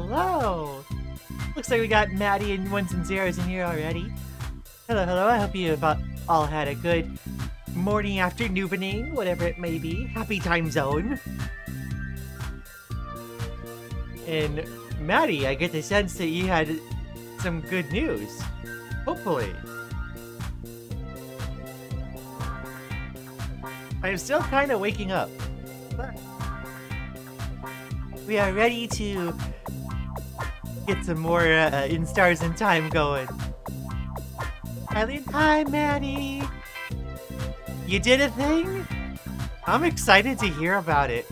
hello! Looks like we got Maddie and ones and zeros in here already. Hello, hello, I hope you have all had a good morning, afternoon, evening, whatever it may be. Happy time zone. And Maddie, I get the sense that you had some good news. Hopefully. I'm still kind of waking up, but we are ready to get some more In Stars in Time going. Hi, Lian. Hi, Maddie. You did a thing? I'm excited to hear about it.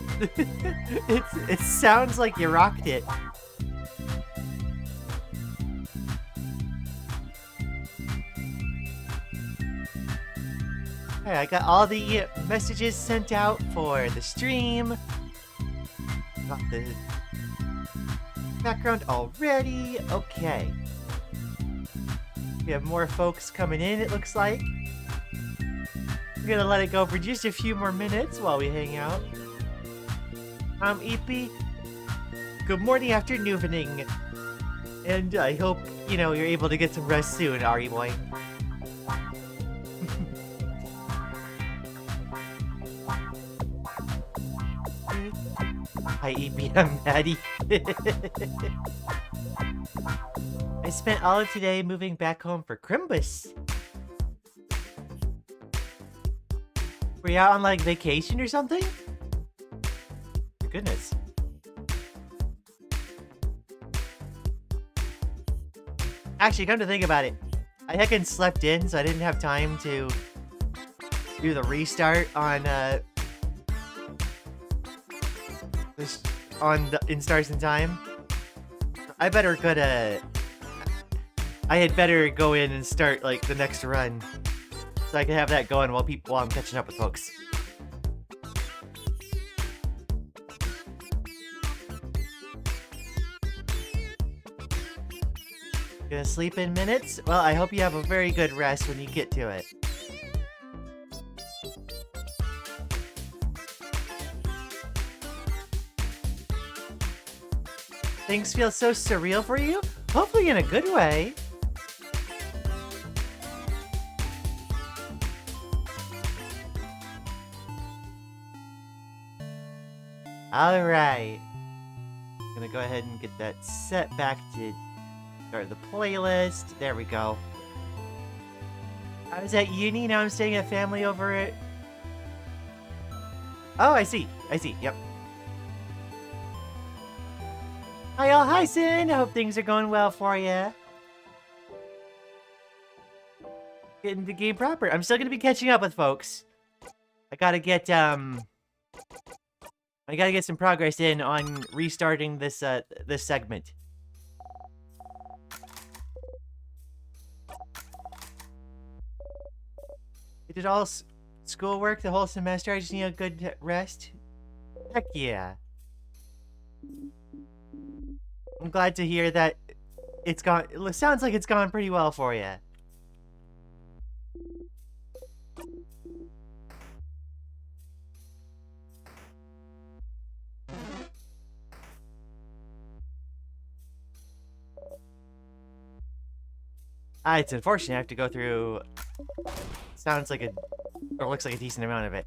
It sounds like you rocked it. Alright, I got all the messages sent out for the stream. Got the background already. Okay. We have more folks coming in, it looks like. I'm gonna let it go for just a few more minutes while we hang out. EP. Good morning, afternoon, evening. And I hope, you know, you're able to get some rest soon, Ari boy. Hi, EBM Maddie. I spent all of today moving back home for Crimbus. Were you out on, like, vacation or something? Goodness. Actually, come to think about it, I heckin' slept in, so I didn't have time to do the restart on, the In Stars in Time. I had better go in and start, like, the next run. So I can have that going while I'm catching up with folks. Gonna sleep in minutes? Well, I hope you have a very good rest when you get to it. Things feel so surreal for you? Hopefully in a good way. Alright. I'm gonna go ahead and get that set back to start the playlist. There we go. I was at uni, now I'm staying at family over at... Oh, I see. Yep. Hi all, hi Sin! I hope things are going well for ya. Getting the game proper. I'm still gonna be catching up with folks. I gotta get some progress in on restarting this this segment. You did all schoolwork the whole semester. I just need a good rest. Heck yeah. I'm glad to hear that it sounds like it's gone pretty well for you. It's unfortunate I have to go through... Sounds like or looks like a decent amount of it.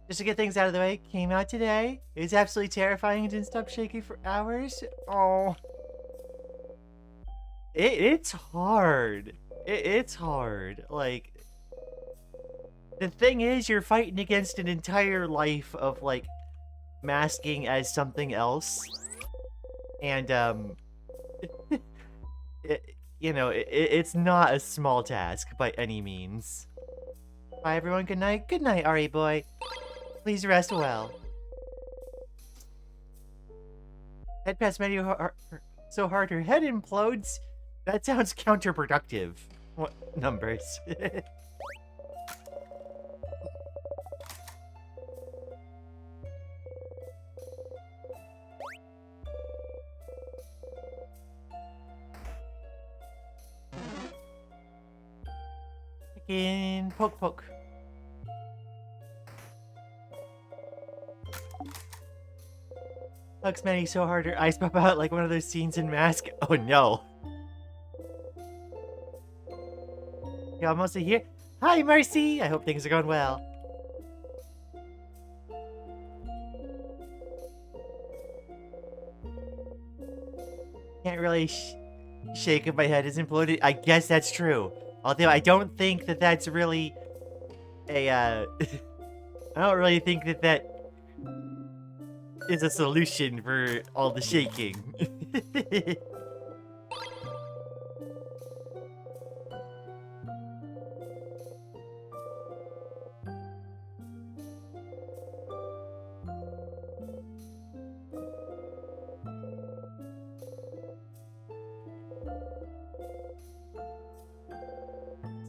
Just to get things out of the way, came out today. It was absolutely terrifying and didn't stop shaking for hours. Oh. It's hard. It's hard. Like, the thing is, you're fighting against an entire life of, like, masking as something else. And, it's not a small task by any means. Bye, everyone. Good night. Good night, Ari boy. Please rest well. Head past menu so hard her head implodes. That sounds counterproductive. What numbers? Heckin' poke poke. Hugs Manny so hard her eyes pop out like one of those scenes in Mask. Oh no. You almost here? Hi, Marcy! I hope things are going well. Can't really shake if my head is imploded. I guess that's true. Although I don't think that that's really a, I don't really think that that is a solution for all the shaking.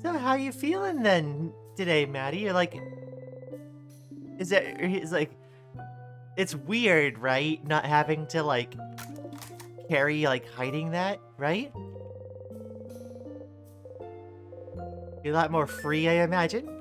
So how you feeling then today, Maddie? You're like, it's like, it's weird, right? Not having to like carry like hiding that, right? You're a lot more free, I imagine.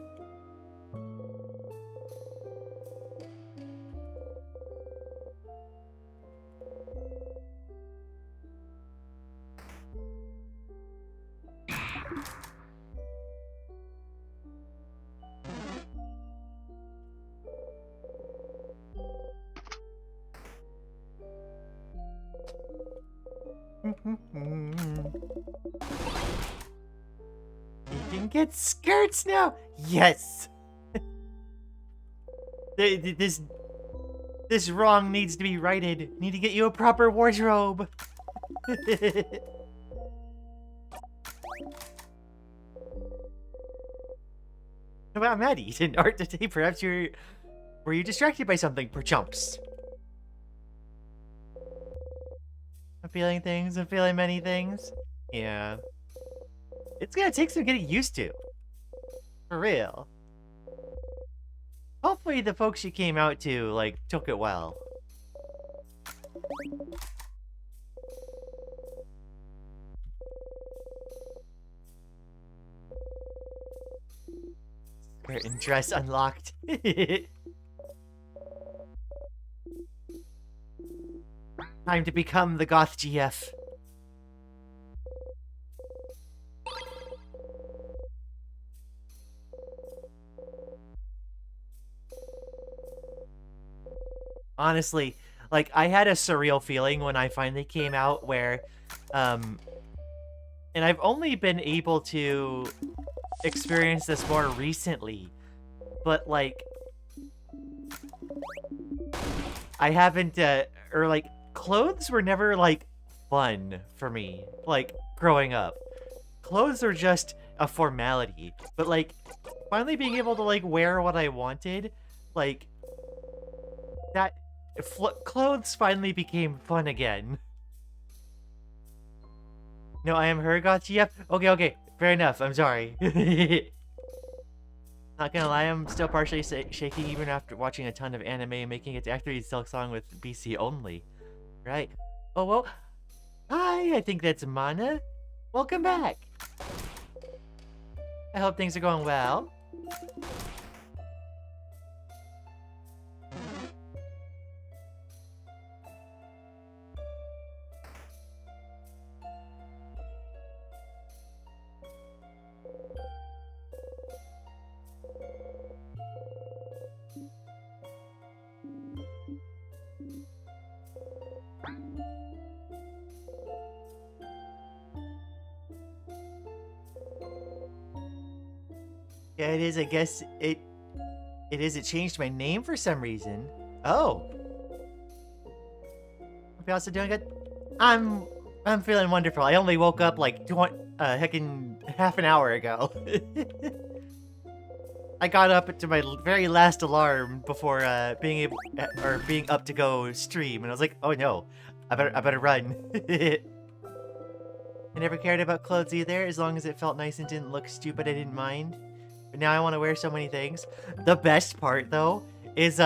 You can get skirts now. Yes. This wrong needs to be righted. Need to get you a proper wardrobe. How about Maddie? You didn't art today. Perhaps were you distracted by something, perchumps? I'm feeling things. I'm feeling many things. Yeah. It's gonna take some getting used to. For real. Hopefully the folks you came out to, like, took it well. Skirt and dress unlocked. Time to become the Goth GF. Honestly, like, I had a surreal feeling when I finally came out where, and I've only been able to experience this more recently, but, like, I haven't, or, like, clothes were never, like, fun for me, like, growing up. Clothes are just a formality, but, like, finally being able to, like, wear what I wanted, like, that... clothes finally became fun again. No, I am her Goth GF? Okay, fair enough, I'm sorry. Not gonna lie, I'm still partially shaking even after watching a ton of anime and making it to Actor Silk Song with BC only. Right. Oh, well. Hi, I think that's Mana. Welcome back. I hope things are going well. Yeah, it is. I guess it is. It changed my name for some reason. Oh. Hope you also doing good? I'm feeling wonderful. I only woke up like heckin' half an hour ago. I got up to my very last alarm before being up to go stream, and I was like, oh no, I better run. I never cared about clothes either. As long as it felt nice and didn't look stupid, I didn't mind. But now I want to wear so many things. The best part, though, is,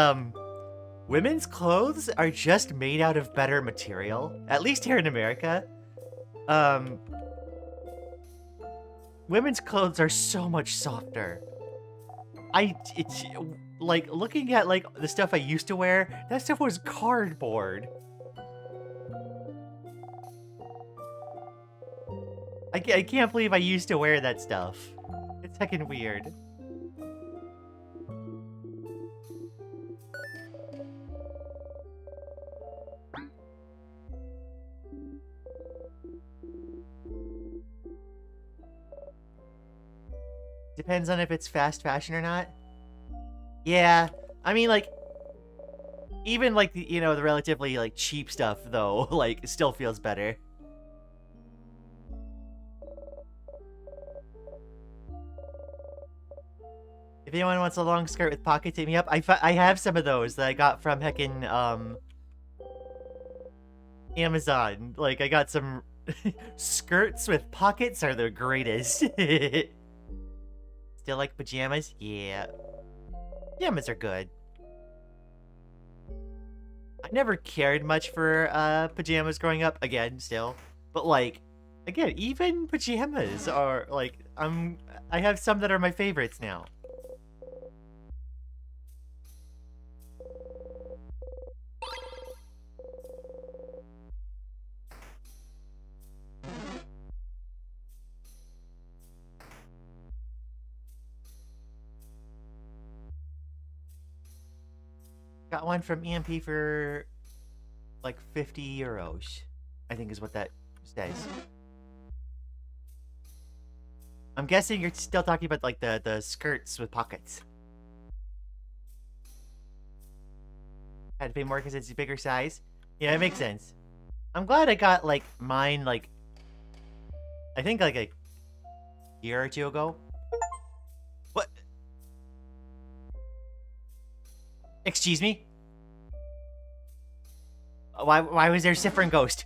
women's clothes are just made out of better material. At least here in America. women's clothes are so much softer. It's like looking at like the stuff I used to wear, that stuff was cardboard. I can't believe I used to wear that stuff. It's heckin' weird. Depends on if it's fast fashion or not. Yeah, I mean, like, even, like, the, you know, the relatively, like, cheap stuff, though, like, still feels better. If anyone wants a long skirt with pockets, hit me up. I have some of those that I got from heckin', Amazon. Like, I got some skirts with pockets are the greatest. Still like pajamas? Yeah. Pajamas are good. I never cared much for pajamas growing up. Again, still. But like, again, even pajamas are like, I have some that are my favorites now. Got one from EMP for like 50 euros, I think is what that says. I'm guessing you're still talking about like the skirts with pockets. Had to pay more because it's a bigger size. Yeah, it makes sense. I'm glad I got like mine like I think like a year or two ago. What? Excuse me? Why was there Siffrin Ghost?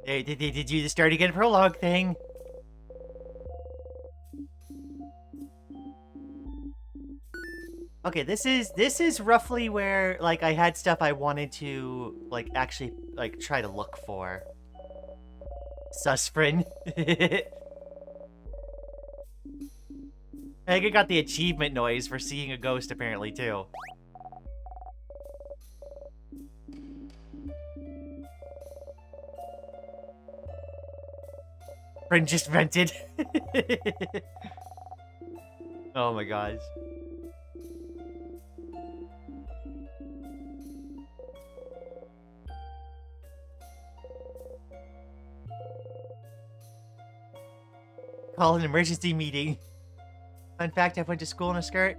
Hey, did you just start again Prologue thing? Okay, this is roughly where like I had stuff I wanted to like actually like try to look for. Siffrin. I think I got the achievement noise for seeing a ghost apparently too. Friend just vented. Oh my gosh. Call an emergency meeting. Fun fact, I went to school in a skirt.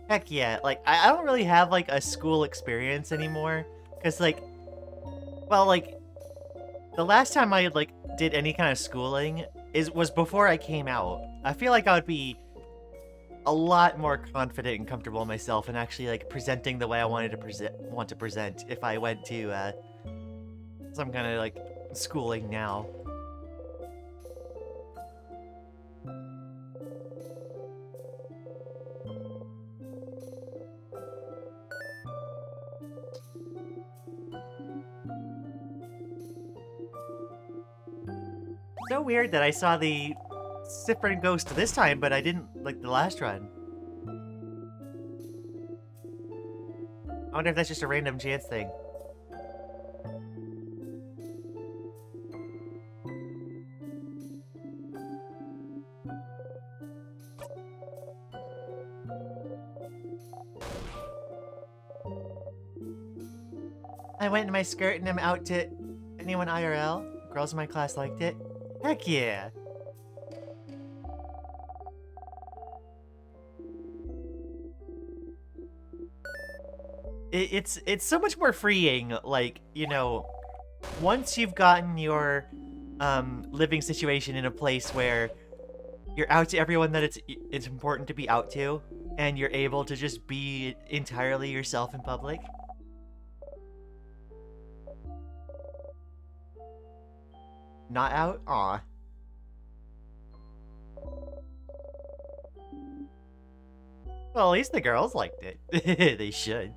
Heck yeah. Like, I don't really have, like, a school experience anymore. Because, like, well, like, the last time I, like, did any kind of schooling was before I came out. I feel like I would be a lot more confident and comfortable in myself and actually, like, presenting the way I wanted to present if I went to, some kind of, like, schooling now. So weird that I saw the Siffrin Ghost this time, but I didn't like the last run. I wonder if that's just a random chance thing. I went in my skirt and I'm out to anyone IRL. Girls in my class liked it. Heck yeah. It's so much more freeing, like, you know, once you've gotten your living situation in a place where you're out to everyone that it's important to be out to, and you're able to just be entirely yourself in public. Not out? Aw. Well, at least the girls liked it. They should.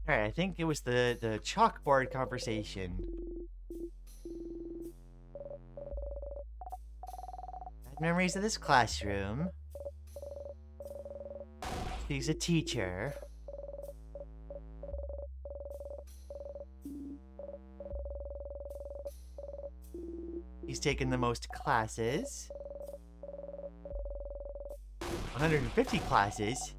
Alright, I think it was the chalkboard conversation. Bad memories of this classroom. She's a teacher. He's taken the most classes. 150 classes.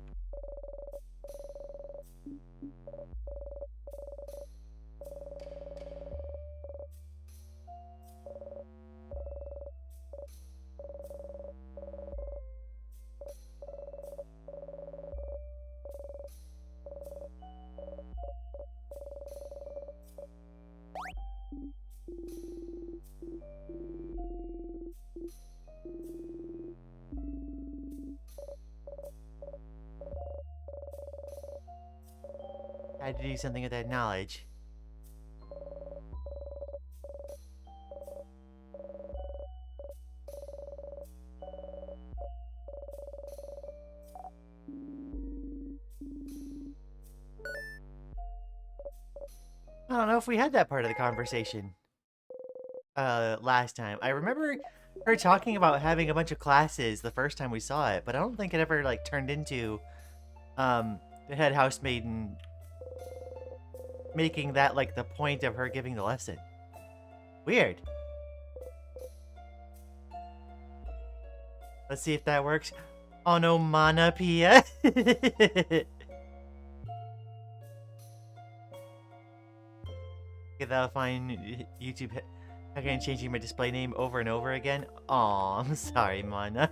I had to do something with that knowledge. I don't know if we had that part of the conversation last time. I remember her talking about having a bunch of classes the first time we saw it, but I don't think it ever like turned into the head housemaiden making that like the point of her giving the lesson. Weird. Let's see if that works. Onomatopoeia. Okay, that'll find YouTube. Again, changing my display name over and over again. Aw, I'm sorry, Mana.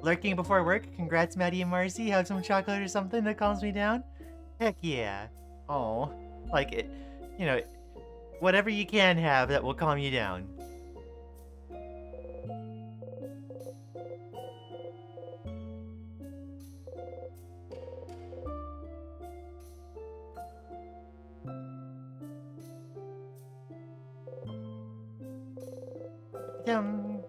Lurking before work. Congrats, Maddie and Marcy. Have some chocolate or something that calms me down. Heck yeah. Oh, like it, you know, whatever you can have that will calm you down. Dum.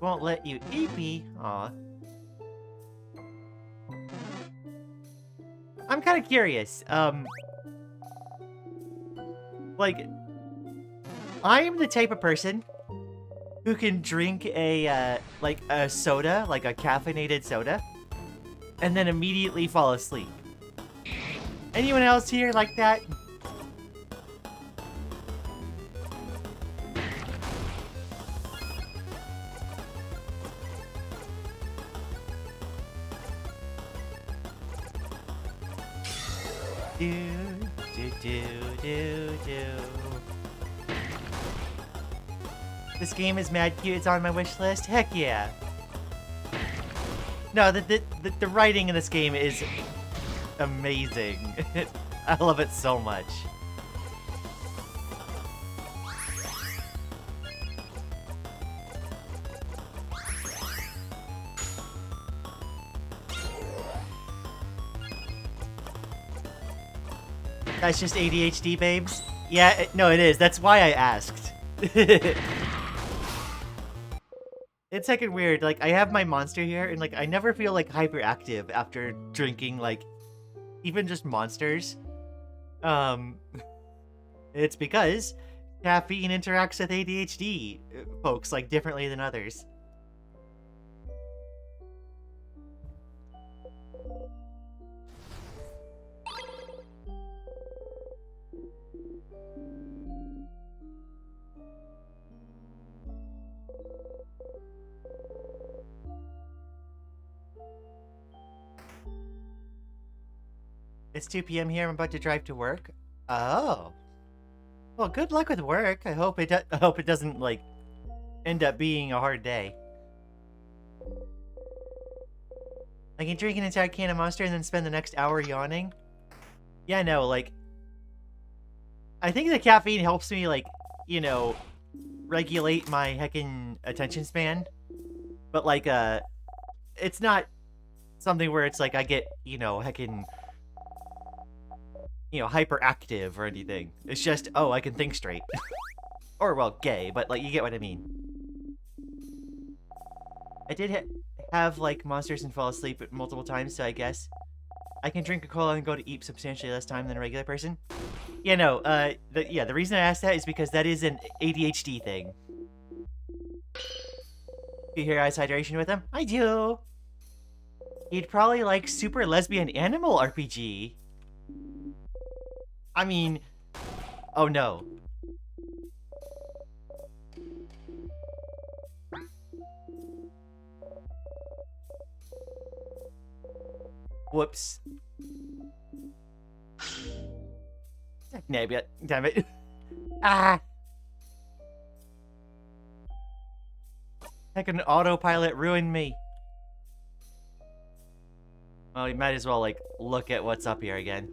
Won't let you eepy. Aw. I'm kind of curious. Like, I am the type of person who can drink a, like a soda, like a caffeinated soda, and then immediately fall asleep. Anyone else here like that? This game is mad cute. It's on my wish list. Heck yeah. No, the writing in this game is amazing. I love it so much. That's just ADHD, babes? Yeah, no, it is. That's why I asked. It's heckin' weird. Like, I have my monster here, and, like, I never feel, like, hyperactive after drinking, like, even just monsters. It's because caffeine interacts with ADHD folks, like, differently than others. It's 2 p.m. here. I'm about to drive to work. Oh. Well, good luck with work. I hope it doesn't like end up being a hard day. I can drink an entire can of Monster and then spend the next hour yawning. Yeah, no, like I think the caffeine helps me like, you know, regulate my heckin' attention span. But like it's not something where it's like I get, heckin', hyperactive or anything. It's just, oh, I can think straight. Or, well, gay, but, like, you get what I mean. I did have, like, monsters and fall asleep multiple times, so I guess I can drink a cola and go to eat substantially less time than a regular person. Yeah, no, the reason I asked that is because that is an ADHD thing. Do you hear Ice Hydration with him? I do. He'd probably like Super Lesbian Animal RPG. I mean, oh no. Whoops. Damn it. Ah! Heck, an autopilot ruined me. Well, you might as well, like, look at what's up here again.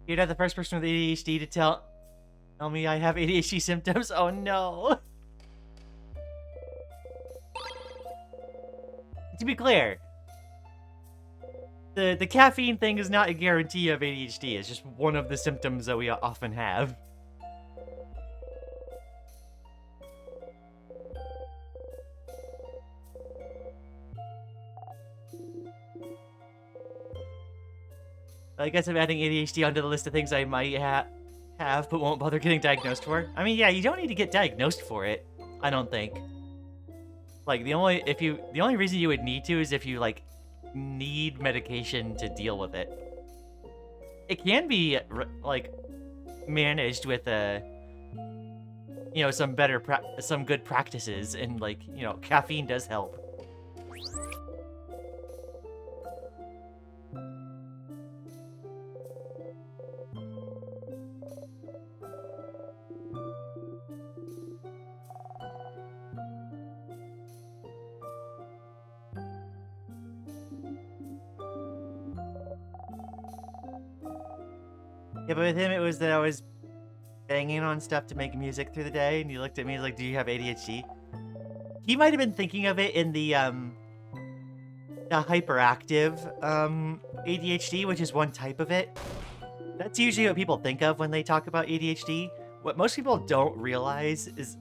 You're not the first person with ADHD to tell me I have ADHD symptoms. Oh no. To be clear, the caffeine thing is not a guarantee of ADHD. It's just one of the symptoms that we often have. I guess I'm adding ADHD onto the list of things I might have but won't bother getting diagnosed for. I mean, yeah, you don't need to get diagnosed for it, I don't think. Like, the only reason you would need to is if you, like, need medication to deal with it. It can be, like, managed with, some good practices, and, like, caffeine does help. Yeah, but with him, it was that I was banging on stuff to make music through the day, and he looked at me, he's like, do you have ADHD? He might have been thinking of it in the hyperactive, ADHD, which is one type of it. That's usually what people think of when they talk about ADHD. What most people don't realize is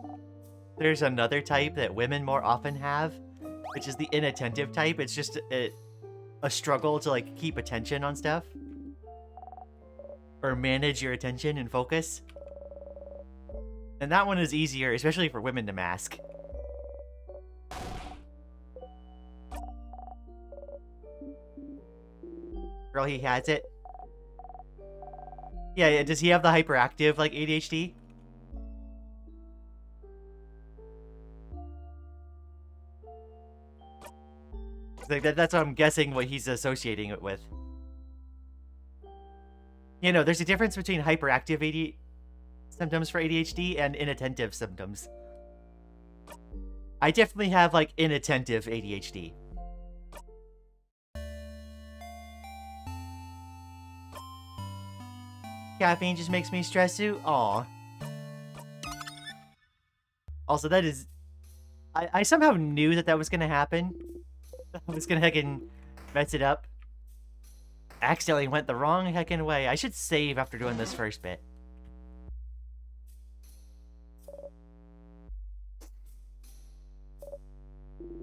there's another type that women more often have, which is the inattentive type. It's just a struggle to, like, keep attention on stuff. Or manage your attention and focus. And that one is easier, especially for women to mask. Girl, he has it. Yeah, does he have the hyperactive, like, ADHD? Like, that's what I'm guessing what he's associating it with. There's a difference between hyperactive symptoms for ADHD and inattentive symptoms. I definitely have, like, inattentive ADHD. Caffeine just makes me stress too? Aw. Also, that is... I somehow knew that was gonna happen. I was gonna heckin' mess it up. Accidentally went the wrong heckin' way. I should save after doing this first bit.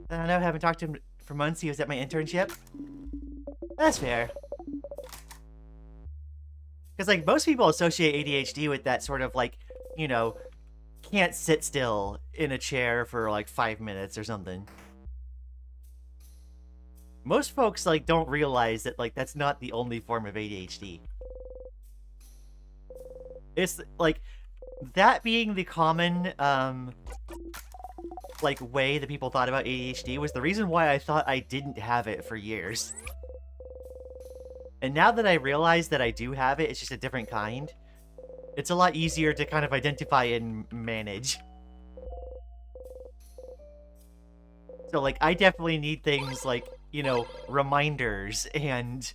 I don't know, I haven't talked to him for months. He was at my internship. That's fair. Because, like, most people associate ADHD with that sort of, like, can't sit still in a chair for, like, 5 minutes or something. Most folks, like, don't realize that, like, that's not the only form of ADHD. It's, like, that being the common, like, way that people thought about ADHD was the reason why I thought I didn't have it for years. And now that I realize that I do have it, it's just a different kind. It's a lot easier to kind of identify and manage. So, like, I definitely need things like, you know, reminders and,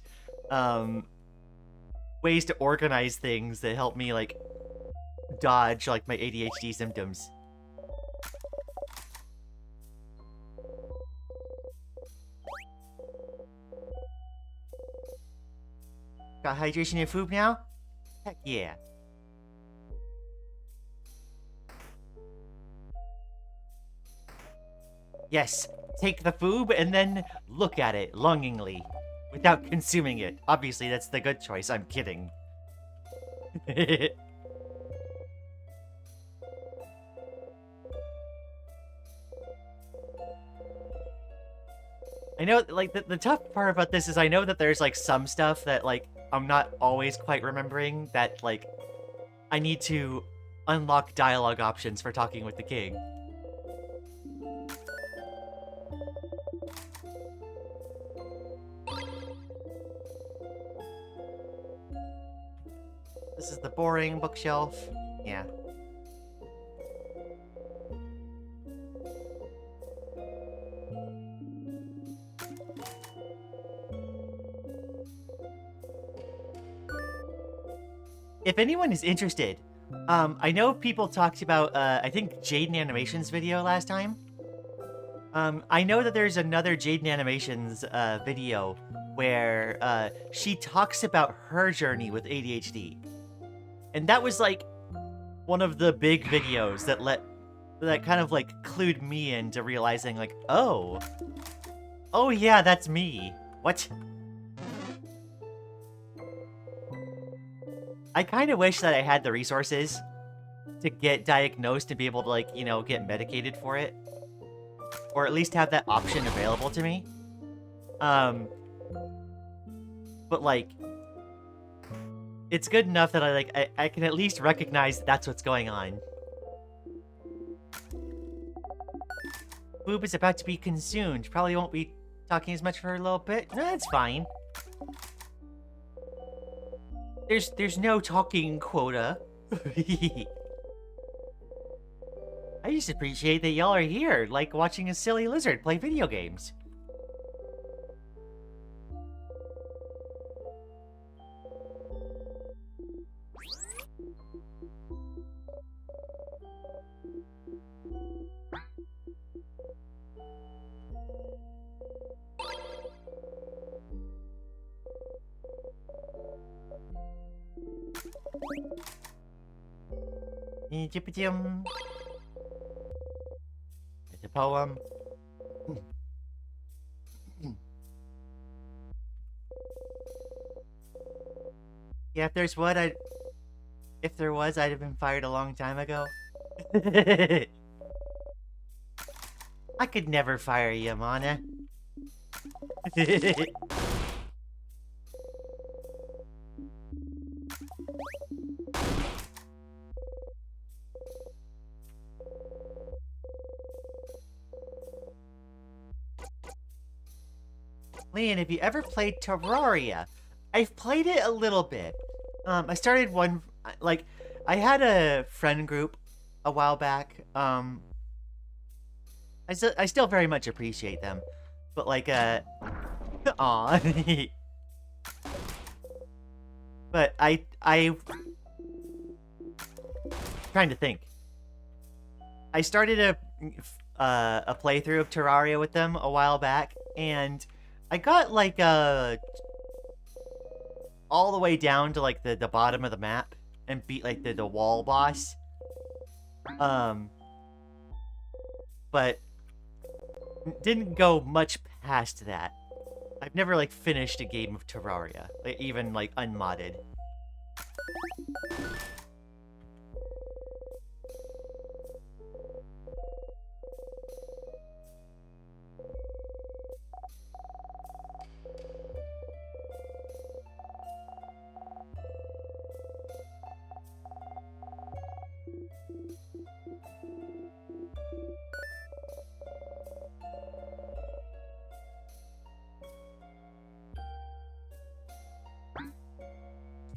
ways to organize things that help me, like, dodge, like, my ADHD symptoms. Got hydration and food now? Heck yeah. Yes, take the food and then look at it longingly, without consuming it. Obviously, that's the good choice. I'm kidding. I know, like, the tough part about this is I know that there's, like, some stuff that, like, I'm not always quite remembering that, like, I need to unlock dialogue options for talking with the king. This is the boring bookshelf. Yeah. If anyone is interested, I know people talked about, I think Jaden Animations video last time. I know that there's another Jaden Animations, video where, she talks about her journey with ADHD. And that was, like, one of the big videos that kind of, like, clued me into realizing, like, oh yeah, that's me. What? I kind of wish that I had the resources to get diagnosed and be able to, like, you know, get medicated for it. Or at least have that option available to me. But, like, it's good enough that I can at least recognize that's what's going on. Boob is about to be consumed. Probably won't be talking as much for a little bit. No, that's fine. There's no talking quota. I just appreciate that y'all are here, like watching a silly lizard play video games. It's a poem. Yeah, if there was, I'd have been fired a long time ago. I could never fire you, Mana. Lian, have you ever played Terraria? I've played it a little bit. I started one, like, I had a friend group a while back. I still very much appreciate them. But, like, aw. But I trying to think. I started a playthrough of Terraria with them a while back, and I got, like, all the way down to, like, the bottom of the map and beat, like, the wall boss. But didn't go much past that. I've never, like, finished a game of Terraria, like, even, like, unmodded.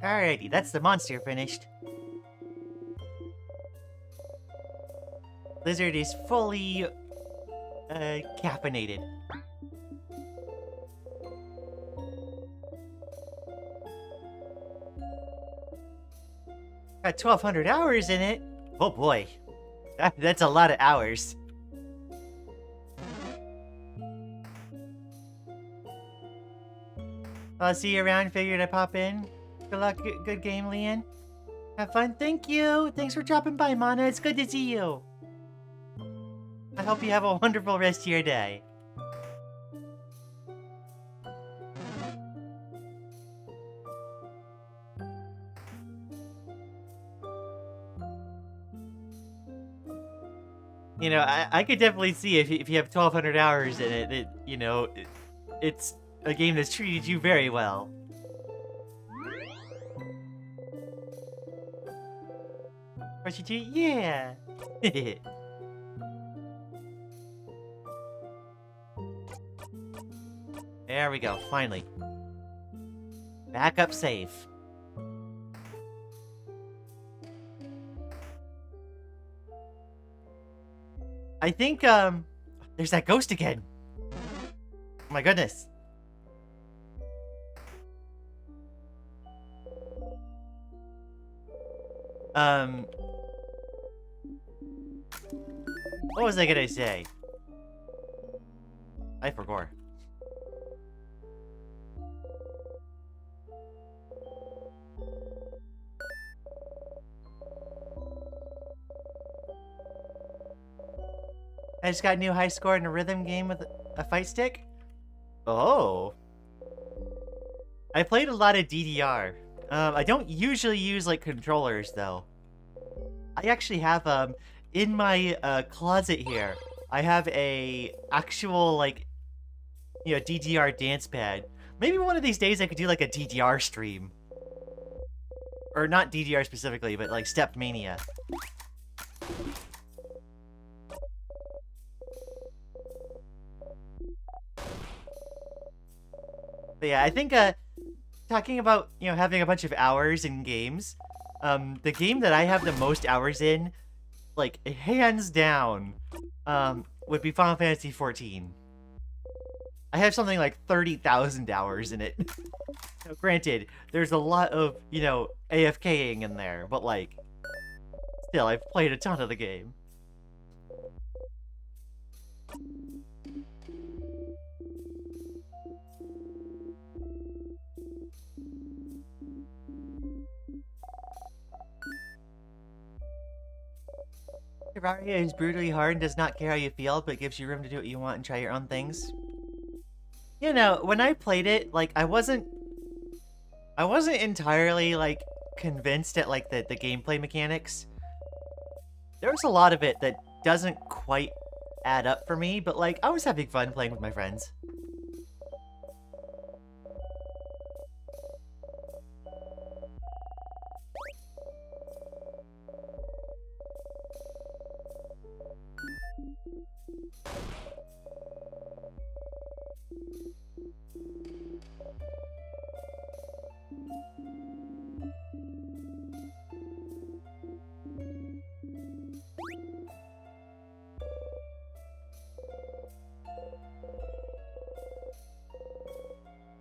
Alrighty, that's the monster finished. Lizard is fully caffeinated. Got 1,200 hours in it. Oh boy. That's a lot of hours. I'll see you around. Figured I'd pop in. Good luck. Good game, Lian. Have fun. Thank you. Thanks for dropping by, Mana. It's good to see you. I hope you have a wonderful rest of your day. You know, I could definitely see if you have 1,200 hours in it, you know, it's a game that's treated you very well. What you do? Yeah. There we go, finally. Back up safe. I think, there's that ghost again. Oh my goodness. What was I gonna say? I forgot. I just got a new high score in a rhythm game with a fight stick. Oh. I played a lot of DDR. I don't usually use, like, controllers, though. I actually have, in my, closet here, I have a actual, like, you know, DDR dance pad. Maybe one of these days I could do, like, a DDR stream. Or not DDR specifically, but, like, Step Mania. But yeah, I think, talking about, you know, having a bunch of hours in games, the game that I have the most hours in, like, hands down, would be Final Fantasy XIV. I have something like 30,000 hours in it. Now, granted, there's a lot of, you know, AFKing in there, but, like, still, I've played a ton of the game. Terraria is brutally hard and does not care how you feel, but gives you room to do what you want and try your own things. You know, when I played it, like, I wasn't entirely, like, convinced at, like, the gameplay mechanics. There was a lot of it that doesn't quite add up for me, but, like, I was having fun playing with my friends.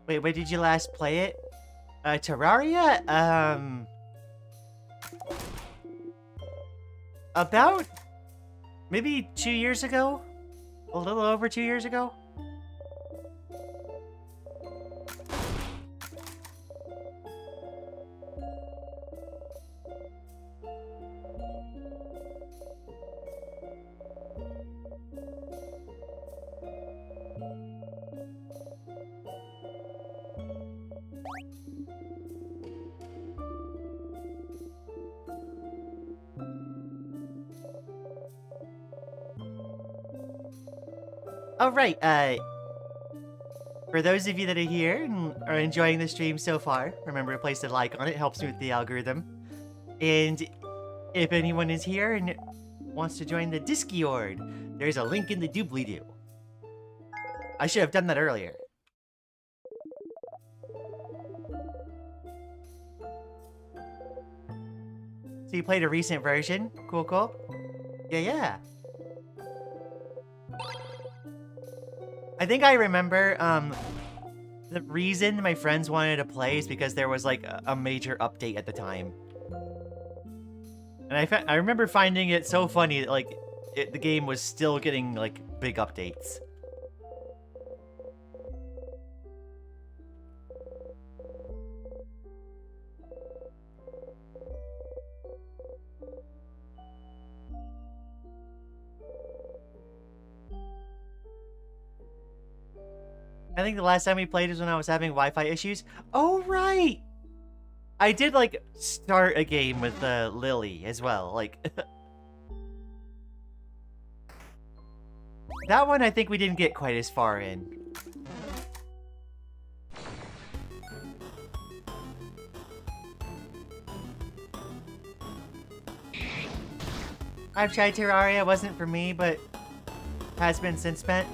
Wait, when did you last play it? Terraria? About maybe 2 years ago? A little over 2 years ago? Oh, right, for those of you that are here and are enjoying the stream so far, remember to place a like on it, helps me with the algorithm. And if anyone is here and wants to join the Discord, there's a link in the doobly-doo. I should have done that earlier. So you played a recent version? Cool, cool. Yeah, yeah. I think I remember, the reason my friends wanted to play is because there was, like, a major update at the time. And I remember finding it so funny that, like, the game was still getting, like, big updates. I think the last time we played is when I was having Wi-Fi issues. Oh, right! I did, like, start a game with Lily as well. Like, that one I think we didn't get quite as far in. I've tried Terraria, wasn't for me, but has been since then.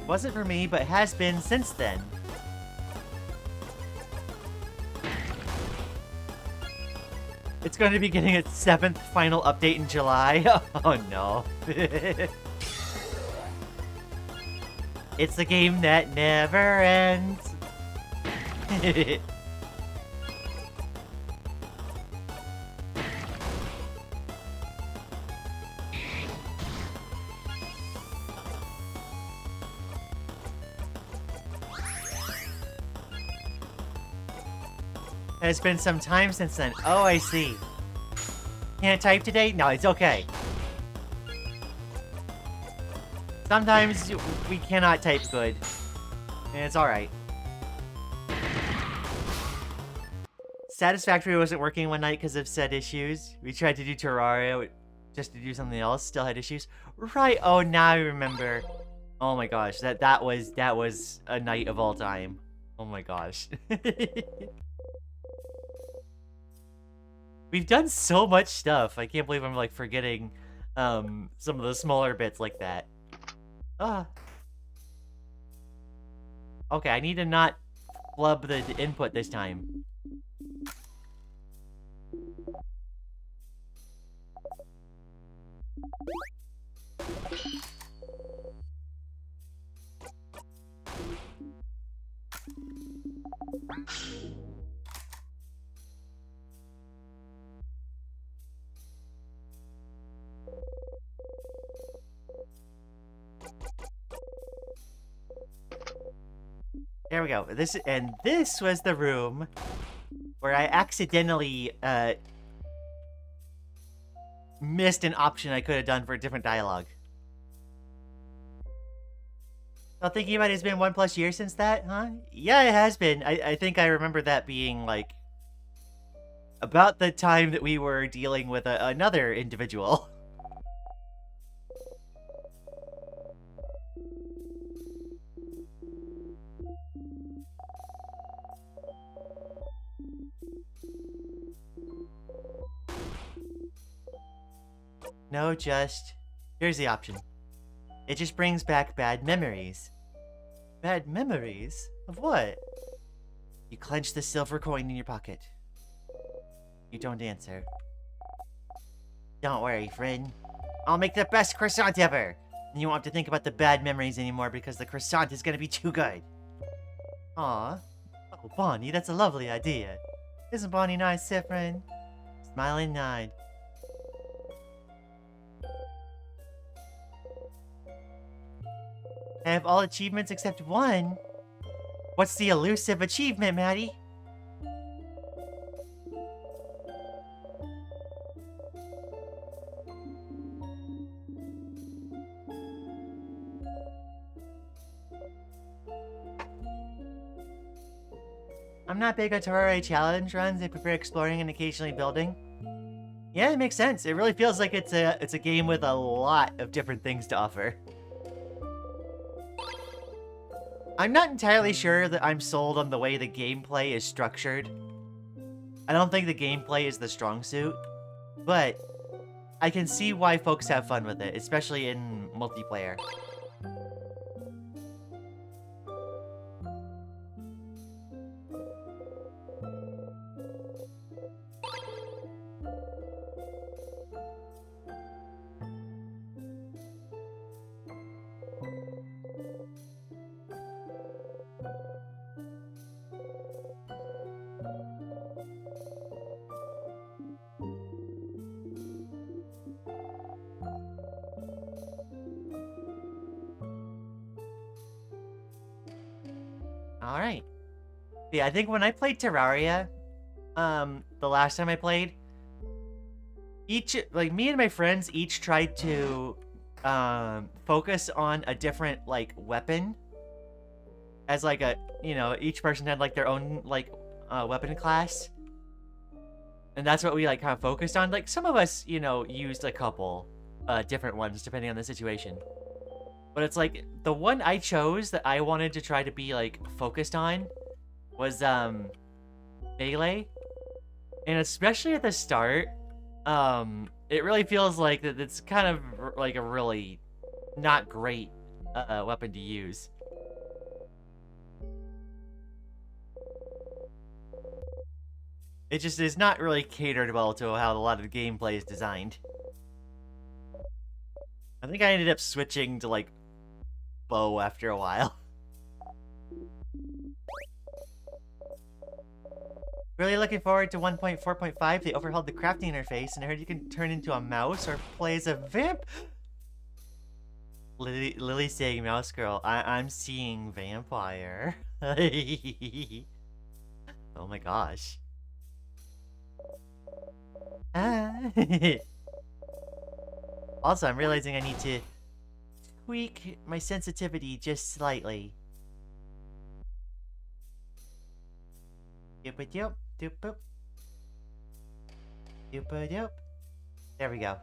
Wasn't for me, but has been since then. It's going to be getting its 7th final update in July. Oh no. It's the game that never ends. It's been some time since then. Oh, I see. Can't type today? No, it's okay. Sometimes we cannot type good. And it's alright. Satisfactory wasn't working one night because of said issues. We tried to do Terraria just to do something else, still had issues. Right, oh now I remember. Oh my gosh, that was a night of all time. Oh my gosh. We've done so much stuff. I can't believe I'm, like, forgetting some of the smaller bits like that. Ah. Okay, I need to not flub the input this time. There we go. This was the room where I accidentally missed an option I could have done for a different dialogue. Well, thinking about it, it's been 1+ years since that, huh? Yeah, it has been. I think I remember that being, like, about the time that we were dealing with another individual. No, just... Here's the option. It just brings back bad memories. Bad memories? Of what? You clench the silver coin in your pocket. You don't answer. Don't worry, friend. I'll make the best croissant ever! And you won't have to think about the bad memories anymore because the croissant is gonna be too good. Aw. Oh, Bonnie, that's a lovely idea. Isn't Bonnie nice, Siffrin? Smile and nod. I have all achievements except one. What's the elusive achievement, Maddie? I'm not big on Terraria challenge runs. I prefer exploring and occasionally building. Yeah, it makes sense. It really feels like it's a game with a lot of different things to offer. I'm not entirely sure that I'm sold on the way the gameplay is structured. I don't think the gameplay is the strong suit, but I can see why folks have fun with it, especially in multiplayer. Alright. Yeah, I think when I played Terraria, the last time I played, me and my friends each tried to, focus on a different, like, weapon. As, like, each person had, like, their own, like, weapon class. And that's what we, like, kind of focused on. Like, some of us, used a couple, different ones, depending on the situation. But it's, like, the one I chose that I wanted to try to be, like, focused on was, melee. And especially at the start, it really feels like that it's kind of, like, a really not great, weapon to use. It just is not really catered well to how a lot of the gameplay is designed. I think I ended up switching to, like, bow after a while. Really looking forward to 1.4.5. They overhauled the crafting interface, and I heard you can turn into a mouse or play as a vamp. Lily's saying mouse girl. I'm seeing vampire. Oh my gosh. Also, I'm realizing I need to tweak my sensitivity just slightly. Doop-a-doop, doop-boop. Doop-a-doop. There we go.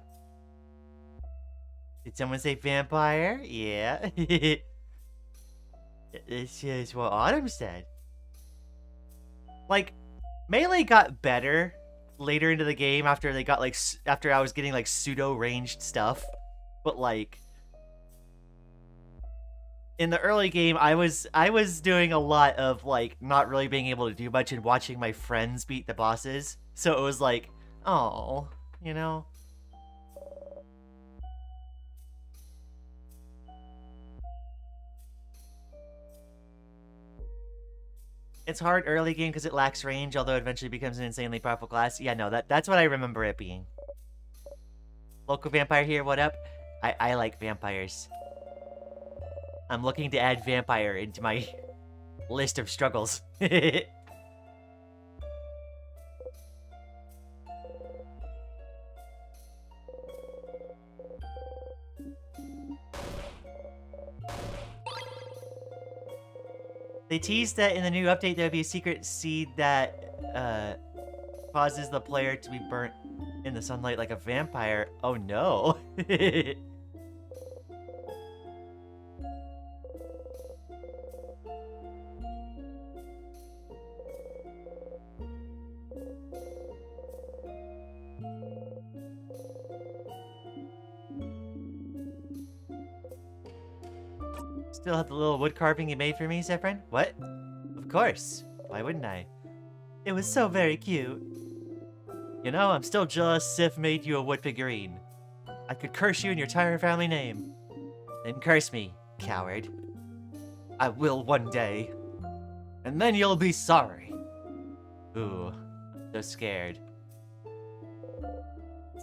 Did someone say vampire? Yeah. This is what Autumn said. Like, melee got better later into the game after they got, like, after I was getting, like, pseudo-ranged stuff. But, like, in the early game, I was doing a lot of, like, not really being able to do much and watching my friends beat the bosses. So it was like, oh, you know? It's hard early game because it lacks range, although it eventually becomes an insanely powerful class. Yeah, no, that's what I remember it being. Local vampire here, what up? I like vampires. I'm looking to add vampire into my list of struggles. They teased that in the new update there would be a secret seed that causes the player to be burnt in the sunlight like a vampire. Oh no. Still have the little wood carving you made for me, Siffrin? What? Of course. Why wouldn't I? It was so very cute. You know, I'm still jealous Sif made you a wood figurine. I could curse you in your entire family name. Then curse me, coward. I will one day. And then you'll be sorry. Ooh, so scared.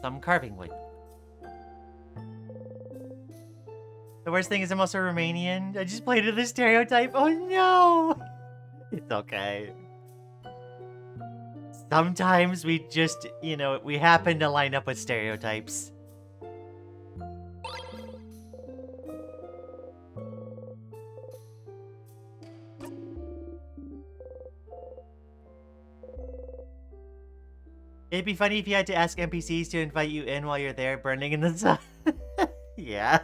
Some carving wood. The worst thing is I'm also Romanian. I just played with the stereotype. Oh no! It's okay. Sometimes we just, we happen to line up with stereotypes. It'd be funny if you had to ask NPCs to invite you in while you're there burning in the sun. Yeah.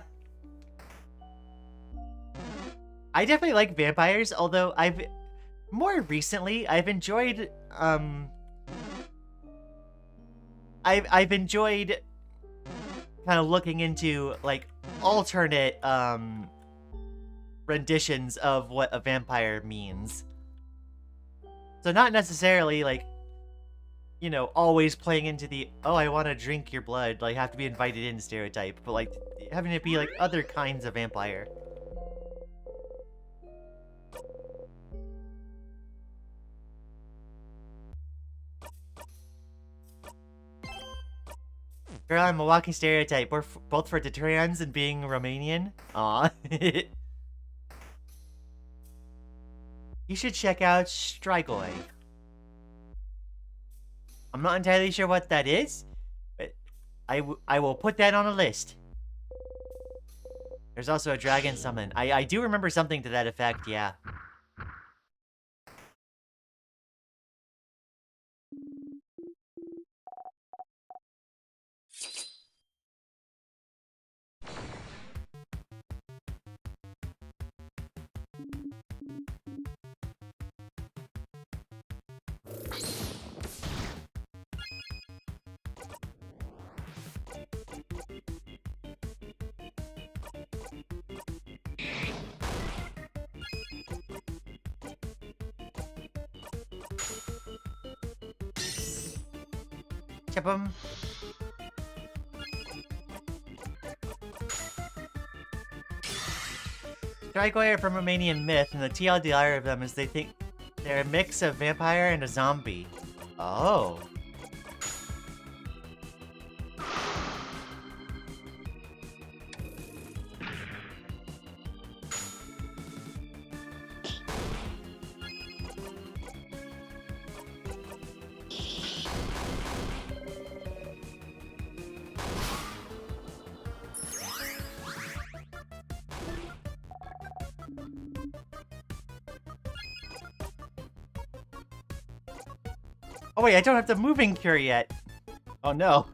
I definitely like vampires, although more recently, I've enjoyed, I've enjoyed kind of looking into, like, alternate, renditions of what a vampire means. So not necessarily, like, always playing into the, oh, I want to drink your blood, like, have to be invited in stereotype, but, like, having it be, like, other kinds of vampire. Girl, I'm a walking stereotype, both for trans and being Romanian. Aw. You You should check out Strigoi. I'm not entirely sure what that is, but I will put that on a list. There's also a dragon summon. I do remember something to that effect, yeah. Chip 'em. Strigoi are from Romanian myth, and the TLDR of them is they think they're a mix of vampire and a zombie. Oh. Oh wait, I don't have the moving cure yet. Oh no.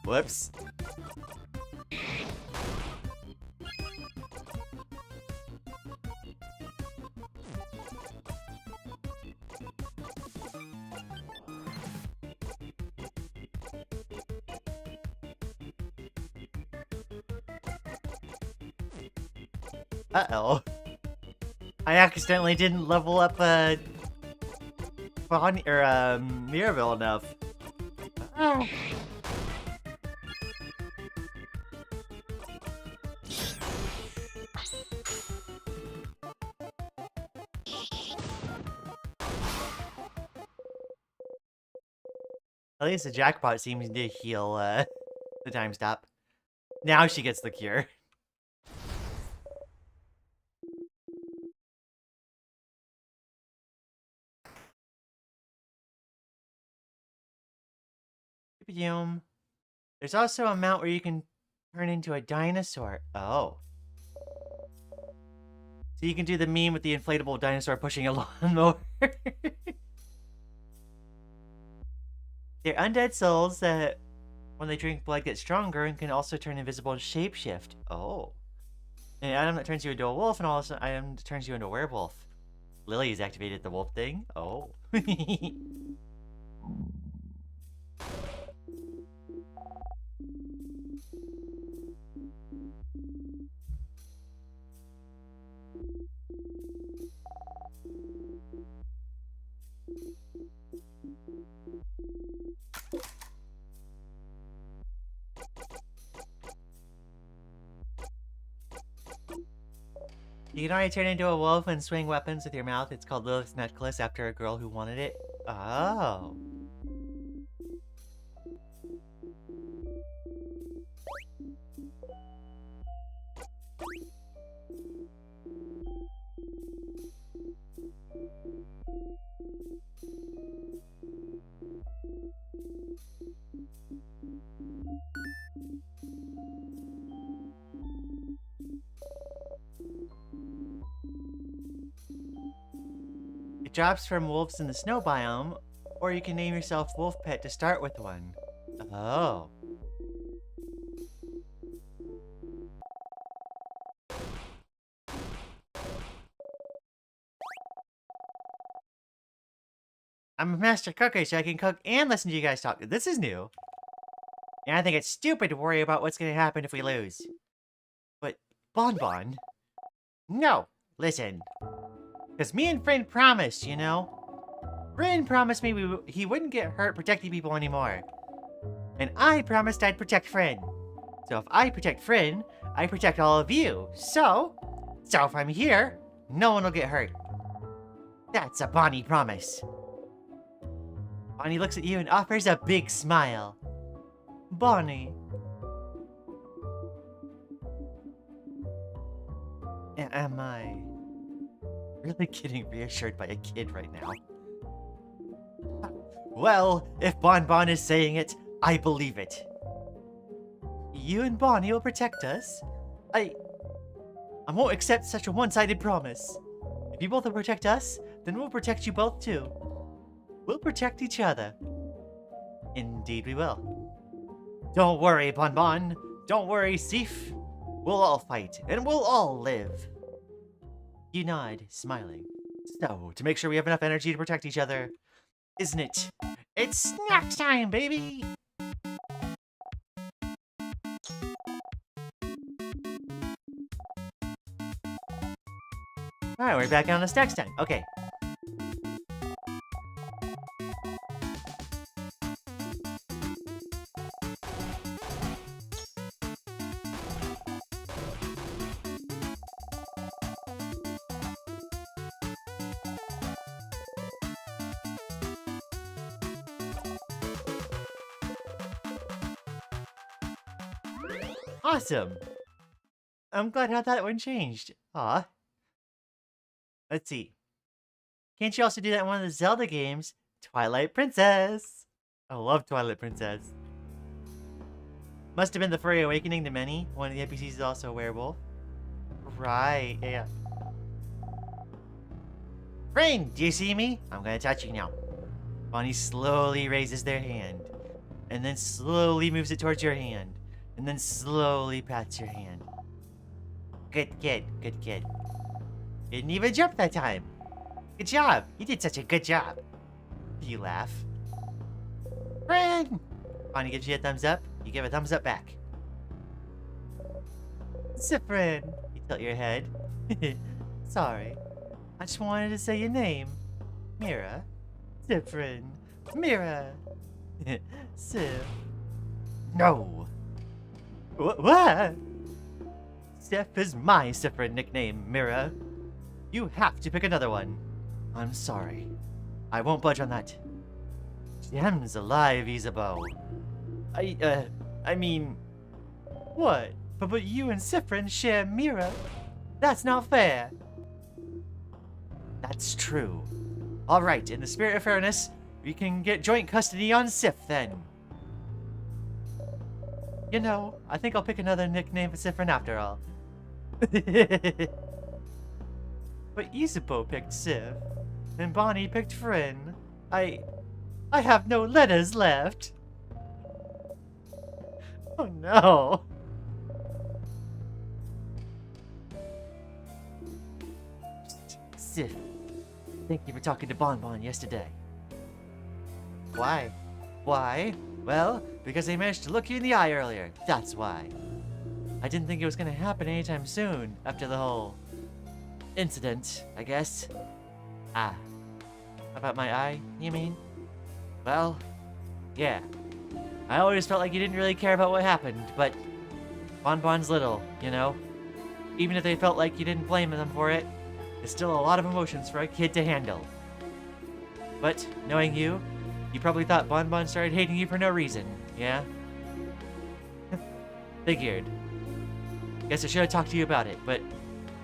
Whoops. Uh-oh. I accidentally didn't level up, Mirabelle enough. Oh. At least the jackpot seems to heal, the time stop. Now she gets the cure. There's also a mount where you can turn into a dinosaur. Oh. So you can do the meme with the inflatable dinosaur pushing a lawnmower. They're undead souls that, when they drink blood, get stronger and can also turn invisible and shapeshift. Oh. An item that turns you into a wolf, and also an item that turns you into a werewolf. Lily has activated the wolf thing. Oh. You can already turn into a wolf and swing weapons with your mouth. It's called Lilith's Necklace after a girl who wanted it. Oh. It drops from wolves in the snow biome, or you can name yourself Wolf Pet to start with one. Oh. I'm a master cooker, so I can cook and listen to you guys talk. This is new. And I think it's stupid to worry about what's going to happen if we lose. But, Bonbon? No, listen. Because me and Friend promised, you know? Friend promised me he wouldn't get hurt protecting people anymore. And I promised I'd protect Friend. So if I protect Friend, I protect all of you. So if I'm here, no one will get hurt. That's a Bonnie promise. Bonnie looks at you and offers a big smile. Bonnie. Am I really getting reassured by a kid right now. Well, if Bonbon is saying it, I believe it. You and Bonnie will protect us? I won't accept such a one-sided promise. If you both will protect us, then we'll protect you both too. We'll protect each other. Indeed we will. Don't worry, Bonbon. Don't worry, Sif. We'll all fight, and we'll all live. You nod, smiling. So, to make sure we have enough energy to protect each other, isn't it? It's snack time, baby! Alright, we're back on the stacks time. Okay. Awesome! I'm glad how that one changed. Aw. Let's see. Can't you also do that in one of the Zelda games? Twilight Princess! I love Twilight Princess. Must have been the Furry Awakening to many. One of the NPCs is also a werewolf. Right, yeah. Friend, do you see me? I'm gonna touch you now. Bonnie slowly raises their hand. And then slowly moves it towards your hand. And then slowly pats your hand. Good kid, good kid. Didn't even jump that time. Good job. You did such a good job. You laugh. Friend! Bonnie gives you a thumbs up. You give a thumbs up back. Siffrin! You tilt your head. Sorry. I just wanted to say your name. Mira. Siffrin. Mira. Sif. No. What? Sif is my Siffrin nickname, Mira. You have to pick another one. I'm sorry. I won't budge on that. Gem's alive, Isabeau. I mean... What? But you and Siffrin share Mira? That's not fair. That's true. Alright, in the spirit of fairness, we can get joint custody on Sif then. You know, I think I'll pick another nickname for Siffrin after all. But Isabeau picked Sif, and Bonnie picked Frin. I have no letters left. Oh no. Sif, thank you for talking to Bonbon yesterday. Why? Why? Well, because I managed to look you in the eye earlier. That's why. I didn't think it was gonna happen anytime soon, after the whole incident, I guess. Ah. About my eye, you mean? Well, yeah. I always felt like you didn't really care about what happened, but Bonbon's little, you know? Even if they felt like you didn't blame them for it, it's still a lot of emotions for a kid to handle. But, knowing you, you probably thought Bonbon started hating you for no reason, yeah? Figured. Guess I should have talked to you about it, but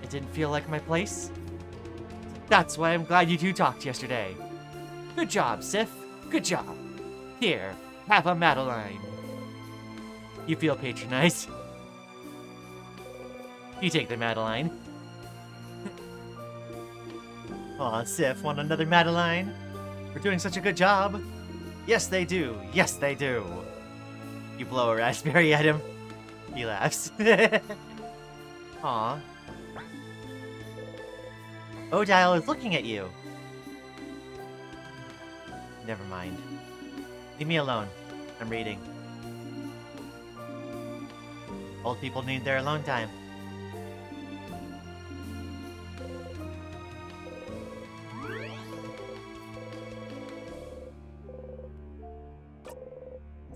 it didn't feel like my place. That's why I'm glad you two talked yesterday. Good job, Sif. Good job. Here, have a Madeline. You feel patronized. You take the Madeline. Aw, Sif, want another Madeline? We're doing such a good job. Yes, they do. Yes, they do. You blow a raspberry at him. He laughs. Aw. Odile is looking at you. Never mind. Leave me alone. I'm reading. Old people need their alone time.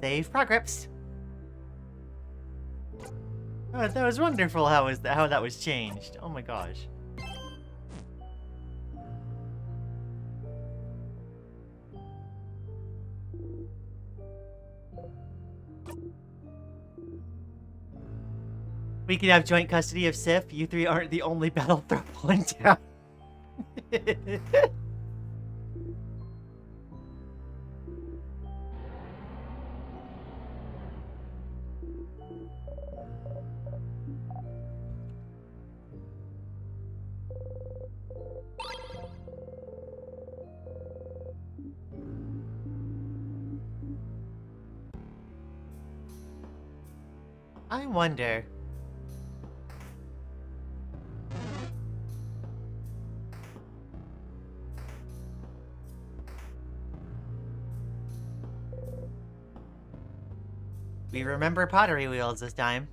Save progress. Oh, that was wonderful how that was changed. Oh my gosh. We can have joint custody of Sif. You three aren't the only battle throw in town. I wonder. We remember pottery wheels this time.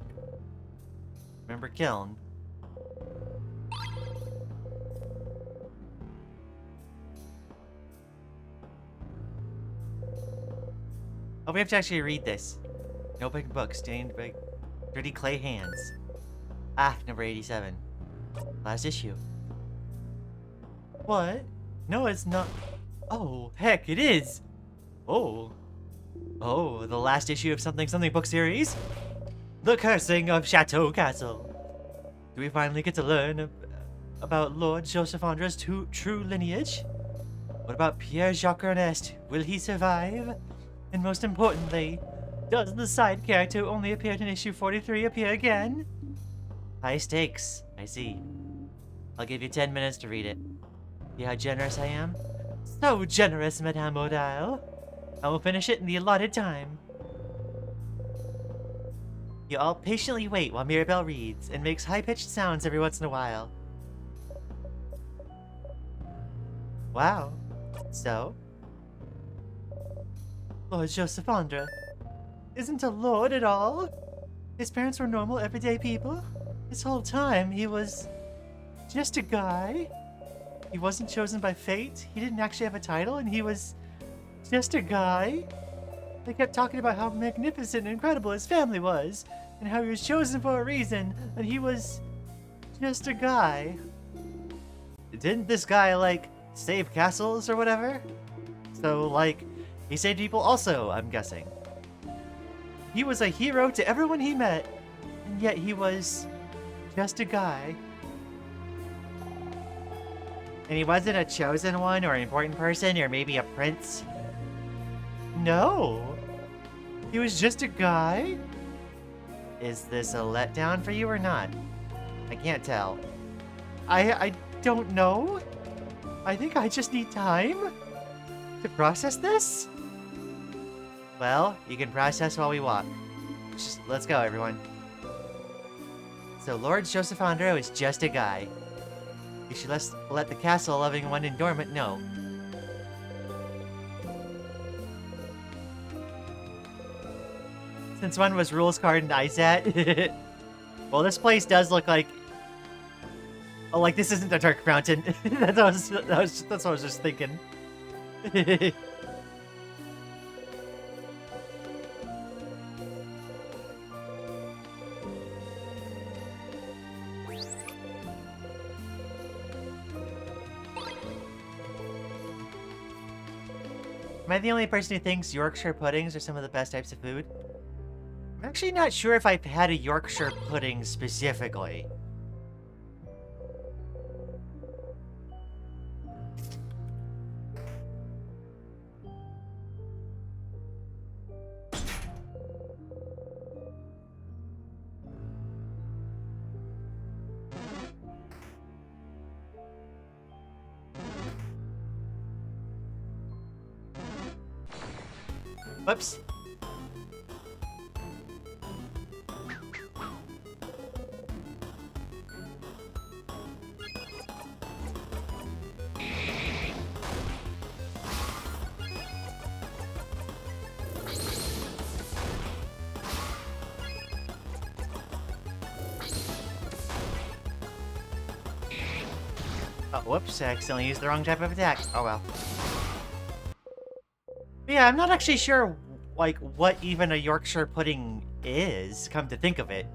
Remember kiln. Oh, we have to actually read this. No big book stained by dirty clay hands. Ah, number 87. Last issue. What? No, it's not. Oh, heck, it is. Oh. Oh, the last issue of something book series? The Cursing of Chateau Castle. Do we finally get to learn about Lord Josephandra's true lineage? What about Pierre-Jacques Ernest? Will he survive? And most importantly, does the side character who only appeared in issue 43 appear again? High stakes, I see. I'll give you 10 minutes to read it. See how generous I am? So generous, Madame Odile. I will finish it in the allotted time. You all patiently wait while Mirabelle reads and makes high-pitched sounds every once in a while. Wow. So? Lord Josephandra isn't a lord at all. His parents were normal, everyday people. This whole time, he was just a guy. He wasn't chosen by fate. He didn't actually have a title, and he was just a guy. They kept talking about how magnificent and incredible his family was, and how he was chosen for a reason, and he was just a guy. Didn't this guy, like, save castles or whatever? So, like, he saved people also, I'm guessing. He was a hero to everyone he met, and yet he was just a guy. And he wasn't a chosen one or an important person or maybe a prince. No. He was just a guy? Is this a letdown for you or not? I can't tell. I don't know. I think I just need time to process this. Well, you can process while we walk. Just, let's go, everyone. So Lord Josephandra is just a guy. You should let the castle-loving one in dormant know. Since when was rules card and ISAT? Well, this place does look like... Oh, like this isn't the Dark Mountain. that's what I was just thinking. Am I the only person who thinks Yorkshire puddings are some of the best types of food? I'm actually not sure if I've had a Yorkshire pudding specifically. Whoops. Oh, whoops, I accidentally used the wrong type of attack. Oh well. Yeah, I'm not actually sure, like, what even a Yorkshire pudding is, come to think of it.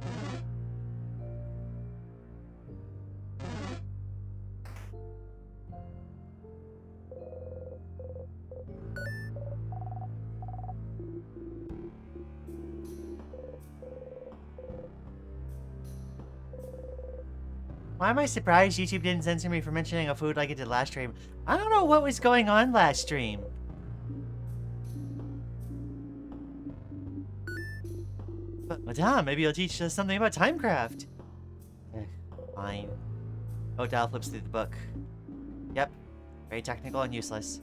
Why am I surprised YouTube didn't censor me for mentioning a food like it did last stream? I don't know what was going on last stream. But, Madame, maybe you'll teach us something about timecraft. Fine. Odile flips through the book. Yep. Very technical and useless.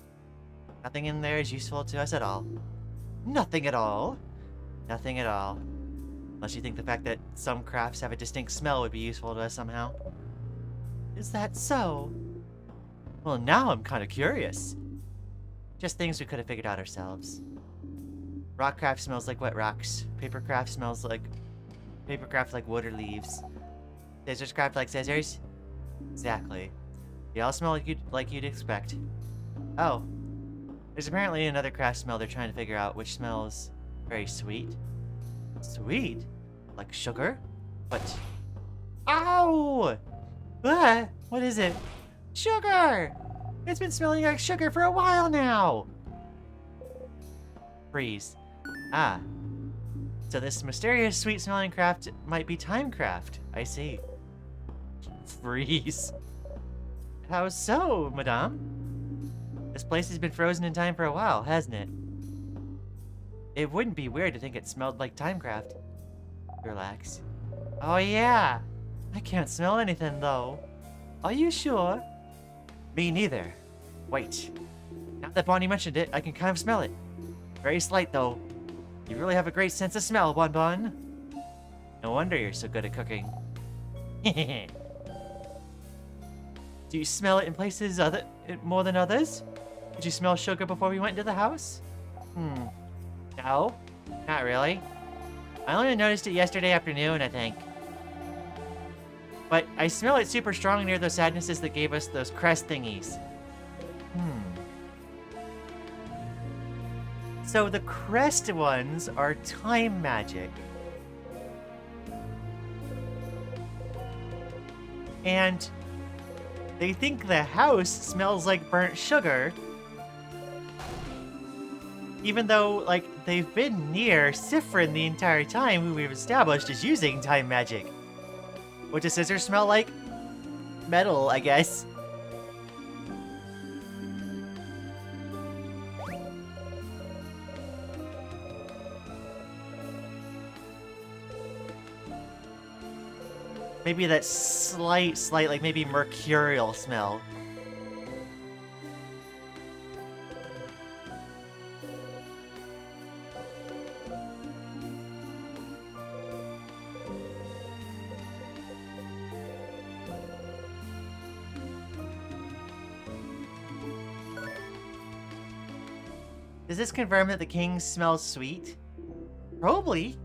Nothing in there is useful to us at all. Nothing at all? Nothing at all. Unless you think the fact that some crafts have a distinct smell would be useful to us somehow. Is that so? Well, now I'm kind of curious. Just things we could have figured out ourselves. Rockcraft smells like wet rocks. Papercraft smells like... Papercraft like wood or leaves. Scissors craft like scissors? Exactly. They all smell like you'd expect. Oh. There's apparently another craft smell they're trying to figure out, which smells very sweet. Sweet? Like sugar? But... Ow! Ah, what is it? Sugar! It's been smelling like sugar for a while now! Freeze. Ah. So this mysterious sweet-smelling craft might be timecraft. I see. Freeze. How so, madame? This place has been frozen in time for a while, hasn't it? It wouldn't be weird to think it smelled like timecraft. Relax. Oh yeah! I can't smell anything, though. Are you sure? Me neither. Wait. Now that Bonnie mentioned it, I can kind of smell it. Very slight, though. You really have a great sense of smell, Bon Bon. No wonder you're so good at cooking. Do you smell it in places more than others? Did you smell sugar before we went into the house? No, not really. I only noticed it yesterday afternoon, I think. But I smell it super strong near those sadnesses that gave us those crest thingies. So the crest ones are time magic. And they think the house smells like burnt sugar. Even though, like, they've been near Siffrin the entire time, who we've established is using time magic. What does scissors smell like? Metal, I guess. Maybe that slight, like, maybe mercurial smell. Does this confirm that the king smells sweet? Probably.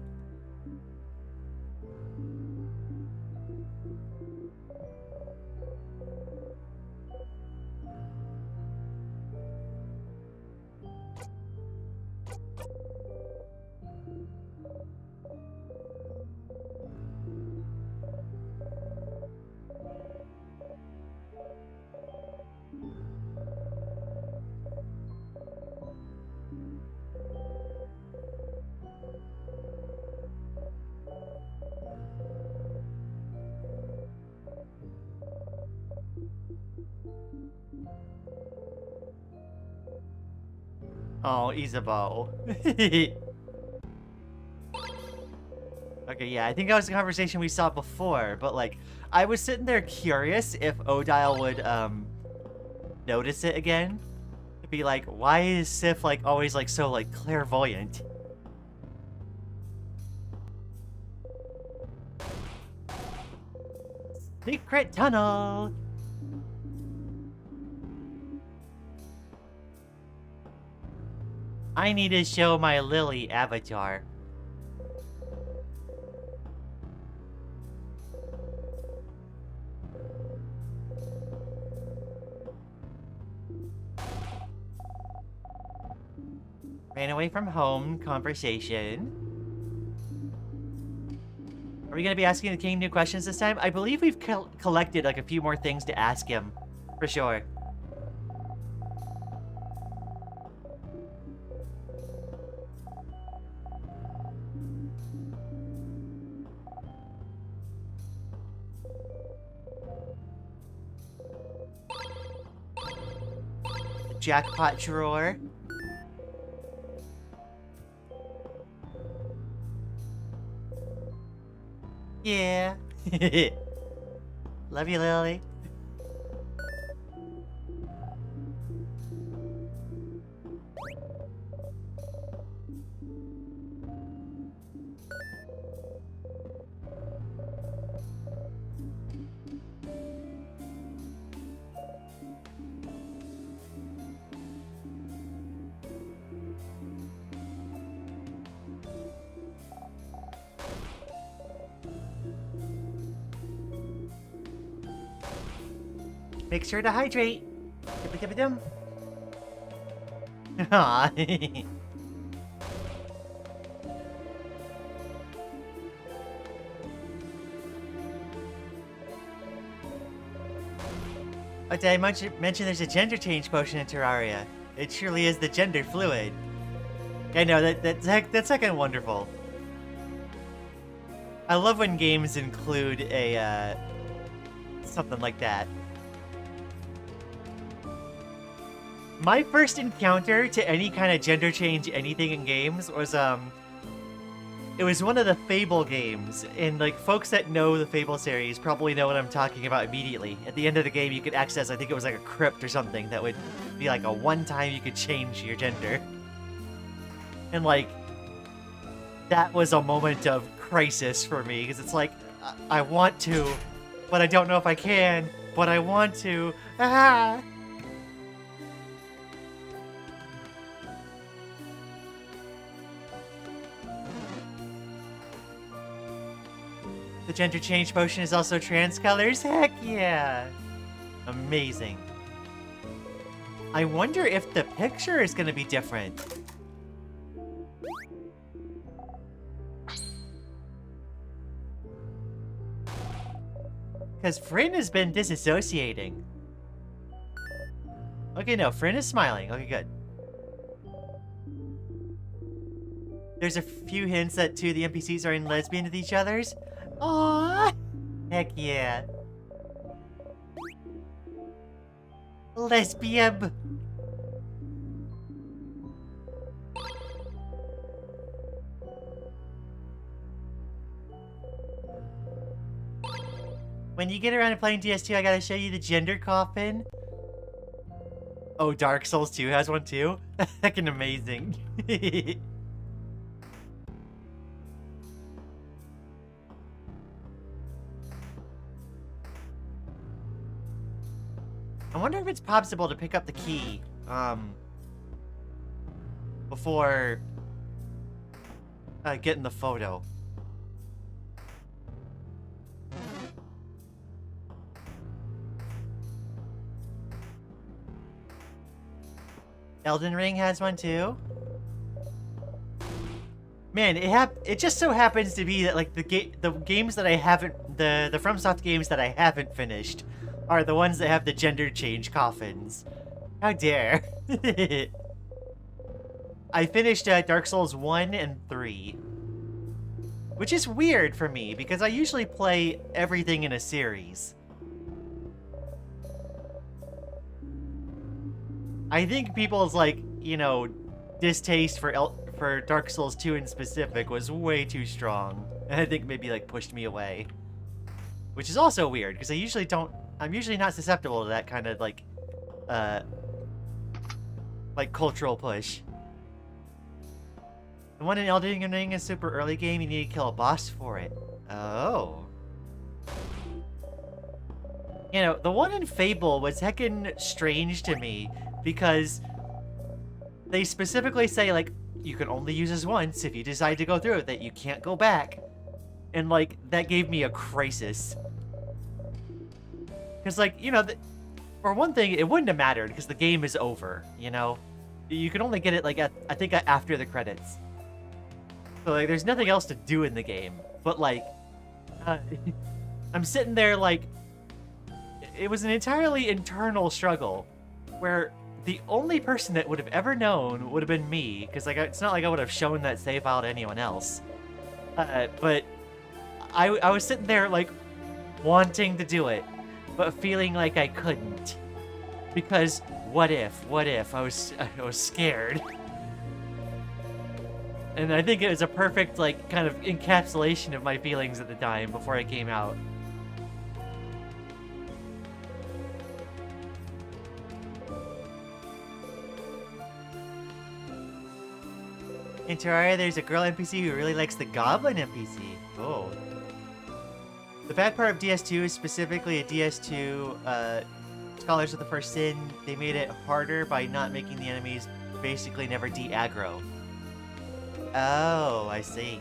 Oh, Isabeau. Okay, yeah, I think that was the conversation we saw before, but, like, I was sitting there curious if Odile would, notice it again. To be like, why is Sif, like, always, like, so, like, clairvoyant? Secret tunnel! I need to show my Lily avatar. Ran away from home conversation. Are we going to be asking the king new questions this time? I believe we've collected like a few more things to ask him. For sure. jackpot drawer. Yeah. Love you, Lily. Make sure to hydrate. Dum. Aw. Oh, did I mention there's a gender change potion in Terraria? It truly is the gender fluid. I know, that's fucking wonderful. I love when games include a, something like that. My first encounter to any kind of gender change anything in games was, it was one of the Fable games, and, like, folks that know the Fable series probably know what I'm talking about immediately. At the end of the game, you could access, I think it was like a crypt or something, that would be like a one-time you could change your gender. And, like, that was a moment of crisis for me, because it's like, I want to, but I don't know if I can, but I want to. Ah! The gender change potion is also trans colors? Heck yeah! Amazing. I wonder if the picture is gonna be different. Because Fryn has been disassociating. Okay, no, Fryn is smiling. Okay, good. There's a few hints that two of the NPCs are in lesbian with each other's. Aww! Heck yeah. Lesbian! When you get around to playing DS2, I gotta show you the gender coffin. Oh, Dark Souls 2 has one too? Fucking amazing. I wonder if it's possible to pick up the key, before getting the photo. Elden Ring has one too. Man, it just so happens to be that like the games that I haven't the FromSoft games that I haven't finished are the ones that have the gender change coffins. How dare. I finished Dark Souls 1 and 3. Which is weird for me, because I usually play everything in a series. I think people's, like, you know, distaste for Dark Souls 2 in specific was way too strong. And I think maybe, like, pushed me away. Which is also weird, because I'm usually not susceptible to that kind of, like cultural push. The one in Elden Ring is a super early game, you need to kill a boss for it. Oh. You know, the one in Fable was heckin' strange to me, because they specifically say, like, you can only use this once. If you decide to go through it, that you can't go back. And, like, that gave me a crisis. Because, like, you know, for one thing, it wouldn't have mattered, because the game is over, you know? You can only get it, like, I think after the credits. So, like, there's nothing else to do in the game. But, like, I'm sitting there, like, it was an entirely internal struggle, where the only person that would have ever known would have been me, because, like, it's not like I would have shown that save file to anyone else. But I was sitting there, like, wanting to do it, but feeling like I couldn't. Because what if I was scared. And I think it was a perfect, like, kind of encapsulation of my feelings at the time before it came out. In Terraria, there's a girl NPC who really likes the goblin NPC. Oh. The bad part of DS2 is specifically a DS2, Scholars of the First Sin. They made it harder by not making the enemies basically never de-aggro. Oh, I see.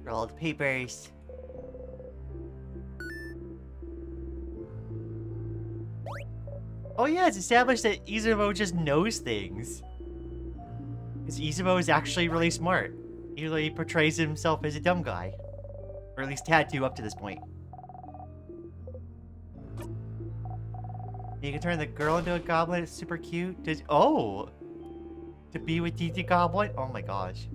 Rolled papers. Oh yeah, it's established that Izumo just knows things. Because Izumo is actually really smart. Even though he portrays himself as a dumb guy. Or at least had to up to this point. You can turn the girl into a goblin, it's super cute. Oh! To be with Titi Goblin? Oh my gosh.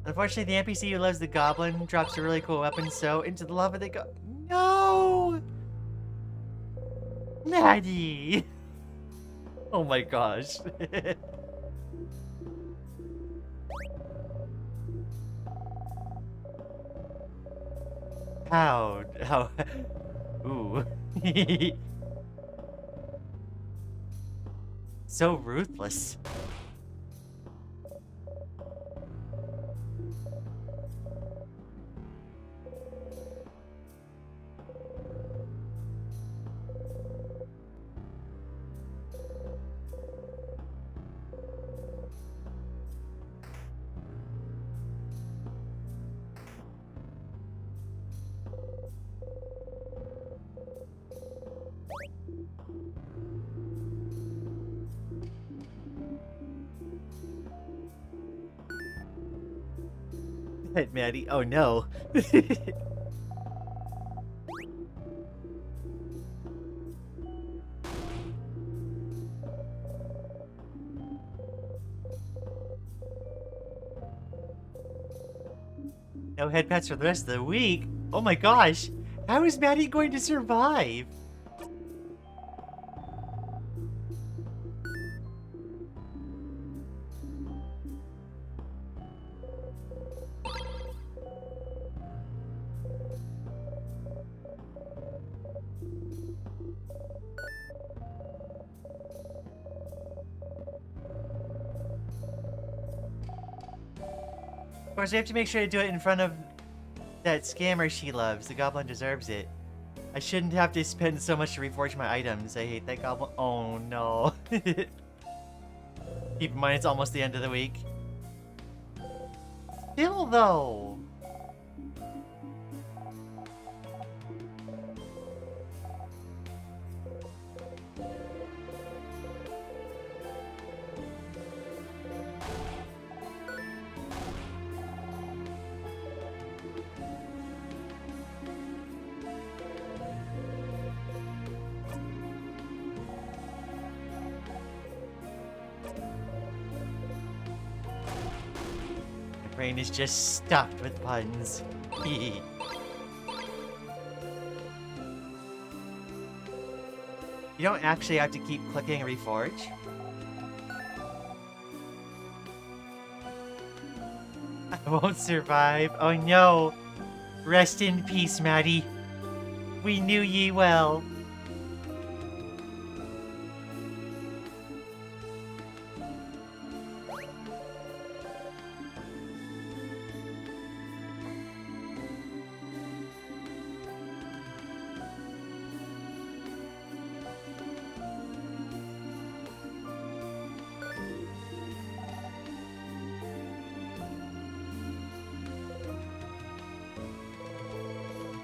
Unfortunately, the NPC who loves the goblin drops a really cool weapon, so into the lava they go. No! Maddie! Oh my gosh. How? Ooh. So ruthless. Maddie. Oh no. No head pets for the rest of the week? Oh my gosh. How is Maddie going to survive? Of course, we have to make sure to do it in front of that scammer she loves. The goblin deserves it. I shouldn't have to spend so much to reforge my items. I hate that goblin. Oh no. Keep in mind, it's almost the end of the week. Still though. Brain is just stuffed with puns. You don't actually have to keep clicking reforge. I won't survive. Oh no. Rest in peace, Maddie. We knew ye well.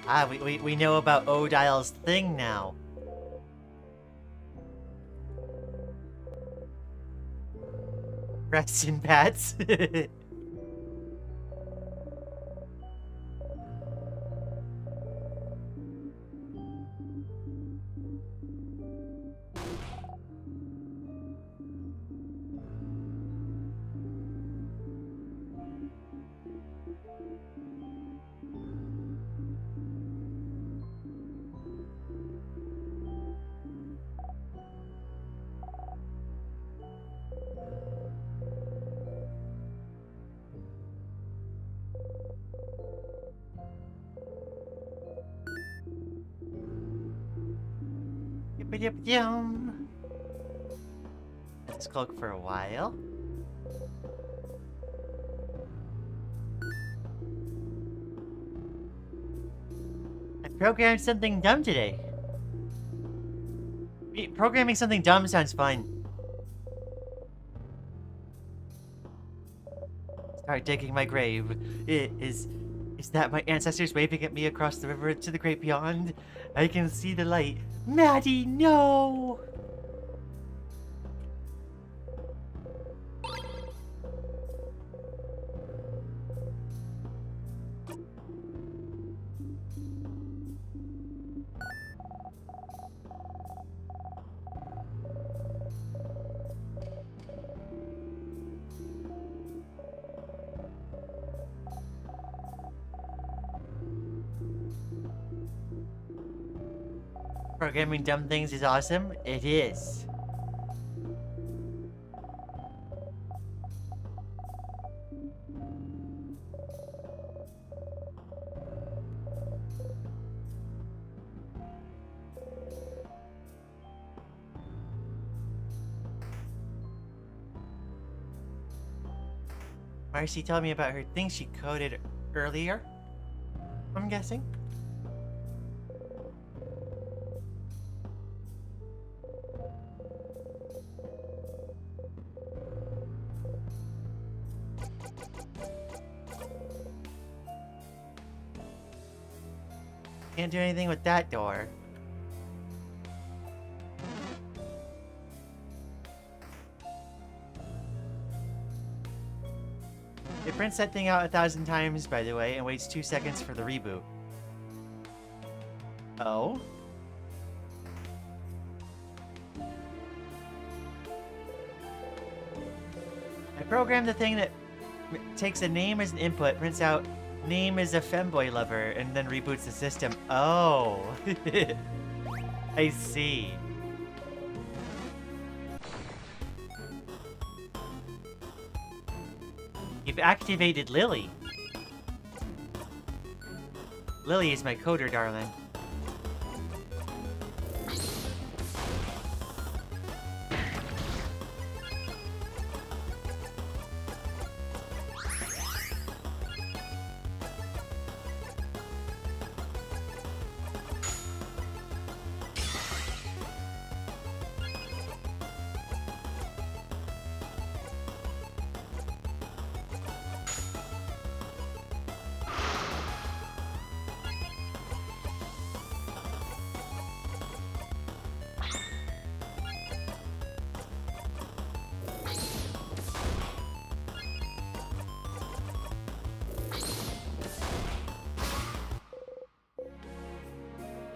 Ah, we know about Odile's thing now. Rest in pats. Yum. Let's cloak for a while. I programmed something dumb today. Programming something dumb sounds fun. Start digging my grave. Is that my ancestors waving at me across the river to the great beyond? I can see the light. Maddie, no! Programming dumb things is awesome. It is. Marcy told me about her thing she coded earlier, I'm guessing. Can't do anything with that door. It prints that thing out 1,000 times, by the way, and waits 2 seconds for the reboot. Oh? I programmed the thing that takes a name as an input, prints out name is a femboy lover, and then reboots the system. Oh. I see. You've activated Lily. Lily is my coder, darling.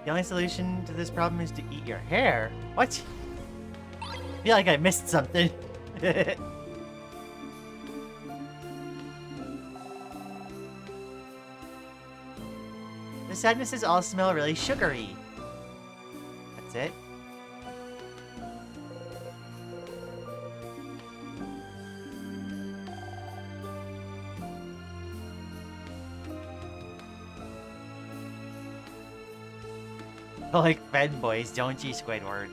The only solution to this problem is to eat your hair? What? I feel like I missed something. The sadnesses all smell really sugary. That's it. Like fanboys, don't you, Squidward?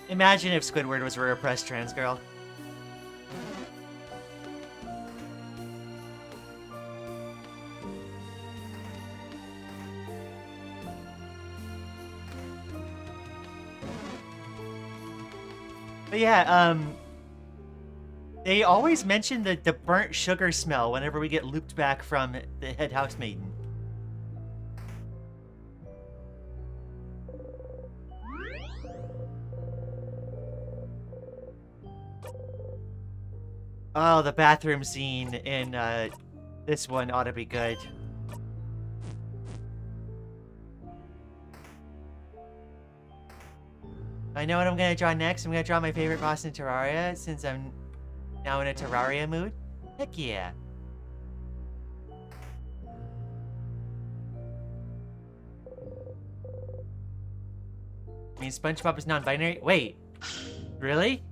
Imagine if Squidward was a repressed trans girl. But yeah, They always mention the burnt sugar smell whenever we get looped back from the head house maiden. Oh, the bathroom scene in this one ought to be good. I know what I'm gonna draw next. I'm gonna draw my favorite boss in Terraria since I'm now in a Terraria mood. Heck yeah. I mean, SpongeBob is non-binary? Wait. Really?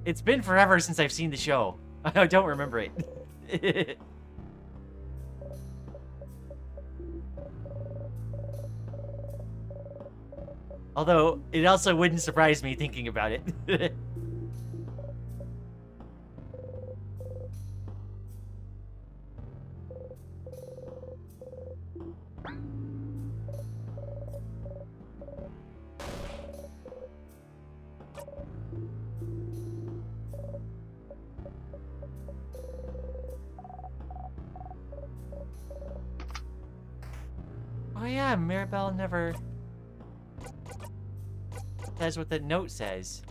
It's been forever since I've seen the show. I don't remember it. Although, it also wouldn't surprise me thinking about it. Oh yeah, Mirabelle never says what the note says.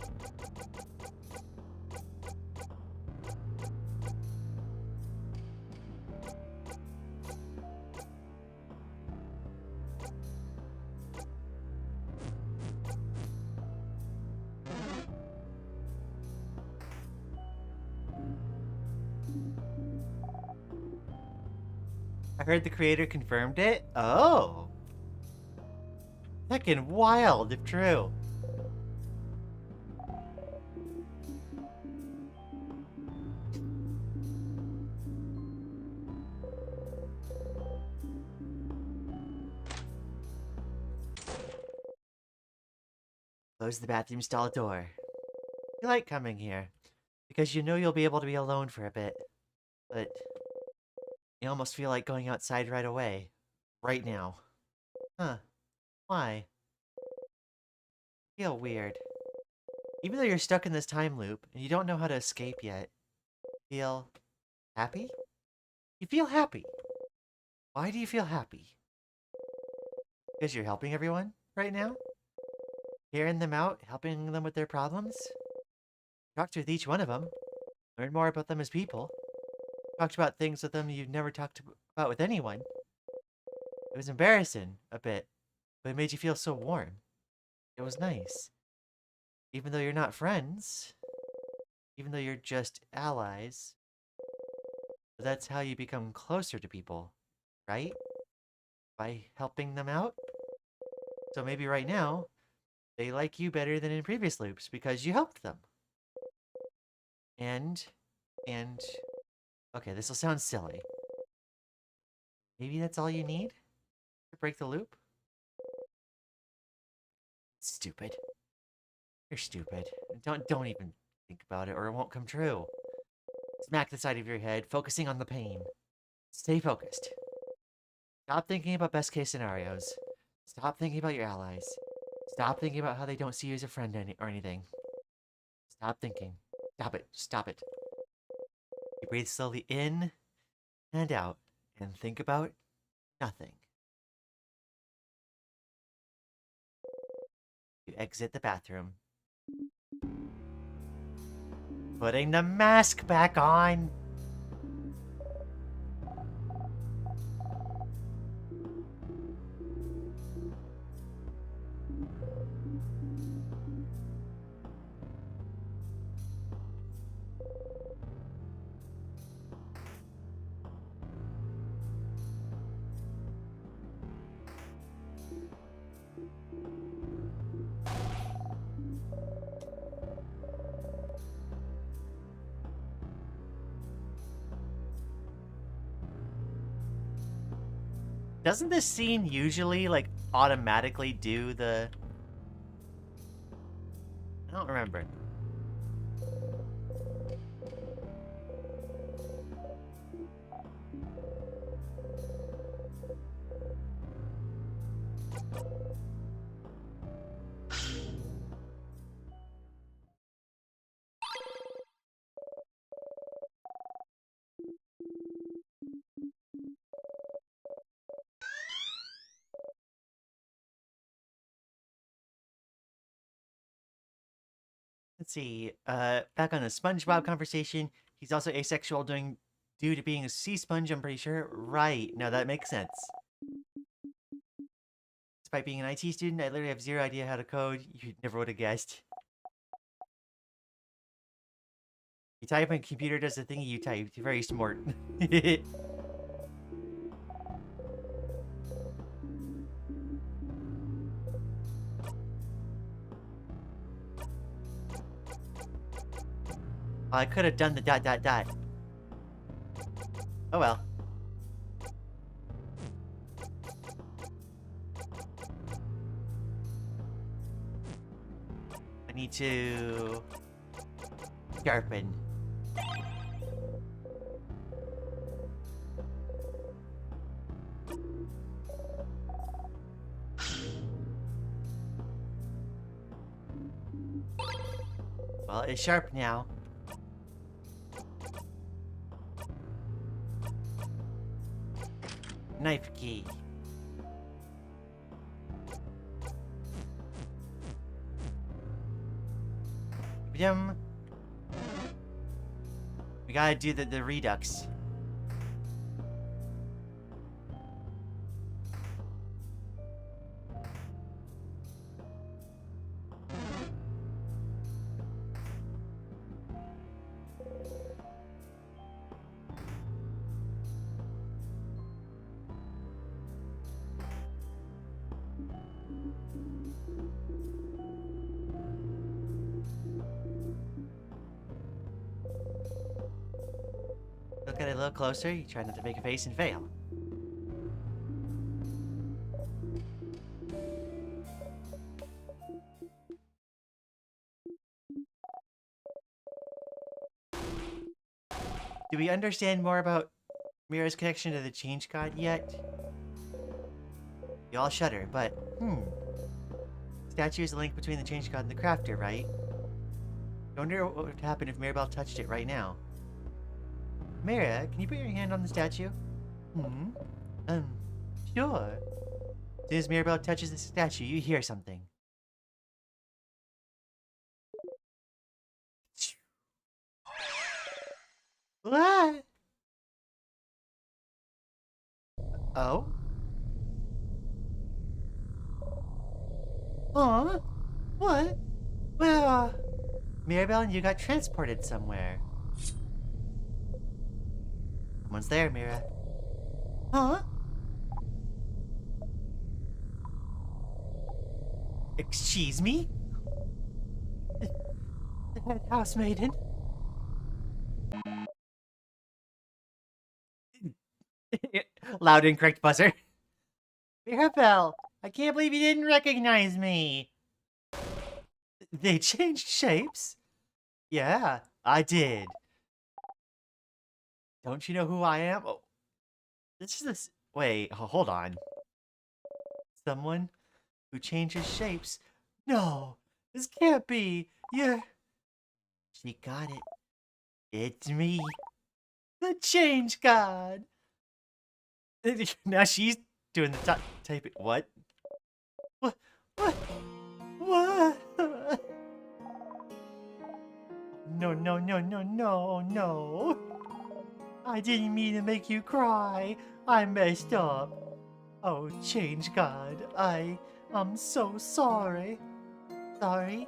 I heard the creator confirmed it. Oh. Heckin' wild, if true. Close the bathroom stall door. You like coming here, because you know you'll be able to be alone for a bit. But you almost feel like going outside right away. Right now. Huh. Why? Feel weird. Even though you're stuck in this time loop, and you don't know how to escape yet. Feel happy? You feel happy. Why do you feel happy? Because you're helping everyone right now? Hearing them out, helping them with their problems? Talked with each one of them. Learn more about them as people. Talked about things with them you've never talked about with anyone. It was embarrassing, a bit, but it made you feel so warm. It was nice. Even though you're not friends, even though you're just allies, that's how you become closer to people, right? By helping them out? So maybe right now, they like you better than in previous loops because you helped them. And, okay, this will sound silly. Maybe that's all you need to break the loop? Stupid. You're stupid. Don't even think about it or it won't come true. Smack the side of your head, focusing on the pain. Stay focused. Stop thinking about best case scenarios. Stop thinking about your allies. Stop thinking about how they don't see you as a friend or anything. Stop thinking. Stop it. Stop it. You breathe slowly in and out and think about nothing. You exit the bathroom. Putting the mask back on. Doesn't this scene usually, like, automatically do the... I don't remember. Let's see. Back on the SpongeBob conversation. He's also asexual due to being a sea sponge, I'm pretty sure. Right. No, that makes sense. Despite being an IT student, I literally have zero idea how to code. You never would have guessed. You type and computer does the thing you type. You're very smart. I could have done the ... Oh well. I need to sharpen. Well, it's sharp now. Knife key. We gotta do the redux. Look at it a little closer. You try not to make a face and fail. Do we understand more about Mira's connection to the Change God yet? You all shudder, but statue is the link between the Change God and the Crafter, right? I wonder what would happen if Mirabelle touched it right now. Mira, can you put your hand on the statue? Sure. As soon as Mirabelle touches the statue, you hear something. What? Oh? Huh? What? Well, Mirabelle and you got transported somewhere. Someone's there, Mira. Huh? Excuse me? The head housemaiden? Loud incorrect buzzer. Mirabelle, I can't believe you didn't recognize me. They changed shapes? Yeah, I did. Don't you know who I am? Oh, this is this. Wait, hold on. Someone who changes shapes? No, this can't be. You're... She got it. It's me. The Change God. Now she's doing the type. What? What? What? What? No, no, no, no, no, no. I didn't mean to make you cry. I messed up. Oh, Change God, I'm so sorry. Sorry?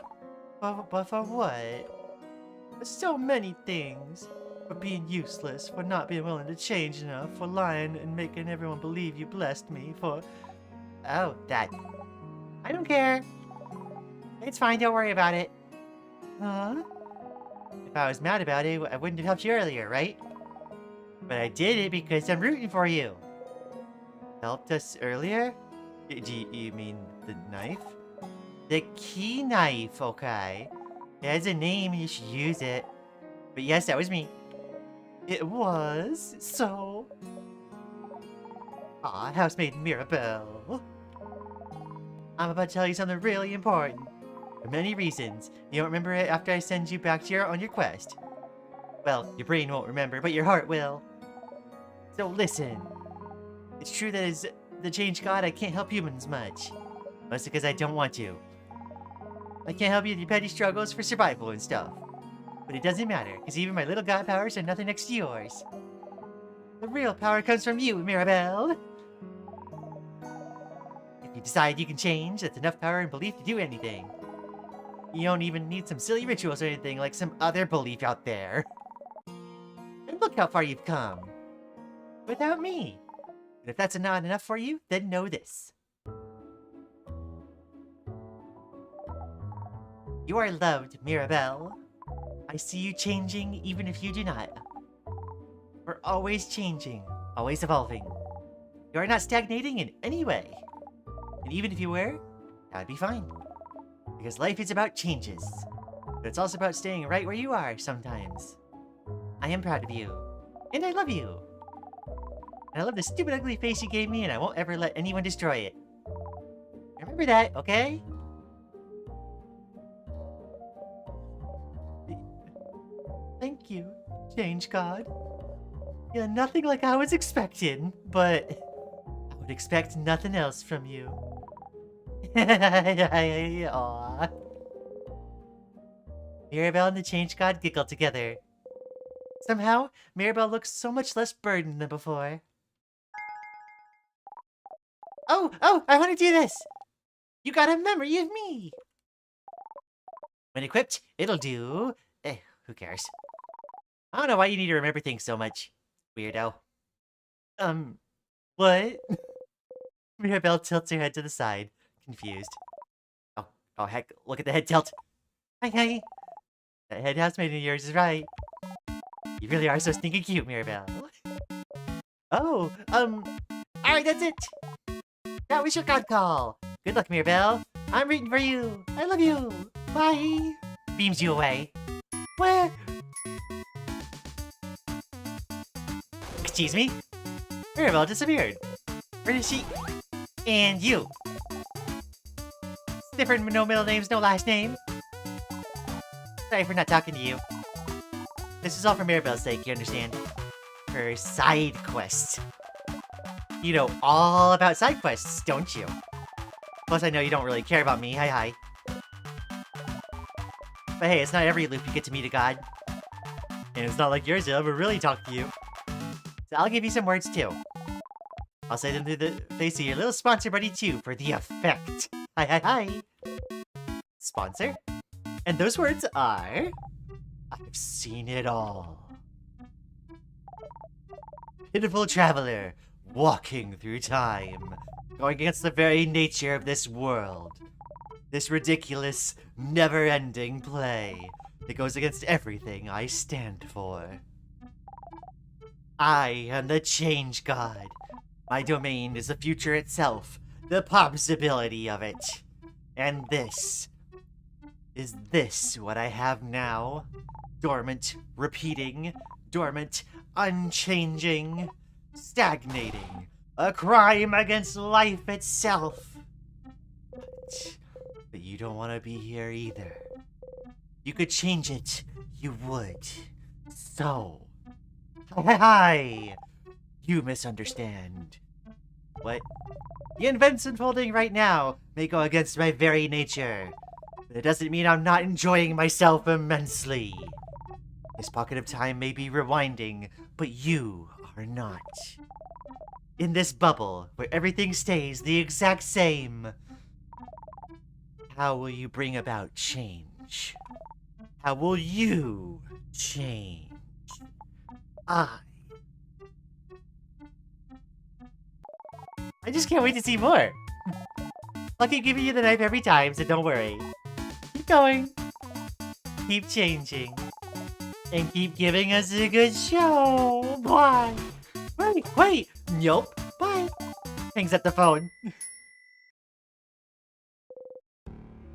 But for what? For so many things. For being useless, for not being willing to change enough, for lying and making everyone believe you blessed me, for... Oh, that... I don't care. It's fine, don't worry about it. Huh? If I was mad about it, I wouldn't have helped you earlier, right? But I did it because I'm rooting for you. Helped us earlier? Do you mean the knife? The key knife, okay. It has a name and you should use it. But yes, that was me. It was, so... Ah, housemaid Mirabelle. I'm about to tell you something really important. For many reasons. You don't remember it after I send you back on your quest. Well, your brain won't remember, but your heart will. So listen. It's true that as the Change God, I can't help humans much. Mostly because I don't want to. I can't help you with your petty struggles for survival and stuff. But it doesn't matter, because even my little god powers are nothing next to yours. The real power comes from you, Mirabelle. If you decide you can change, that's enough power and belief to do anything. You don't even need some silly rituals or anything like some other belief out there. And look how far you've come. Without me. And if that's not enough for you, then know this. You are loved, Mirabelle. I see you changing even if you do not. We're always changing, always evolving. You are not stagnating in any way. And even if you were, that would be fine. Because life is about changes. But it's also about staying right where you are sometimes. I am proud of you. And I love you. And I love the stupid ugly face you gave me, and I won't ever let anyone destroy it. Remember that, okay? Thank you, Change God. Yeah, nothing like I was expecting, but I would expect nothing else from you. Aww. Mirabelle and the Change God giggle together. Somehow, Mirabelle looks so much less burdened than before. Oh, I want to do this! You got a memory of me! When equipped, it'll do... who cares? I don't know why you need to remember things so much, weirdo. What? Mirabelle tilts her head to the side, confused. Oh heck, look at the head tilt. Hi. That head housemate of yours is right. You really are so stinking cute, Mirabelle. Oh, alright, that's it. That was your god call. Good luck, Mirabelle. I'm rooting for you. I love you. Bye. Beams you away. Where? Excuse me? Mirabelle disappeared. Where is she? And you. Siffrin with no middle names, no last name. Sorry for not talking to you. This is all for Mirabelle's sake, you understand? Her side quest. You know all about side quests, don't you? Plus, I know you don't really care about me. Hi. But hey, it's not every loop you get to meet a god. And it's not like yours will ever really talk to you. So I'll give you some words too. I'll say them to the face of your little sponsor buddy too for the effect. Hi. Sponsor? And those words are... I've seen it all. Pitiful traveler, walking through time, going against the very nature of this world. This ridiculous, never-ending play that goes against everything I stand for. I am the Change God. My domain is the future itself, the possibility of it. And this... Is this what I have now? Dormant, repeating, dormant, unchanging, stagnating, a crime against life itself. But you don't want to be here either. You could change it, you would. So... Hi! You misunderstand. What? The events unfolding right now may go against my very nature. But it doesn't mean I'm not enjoying myself immensely. This pocket of time may be rewinding, but you are not. In this bubble, where everything stays the exact same, how will you bring about change? How will you change? I just can't wait to see more. I'll keep giving you the knife every time, so don't worry. Keep going. Keep changing. And keep giving us a good show. Bye. Wait. Nope. Bye. Hangs up the phone.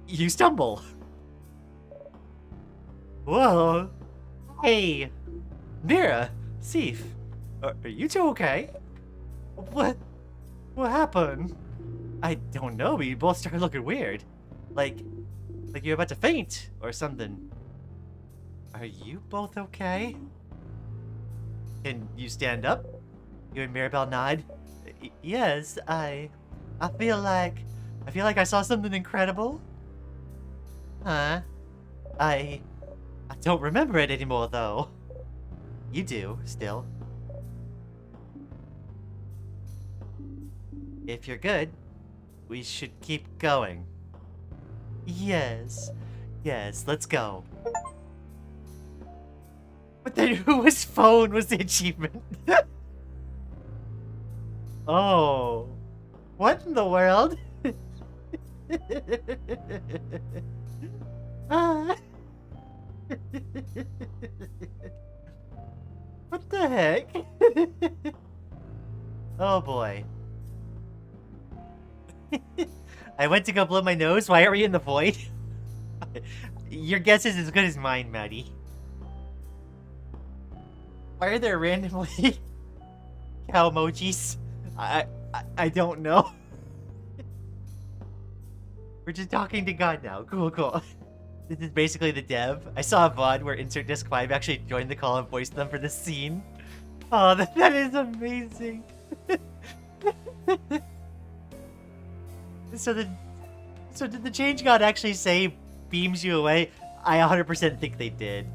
You stumble. Whoa. Hey. Mira. Sif. Are you two okay? What happened? I don't know, we both started looking weird. Like you're about to faint or something. Are you both okay? Can you stand up? You and Mirabelle nod. Yes, I feel like I saw something incredible. Huh? I don't remember it anymore, though. You do, still. If you're good, we should keep going. Yes. Yes, let's go. But then whose phone was the achievement? Oh. What in the world? Ah. What the heck? Oh boy. I went to go blow my nose. Why are we in the void? Your guess is as good as mine, Maddie. Why are there randomly cow emojis? I don't know. We're just talking to God now. Cool, cool. This is basically the dev. I saw a VOD where Insert Disc 5 actually joined the call and voiced them for this scene. Oh, that is amazing. So did the change god actually say beams you away? I 100% think they did.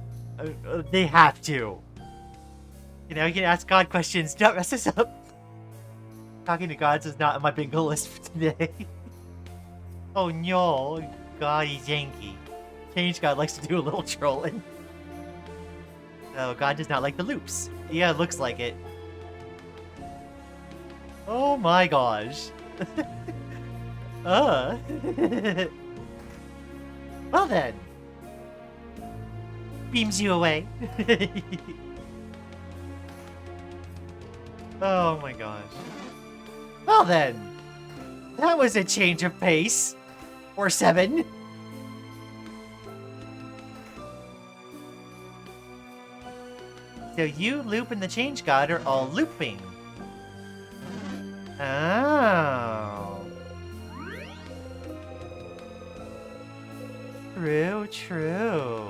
They have to. You know, you can ask God questions. Don't mess this up. Talking to gods is not on my bingo list for today. Oh no, God is Yankee. Change God likes to do a little trolling. Oh, God does not like the loops. Yeah, it looks like it. Oh my gosh. Well then. Beams you away. Oh my gosh. Well then. That was a change of pace. Or 7. So you, Loop, and the Change God are all looping. Oh. True, true.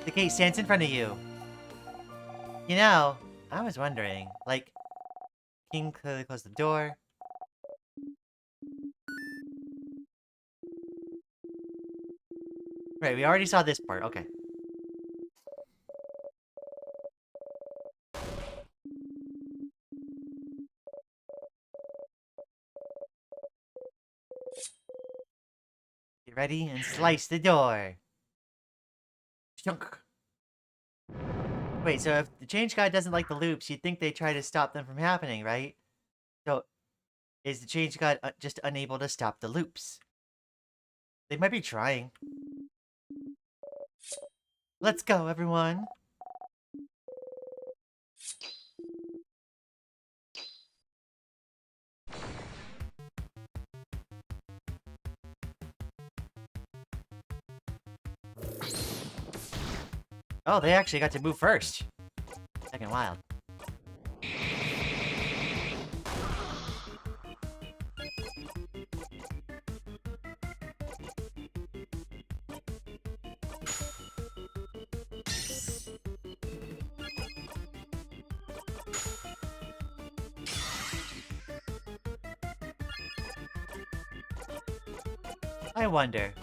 The gate stands in front of you. You know, I was wondering, like, King clearly closed the door. Right, we already saw this part, okay. Get ready and slice the door. Shunk. Wait, so if the change guy doesn't like the loops, you'd think they try to stop them from happening, right? So, is the change god just unable to stop the loops? They might be trying. Let's go, everyone. Oh, they actually got to move first. Second wild. I wonder.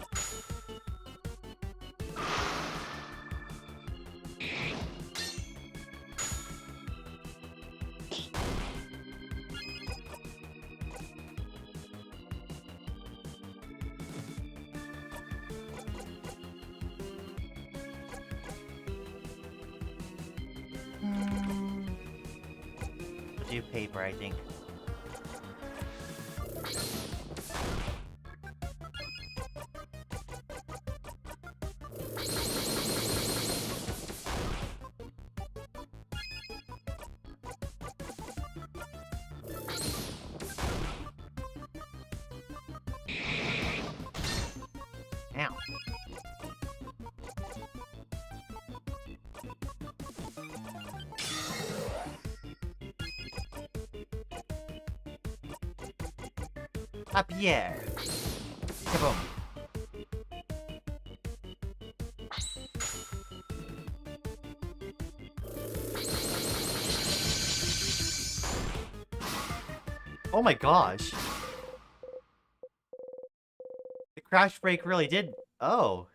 Do paper, I think. Ow. Up here. Kaboom. Oh my gosh. The crash break really did... Oh.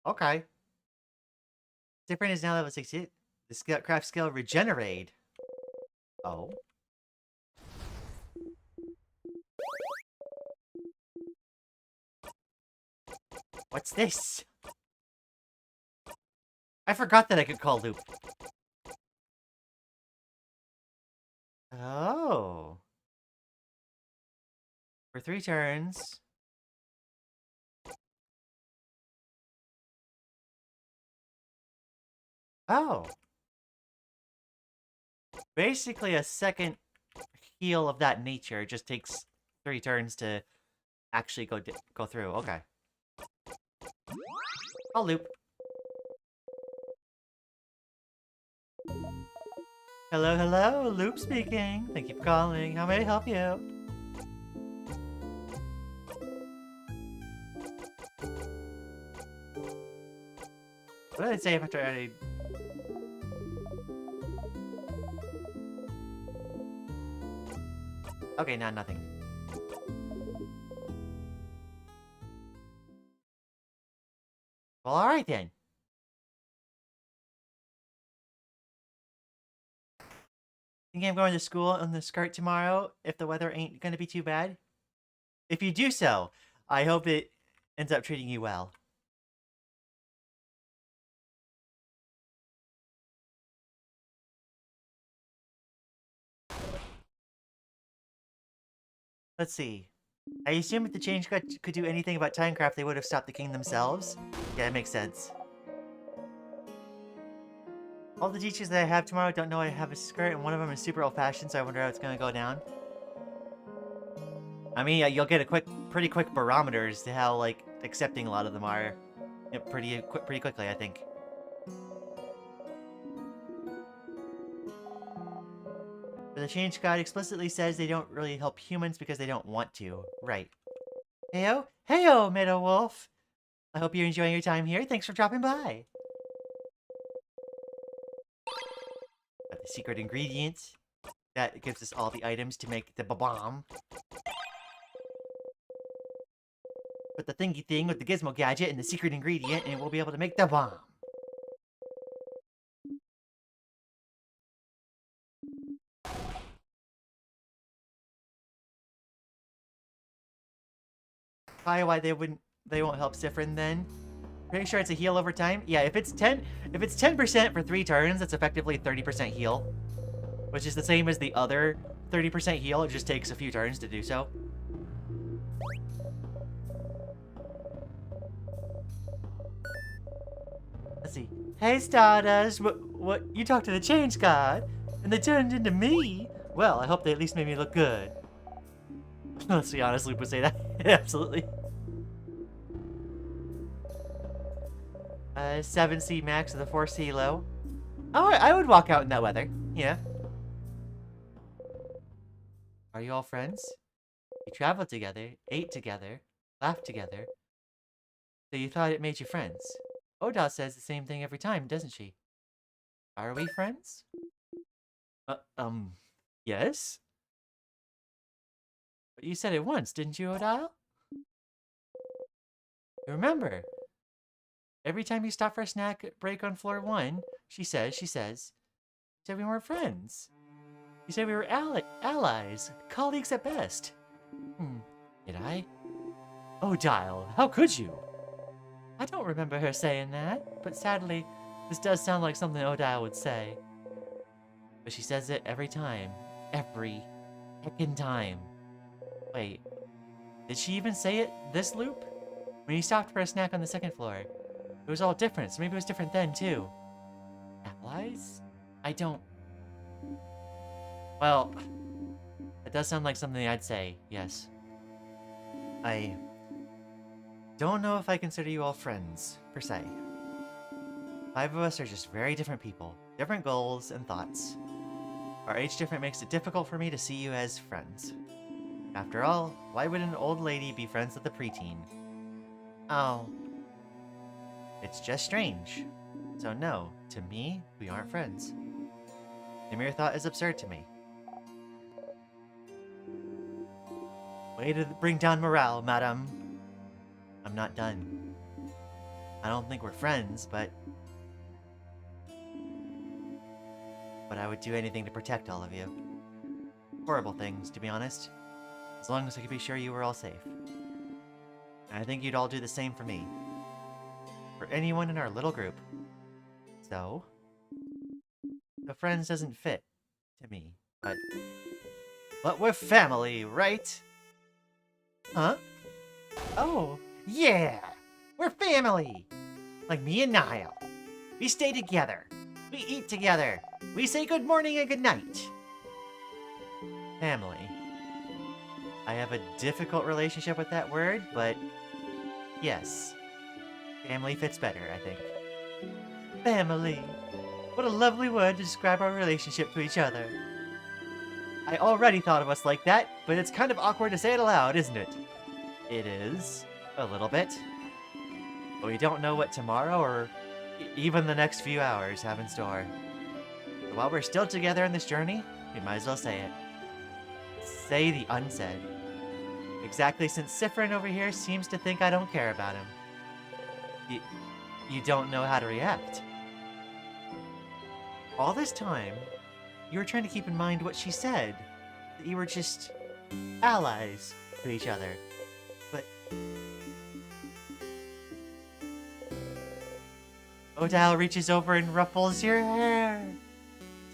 Okay. Siffrin is now level 60. The craft skill regenerate. Oh. What's this? I forgot that I could call Loop. Oh. For 3 turns. Oh. Basically a second heal of that nature. It just takes 3 turns to actually go through. Okay. I'll Loop. Hello, hello, Loop speaking. Thank you for calling. How may I help you? What did I say after I... Okay, nah, nothing. Well, alright then. Think I'm going to school on the skirt tomorrow if the weather ain't gonna be too bad? If you do so, I hope it ends up treating you well. Let's see. I assume if the change could do anything about Timecraft, they would have stopped the king themselves. Yeah, that makes sense. All the teachers that I have tomorrow don't know I have a skirt, and one of them is super old-fashioned, so I wonder how it's gonna go down. I mean, you'll get a pretty quick barometer as to how, like, accepting a lot of them are. Pretty quickly, I think. But the change guide explicitly says they don't really help humans because they don't want to. Right. Heyo? Heyo, Meadow Wolf! I hope you're enjoying your time here. Thanks for dropping by. Got the secret ingredients. That gives us all the items to make the bomb. Put the thingy thing with the gizmo gadget and the secret ingredient, and we'll be able to make the bomb. Probably why they won't help Siffrin then. Pretty sure it's a heal over time. Yeah, if it's 10% for 3 turns, that's effectively 30% heal. Which is the same as the other 30% heal, it just takes a few turns to do so. Let's see. Hey Stardust, what you talked to the change god, and they turned into me? Well, I hope they at least made me look good. Let's be honest, Loop would say that. Absolutely. 7C max with a 4C low. Oh, I would walk out in that weather. Yeah. Are you all friends? You traveled together, ate together, laughed together. So you thought it made you friends. Odal says the same thing every time, doesn't she? Are we friends? Yes? But you said it once, didn't you, Odal? Remember, every time you stop for a snack break on floor 1, she says, you said we weren't friends. You said we were allies, colleagues at best. Did I? Odile, how could you? I don't remember her saying that, but sadly, this does sound like something Odile would say. But she says it every time. Every heckin' time. Wait, did she even say it this loop? When you stopped for a snack on the 2nd floor. It was all different, so maybe it was different then, too. Allies? I don't... Well, it does sound like something I'd say, yes. I don't know if I consider you all friends, per se. 5 of us are just very different people, different goals and thoughts. Our age difference makes it difficult for me to see you as friends. After all, why would an old lady be friends with a preteen? Oh. It's just strange. So no, to me, we aren't friends. The mere thought is absurd to me. Way to bring down morale, madam. I'm not done. I don't think we're friends, but I would do anything to protect all of you. Horrible things, to be honest. As long as I could be sure you were all safe. And I think you'd all do the same for me. For anyone in our little group. So, the friends doesn't fit to me, but we're family, right? Huh? Oh, yeah! We're family! Like me and Niall. We stay together. We eat together. We say good morning and good night. Family. I have a difficult relationship with that word, but yes. Family fits better, I think. Family. What a lovely word to describe our relationship to each other. I already thought of us like that, but it's kind of awkward to say it aloud, isn't it? It is. A little bit. But we don't know what tomorrow or even the next few hours have in store. But while we're still together in this journey, we might as well say it. Say the unsaid. Exactly, since Siffrin over here seems to think I don't care about him. You don't know how to react. All this time, you were trying to keep in mind what she said. That you were just allies to each other. But Odile reaches over and ruffles your hair.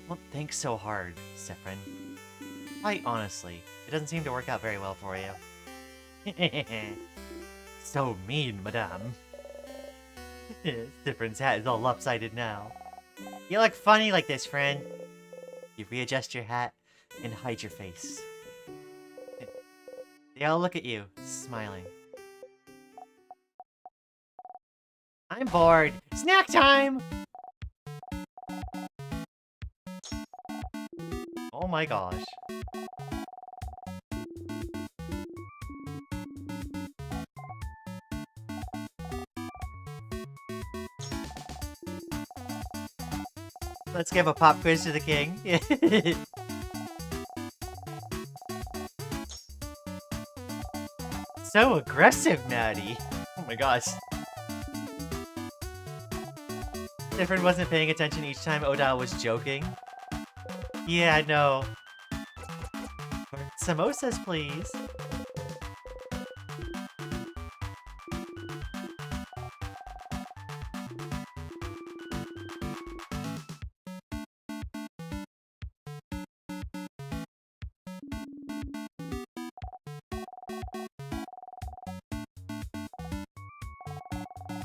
Don't think so hard, Siffrin. Quite honestly, it doesn't seem to work out very well for you. So mean, madame. Siffrin's hat is all lopsided now. You look funny like this, friend. You readjust your hat and hide your face. They all look at you, smiling. I'm bored. Snack time! Oh my gosh. Let's give a pop quiz to the king. So aggressive, Maddie. Oh my gosh. Siffrin wasn't paying attention each time Odile was joking. Yeah, no. Samosas, please.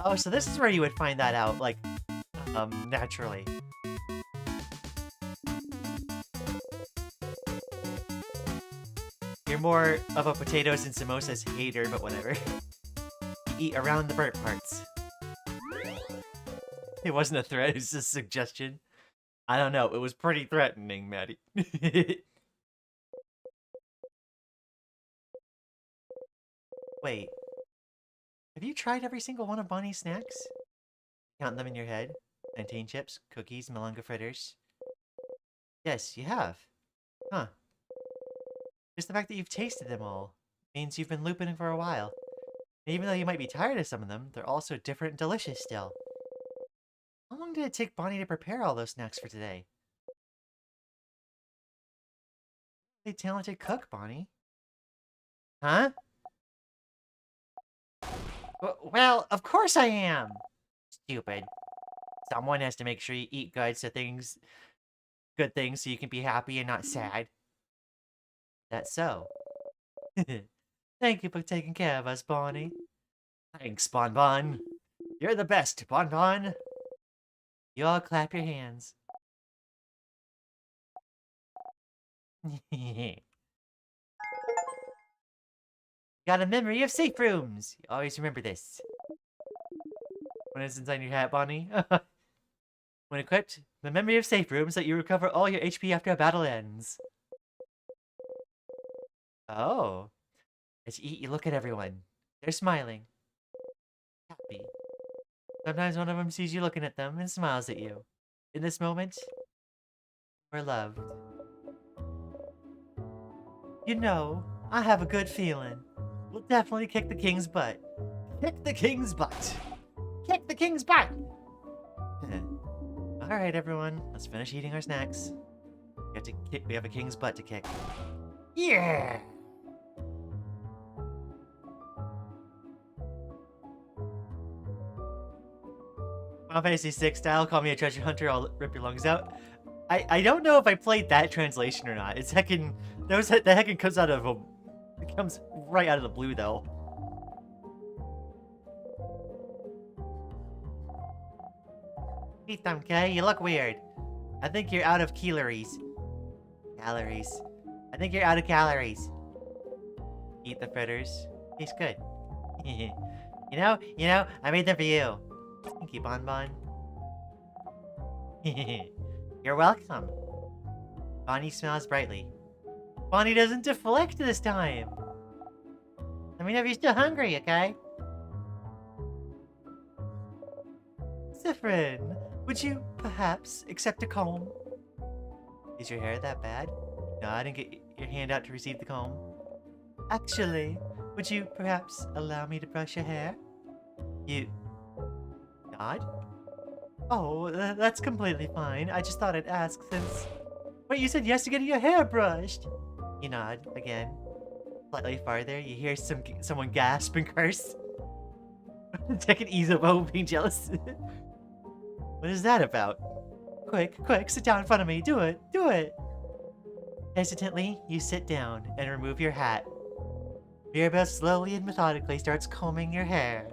Oh, so this is where you would find that out, like, naturally. You're more of a potatoes and samosas hater, but whatever. You eat around the burnt parts. It wasn't a threat, it was just a suggestion. I don't know, it was pretty threatening, Maddie. Wait. Have you tried every single one of Bonnie's snacks? Count them in your head. Plantain chips, cookies, malunga fritters. Yes, you have. Huh. Just the fact that you've tasted them all means you've been looping for a while. And even though you might be tired of some of them, they're also different and delicious still. How long did it take Bonnie to prepare all those snacks for today? Really talented cook, Bonnie. Huh? Well, of course I am! Stupid. Someone has to make sure you eat good good things so you can be happy and not sad. That's so. Thank you for taking care of us, Bonnie. Thanks, Bonbon. You're the best, Bonbon. You all clap your hands. Got a memory of safe rooms. You always remember this. When it's inside your hat, Bonnie. When equipped, the memory of safe rooms that you recover all your HP after a battle ends. Oh. As you eat, you look at everyone. They're smiling. Happy. Sometimes one of them sees you looking at them and smiles at you. In this moment, we're loved. You know, I have a good feeling. We'll definitely kick the king's butt. Kick the king's butt. Kick the king's butt! Alright, everyone. Let's finish eating our snacks. We have a king's butt to kick. Yeah! Final Fantasy VI style, call me a treasure hunter, I'll rip your lungs out. I don't know if I played that translation or not. It's heckin... The heckin comes out of a... It comes right out of the blue, though. Eat them, Kay. You look weird. I think you're out of calories. Calories. I think you're out of calories. Eat the fritters. Tastes good. You know, I made them for you. Thank you, Bonbon. You're welcome. Bonnie smiles brightly. Bonnie doesn't deflect this time. Let me know if you're still hungry, okay? Siffrin, would you perhaps accept a comb? Is your hair that bad? Nod and get your hand out to receive the comb. Actually, would you perhaps allow me to brush your hair? You... Nod? Oh, that's completely fine. I just thought I'd ask since... Wait, you said yes to getting your hair brushed! You nod, again. Slightly farther, you hear someone gasp and curse. Tech and Izumo being jealous. What is that about? Quick, sit down in front of me. Do it, do it! Hesitantly, you sit down and remove your hat. Mirabelle slowly and methodically starts combing your hair.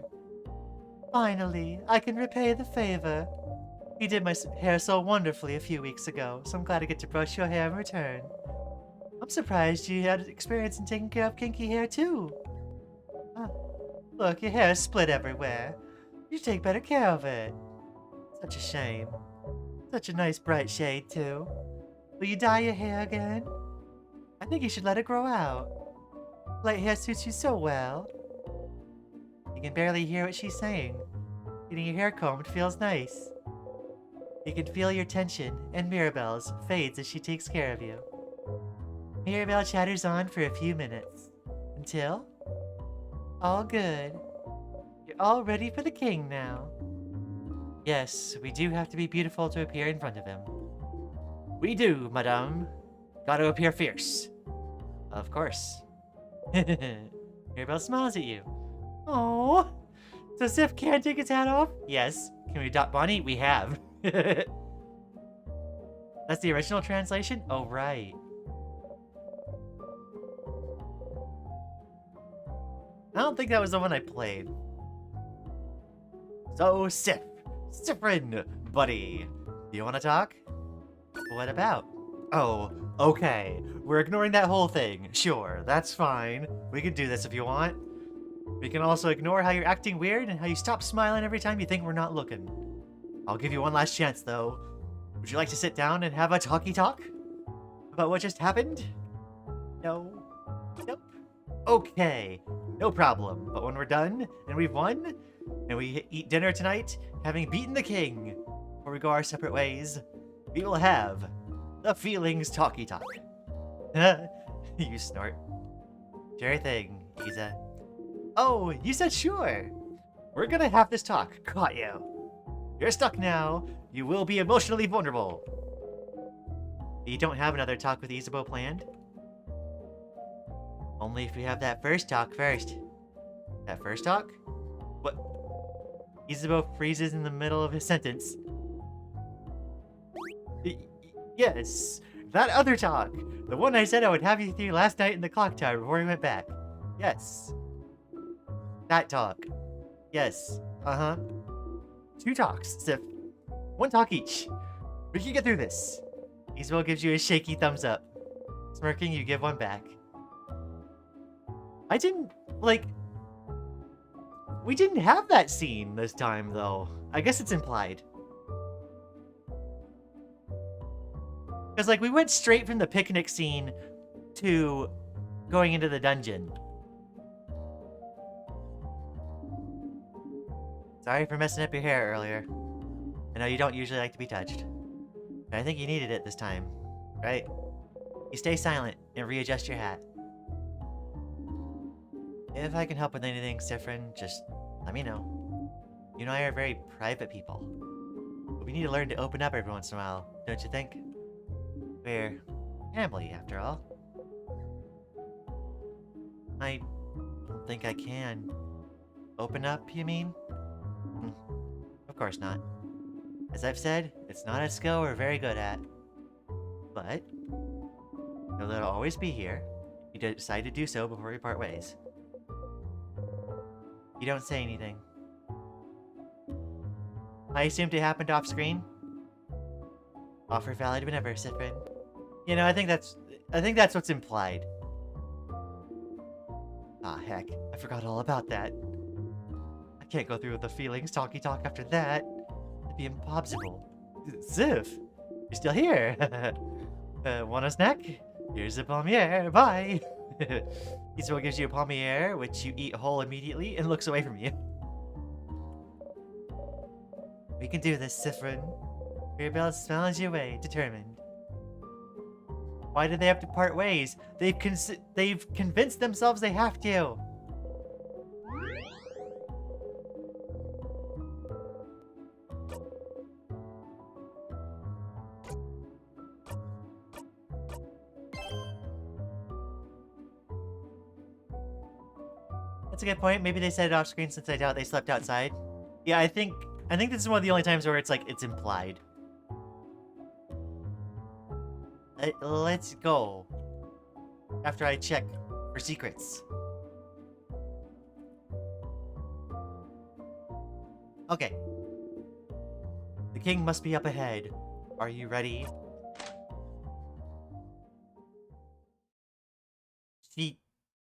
Finally, I can repay the favor. You did my hair so wonderfully a few weeks ago, so I'm glad I get to brush your hair in return. I'm surprised you had experience in taking care of kinky hair too. Look, your hair is split everywhere. You should take better care of it. Such a shame. Such a nice bright shade too. Will you dye your hair again? I think you should let it grow out. Light hair suits you so well. You can barely hear what she's saying. Getting your hair combed feels nice. You can feel your tension, and Mirabelle's fades as she takes care of you. Mirabelle chatters on for a few minutes. Until... all good. You're all ready for the king now. Yes, we do have to be beautiful to appear in front of him. We do, madame. Gotta appear fierce. Of course. Mirabelle smiles at you. Oh, so Sif can't take his hat off? Yes. Can we adopt Bonnie? We have. That's the original translation? Oh, right. I don't think that was the one I played. So, Siffrin, buddy. Do you want to talk? What about? Oh, okay. We're ignoring that whole thing. Sure, that's fine. We can do this if you want. We can also ignore how you're acting weird and how you stop smiling every time you think we're not looking. I'll give you one last chance, though. Would you like to sit down and have a talk about what just happened? No? Nope. Okay, no problem. But when we're done, and we've won, and we eat dinner tonight, having beaten the king, before we go our separate ways, we will have the feelings talk. You snort. Sure thing, Iza. Oh, you said sure. We're gonna have this talk. Caught you. You're stuck now. You will be emotionally vulnerable. You don't have another talk with Isabeau planned? Only if we have that first talk first. That first talk? What? Isabeau freezes in the middle of his sentence. Yes, that other talk. The one I said I would have you through last night in the clock tower before we went back. Yes. That talk. Yes. Uh-huh. 2 talks, Sif. 1 talk each. We can get through this. Isabeau gives you a shaky thumbs up. Smirking, you give one back. I didn't, like... We didn't have that scene this time, though. I guess it's implied. Because, like, we went straight from the picnic scene to going into the dungeon. Sorry for messing up your hair earlier. I know you don't usually like to be touched. But I think you needed it this time, right? You stay silent and readjust your hat. If I can help with anything, Siffrin, just let me know. You and I are very private people. But we need to learn to open up every once in a while, don't you think? We're family, after all. I don't think I can. Open up, you mean? Of course not. As I've said, it's not a skill we're very good at. But, know that I'll always be here. You decide to do so before we part ways. You don't say anything. I assumed it happened off screen. Offer valid whenever, Siffrin. You know, I think that's what's implied. Ah, heck. I forgot all about that. I can't go through with the feelings talky talk after that. It'd be impossible. Ziff! You're still here! Want a snack? Here's a palmier. Bye! Isabel gives you a palmier, which you eat whole immediately and looks away from you. We can do this, Siffrin. Mirabelle smiles your way, determined. Why do they have to part ways? They've convinced themselves they have to. That's a good point. Maybe they said it off screen since I doubt they slept outside. Yeah, I think this is one of the only times where it's like it's implied. Let's go. After I check for secrets. Okay. The king must be up ahead. Are you ready? She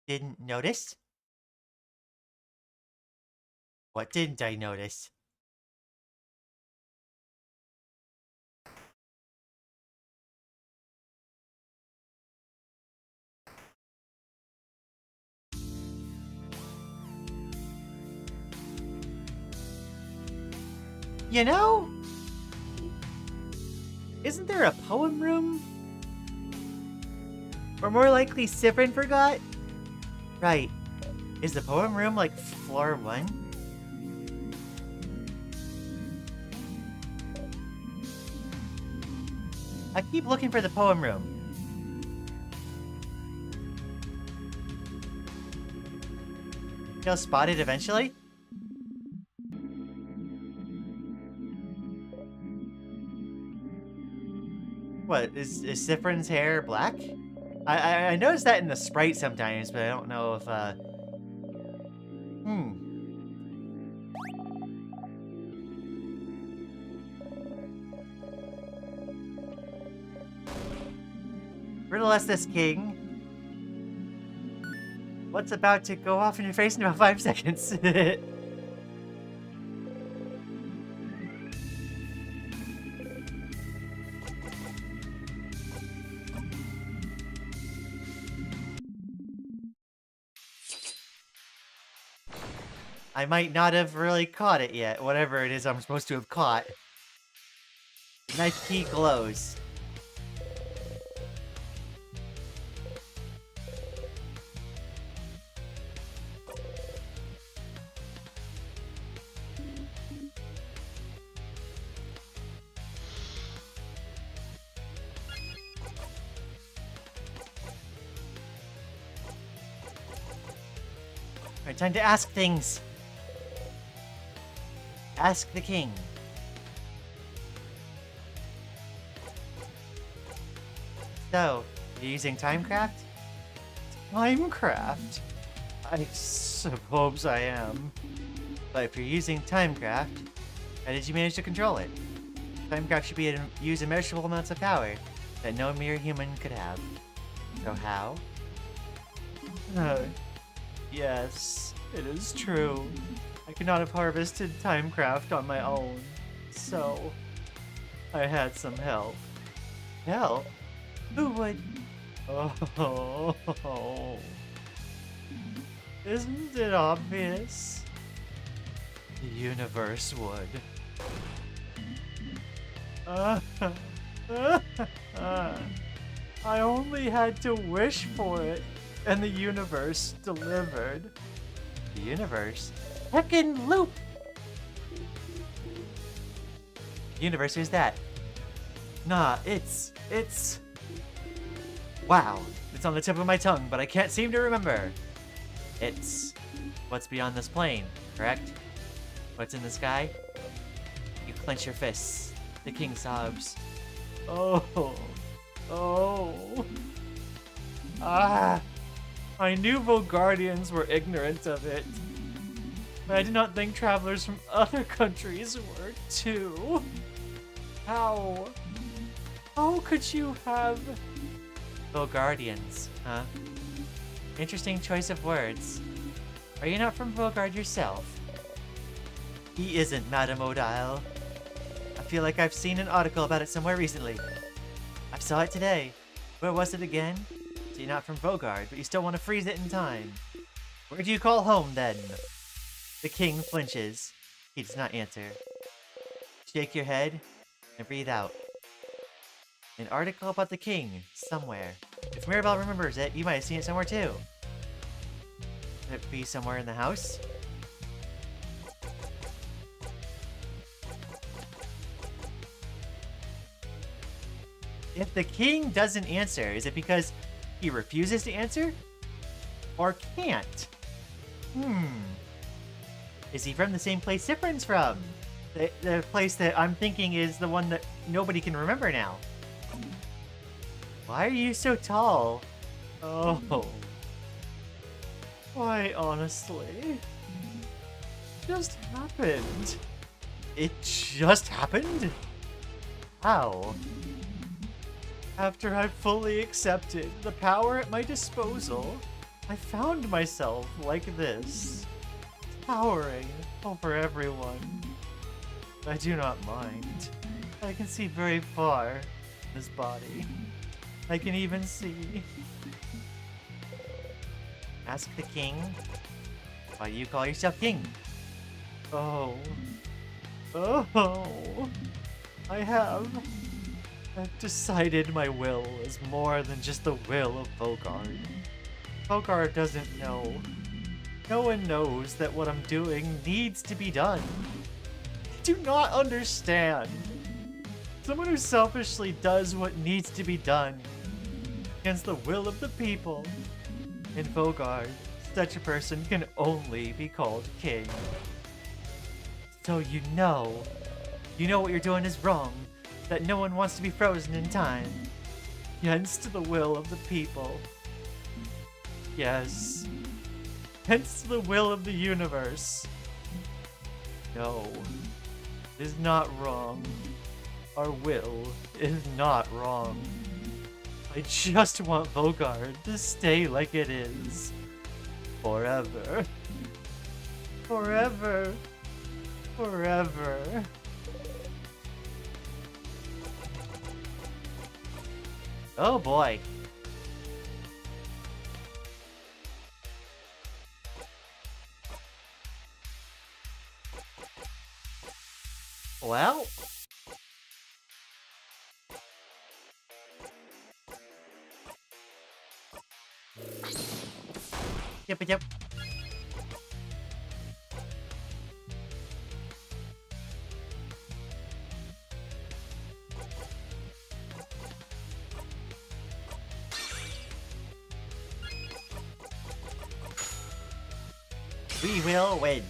didn't notice? What didn't I notice? You know? Isn't there a poem room? Or more likely Siffrin forgot? Right. Is the poem room like floor 1? I keep looking for the poem room. You'll spot it eventually? What, is Siffrin's hair black? I noticed that in the sprite sometimes, but I don't know if, Riddle this, king. What's about to go off in your face in about 5 seconds? I might not have really caught it yet, whatever it is I'm supposed to have caught. The knife key glows. Alright, time to ask things. Ask the king. So, you're using Timecraft? Timecraft? I suppose I am. But if you're using Timecraft, how did you manage to control it? Timecraft should be able to use immeasurable amounts of power that no mere human could have. So how? Yes, it is true. I could not have harvested Timecraft on my own, so I had some help. Help? Who would? Oh, isn't it obvious? The universe would. I only had to wish for it, and the universe delivered. The universe? Heckin' loop! Universe, who's that? Nah, it's... Wow, it's on the tip of my tongue, but I can't seem to remember. It's what's beyond this plane, correct? What's in the sky? You clench your fists. The king sobs. Oh. Ah. I knew Vaugardians were ignorant of it. But I did not think travelers from other countries were too. How? How could you have... Vaugardians, huh? Interesting choice of words. Are you not from Vaugarde yourself? He isn't, Madame Odile. I feel like I've seen an article about it somewhere recently. I saw it today. Where was it again? So you're not from Vaugarde, but you still want to freeze it in time. Where do you call home, then? The king flinches. He does not answer. Shake your head and breathe out. An article about the king, somewhere. If Mirabelle remembers it, you might have seen it somewhere too. Could it be somewhere in the house? If the king doesn't answer, is it because he refuses to answer? Or can't? Is he from the same place Siffrin's from? The place that I'm thinking is the one that nobody can remember now. Why are you so tall? Oh. Why, honestly? Just happened. It just happened? How? After I fully accepted the power at my disposal, I found myself like this, towering over everyone. I do not mind. I can see very far in this body. I can even see. Ask the king why you call yourself king. Oh. I've decided my will is more than just the will of Vaugarde. Vaugarde doesn't know. No one knows that what I'm doing needs to be done. I do not understand. Someone who selfishly does what needs to be done against the will of the people. In Vaugarde, such a person can only be called king. So you know what you're doing is wrong, that no one wants to be frozen in time, against the will of the people. Yes, against the will of the universe. No, it is not wrong. Our will is not wrong. I just want Vaugarde to stay like it is. Forever. Forever. Forever. Oh boy. Well. Yep. We will win.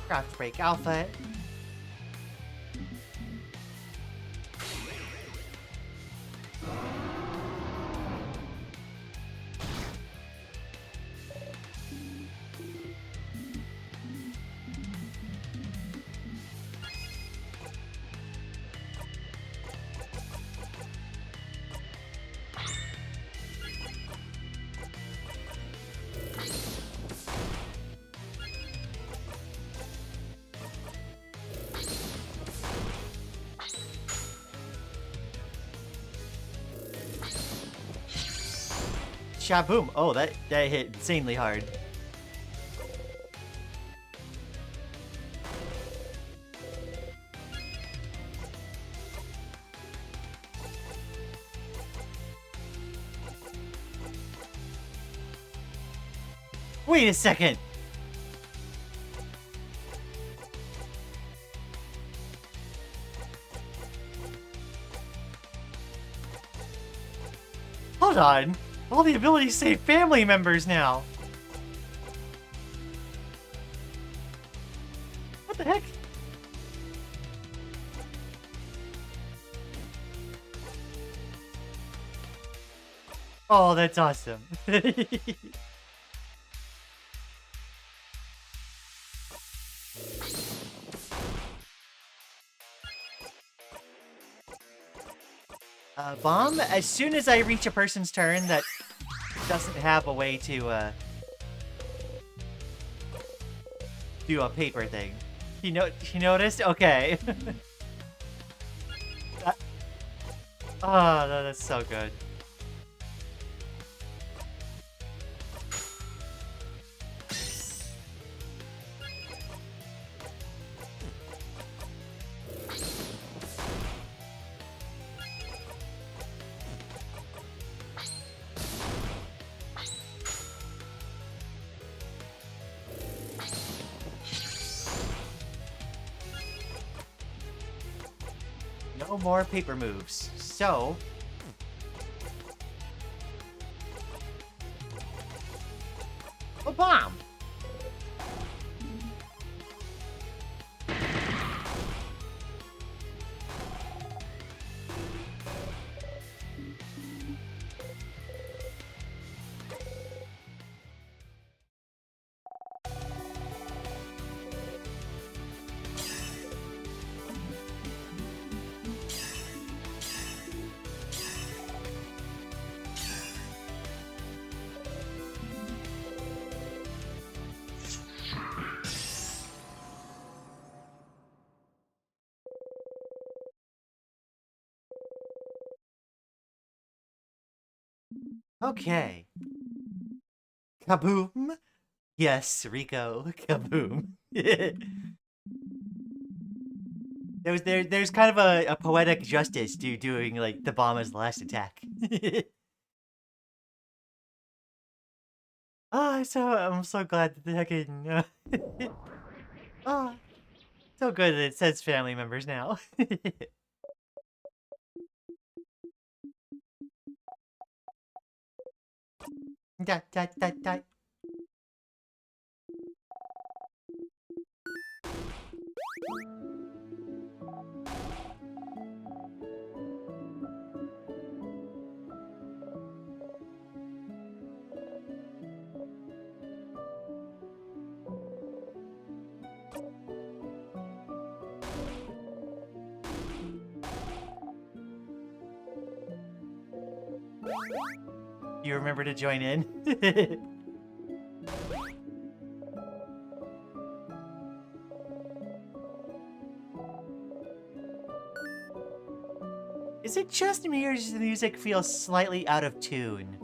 Craft Break Alpha. Shaboom. Oh, that hit insanely hard. Wait a second. Hold on. All the abilities say family members now. What the heck? Oh, that's awesome. Bomb, as soon as I reach a person's turn that doesn't have a way to, do a paper thing. He noticed? Okay. Oh, that's so good. No more paper moves. So... a bomb! Okay. Kaboom! Yes, Rico. Kaboom. There's kind of a poetic justice to doing, like, the bomb as the last attack. Oh, I'm so glad that the heckin', oh, so good that it says family members now. Dot, dot, dot, dot. You remember to join in? Is it just me or does the music feel slightly out of tune?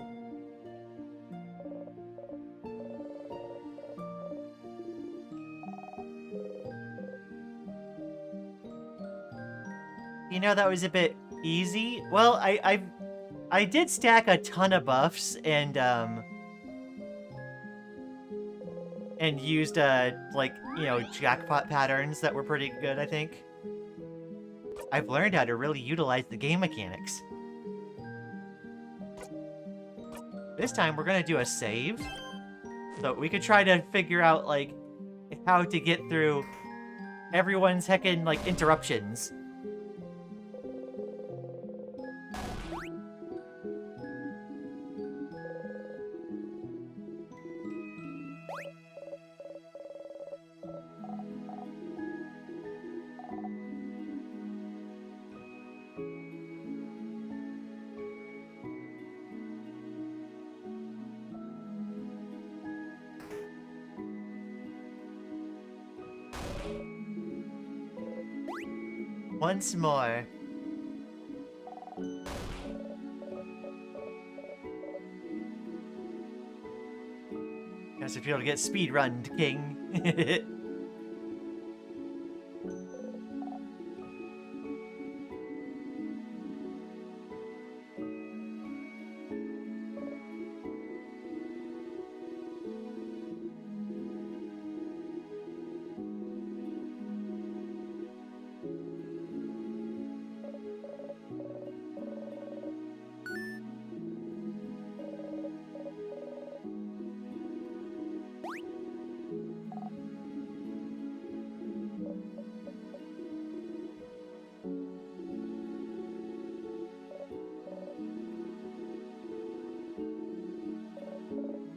You know, that was a bit easy. Well, I did stack a ton of buffs and used like, you know, jackpot patterns that were pretty good, I think. I've learned how to really utilize the game mechanics. This time we're gonna do a save. So we could try to figure out, like, how to get through everyone's heckin', like, interruptions. Once more. Guess if you're able to get speed run, King.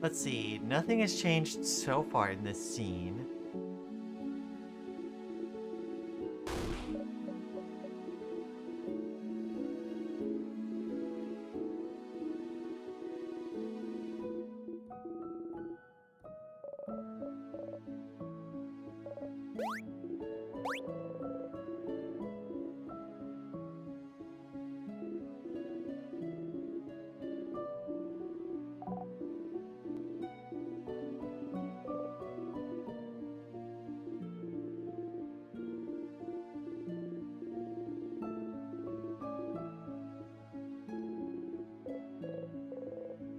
Let's see, nothing has changed so far in this scene.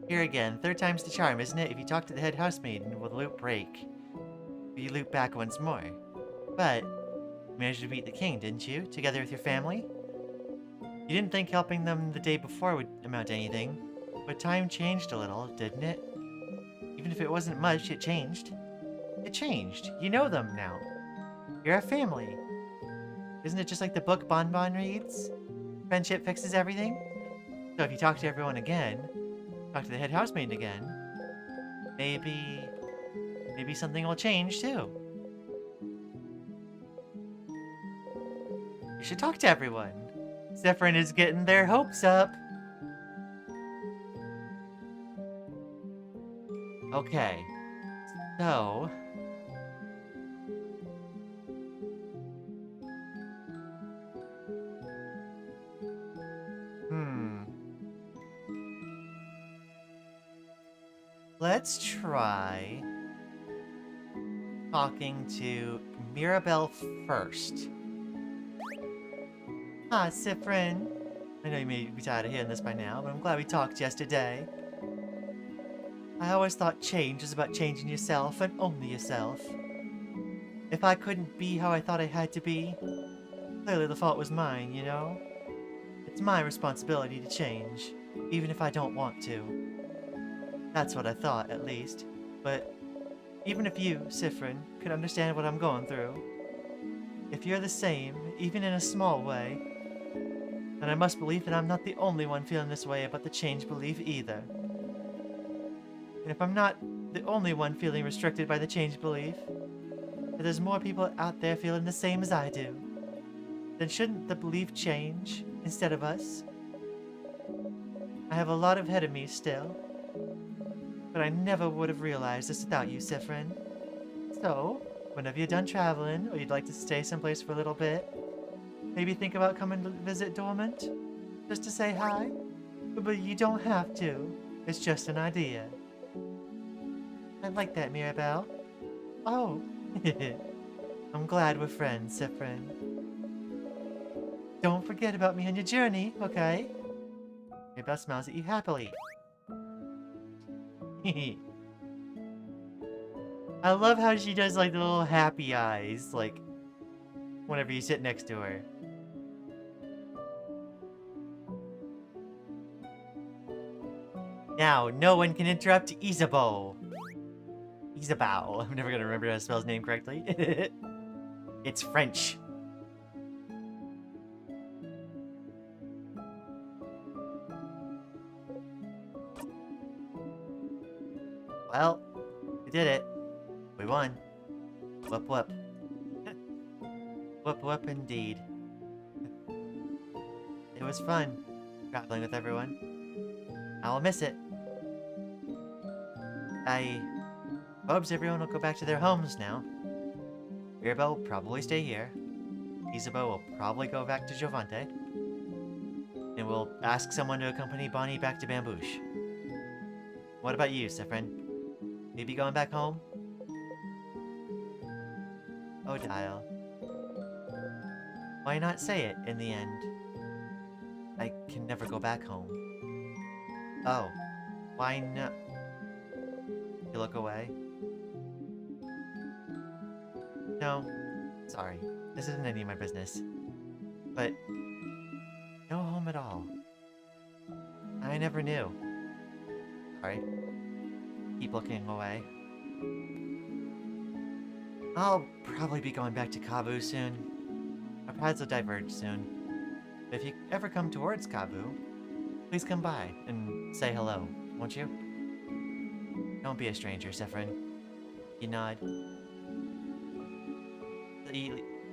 Here again, third time's the charm, isn't it? If you talk to the head housemaid, will the loop break? You loop back once more. But, you managed to beat the king, didn't you? Together with your family? You didn't think helping them the day before would amount to anything. But time changed a little, didn't it? Even if it wasn't much, it changed. It changed. You know them now. You're a family. Isn't it just like the book Bonbon reads? Friendship fixes everything? So if you talk to everyone again, talk to the head housemaid again, maybe something will change too. You should talk to everyone. Siffrin is getting their hopes up. Okay, so... Let's try talking to Mirabelle first. Ah, Siffrin. I know you may be tired of hearing this by now, but I'm glad we talked yesterday. I always thought change was about changing yourself and only yourself. If I couldn't be how I thought I had to be, clearly the fault was mine, you know? It's my responsibility to change, even if I don't want to. That's what I thought, at least. But even if you, Siffrin, could understand what I'm going through, if you're the same, even in a small way, then I must believe that I'm not the only one feeling this way about the change belief either. And if I'm not the only one feeling restricted by the change belief, if there's more people out there feeling the same as I do, then shouldn't the belief change instead of us? I have a lot ahead of me still, but I never would have realized this without you, Siffrin. So, whenever you're done traveling, or you'd like to stay someplace for a little bit, maybe think about coming to visit Dormant? Just to say hi? But you don't have to. It's just an idea. I like that, Mirabelle. Oh. I'm glad we're friends, Siffrin. Don't forget about me on your journey, okay? Mirabelle smiles at you happily. I love how she does like the little happy eyes, like whenever you sit next to her. Now, no one can interrupt Isabeau. Isabeau. I'm never gonna remember how to spell his name correctly. It's French. Well, we did it. We won. Whoop whoop. Whoop whoop indeed. It was fun traveling with everyone. I'll miss it. I hopes everyone will go back to their homes now. Mirabelle will probably stay here. Isabeau will probably go back to Jovante. And we'll ask someone to accompany Bonnie back to Bambouche. What about you, Siffrin? Maybe going back home? Oh, Dial. Why not say it in the end? I can never go back home. Oh. Why not? You look away? No. Sorry. This isn't any of my business. But no home at all. I never knew. Sorry. Keep looking away. I'll probably be going back to Kabu soon. Our paths will diverge soon. But if you ever come towards Kabu, please come by and say hello, won't you? Don't be a stranger, Siffrin. You nod.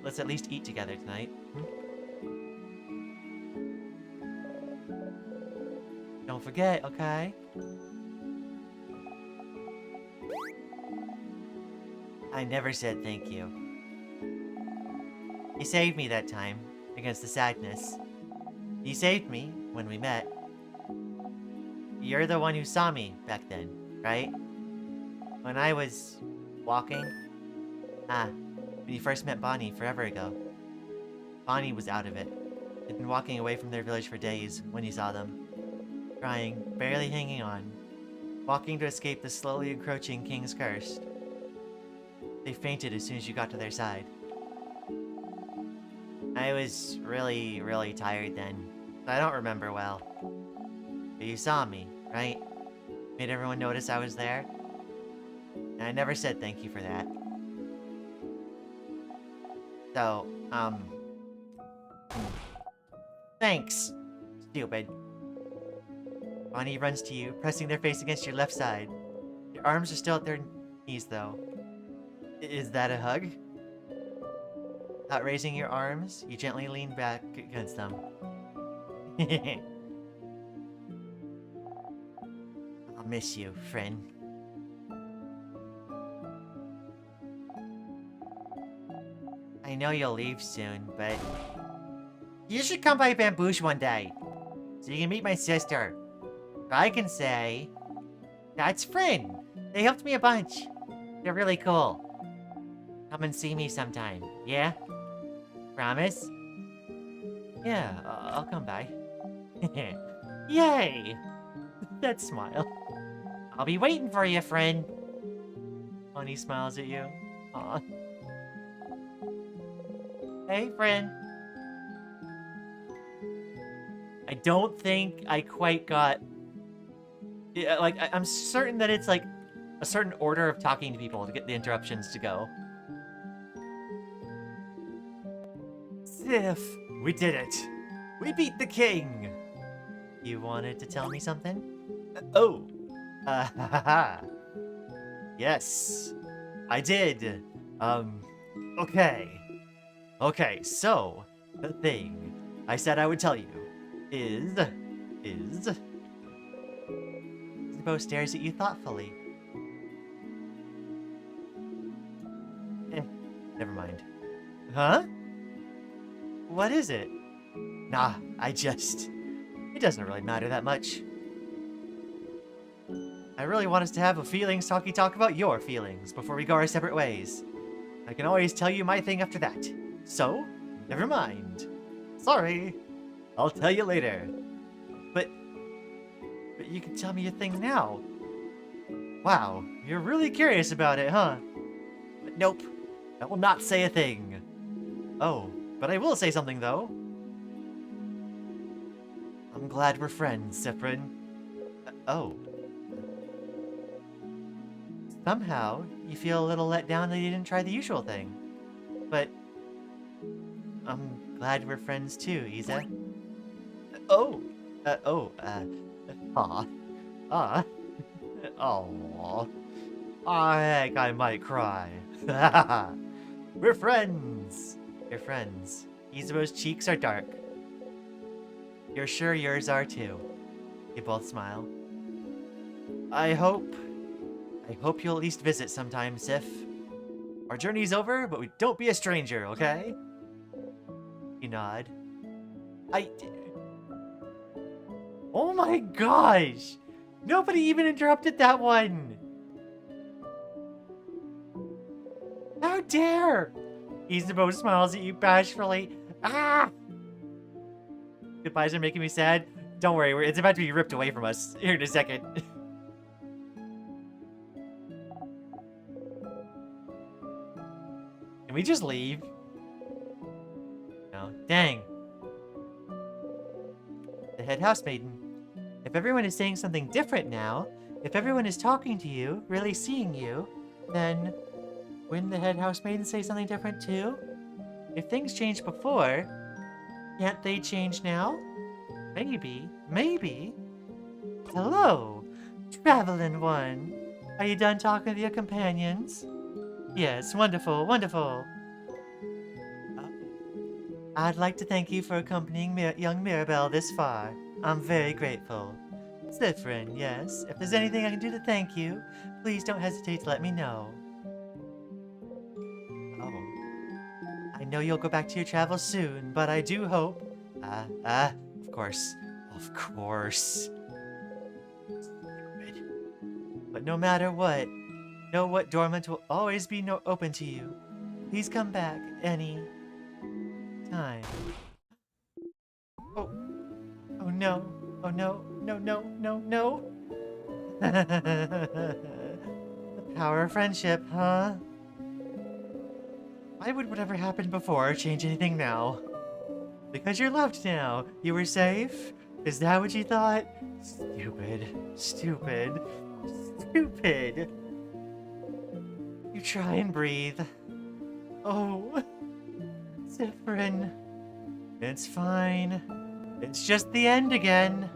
Let's at least eat together tonight. Don't forget, okay? I never said thank you. You saved me that time, against the sadness. You saved me when we met. You're the one who saw me back then, right? When I was walking? When you first met Bonnie forever ago. Bonnie was out of it. They'd been walking away from their village for days when you saw them. Crying, barely hanging on. Walking to escape the slowly encroaching King's Curse. They fainted as soon as you got to their side. I was really, really tired then. So I don't remember well. But you saw me, right? Made everyone notice I was there. And I never said thank you for that. So, thanks, stupid. Bonnie runs to you, pressing their face against your left side. Your arms are still at their knees, though. Is that a hug? Without raising your arms, you gently lean back against them. I'll miss you, friend. I know you'll leave soon, but you should come by Bambouche one day, so you can meet my sister. I can say, that's Frin. They helped me a bunch. They're really cool. Come and see me sometime, yeah? Promise? Yeah, I'll come by. Yay! That smile. I'll be waiting for you, friend. Bonnie smiles at you. Aw. Hey, friend. I don't think I quite got... Like, I'm certain that it's like a certain order of talking to people to get the interruptions to go. Sif, we did it. We beat the king. You wanted to tell me something? Yes, I did. Okay. Okay, so, the thing I said I would tell you is... Bo stares at you thoughtfully. Never mind. Huh? What is it? Nah, it doesn't really matter that much. I really want us to have a feelings talky talk about your feelings before we go our separate ways. I can always tell you my thing after that. So, never mind. Sorry. I'll tell you later. But you can tell me your thing now. Wow, you're really curious about it, huh? But nope, I will not say a thing. Oh, but I will say something, though. I'm glad we're friends, Siffrin. Oh. Somehow, you feel a little let down that you didn't try the usual thing. But I'm glad we're friends too, Isa. Oh, heck, I might cry. We're friends. You're friends. Isabeau's cheeks are dark. You're sure yours are too. You both smile. I hope you'll at least visit sometime, Sif. Our journey's over, but don't be a stranger, okay? You nod. Oh my gosh! Nobody even interrupted that one! dare? Isabeau smiles at you bashfully. Ah! Goodbyes are making me sad. Don't worry, it's about to be ripped away from us here in a second. Can we just leave? No. Dang. The head housemaiden. If everyone is saying something different now, if everyone is talking to you, really seeing you, then wouldn't the head housemaiden say something different too? If things changed before, can't they change now? Maybe. Maybe. Hello, traveling one. Are you done talking to your companions? Yes, wonderful, wonderful. I'd like to thank you for accompanying young Mirabelle this far. I'm very grateful. Siffrin, yes. If there's anything I can do to thank you, please don't hesitate to let me know. Oh. I know you'll go back to your travels soon, but I do hope... of course. Of course. Stupid. But no matter what, know what dormant will always be open to you. Please come back any time. Oh. Oh no. Oh no. No, no, no, no. The power of friendship, huh? Why would whatever happened before change anything now? Because you're loved now. You were safe? Is that what you thought? Stupid. Stupid. Stupid. You try and breathe. Oh. Siffrin. It's fine. It's just the end again.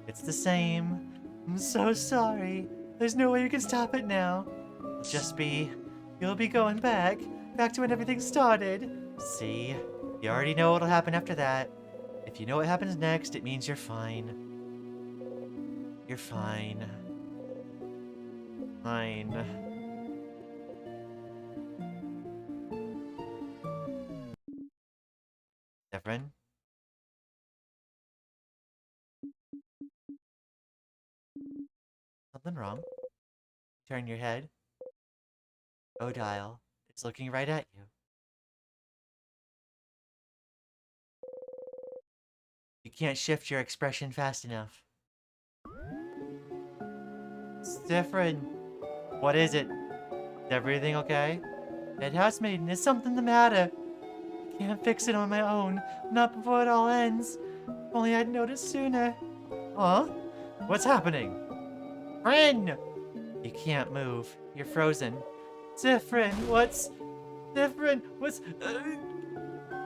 It's the same. I'm so sorry. There's no way you can stop it now. It'll just be... You'll be going back to when everything started. See? You already know what'll happen after that. If you know what happens next, it means you're fine. You're fine. Fine. Siffrin? Something wrong? Turn your head. Odile is looking right at you. You can't shift your expression fast enough. Siffrin, what is it? Is everything okay? Head housemaiden, is something the matter? I can't fix it on my own. Not before it all ends. If only I'd noticed sooner. Huh? What's happening? Friend! You can't move. You're frozen. Siffrin, what's... Siffrin, what's...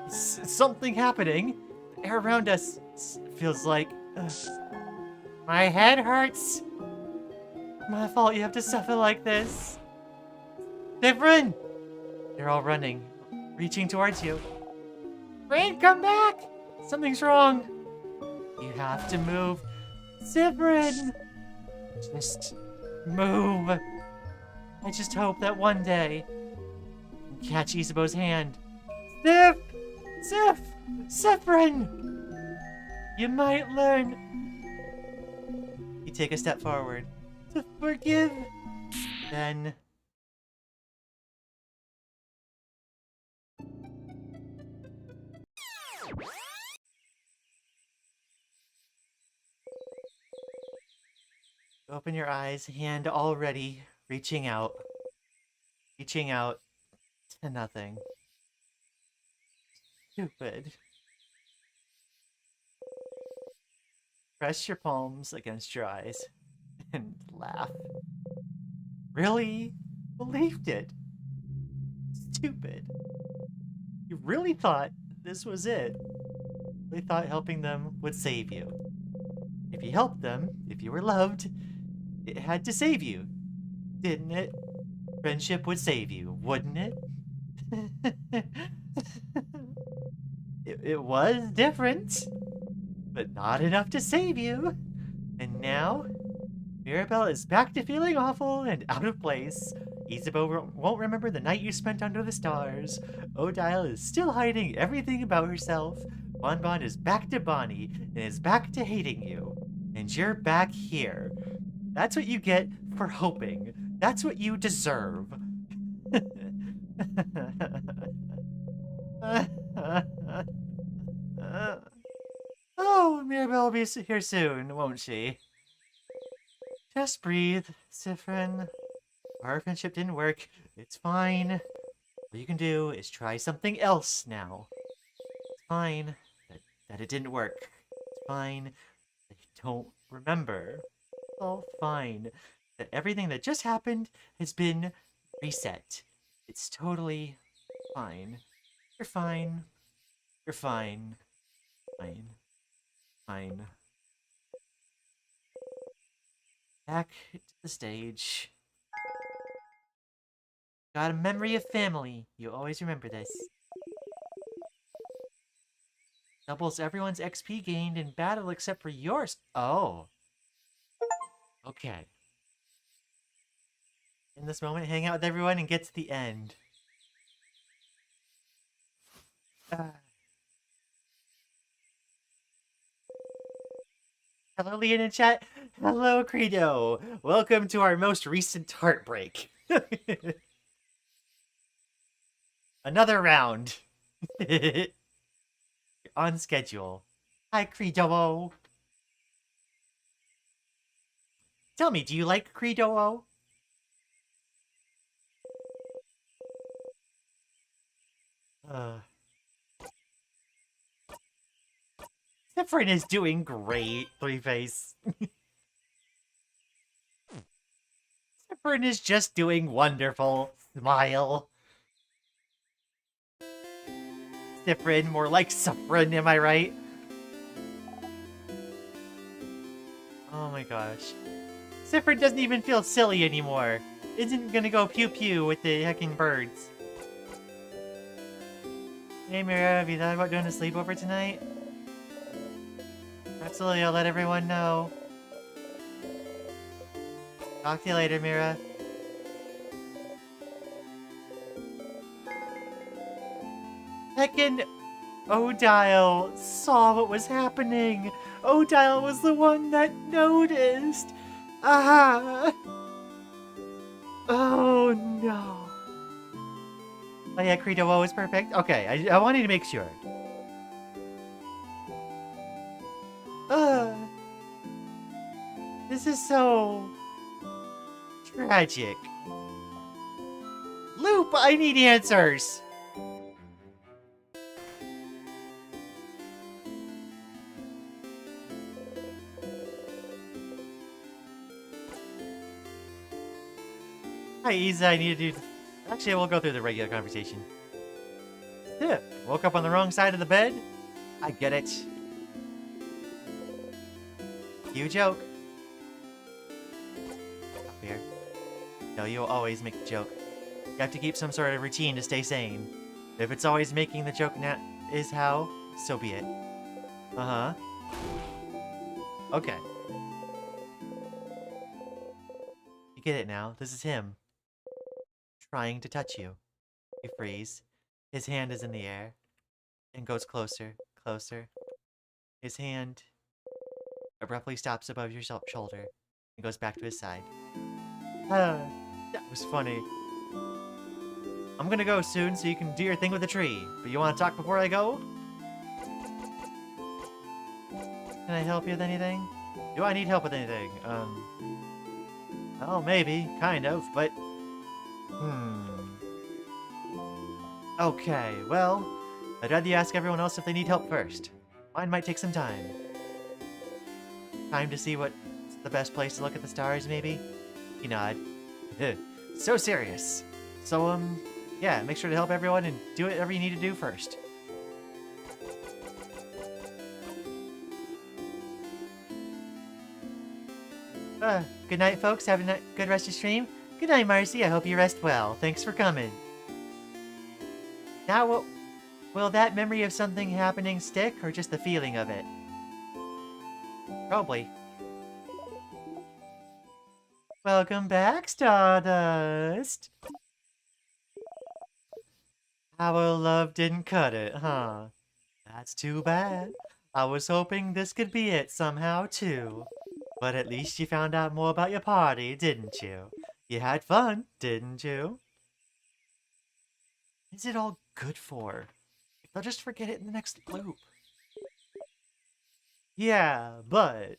something happening. The air around us feels like... My head hurts. My fault you have to suffer like this. Siffrin! They're all running, reaching towards you. Friend, come back! Something's wrong. You have to move. Siffrin! Just move. I just hope that one day I can catch Isabeau's hand. Siffrin! You might learn. You take a step forward to forgive. Then open your eyes, hand already reaching out to nothing. Stupid. Press your palms against your eyes and laugh. Really? Believed it. Stupid. You really thought this was it. They thought helping them would save you. If you helped them, if you were loved, it had to save you, didn't it? Friendship would save you, wouldn't it? It was different, but not enough to save you. And now, Mirabelle is back to feeling awful and out of place. Isabeau won't remember the night you spent under the stars. Odile is still hiding everything about herself. Bonbon is back to Bonnie and is back to hating you. And you're back here. That's what you get for hoping. That's what you deserve. Oh, Mirabelle will be here soon, won't she? Just breathe, Siffrin. Our friendship didn't work. It's fine. All you can do is try something else now. It's fine that it didn't work. It's fine that you don't remember. It's all fine. That everything that just happened has been reset. It's totally fine. You're fine. You're fine. Fine. Fine. Back to the stage. Got a memory of family. You always remember this. Doubles everyone's XP gained in battle except for yours. Oh. Okay. In this moment, hang out with everyone and get to the end. Hello, Lian in chat. Hello, Credo. Welcome to our most recent heartbreak. Another round. On schedule. Hi, Credo. Tell me, do you like Credo? Siffrin is doing great, Three-Face. Siffrin is just doing wonderful. Smile. Siffrin, more like Siffrin, am I right? Oh my gosh. Siffrin doesn't even feel silly anymore. Isn't gonna go pew-pew with the heckin' birds. Hey Mira, have you thought about doing a sleepover tonight? Absolutely, I'll let everyone know. Talk to you later, Mira. Heckin' Odile saw what was happening. Odile was the one that noticed. Ah! Oh no. Oh yeah, Credo is perfect. Okay, I wanted to make sure. This is so tragic. Loop, I need answers. Hi, Isa, I need to do... Actually, we'll go through the regular conversation. Yeah, woke up on the wrong side of the bed? I get it. You joke. Up here. No, you'll always make the joke. You have to keep some sort of routine to stay sane. If it's always making the joke is how, so be it. Uh-huh. Okay. You get it now. This is him. Trying to touch you. You freeze. His hand is in the air. And goes closer, closer. His hand abruptly stops above your shoulder. And goes back to his side. That was funny. I'm gonna go soon so you can do your thing with the tree. But you wanna talk before I go? Can I help you with anything? Do I need help with anything? Well, maybe. Kind of, but... Okay, well, I'd rather you ask everyone else if they need help first. Mine might take some time. Time to see what's the best place to look at the stars, maybe? You nod. So serious. So, yeah, make sure to help everyone and do whatever you need to do first. Good night, folks. Have a good rest of your stream. Good night, Marcy. I hope you rest well. Thanks for coming. Now, will that memory of something happening stick, or just the feeling of it? Probably. Welcome back, Stardust. Our love didn't cut it, huh? That's too bad. I was hoping this could be it somehow, too. But at least you found out more about your party, didn't you? You had fun, didn't you? What is it all good for? They'll just forget it in the next loop. Yeah, but...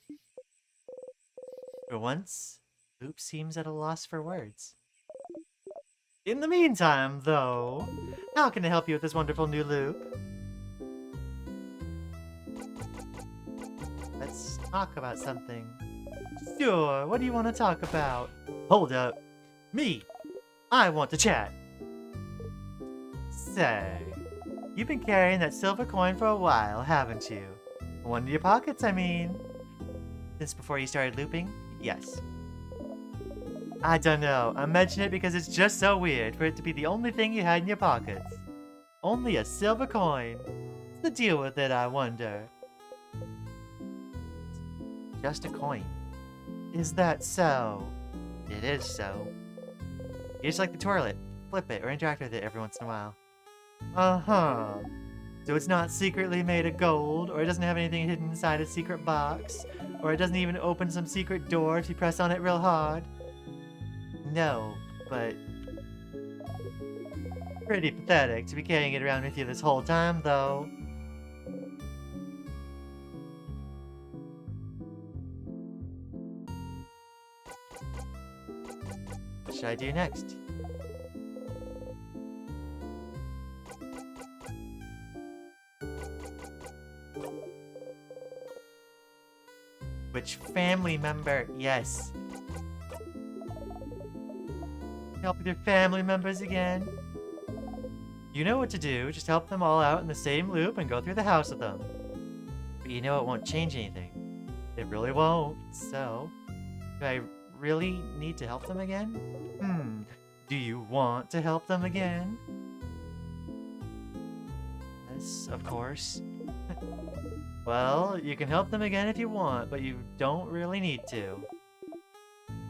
For once, Loop seems at a loss for words. In the meantime, though, how can I help you with this wonderful new loop? Let's talk about something. Sure, what do you want to talk about? Hold up. Me! I want to chat! Say, you've been carrying that silver coin for a while, haven't you? One in your pockets, I mean. Since before you started looping? Yes. I don't know. I mention it because it's just so weird for it to be the only thing you had in your pockets. Only a silver coin. What's the deal with it, I wonder? Just a coin. Is that so? It is so. You just like the toilet. Flip it or interact with it every once in a while. Uh-huh. So it's not secretly made of gold, or it doesn't have anything hidden inside a secret box, or it doesn't even open some secret door if you press on it real hard. No, but... Pretty pathetic to be carrying it around with you this whole time, though. What should I do next? Which family member? Yes. Help with your family members again? You know what to do, just help them all out in the same loop and go through the house with them. But you know it won't change anything. It really won't, so... Do I really need to help them again? Do you want to help them again? Yes, of course. Well, you can help them again if you want, but you don't really need to.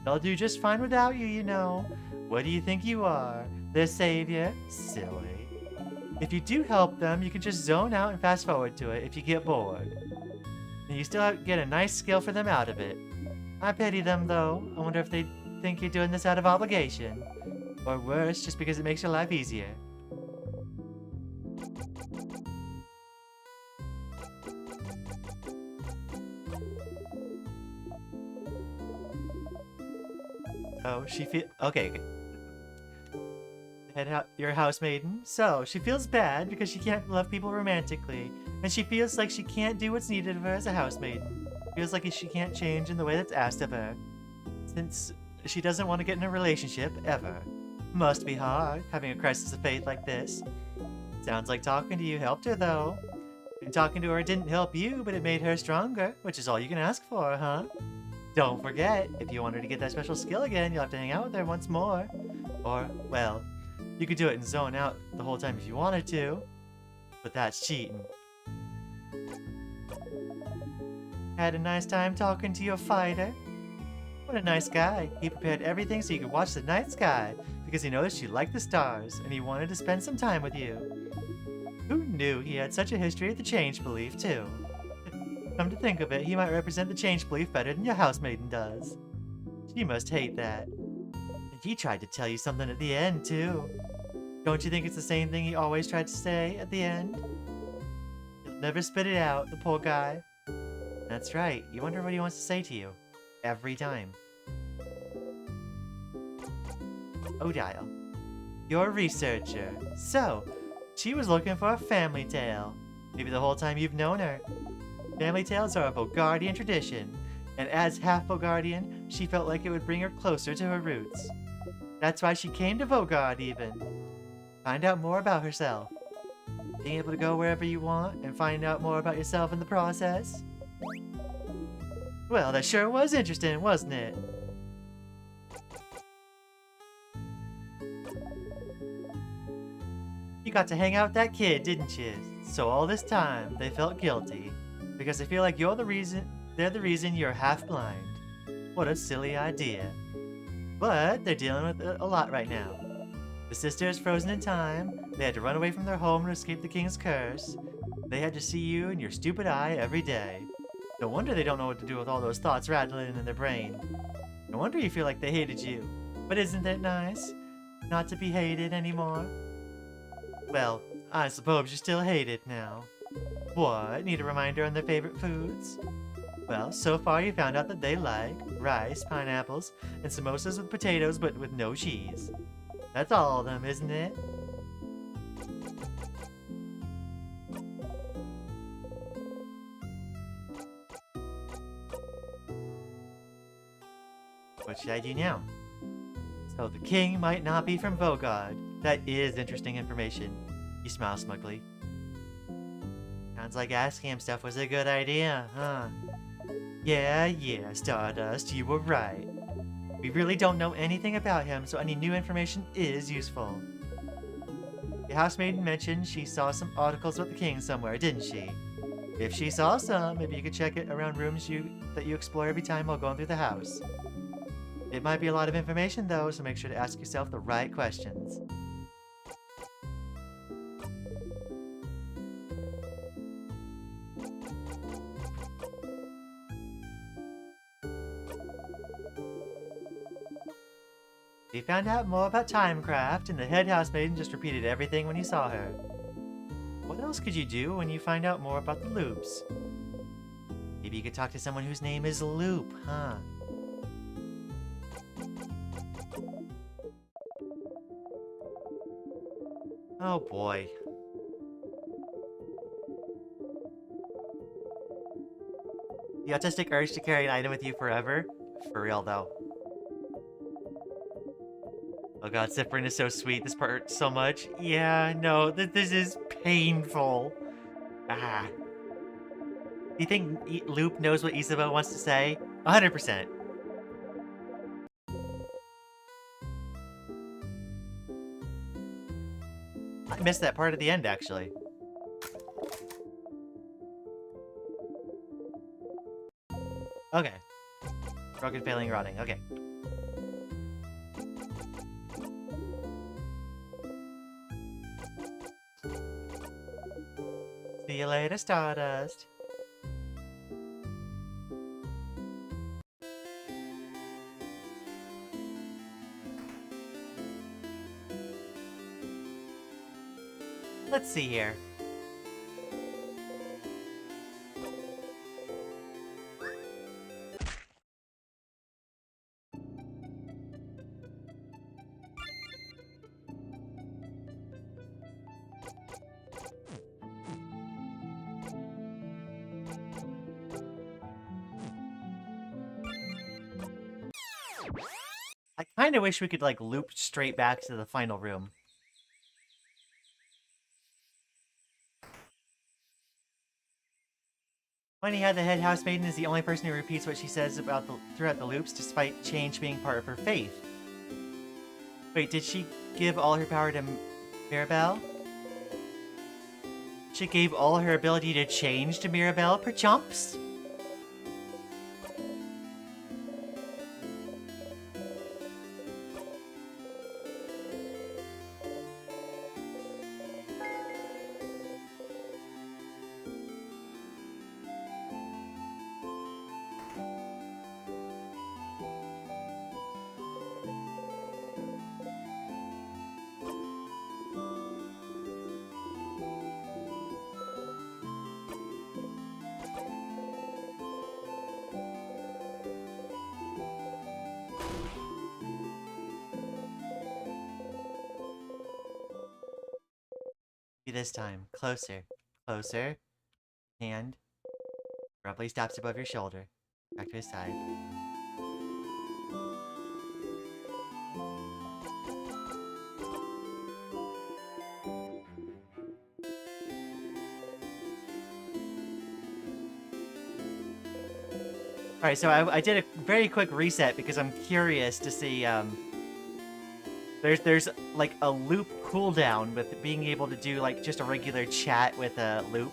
They'll do just fine without you, you know. What do you think you are? Their savior? Silly. If you do help them, you can just zone out and fast forward to it if you get bored. And you still get a nice skill for them out of it. I pity them, though. I wonder if they think you're doing this out of obligation. Or worse, just because it makes your life easier. Oh, she feel okay. Head out your housemaiden. So she feels bad because she can't love people romantically, and she feels like she can't do what's needed of her as a housemaiden. Feels like she can't change in the way that's asked of her, since she doesn't want to get in a relationship ever. Must be hard having a crisis of faith like this. Sounds like talking to you helped her though. And talking to her didn't help you, but it made her stronger, which is all you can ask for, huh? Don't forget, if you want her to get that special skill again, you'll have to hang out with her once more. Or, well, you could do it and zone out the whole time if you wanted to. But that's cheating. Had a nice time talking to your fighter? What a nice guy. He prepared everything so you could watch the night sky, because he noticed you liked the stars, and he wanted to spend some time with you. Who knew he had such a history of the change belief, too? Come to think of it, he might represent the change belief better than your housemaiden does. She must hate that. And he tried to tell you something at the end, too. Don't you think it's the same thing he always tried to say at the end? He'll never spit it out, the poor guy. That's right, you wonder what he wants to say to you. Every time. Odile. You're a researcher. So, she was looking for a family tale. Maybe the whole time you've known her. Family tales are a Vaugardian tradition, and as half Vaugardian, she felt like it would bring her closer to her roots. That's why she came to Vaugarde, even. Find out more about herself. Being able to go wherever you want and find out more about yourself in the process. Well, that sure was interesting, wasn't it? You got to hang out with that kid, didn't you? So all this time, they felt guilty. Because they feel like they're the reason you're half blind. What a silly idea. But they're dealing with it a lot right now. The sister is frozen in time, they had to run away from their home to escape the king's curse. They had to see you in your stupid eye every day. No wonder they don't know what to do with all those thoughts rattling in their brain. No wonder you feel like they hated you. But isn't it nice? Not to be hated anymore? Well, I suppose you still hate it now. What? Need a reminder on their favorite foods? Well, so far you found out that they like rice, pineapples, and samosas with potatoes but with no cheese. That's all of them, isn't it? What should I do now? So the king might not be from Vaugarde. That is interesting information. He smiles smugly. Sounds like asking him stuff was a good idea, huh? Yeah, Stardust, you were right. We really don't know anything about him, so any new information is useful. The housemaiden mentioned she saw some articles about the king somewhere, didn't she? If she saw some, maybe you could check it around rooms that you explore every time while going through the house. It might be a lot of information though, so make sure to ask yourself the right questions. He found out more about Timecraft, and the head housemaiden just repeated everything when he saw her. What else could you do when you find out more about the loops? Maybe you could talk to someone whose name is Loop, huh? Oh boy. The autistic urge to carry an item with you forever? For real though. Oh god, Siffrin is so sweet. This part hurts so much. Yeah, no, this is painful. Ah. Do you think Loop knows what Isabel wants to say? 100%. I missed that part at the end, actually. Okay. Broken, failing, rotting. Okay. See you later, Stardust. Let's see here. I kind of wish we could, like, loop straight back to the final room. Funny how the head housemaiden is the only person who repeats what she says throughout the loops, despite change being part of her faith. Wait, did she give all her power to Mirabelle? She gave all her ability to change to Mirabelle, perchance? This time. Closer. Closer. Hand. Abruptly stops above your shoulder. Back to his side. Alright, so I did a very quick reset because I'm curious to see, There's like a loop cooldown with being able to do like just a regular chat with a loop.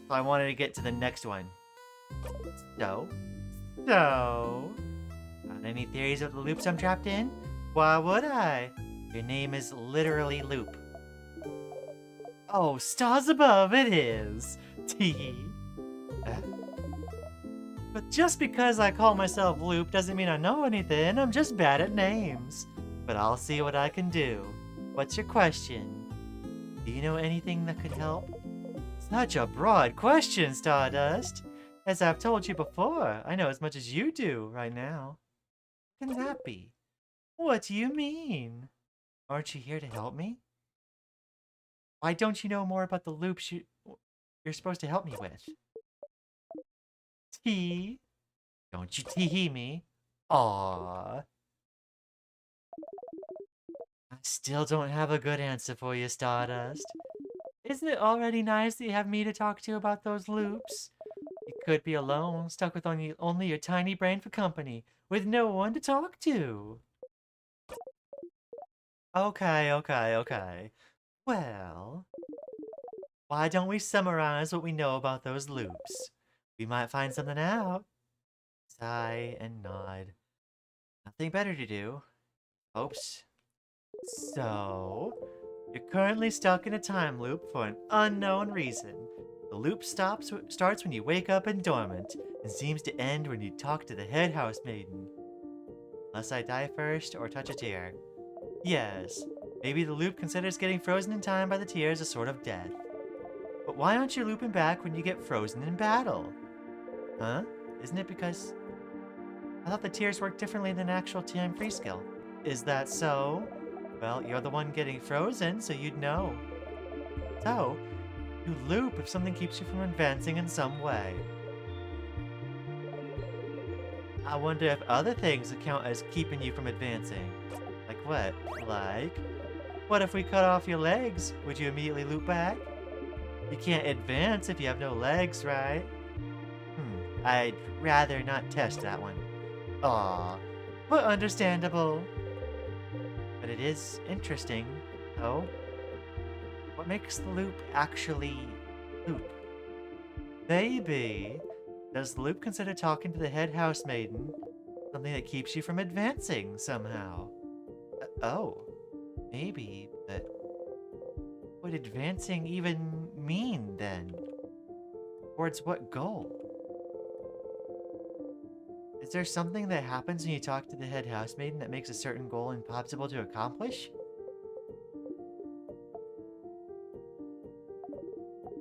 So I wanted to get to the next one. So, got any theories of the loops I'm trapped in? Why would I? Your name is literally Loop. Oh, stars above, it is. Tee. But just because I call myself Loop doesn't mean I know anything. I'm just bad at names. But I'll see what I can do. What's your question? Do you know anything that could help? Such a broad question, Stardust. As I've told you before, I know as much as you do right now. How can that be? What do you mean? Aren't you here to help me? Why don't you know more about the loops you're supposed to help me with? Tee? Don't you tee me? Aww. I still don't have a good answer for you, Stardust. Isn't it already nice that you have me to talk to about those loops? You could be alone, stuck with only your tiny brain for company, with no one to talk to. Okay. Well, why don't we summarize what we know about those loops? We might find something out. Sigh and nod. Nothing better to do. Hopes. So, you're currently stuck in a time loop for an unknown reason. The loop starts when you wake up in dormant, and seems to end when you talk to the head house maiden. Unless I die first or touch a tear. Yes, maybe the loop considers getting frozen in time by the tears a sort of death. But why aren't you looping back when you get frozen in battle? Huh? Isn't it because... I thought the tears work differently than actual time free skill. Is that so? Well, you're the one getting frozen, so you'd know. So, you loop if something keeps you from advancing in some way. I wonder if other things account as keeping you from advancing. Like what? Like, what if we cut off your legs? Would you immediately loop back? You can't advance if you have no legs, right? I'd rather not test that one. Aw, but understandable. But it is interesting, though. What makes the loop actually loop? Maybe, does the loop consider talking to the head house maiden something that keeps you from advancing somehow? Oh, maybe, but what would advancing even mean then? Towards what goal? Is there something that happens when you talk to the head housemaiden that makes a certain goal impossible to accomplish?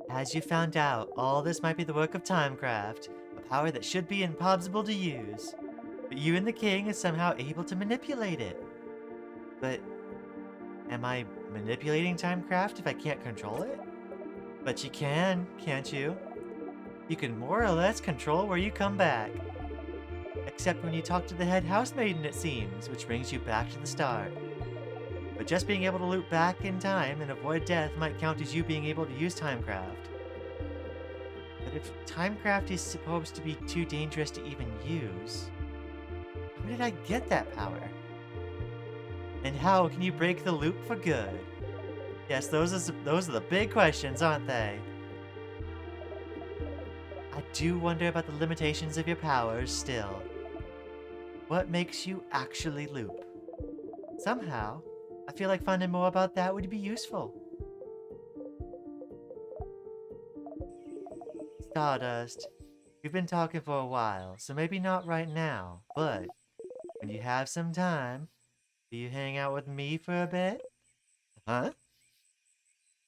As you found out, all this might be the work of Timecraft, a power that should be impossible to use. But you and the king is somehow able to manipulate it. But am I manipulating Timecraft if I can't control it? But you can, can't you? You can more or less control where you come back. Except when you talk to the head housemaiden, it seems, which brings you back to the start. But just being able to loop back in time and avoid death might count as you being able to use Timecraft. But if Timecraft is supposed to be too dangerous to even use, how did I get that power? And how can you break the loop for good? Yes, those are the big questions, aren't they? I do wonder about the limitations of your powers still. What makes you actually loop? Somehow, I feel like finding more about that would be useful. Stardust, we've been talking for a while, so maybe not right now, but when you have some time, do you hang out with me for a bit? Huh?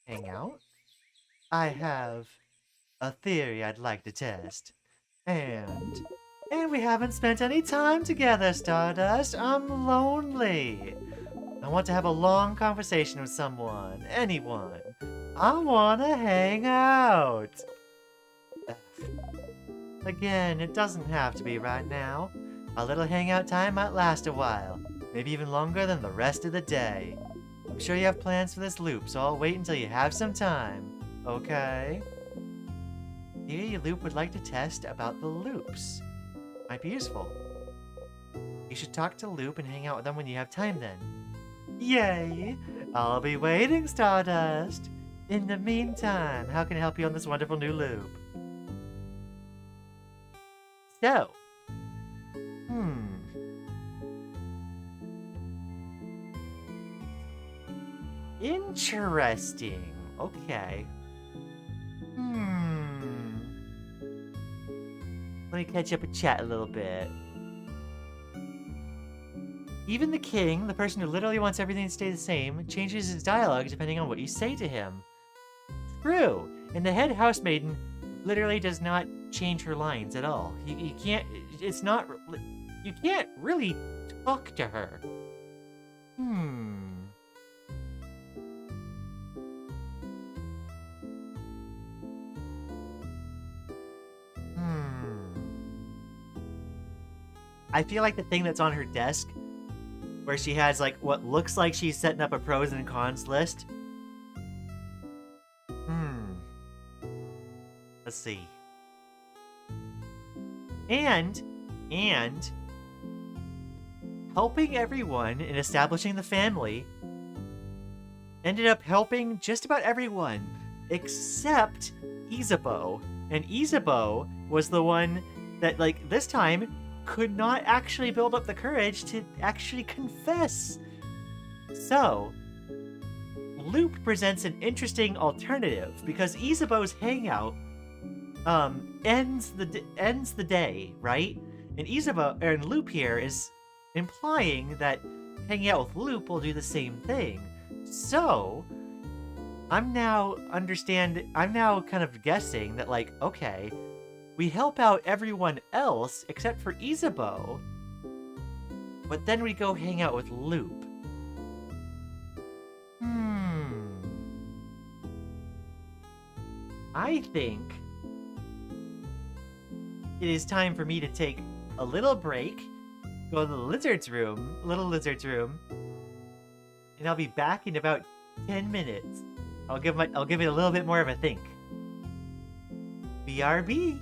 Hang out? I have a theory I'd like to test. And we haven't spent any time together, Stardust. I'm lonely. I want to have a long conversation with someone, anyone. I want to hang out. Again, it doesn't have to be right now. A little hangout time might last a while, maybe even longer than the rest of the day. I'm sure you have plans for this loop, so I'll wait until you have some time. Okay? Theory Loop would like to test about the loops. Might be useful. You should talk to Loop and hang out with them when you have time then. Yay! I'll be waiting, Stardust! In the meantime, how can I help you on this wonderful new loop? So, interesting. Okay. Let me catch up and chat a little bit. Even the king, the person who literally wants everything to stay the same, changes his dialogue depending on what you say to him. True, and the head housemaiden literally does not change her lines at all. You can't, it's not, you can't really talk to her. I feel like the thing that's on her desk, where she has like what looks like she's setting up a pros and cons list. Let's see. And helping everyone in establishing the family ended up helping just about everyone except Isabeau. And Isabeau was the one that, like, this time could not actually build up the courage to actually confess. So, Loop presents an interesting alternative because Isabeau's hangout ends the day, right? And Isabeau and Loop here is implying that hanging out with Loop will do the same thing. So, I'm now kind of guessing that, like, okay, we help out everyone else except for Isabeau, but then we go hang out with Loop. I think it is time for me to take a little break, go to the little lizard's room, and I'll be back in about 10 minutes. I'll give it a little bit more of a think. BRB.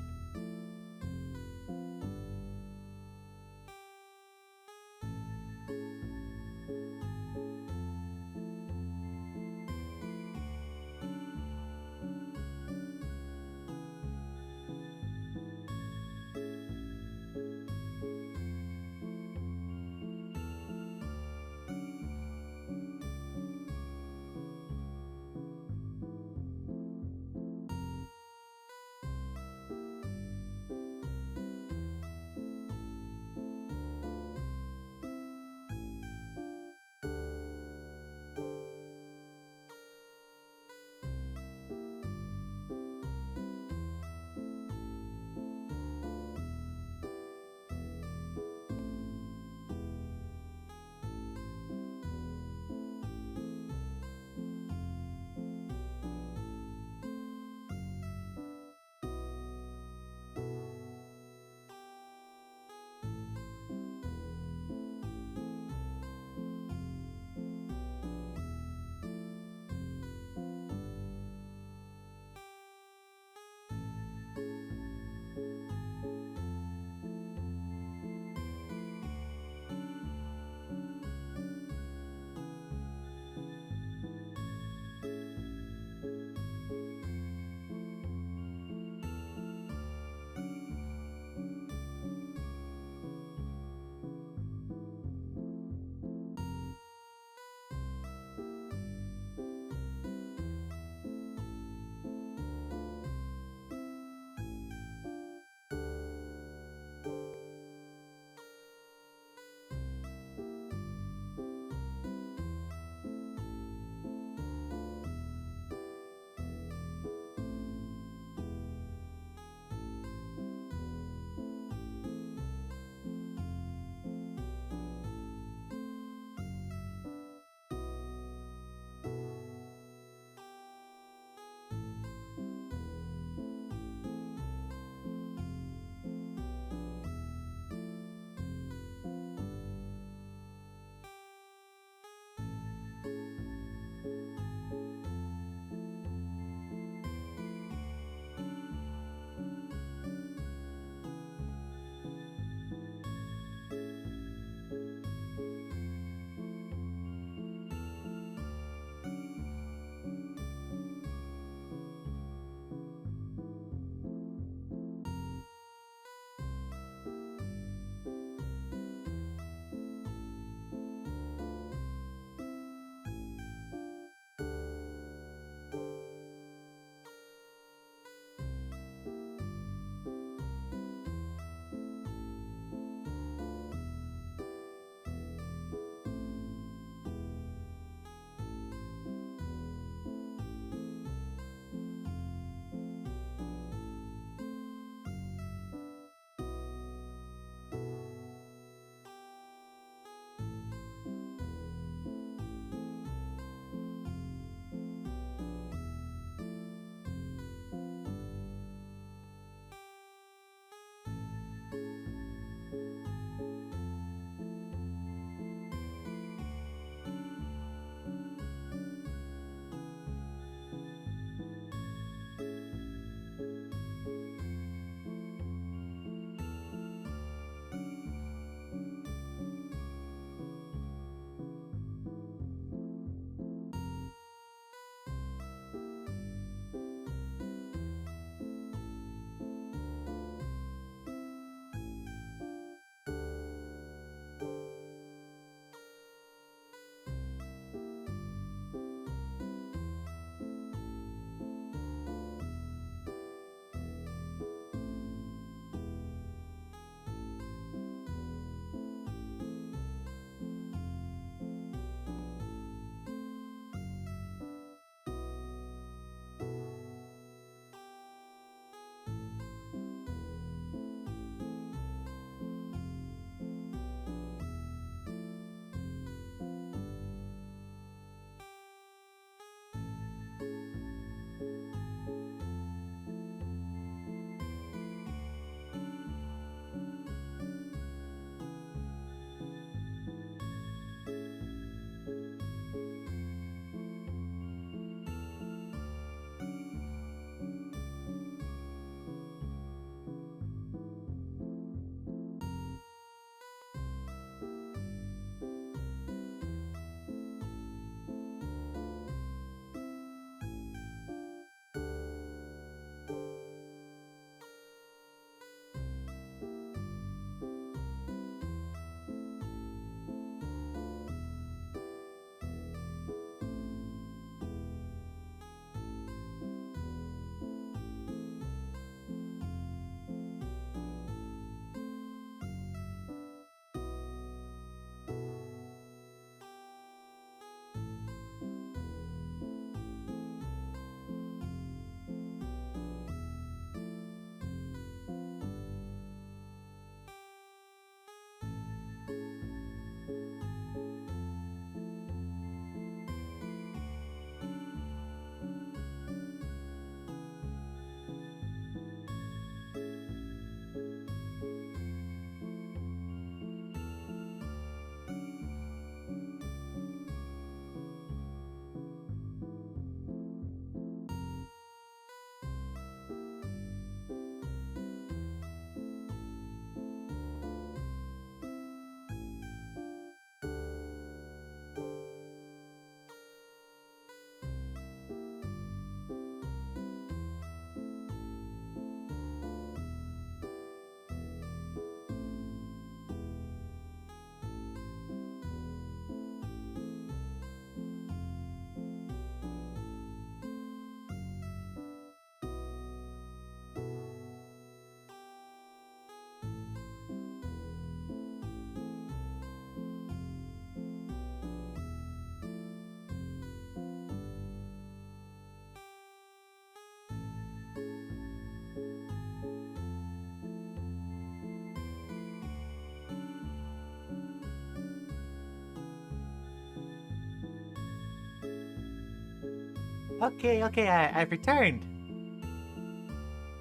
Okay, I've returned.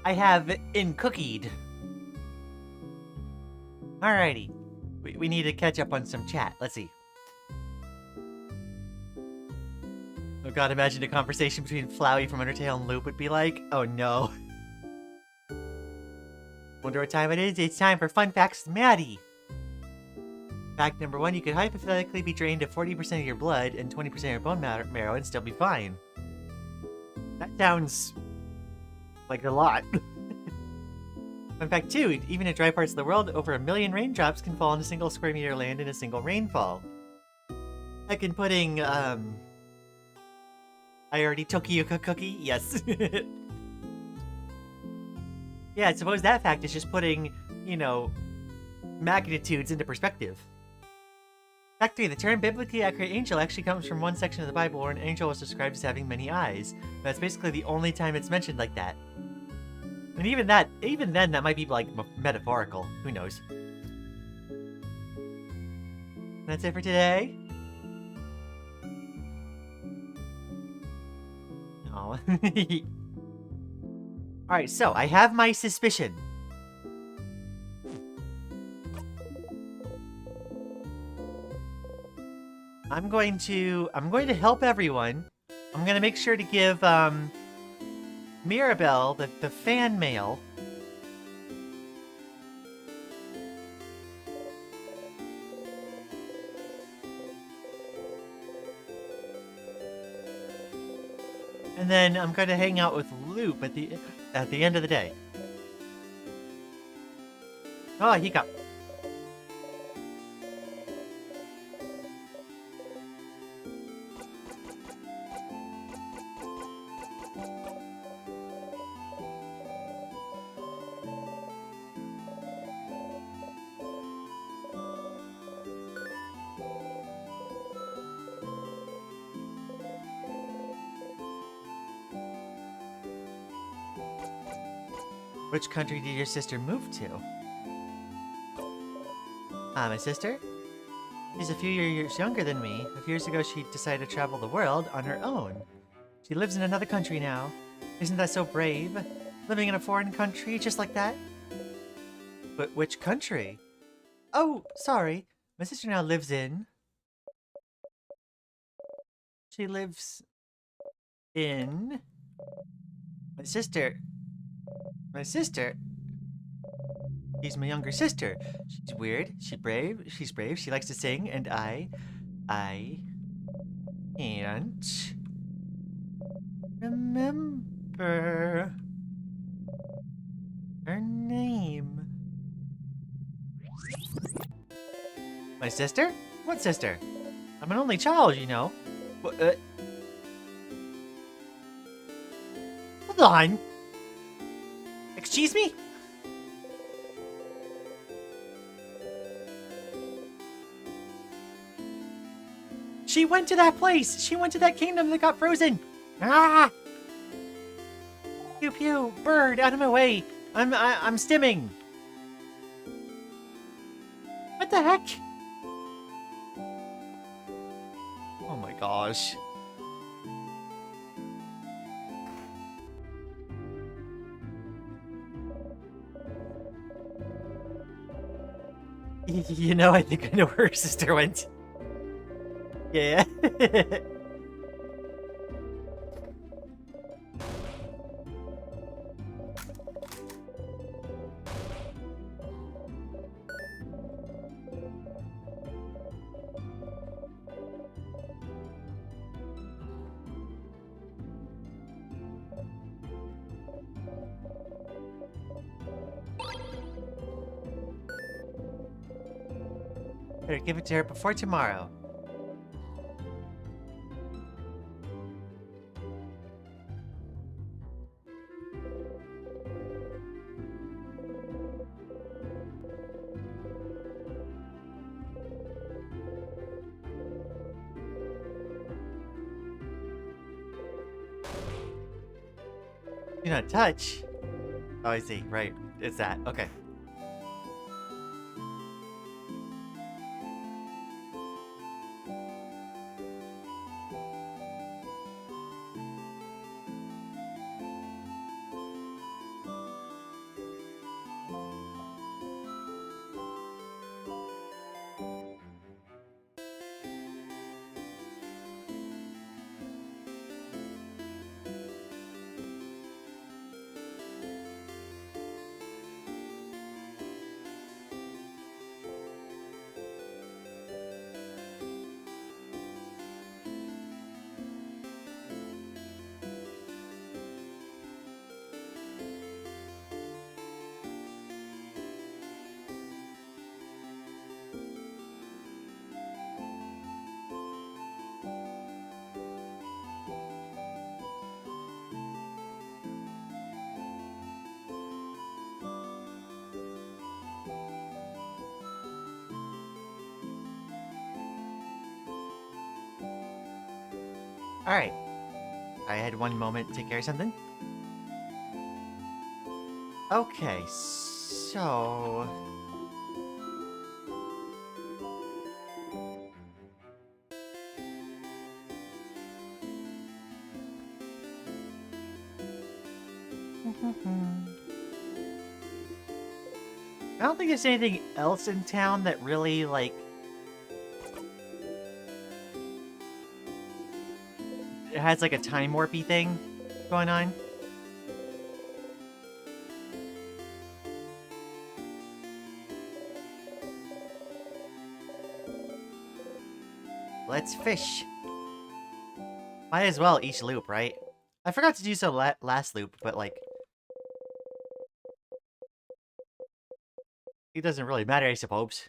I have cookied. Alrighty. We need to catch up on some chat. Let's see. Oh god, imagine a conversation between Flowey from Undertale and Loop would be like. Oh no. Wonder what time it is? It's time for Fun Facts with Maddie. Fact number 1, you could hypothetically be drained of 40% of your blood and 20% of your bone marrow and still be fine. That sounds like a lot. Fun fact 2, even in dry parts of the world, over 1 million raindrops can fall on a single square meter of land in a single rainfall. Heckin' pudding, I already took you a cookie? Yes. Yeah, I suppose that fact is just putting, you know, magnitudes into perspective. Fact 3, the term biblically accurate angel actually comes from one section of the Bible where an angel was described as having many eyes. That's basically the only time it's mentioned like that. And even then, that might be, like, metaphorical. Who knows? That's it for today. Oh. Alright, so, I have my suspicion. I'm going to help everyone. I'm going to make sure to give, Mirabelle the fan mail. And then I'm going to hang out with Loop at the end of the day. Oh, hiccup. Which country did your sister move to? My sister? She's a few years younger than me. A few years ago, she decided to travel the world on her own. She lives in another country now. Isn't that so brave? Living in a foreign country just like that? But which country? Oh, sorry. My sister now lives in... She lives... in... My sister... She's my younger sister. She's weird. She's brave. She likes to sing, and I can't remember her name. My sister? What sister? I'm an only child, you know. Hold on. Excuse me? She went to that place! She went to that kingdom that got frozen! Ah! Pew pew! Bird, out of my way! I'm stimming! What the heck? Oh my gosh. You know, I think I know where her sister went. Yeah. Better give it to her before tomorrow. Do not touch? Oh, I see. Right. It's that. Okay. Alright. I had one moment to take care of something. Okay, so... I don't think there's anything else in town that really, like... It has, like, a time warpy thing going on. Let's fish. Might as well each loop, right? I forgot to do so last loop, but, like... It doesn't really matter, I suppose.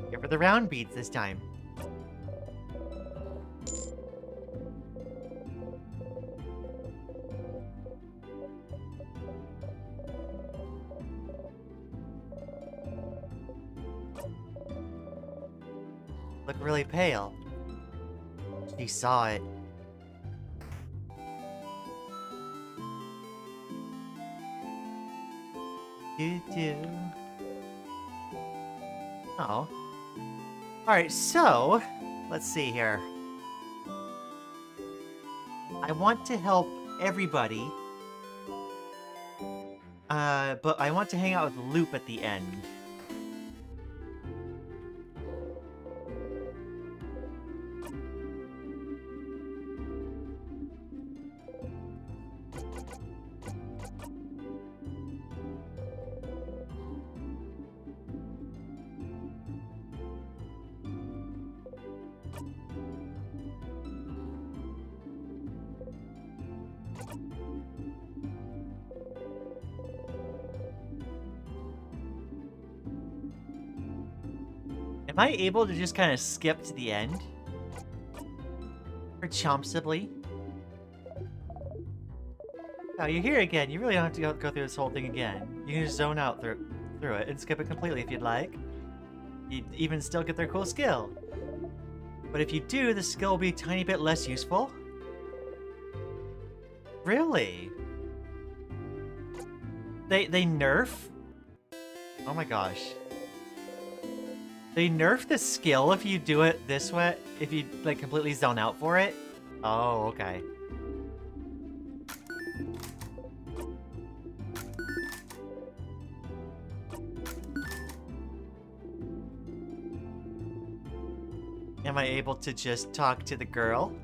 Here for the round beads this time. Look really pale. She saw it. Do-do. Oh. Alright, so... Let's see here. I want to help everybody. But I want to hang out with Loop at the end. Am I able to just kind of skip to the end? Or chompsibly? Oh, you're here again. You really don't have to go through this whole thing again. You can just zone out through it and skip it completely if you'd like. You'd even still get their cool skill. But if you do, the skill will be a tiny bit less useful. Really? They nerf? Oh my gosh. They nerf the skill if you do it this way, if you, like, completely zone out for it? Oh, okay. Am I able to just talk to the girl?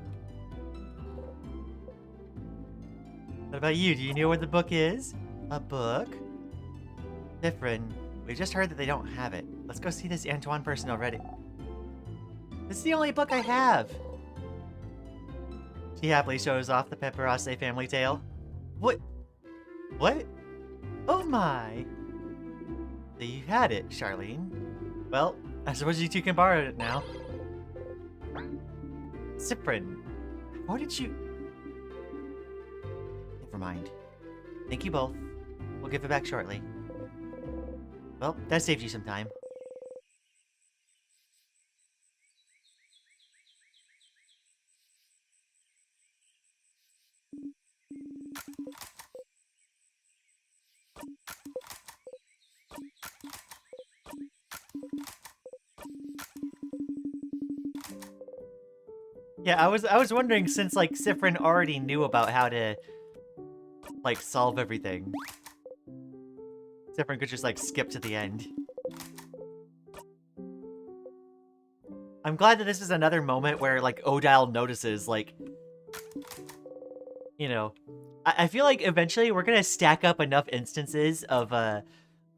What about you? Do you know where the book is? A book? Siffrin, we just heard that they don't have it. Let's go see this Antoine person already. This is the only book I have. She happily shows off the Pepperose family tale. What? What? Oh my. So you had it, Charlene. Well, I suppose you two can borrow it now. Siffrin, how did you... Never mind. Thank you both. We'll give it back shortly. Well, that saved you some time. Yeah, I was wondering, since like Siffrin already knew about how to like solve everything, Siffrin could just like skip to the end. I'm glad that this is another moment where like Odile notices, like, you know, I feel like eventually we're gonna stack up enough instances of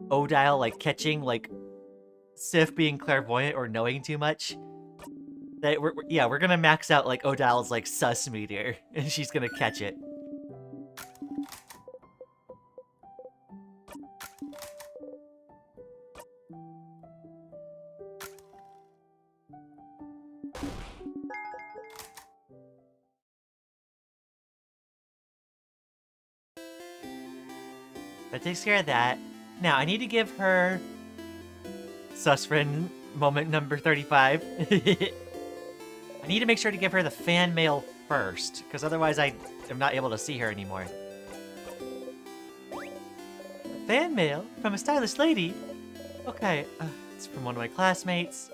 Odile like catching like Sif being clairvoyant or knowing too much. That we're gonna max out like Odile's like sus meter, and she's gonna catch it. That takes care of that. Now, I need to give her Siffrin moment number 35. I need to make sure to give her the fan mail first, because otherwise I am not able to see her anymore. Fan mail from a stylish lady? Okay, it's from one of my classmates.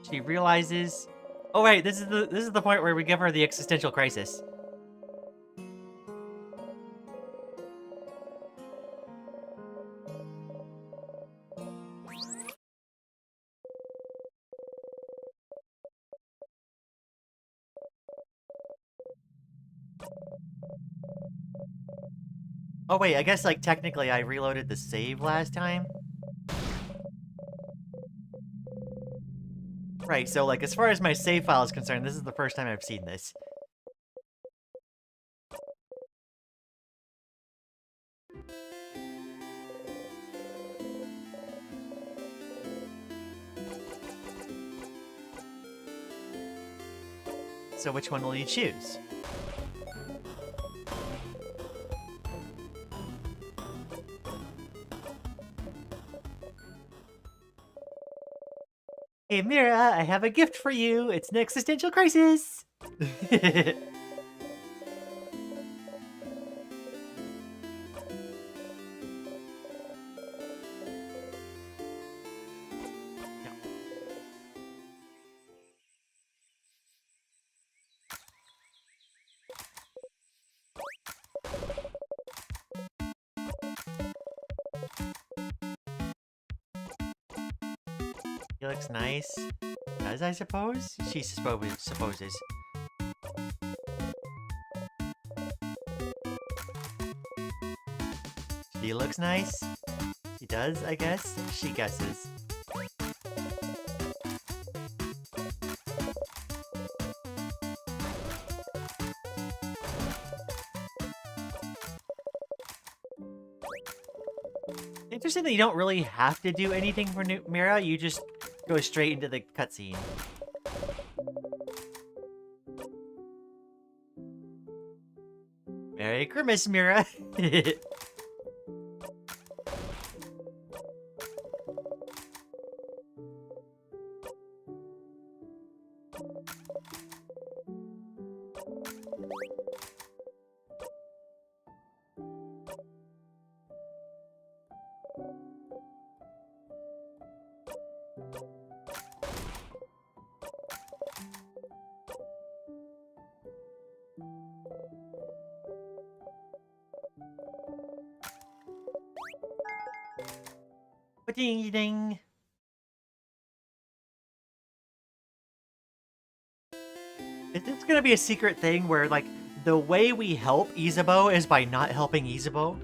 She realizes... Oh right, this is the point where we give her the existential crisis. Oh wait, I guess like technically I reloaded the save last time. Right, so like as far as my save file is concerned, this is the first time I've seen this. So which one will you choose? Hey Mira, I have a gift for you. It's an existential crisis. He looks nice. Does I suppose? She supposes. He looks nice. He does, I guess. She guesses. Interesting that you don't really have to do anything for Mira, you just go straight into the cutscene. Merry Christmas, Mira! Ding ding. Is this gonna be a secret thing where, like, the way we help Isabeau is by not helping Isabeau?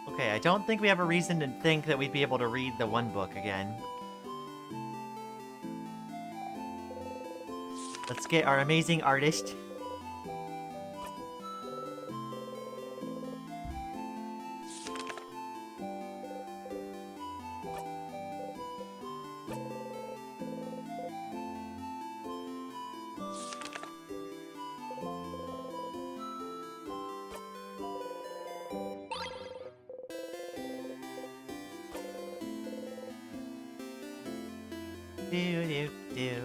Okay, I don't think we have a reason to think that we'd be able to read the one book again. Let's get our amazing artist. Do.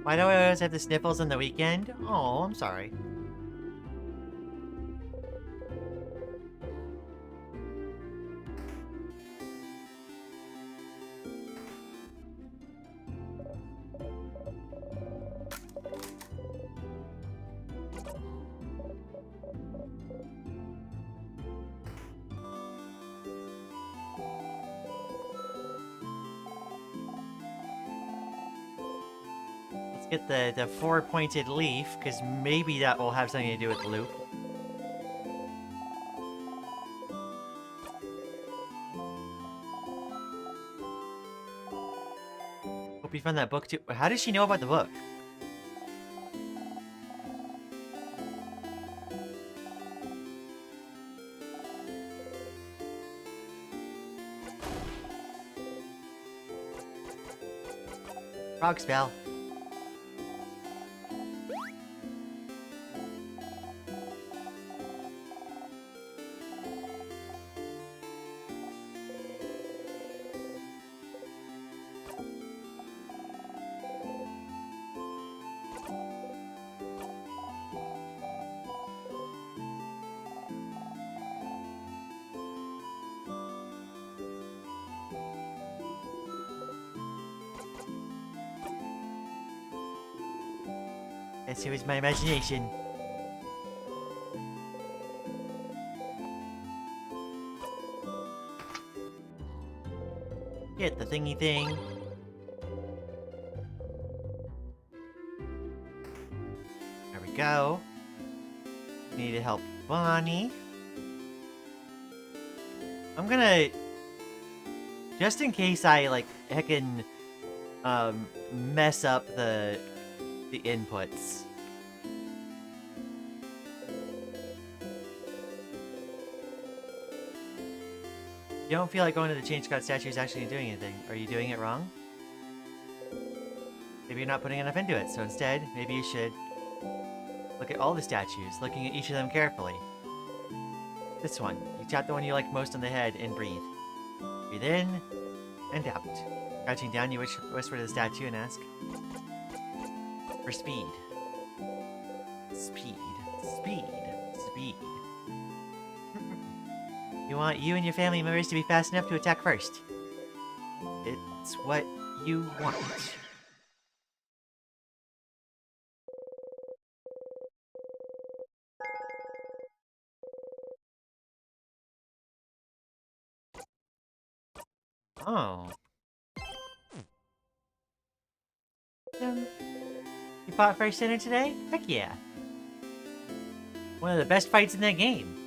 Why do I always have the sniffles on the weekend? Oh, I'm sorry. Let's get the four-pointed leaf, because maybe that will have something to do with the loop. Hope you found that book too. How does she know about the book? Frog spell. It was my imagination. Get the thingy thing. There we go. Need to help Bonnie. I'm gonna... Just in case I, like, heckin' mess up the inputs. You don't feel like going to the Change God statue is actually doing anything. Are you doing it wrong? Maybe you're not putting enough into it, so instead, maybe you should look at all the statues, looking at each of them carefully. This one. You tap the one you like most on the head and breathe. Breathe in and out. Crouching down, you whisper to the statue and ask for speed. Speed. Speed. Speed. You want you and your family members to be fast enough to attack first. It's what you want. Oh. You fought first center today? Heck yeah. One of the best fights in that game.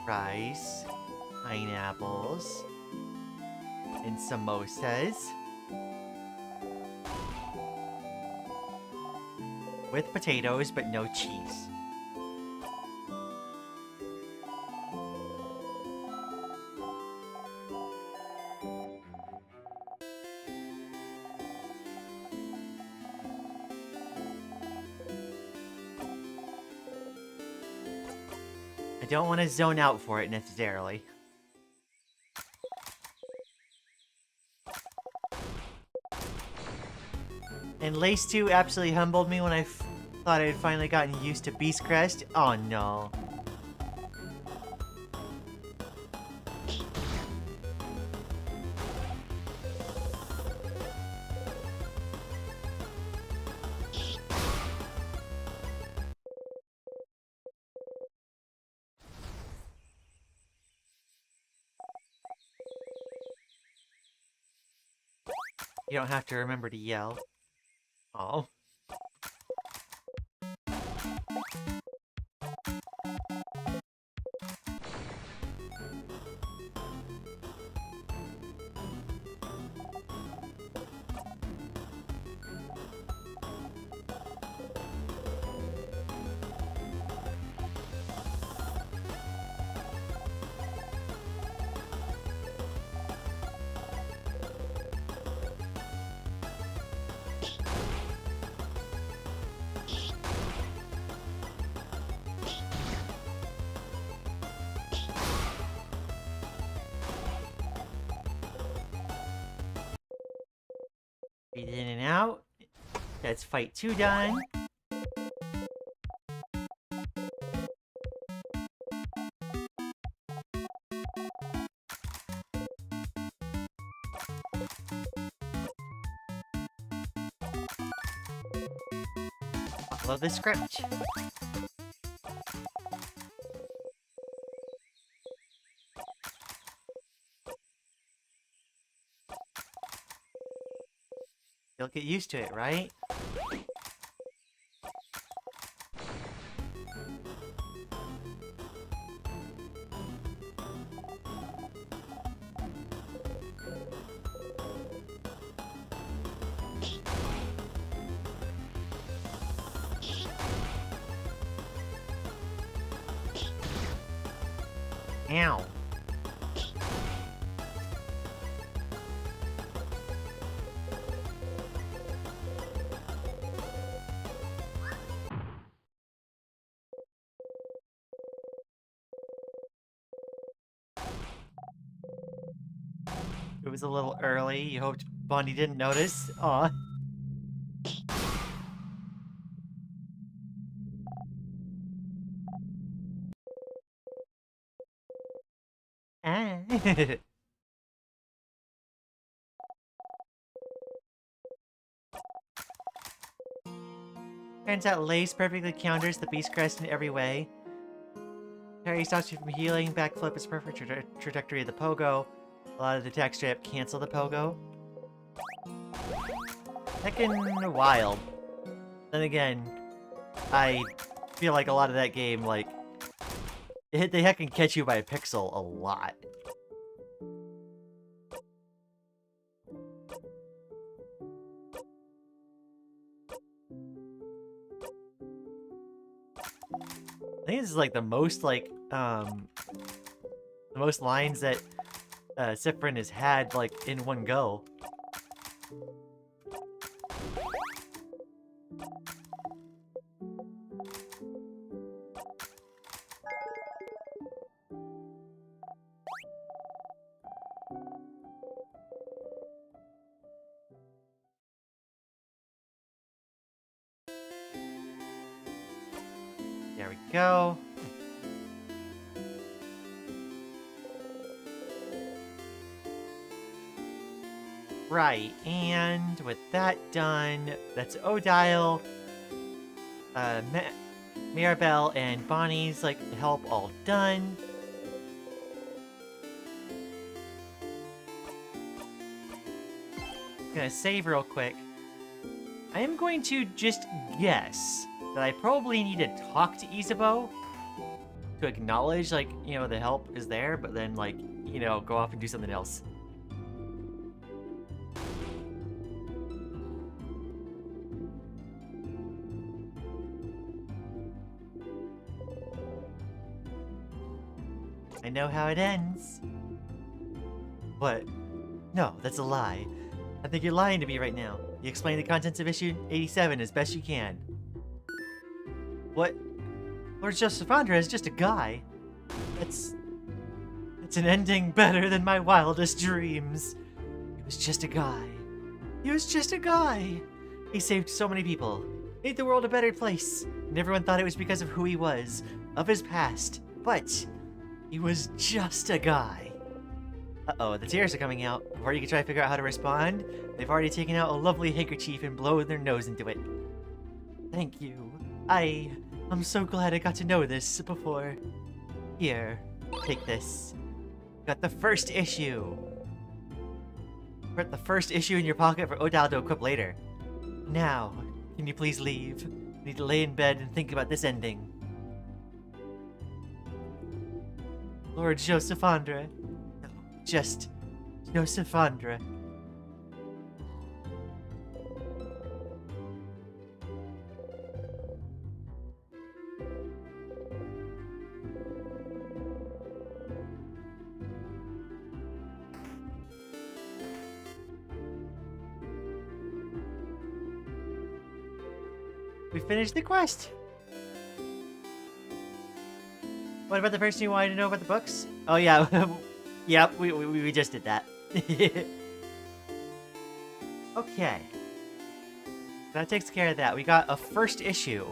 Rice, pineapples, and samosas. With potatoes, but no cheese. I don't want to zone out for it necessarily. And Lace 2 absolutely humbled me when I thought I had finally gotten used to Beast Crest. Oh no. You don't have to remember to yell. Oh. Fade in and out. That's fight 2 done. Follow the script. You'll get used to it, right? Ow. It was a little early. You hoped Bonnie didn't notice. Aw. Ah. Turns out Lace perfectly counters the Beast Crest in every way. Parry stops you from healing. Backflip is perfect trajectory of the pogo. A lot of the attack straight up cancel the pogo. Heckin' wild. Then again, I feel like a lot of that game, like, they heckin' catch you by a pixel a lot. I think this is like the most lines that Siffrin has had like in one go. There we go. Right, and with that done, that's Odile, Maribel, and Bonnie's, like, help all done. Gonna save real quick. I am going to just guess that I probably need to talk to Isabeau to acknowledge, like, you know, the help is there, but then, like, you know, go off and do something else. I know how it ends. What? No, that's a lie. I think you're lying to me right now. You explain the contents of issue 87 as best you can. What? Lord Josephandra is just a guy. It's an ending better than my wildest dreams. He was just a guy. He was just a guy. He saved so many people, made the world a better place, and everyone thought it was because of who he was, of his past. But he was just a guy. Uh-oh, the tears are coming out. Before you can try to figure out how to respond, they've already taken out a lovely handkerchief and blown their nose into it. Thank you. I'm so glad I got to know this before. Here, take this. Got the first issue. Put the first issue in your pocket for Odile to equip later. Now, can you please leave? I need to lay in bed and think about this ending. Lord Josephandra. No, just Josephandra. We finished the quest. What about the person you wanted to know about the books? Oh yeah, yep, we just did that. Okay, That takes care of that. We got a first issue.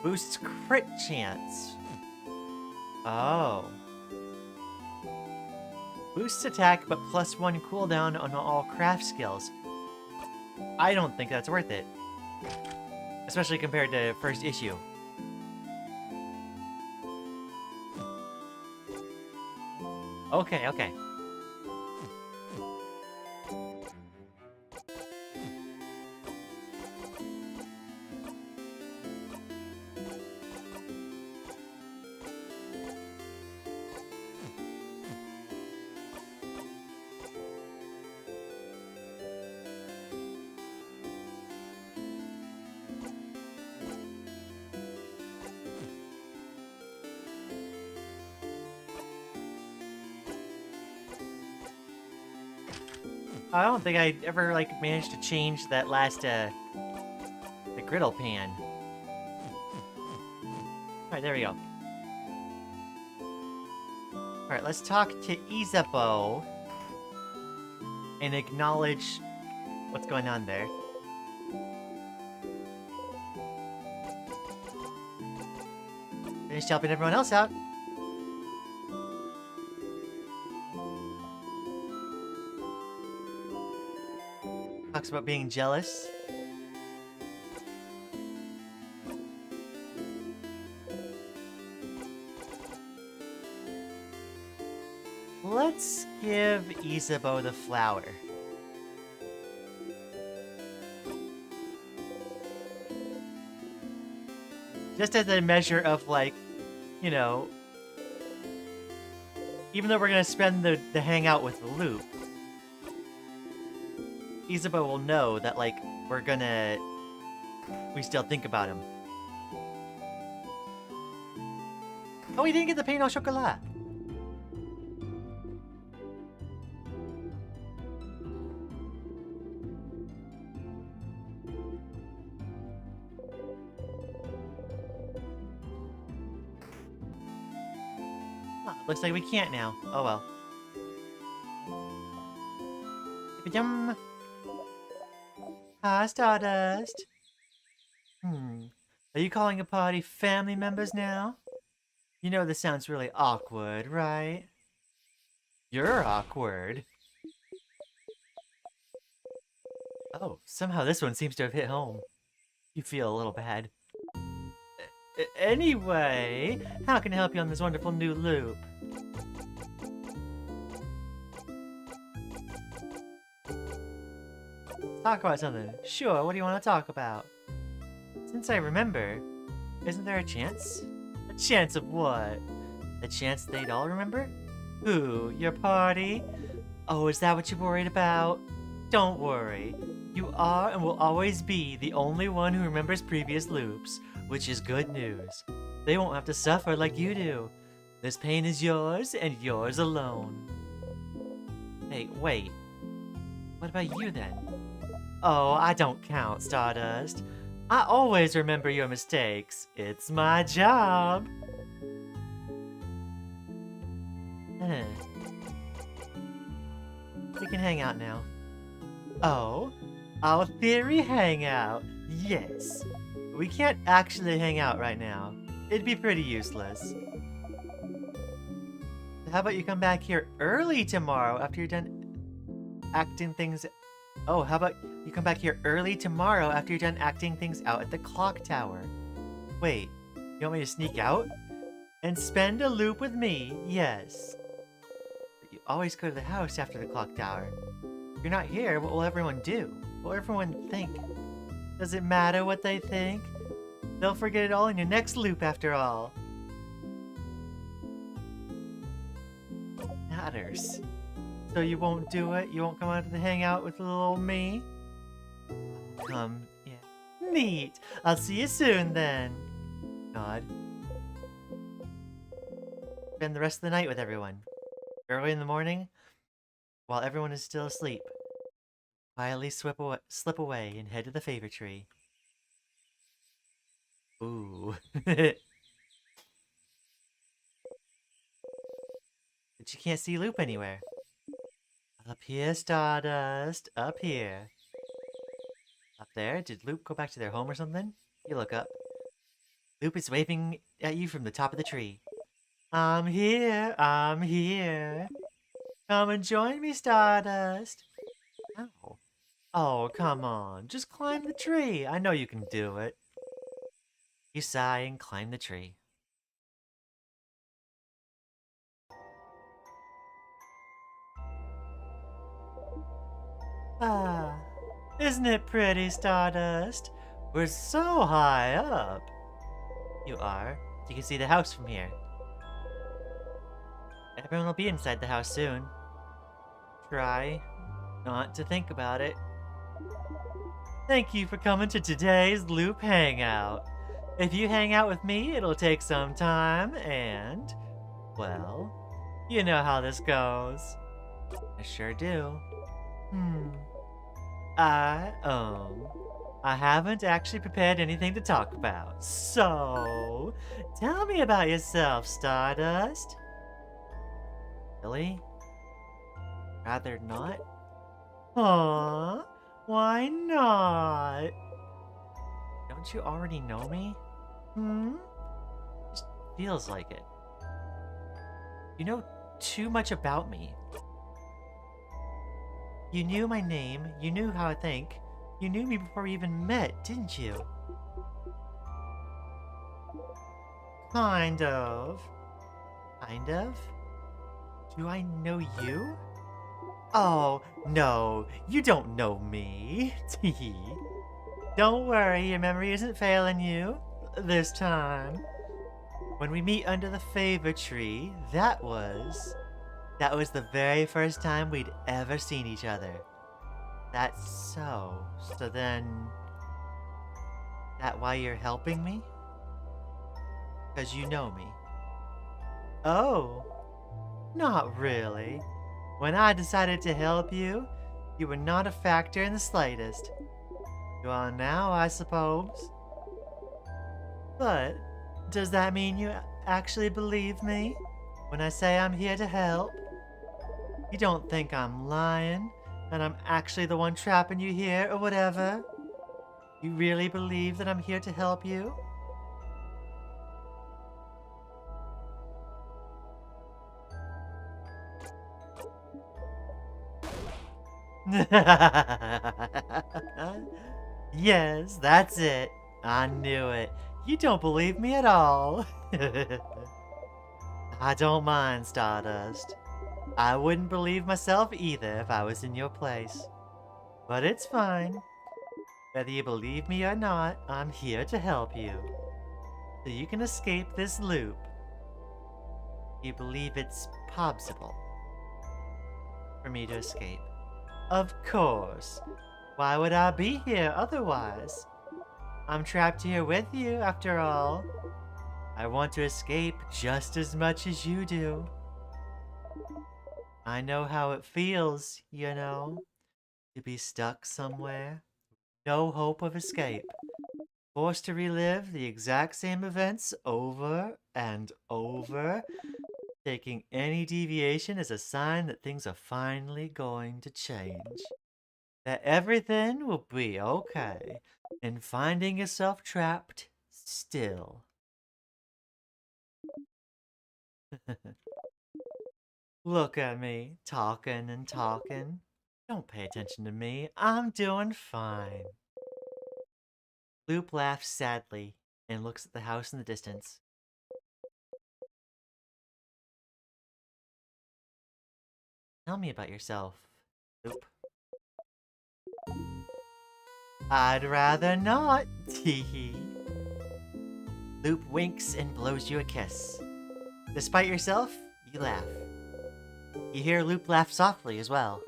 Boosts crit chance. Oh. Boosts attack, but +1 cooldown on all craft skills. I don't think that's worth it. Especially compared to first issue. Okay, okay. I don't think I ever, like, managed to change that last, the griddle pan. Alright, there we go. Alright, let's talk to Isabeau and acknowledge what's going on there. Finished helping everyone else out. Talks about being jealous. Let's give Isabeau the flower. Just as a measure of, like, you know, even though we're gonna spend the hangout with the loop, Isabeau will know that, like, we still think about him. Oh, we didn't get the pain au chocolat. Huh, looks like we can't now. Oh well. Yum. Hi, Stardust. Are you calling a party family members now? You know this sounds really awkward, right? You're awkward. Oh, somehow this one seems to have hit home. You feel a little bad. Anyway, how can I help you on this wonderful new loop? Talk about something. Sure, what do you want to talk about? Since I remember, isn't there a chance? A chance of what? A chance they'd all remember? Who? Your party? Oh, is that what you're worried about? Don't worry. You are and will always be the only one who remembers previous loops, which is good news. They won't have to suffer like you do. This pain is yours and yours alone. Hey, wait. What about you then? Oh, I don't count, Stardust. I always remember your mistakes. It's my job. We can hang out now. Oh, our theory hangout. Yes. We can't actually hang out right now. It'd be pretty useless. How about you come back here early tomorrow after you're done acting things... Oh, how about you come back here early tomorrow after you're done acting things out at the clock tower? Wait, you want me to sneak out? And spend a loop with me? Yes. But you always go to the house after the clock tower. If you're not here, what will everyone do? What will everyone think? Does it matter what they think? They'll forget it all in your next loop after all. Matters. So you won't do it? You won't come out to the hangout with little old me? Come, yeah. Neat! I'll see you soon then. God. Spend the rest of the night with everyone. Early in the morning, while everyone is still asleep, quietly slip away and head to the favor tree. Ooh. The but you can't see Loop anywhere. Up here, Stardust. Up here. Up there? Did Loop go back to their home or something? You look up. Loop is waving at you from the top of the tree. I'm here. I'm here. Come and join me, Stardust. Ow. Oh, come on. Just climb the tree. I know you can do it. You sigh and climb the tree. Ah, isn't it pretty, Stardust? We're so high up. You are. You can see the house from here. Everyone will be inside the house soon. Try not to think about it. Thank you for coming to today's Loop Hangout. If you hang out with me, it'll take some time, and, well, you know how this goes. I sure do. I haven't actually prepared anything to talk about, so tell me about yourself, Stardust. Really? Rather not? Aw, why not? Don't you already know me? Just feels like it. You know too much about me. You knew my name, you knew how I think. You knew me before we even met, didn't you? Kind of. Kind of? Do I know you? Oh, no, you don't know me. Don't worry, your memory isn't failing you. This time. When we meet under the favor tree, that was the very first time we'd ever seen each other. That's so. So then, that why you're helping me? 'Cause you know me. Oh, not really. When I decided to help you, you were not a factor in the slightest. You are now, I suppose. But, does that mean you actually believe me when I say I'm here to help? You don't think I'm lying, and I'm actually the one trapping you here, or whatever? You really believe that I'm here to help you? Yes, that's it. I knew it. You don't believe me at all. I don't mind, Stardust. I wouldn't believe myself either if I was in your place. But it's fine. Whether you believe me or not, I'm here to help you. So you can escape this loop. You believe it's possible for me to escape? Of course. Why would I be here otherwise? I'm trapped here with you, after all. I want to escape just as much as you do. I know how it feels, you know, to be stuck somewhere. No hope of escape. Forced to relive the exact same events over and over. Taking any deviation as a sign that things are finally going to change. That everything will be okay. And finding yourself trapped still. Look at me, talking and talking. Don't pay attention to me. I'm doing fine. Loop laughs sadly and looks at the house in the distance. Tell me about yourself, Loop. I'd rather not, teehee. Loop winks and blows you a kiss. Despite yourself, you laugh. You hear Loop laugh softly as well.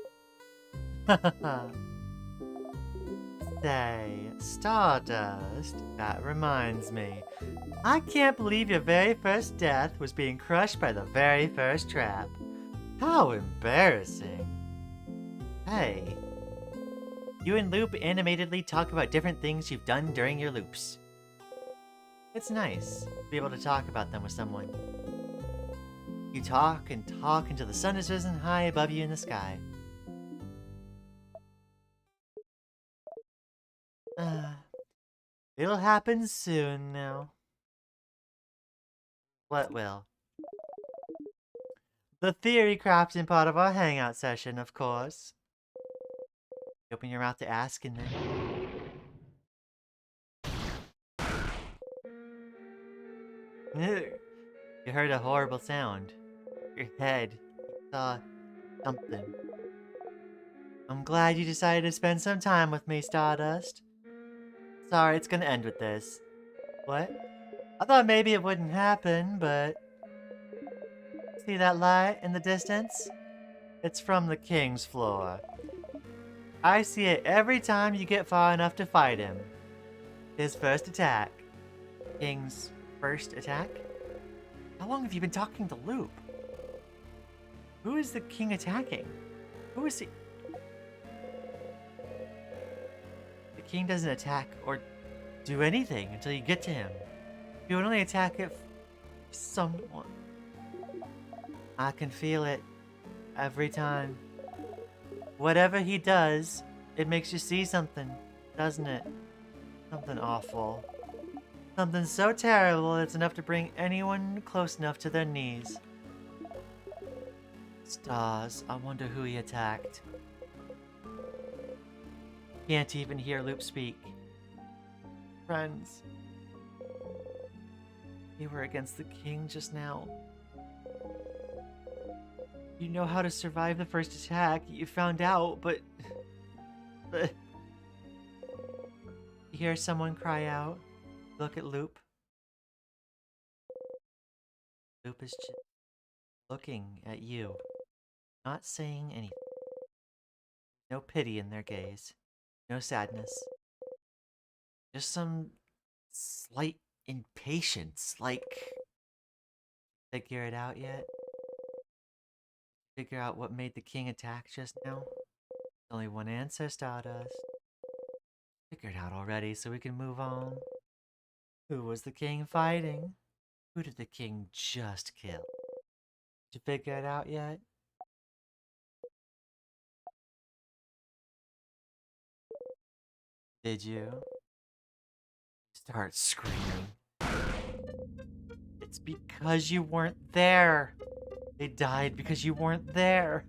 Say, Stardust, that reminds me. I can't believe your very first death was being crushed by the very first trap. How embarrassing. Hey, you and Loop animatedly talk about different things you've done during your loops. It's nice to be able to talk about them with someone. You talk and talk until the sun is risen high above you in the sky. It'll happen soon now. What will? The theory crafting part of our hangout session, of course. You open your mouth to ask and then... You heard a horrible sound. Your head. You saw something. I'm glad you decided to spend some time with me, Stardust. Sorry, it's gonna end with this. What? I thought maybe it wouldn't happen, but... See that light in the distance? It's from the king's floor. I see it every time you get far enough to fight him. His first attack. King's first attack? How long have you been talking to Loop? Who is the king attacking? Who is he? The king doesn't attack or do anything until you get to him. He would only attack if someone... I can feel it every time. Whatever he does, it makes you see something, doesn't it? Something awful. Something so terrible it's enough to bring anyone close enough to their knees. Stars, I wonder who he attacked. Can't even hear Loop speak. Friends. You were against the king just now. You know how to survive the first attack. You found out, but... You hear someone cry out. Look at Loop. Loop is just looking at you. Not saying anything. No pity in their gaze. No sadness. Just some slight impatience, like... Figure it out yet? Figure out what made the king attack just now? Only one answer, Stardust. Figure it out already so we can move on. Who was the king fighting? Who did the king just kill? Did you figure it out yet? Did you? Start screaming. It's because you weren't there. They died because you weren't there.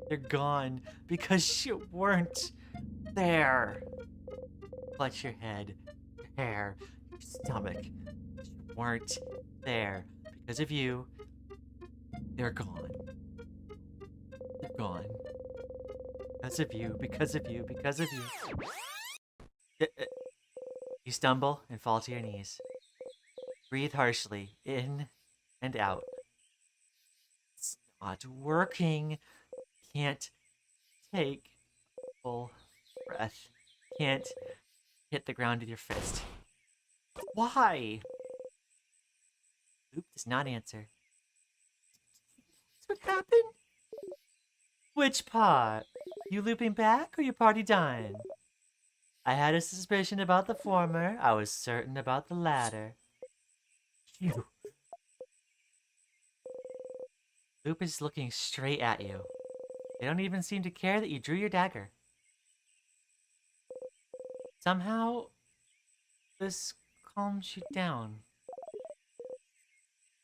They're gone because you weren't there. Clutch your head, your hair, your stomach. You weren't there. Because of you, they're gone. They're gone. Because of you, because of you, because of you. You stumble and fall to your knees. Breathe harshly, in and out. It's not working. Can't take full breath. Can't hit the ground with your fist. Why? Loop does not answer. What happened? Which part? You looping back or your party dying? I had a suspicion about the former. I was certain about the latter. You. Loop is looking straight at you. They don't even seem to care that you drew your dagger. Somehow, this calms you down.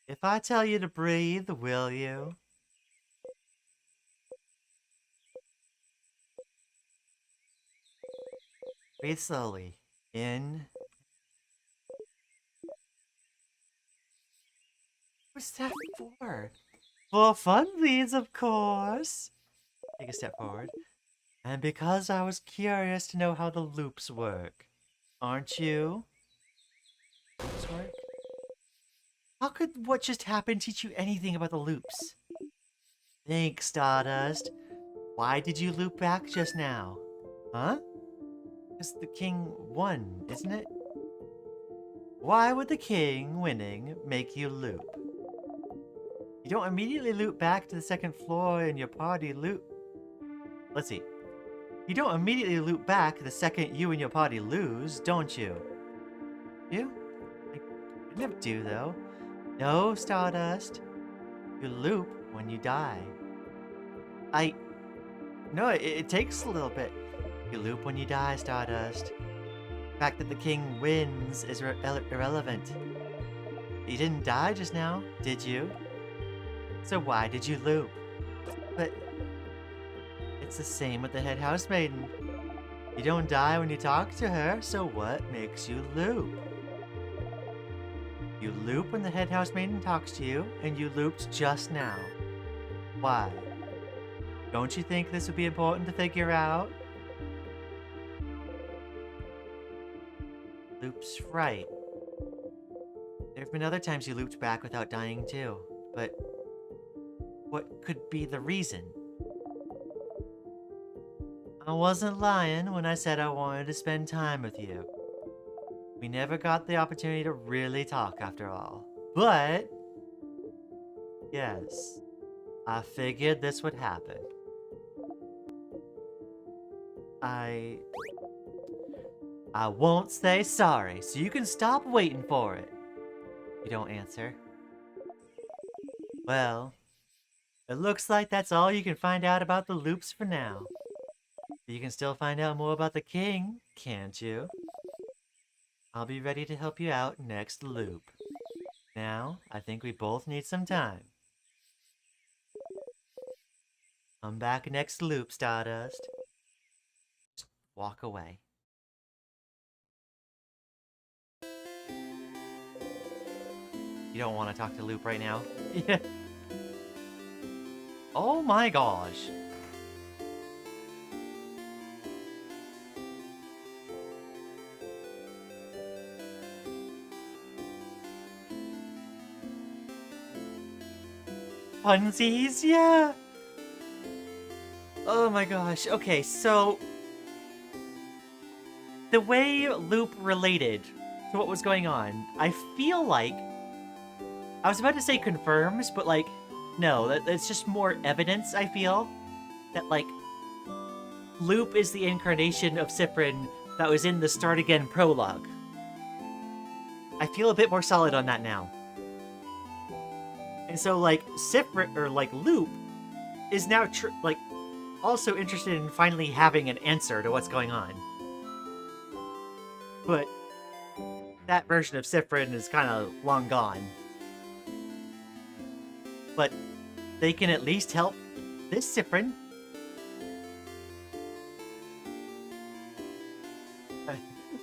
If I tell you to breathe, will you? Breathe slowly. In. What's that for? For funsies, of course. Take a step forward. And because I was curious to know how the loops work. Aren't you? Loops work? How could what just happened teach you anything about the loops? Think, Stardust. Why did you loop back just now? Huh? Because the king won, isn't it? Why would the king winning make you loop? You don't immediately loop back to the second floor and your party loop. Let's see. You don't immediately loop back the second you and your party lose, don't you? You? I never do, though. No, Stardust. You loop when you die. No, it takes a little bit. You loop when you die, Stardust. The fact that the king wins is irrelevant. You didn't die just now, did you? So why did you loop? But it's the same with the head housemaiden. You don't die when you talk to her, so what makes you loop? You loop when the head housemaiden talks to you, and you looped just now. Why? Don't you think this would be important to figure out? Loops right. There have been other times you looped back without dying too, but what could be the reason? I wasn't lying when I said I wanted to spend time with you. We never got the opportunity to really talk after all. But, yes, I figured this would happen. I won't say sorry, so you can stop waiting for it. You don't answer. Well, it looks like that's all you can find out about the loops for now. You can still find out more about the king, can't you? I'll be ready to help you out next loop. Now, I think we both need some time. Come back next loop, Stardust. Just walk away. You don't want to talk to Loop right now? Yeah. Oh my gosh. Funsies, yeah. Oh my gosh. Okay, so the way Loop related to what was going on, I feel like I was about to say confirms, but like no, that's just more evidence. I feel that like Loop is the incarnation of Siffrin that was in the Start Again prologue. I feel a bit more solid on that now. And so, like, Siffrin, or, like, Loop, is now, like, also interested in finally having an answer to what's going on. But that version of Siffrin is kind of long gone. But they can at least help this Siffrin.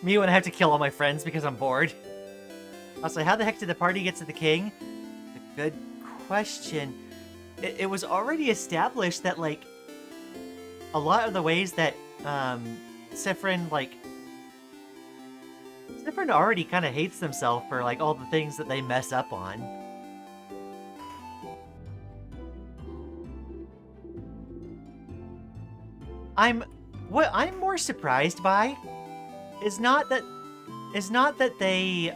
Me when I have to kill all my friends because I'm bored. Also, how the heck did the party get to the king? A good question. It was already established that, like, a lot of the ways that Siffrin, like, Siffrin already kind of hates himself for, like, all the things that they mess up on. What I'm more surprised by is not that they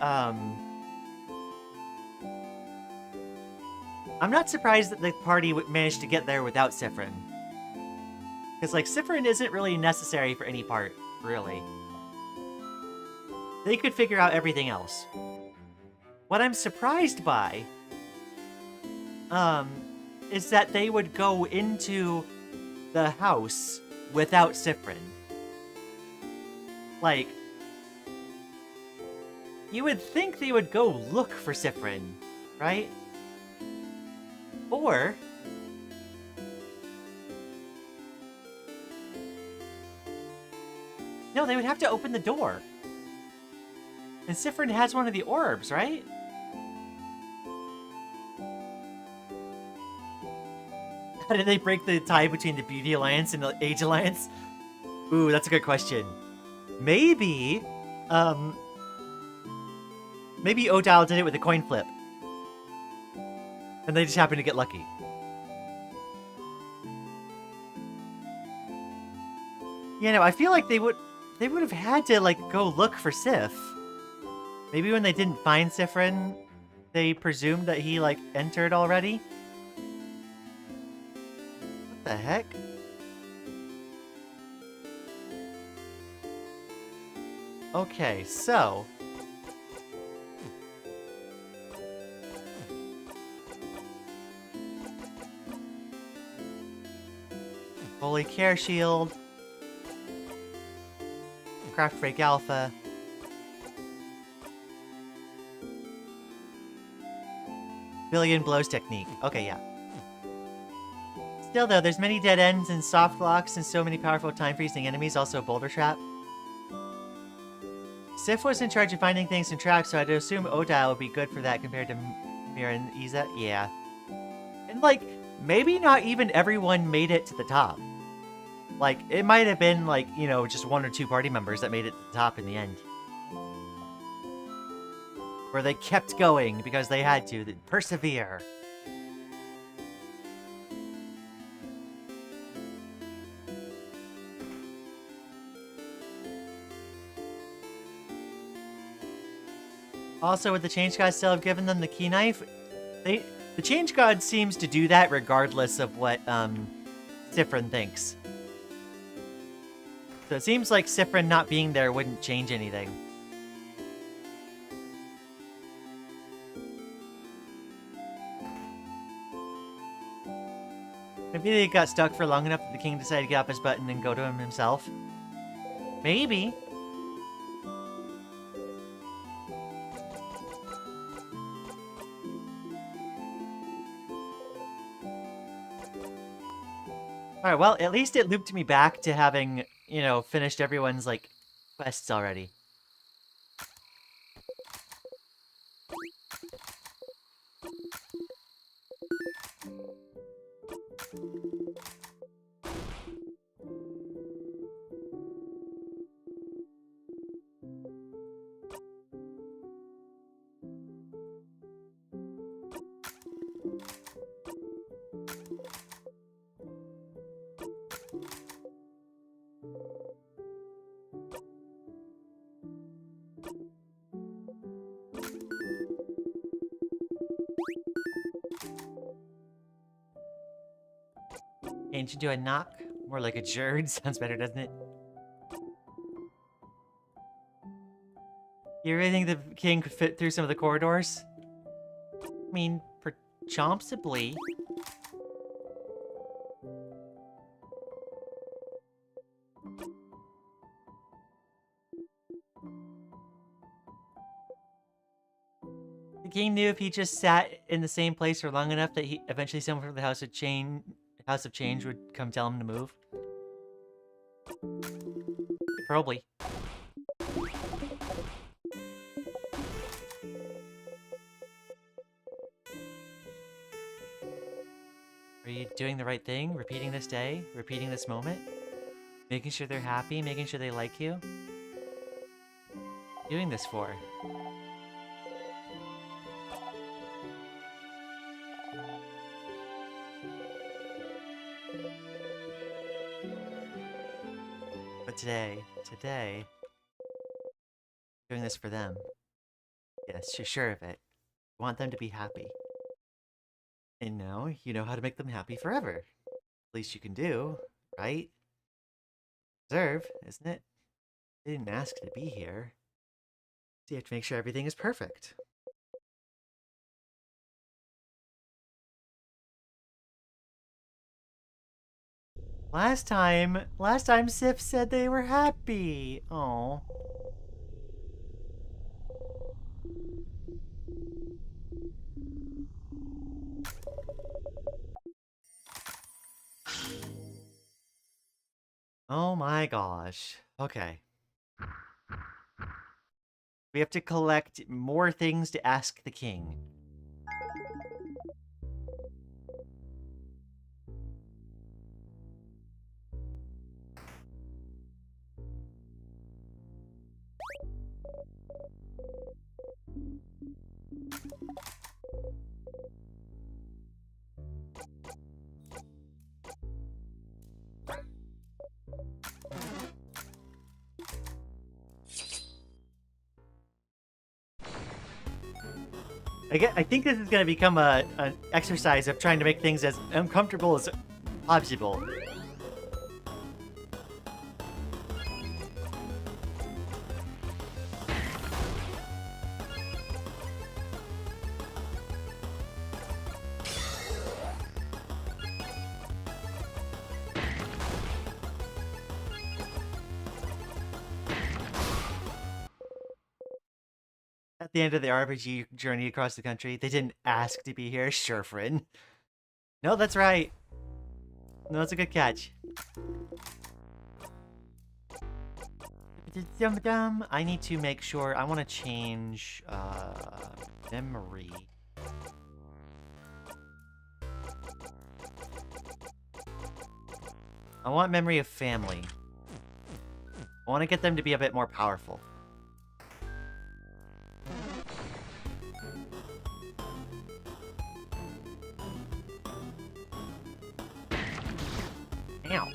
I'm not surprised that the party managed to get there without Siffrin. Because, like, Siffrin isn't really necessary for any part, really. They could figure out everything else. What I'm surprised by, is that they would go into the house without Siffrin. Like, you would think they would go look for Siffrin, right? Or no, they would have to open the door. And Siffrin has one of the orbs, right? How did they break the tie between the Beauty Alliance and the Age Alliance? Ooh, that's a good question. Maybe, maybe Odile did it with a coin flip. And they just happened to get lucky. Yeah, no, I feel like they would have had to, like, go look for Sif. Maybe when they didn't find Siffrin, they presumed that he, like, entered already? What the heck? Okay, so Holy Care Shield. Craft Break Alpha. Billion Blows Technique. Okay, yeah. Still though, there's many dead ends and soft locks and so many powerful time-freezing enemies, also Boulder Trap. Sif was in charge of finding things in traps, so I'd assume Odile would be good for that compared to Mira and Iza. Yeah. And like, maybe not even everyone made it to the top. Like, it might have been like, you know, just 1 or 2 party members that made it to the top in the end. Where they kept going because they had to. They persevere. Also, would the Change God still have given them the key knife? The Change God seems to do that regardless of what Siffrin thinks. So it seems like Siffrin not being there wouldn't change anything. Maybe they got stuck for long enough that the king decided to get off his butt and then go to him himself. Maybe. Alright, well, at least it looped me back to having, you know, finished everyone's, like, quests already. Change into a knock? More like a jerd. Sounds better, doesn't it? You really think the king could fit through some of the corridors? I mean, possibly. The king knew if he just sat in the same place for long enough that he eventually someone from the House of Change would come tell him to move. Probably. Are you doing the right thing? Repeating this day? Repeating this moment? Making sure they're happy? Making sure they like you? Doing this for? But today, doing this for them. Yes, you're sure of it. You want them to be happy. And now, you know how to make them happy forever. Least you can do, right? Deserve, isn't it? They didn't ask to be here. So you have to make sure everything is perfect. Last time Sif said they were happy. Oh. Oh my gosh. Okay. We have to collect more things to ask the king. I think this is going to become an exercise of trying to make things as uncomfortable as possible. At the end of the RPG journey across the country, they didn't ask to be here. Siffrin. No, that's right. No, that's a good catch. I need to make sure. I want to change memory. I want memory of family. I want to get them to be a bit more powerful. Ow.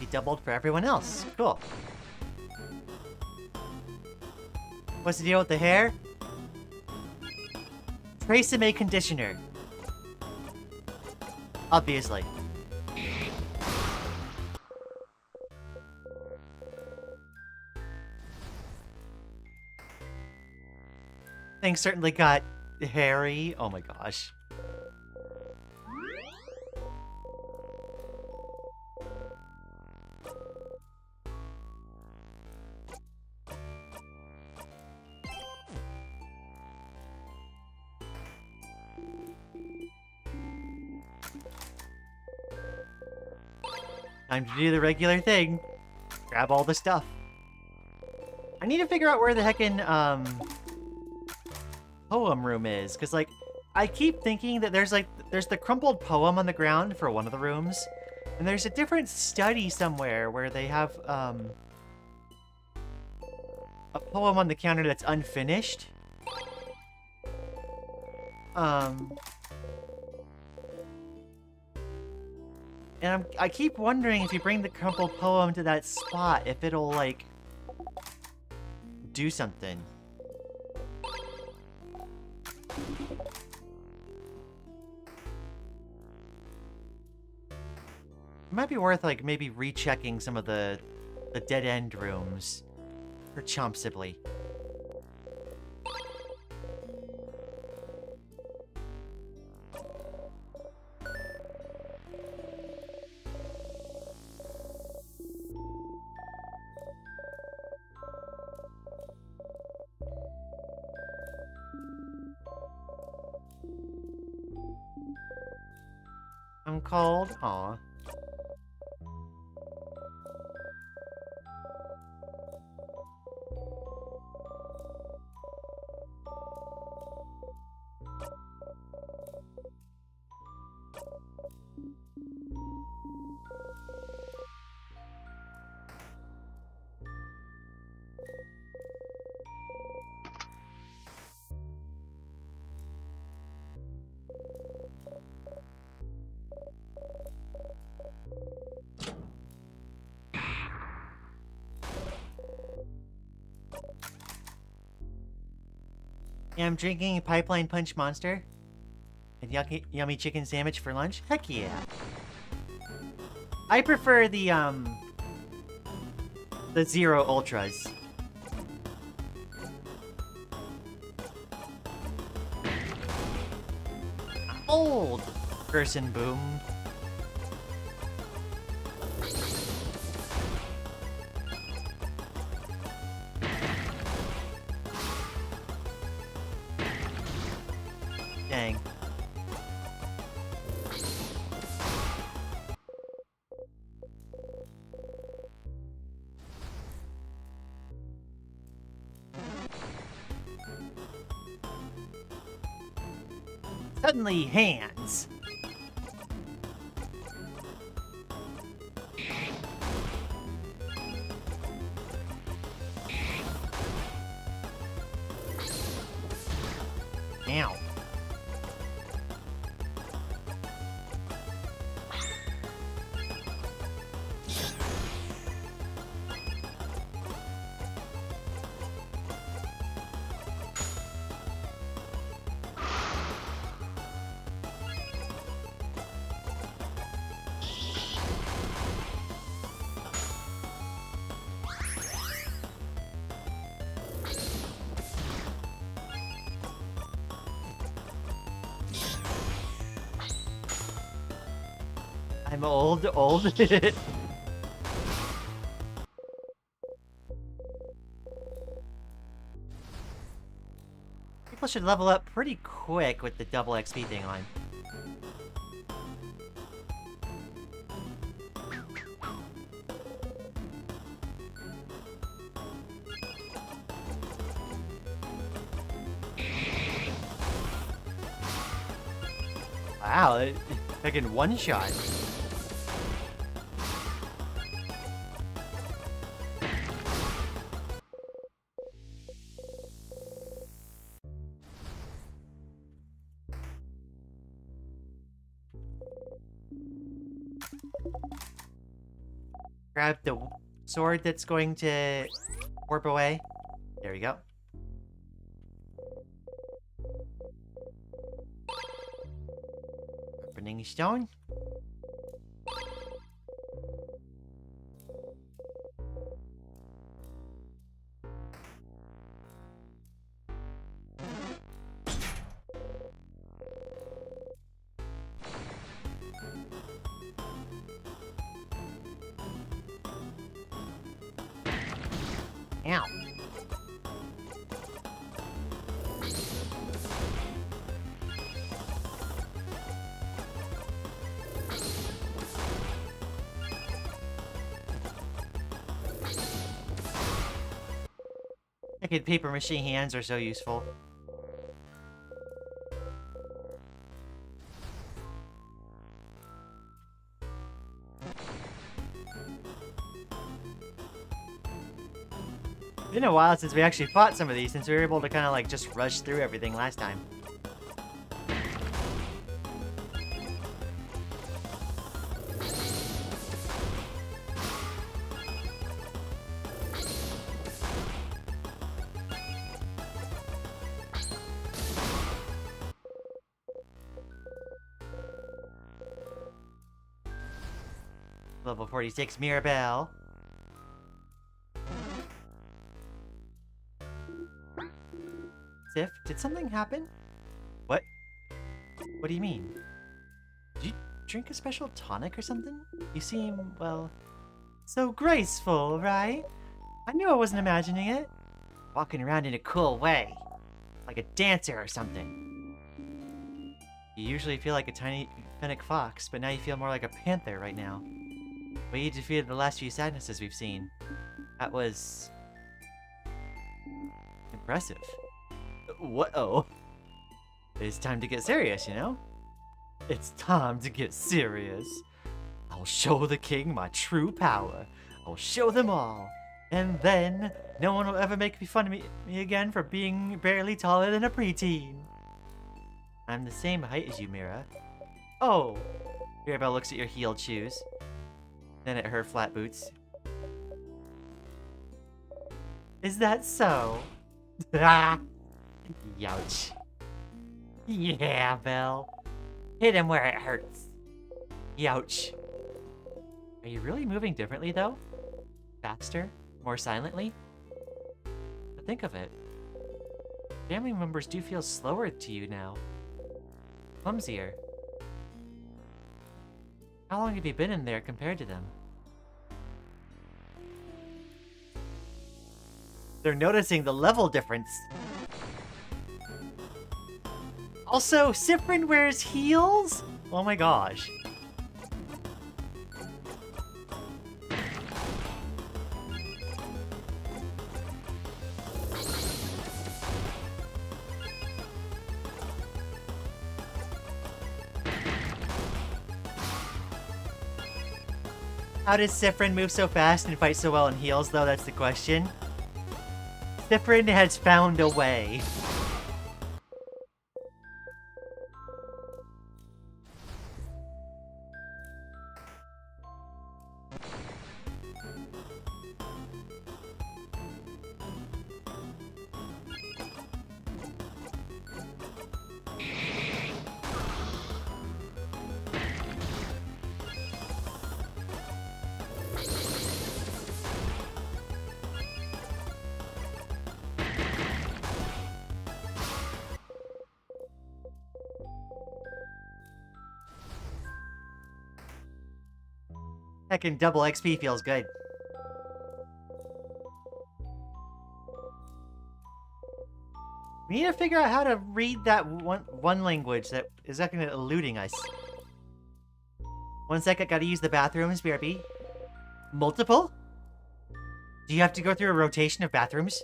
He doubled for everyone else. Cool. What's the deal with the hair? Tresemme conditioner. Obviously. Things certainly got hairy. Oh my gosh. Time to do the regular thing. Grab all the stuff. I need to figure out where the heckin', poem room is. Because, like, I keep thinking that there's the crumpled poem on the ground for one of the rooms. And there's a different study somewhere where they have, a poem on the counter that's unfinished. And I keep wondering if you bring the crumpled poem to that spot, if it'll, like, do something. It might be worth, like, maybe rechecking some of the dead-end rooms for Chomp Sibley. I'm cold. Aw. Yeah, I'm drinking Pipeline Punch Monster and yummy chicken sandwich for lunch. Heck yeah. I prefer the Zero Ultras. Old person boom. Dang. Suddenly, hands. Ow. I'm old. People should level up pretty quick with the double XP thing on. Wow, like in one shot. Grab the sword that's going to warp away. There we go. Opening stone. Ow. Freaking paper mache hands are so useful. It's been a while since we actually fought some of these, since we were able to kind of like just rush through everything last time. Level 46 Mirabelle. Siff, did something happen? What? What do you mean? Did you drink a special tonic or something? You seem, well, so graceful, right? I knew I wasn't imagining it. Walking around in a cool way. Like a dancer or something. You usually feel like a tiny fennec fox, but now you feel more like a panther right now. But you defeated the last few sadnesses we've seen. That was... impressive. Whoa. It's time to get serious, you know? It's time to get serious. I'll show the king my true power. I'll show them all. And then, no one will ever make fun of me again for being barely taller than a preteen. I'm the same height as you, Mira. Oh. Mirabelle looks at your heeled shoes. Then at her flat boots. Is that so? Youch. Yeah, Belle. Hit him where it hurts. Youch. Are you really moving differently, though? Faster? More silently? But think of it. Family members do feel slower to you now. Clumsier. How long have you been in there compared to them? They're noticing the level difference. Also, Siffrin wears heels? Oh my gosh. How does Siffrin move so fast and fight so well in heels, though? That's the question. Siffrin has found a way. Heckin' double XP feels good. We need to figure out how to read that one language that is eluding us. 1 sec, I gotta use the bathrooms, BRB. Multiple? Do you have to go through a rotation of bathrooms?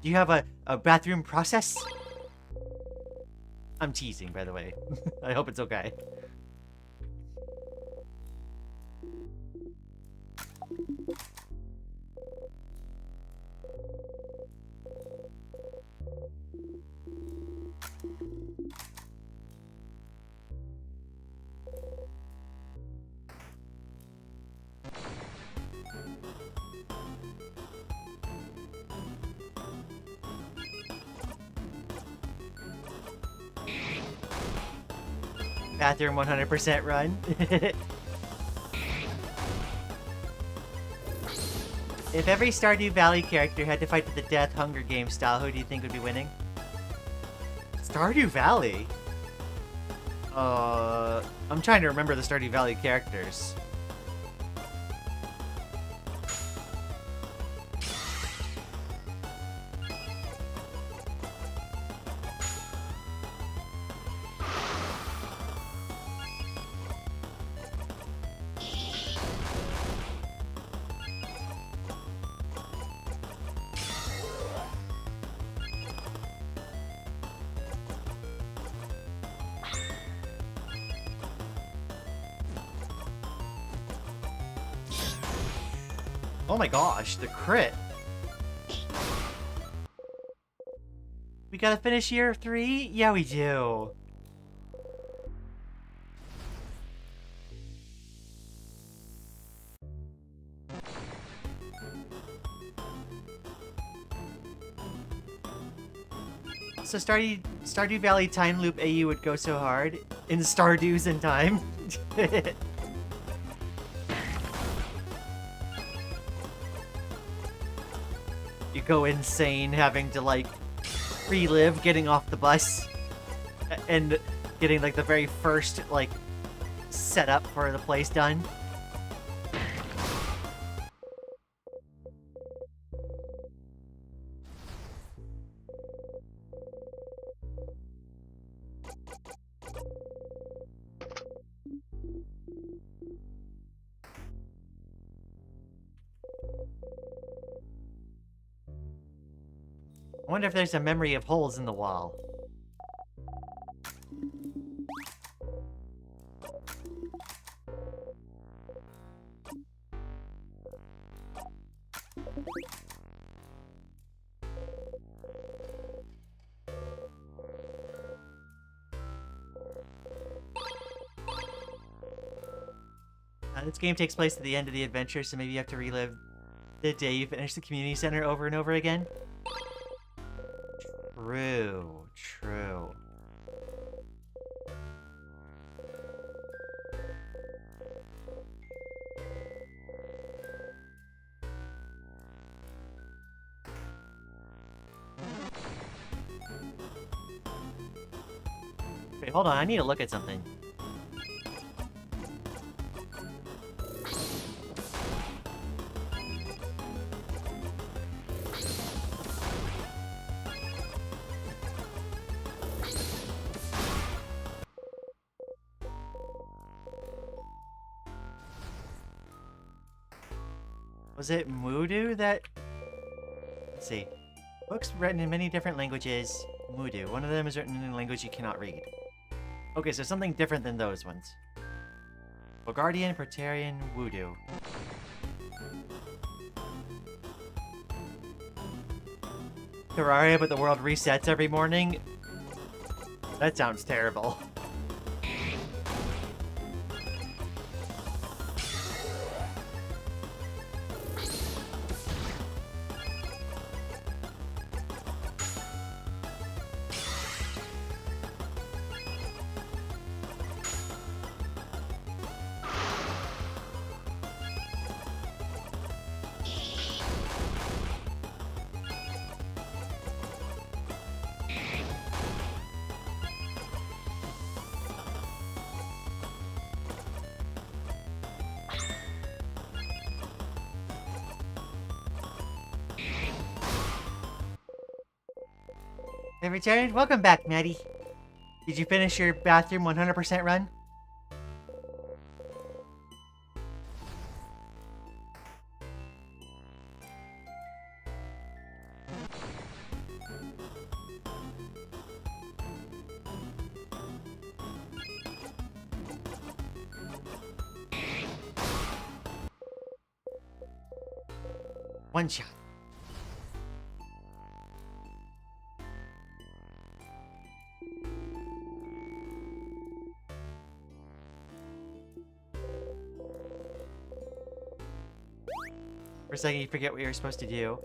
Do you have a bathroom process? I'm teasing, by the way. I hope it's okay. Bathroom 100% run. If every Stardew Valley character had to fight to the death Hunger Games style, who do you think would be winning? Stardew Valley? I'm trying to remember the Stardew Valley characters. Oh my gosh, the crit. We gotta finish year 3? Yeah, we do. So Stardew Valley time loop AU would go so hard in Stardew's in time. You go insane having to like relive getting off the bus and getting like the very first like setup for the place done. I wonder if there's a memory of holes in the wall. This game takes place at the end of the adventure, so maybe you have to relive the day you finish the community center over and over again. True. Wait, hold on, I need to look at something. Was it Moodoo that... Let's see. Books written in many different languages. Moodoo. One of them is written in a language you cannot read. Okay, so something different than those ones. Vaugardian, Praetorian, Voodoo. Terraria, but the world resets every morning? That sounds terrible. Have returned? Welcome back, Maddie. Did you finish your bathroom 100% run? One shot. For a second, you forget what you're supposed to do.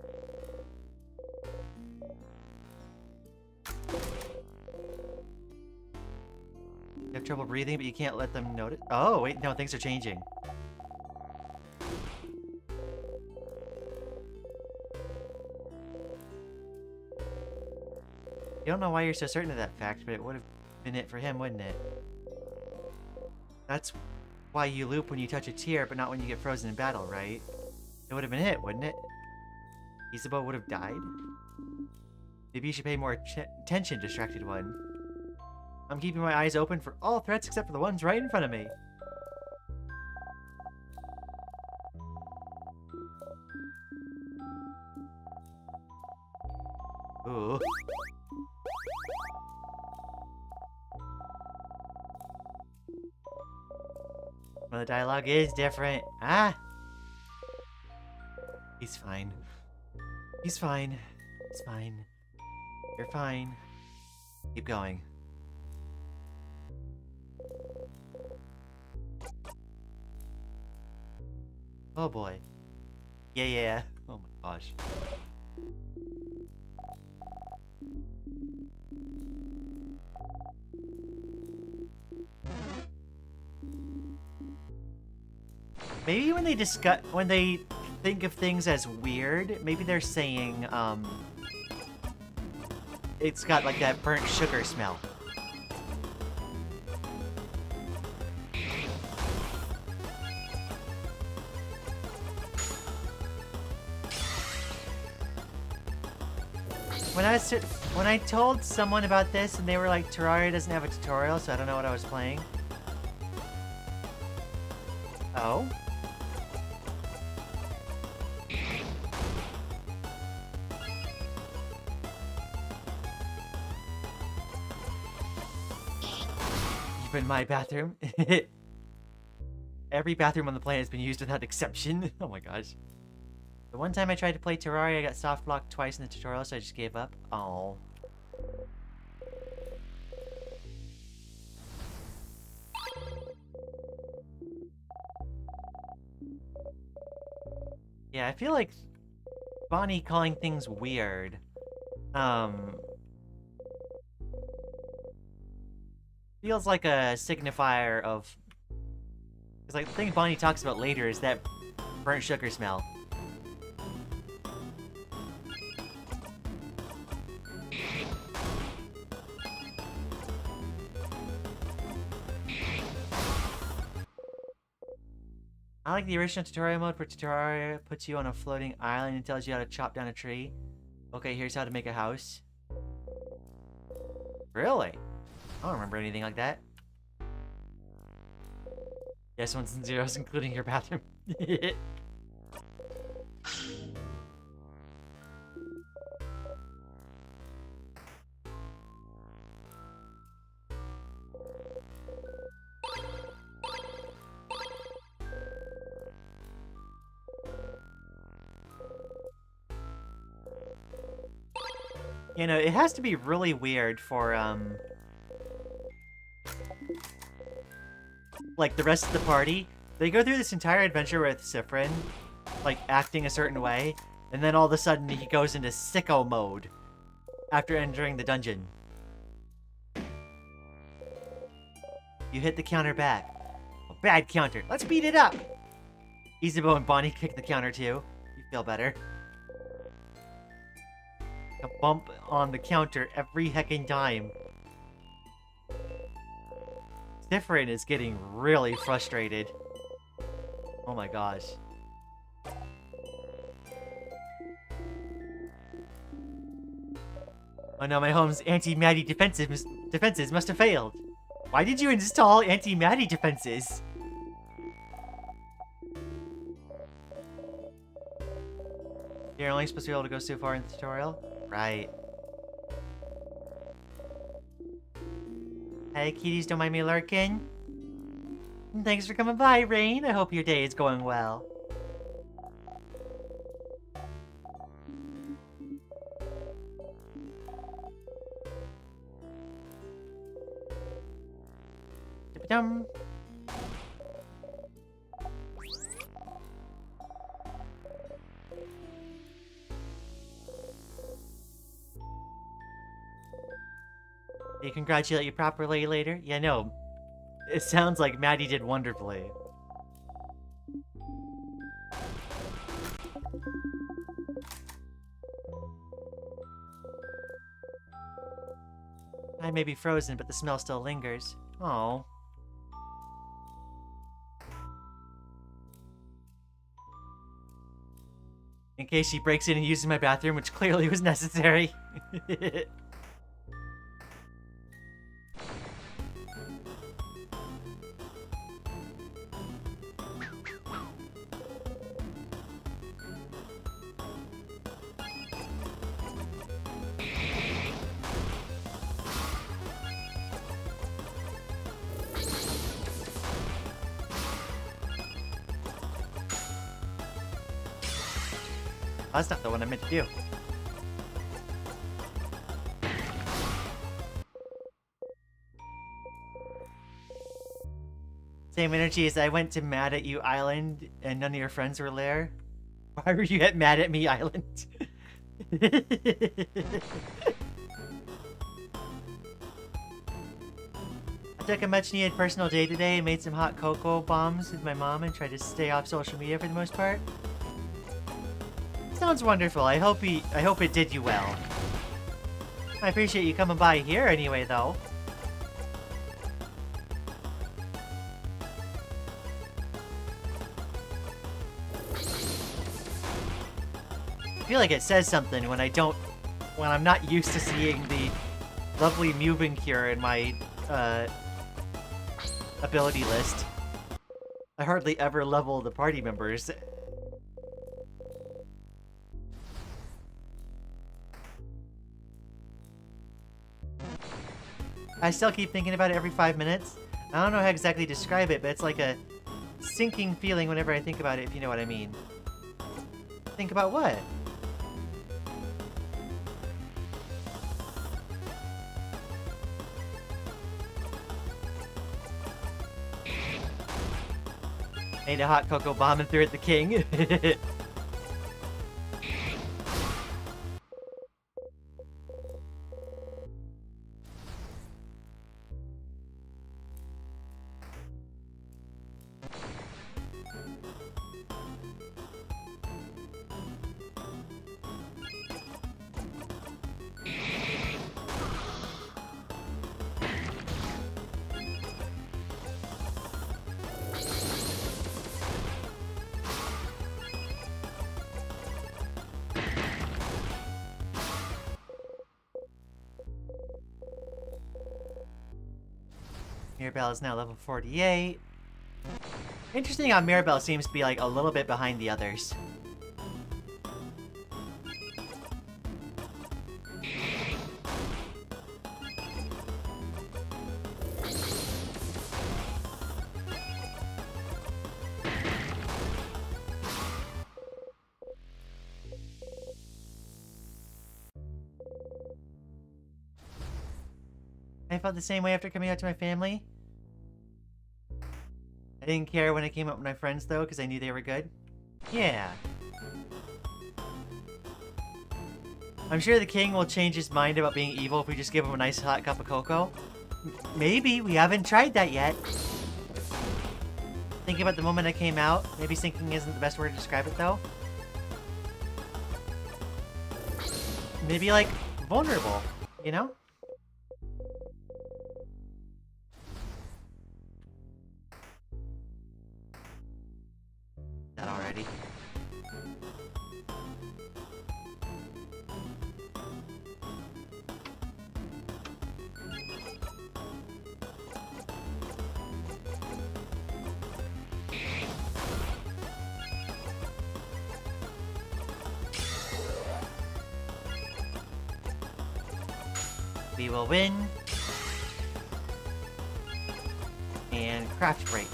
You have trouble breathing, but you can't let them notice. Oh, wait, no, things are changing. You don't know why you're so certain of that fact, but it would have been it for him, wouldn't it? That's why you loop when you touch a tier, but not when you get frozen in battle, right? It would have been it, wouldn't it? Isabeau would have died? Maybe you should pay more attention, distracted one. I'm keeping my eyes open for all threats except for the ones right in front of me. Ooh. Well, the dialogue is different. Ah! He's fine. He's fine. He's fine. You're fine. Keep going. Oh boy. Yeah. Oh my gosh. Maybe when they think of things as weird, maybe they're saying, it's got like that burnt sugar smell. When I told someone about this and they were like, Terraria doesn't have a tutorial, so I don't know what I was playing. Oh? In my bathroom. Every bathroom on the planet has been used without exception. Oh my gosh. The one time I tried to play Terraria, I got soft blocked twice in the tutorial, so I just gave up. Oh. Yeah, I feel like Bonnie calling things weird. Feels like a signifier of... Because like the thing Bonnie talks about later is that burnt sugar smell. I like the original tutorial mode where Terraria puts you on a floating island and tells you how to chop down a tree. Okay, here's how to make a house. Really? I don't remember anything like that. Yes, ones and zeros, including your bathroom. You know, it has to be really weird for, like, the rest of the party. They go through this entire adventure with Siffrin, like, acting a certain way, and then all of a sudden he goes into sicko mode after entering the dungeon. You hit the counter back. A bad counter. Let's beat it up! Isabeau and Bonnie kick the counter too. You feel better. A bump on the counter every heckin' time. Siffrin is getting really frustrated. Oh my gosh. Oh no, my home's anti-Maddie defenses must have failed. Why did you install anti-Maddie defenses? You're only supposed to be able to go so far in the tutorial? Right. Hey, kitties, don't mind me lurking. Thanks for coming by, Rain. I hope your day is going well. Dum. They congratulate you properly later? Yeah, no. It sounds like Maddie did wonderfully. I may be frozen, but the smell still lingers. Oh. In case she breaks in and uses my bathroom, which clearly was necessary. That's not the one I meant to do. Same energy as I went to Mad at You Island and none of your friends were there. Why were you at Mad at Me Island? I took a much needed personal day today and made some hot cocoa bombs with my mom and tried to stay off social media for the most part. Sounds wonderful. I hope it did you well. I appreciate you coming by here anyway, though. I feel like it says something when I'm not used to seeing the lovely moving cure in my ability list. I hardly ever level the party members. I still keep thinking about it every 5 minutes. I don't know how exactly to describe it, but it's like a sinking feeling whenever I think about it, if you know what I mean. Think about what? Made a hot cocoa bomb and threw it at the king. Mirabelle is now level 48. Interesting how Mirabelle seems to be like a little bit behind the others. I felt the same way after coming out to my family. I didn't care when I came up with my friends, though, because I knew they were good. Yeah. I'm sure the king will change his mind about being evil if we just give him a nice hot cup of cocoa. Maybe. We haven't tried that yet. Thinking about the moment I came out. Maybe sinking isn't the best word to describe it, though. Maybe, like, vulnerable, you know? That already. we will win. And craft break.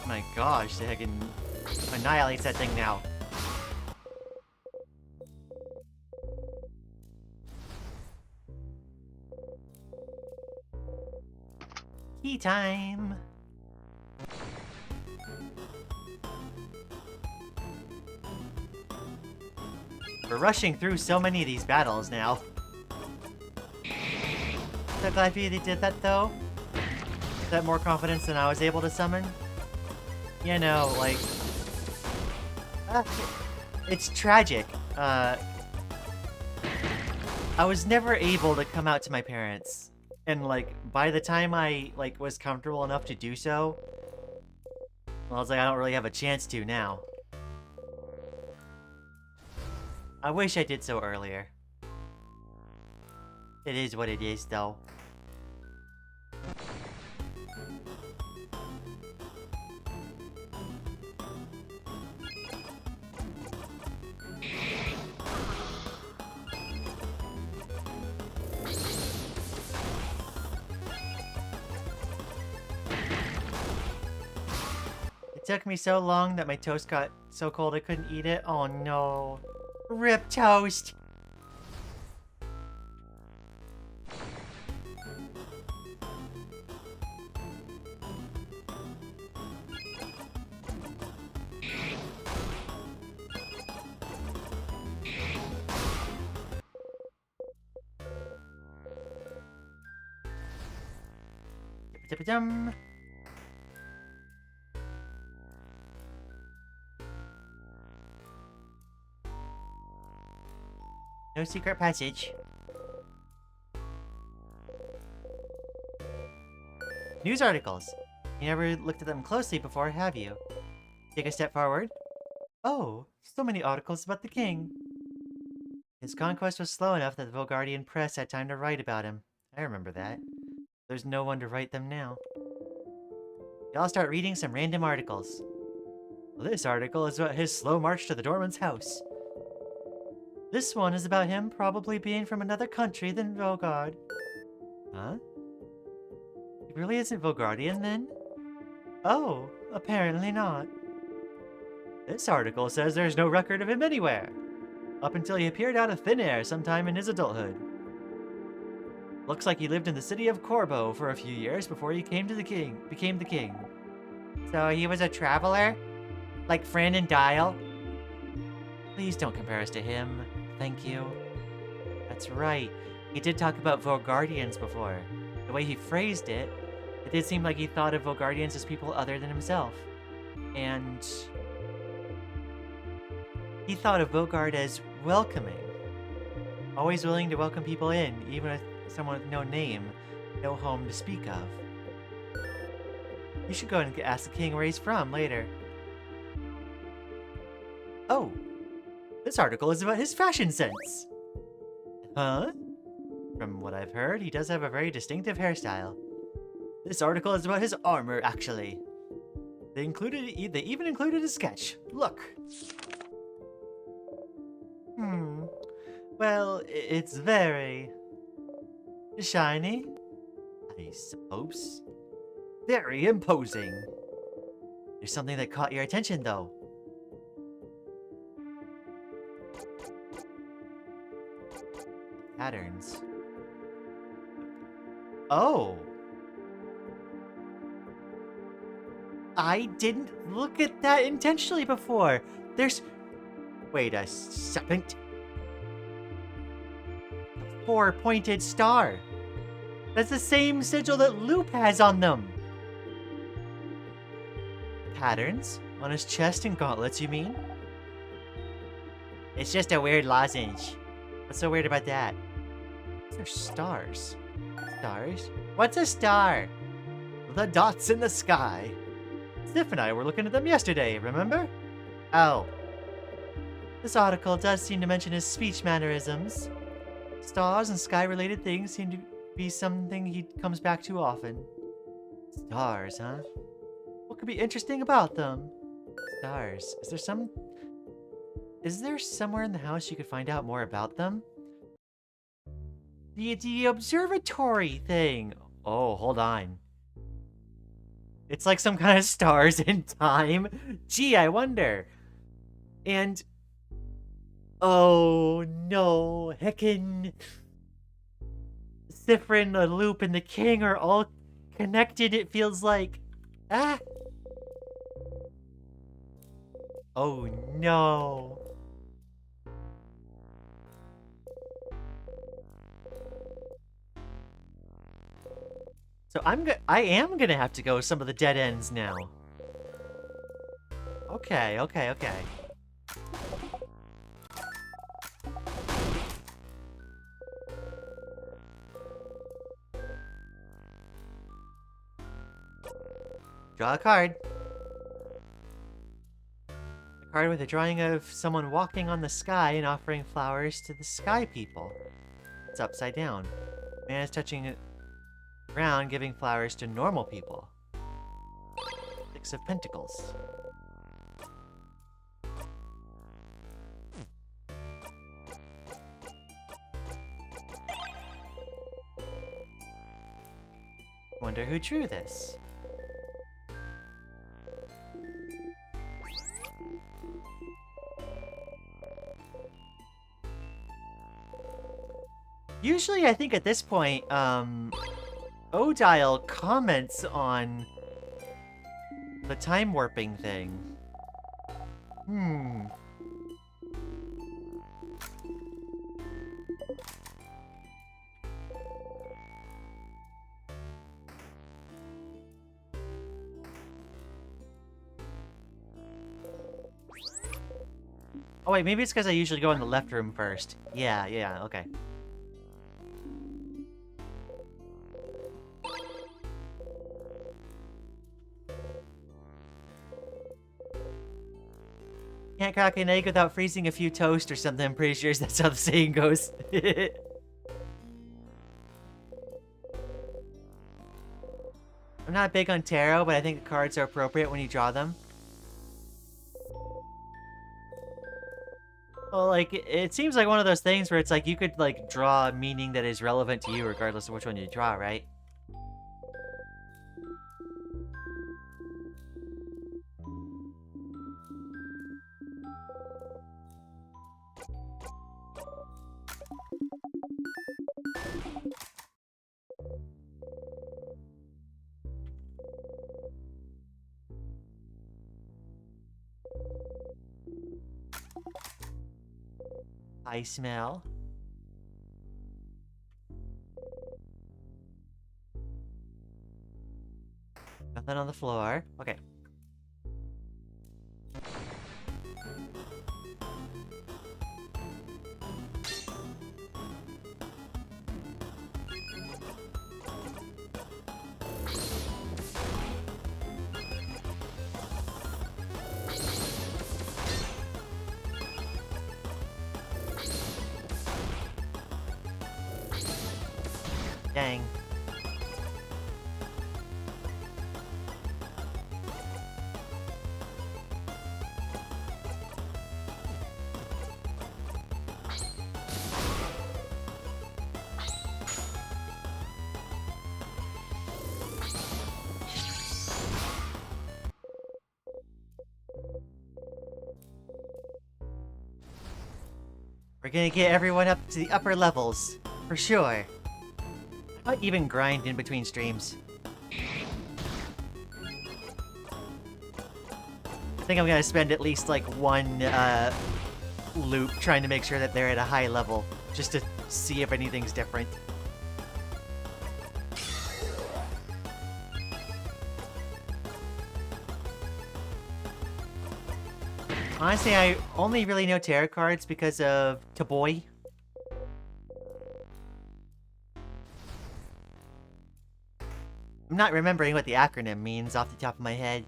My gosh, the heck annihilates that thing now. Tea time! We're rushing through so many of these battles now. So glad they did that though. Is that more confidence than I was able to summon? You know, like... it's tragic. I was never able to come out to my parents. And, like, by the time I, like, was comfortable enough to do so... Well, I was like, I don't really have a chance to now. I wish I did so earlier. It is what it is, though. It took me so long that my toast got so cold I couldn't eat it. Oh no. Rip toast! Dum. No secret passage. News articles. You never looked at them closely before, have you? Take a step forward. Oh, so many articles about the king. His conquest was slow enough that the Vaugardian press had time to write about him. I remember that. There's no one to write them now. Y'all start reading some random articles. Well, this article is about his slow march to the Dorman's house. This one is about him probably being from another country than Vaugarde. Huh? He really isn't Vaugardian, then? Oh, apparently not. This article says there's no record of him anywhere, up until he appeared out of thin air sometime in his adulthood. Looks like he lived in the city of Corbeau for a few years before he became the king. So he was a traveler? Like Fran and Dial? Please don't compare us to him. Thank you. That's right. He did talk about Vaugardians before. The way he phrased it, it did seem like he thought of Vaugardians as people other than himself. And he thought of Vaugarde as welcoming. Always willing to welcome people in, even with someone with no name, no home to speak of. You should go and ask the king where he's from later. Oh, this article is about his fashion sense. Huh? From what I've heard, he does have a very distinctive hairstyle. This article is about his armor, actually. They even included a sketch. Look. Well, it's very shiny, I suppose. Very imposing. There's something that caught your attention, though. Patterns. Oh. I didn't look at that intentionally before. There's... Wait a second. The four-pointed star. That's the same sigil that Loop has on them. Patterns? On his chest and gauntlets, you mean? It's just a weird lozenge. What's so weird about that? These are stars. Stars? What's a star? The dots in the sky. Siff and I were looking at them yesterday, remember? Oh. This article does seem to mention his speech mannerisms. Stars and sky-related things seem to be something he comes back to often. Stars, huh? What could be interesting about them? Stars. Is there somewhere in the house you could find out more about them? The observatory thing. Oh, hold on. It's like some kind of stars in time. Gee, I wonder. And... oh, no. Heccin... Siffrin, the Loop, and the King are all connected, it feels like. Ah! Oh, no. So I am gonna have to go with some of the dead ends now. Okay. Draw a card. A card with a drawing of someone walking on the sky and offering flowers to the sky people. It's upside down. Man is touching ground, giving flowers to normal people. Six of Pentacles. Wonder who drew this. Usually, I think at this point, Odile comments on the time warping thing. Oh wait, maybe it's because I usually go in the left room first. Yeah, okay. Can't crack an egg without freezing a few toast or something. I'm pretty sure that's how the saying goes. I'm not big on tarot, but I think the cards are appropriate when you draw them. Well, like, it seems like one of those things where it's like you could, like, draw a meaning that is relevant to you regardless of which one you draw, right? I smell. Nothing on the floor. Okay. Dang. We're gonna get everyone up to the upper levels, for sure. I might even grind in between streams. I think I'm gonna spend at least like one loop trying to make sure that they're at a high level, just to see if anything's different. Honestly, I only really know tarot cards because of Taboy. I'm not remembering what the acronym means off the top of my head.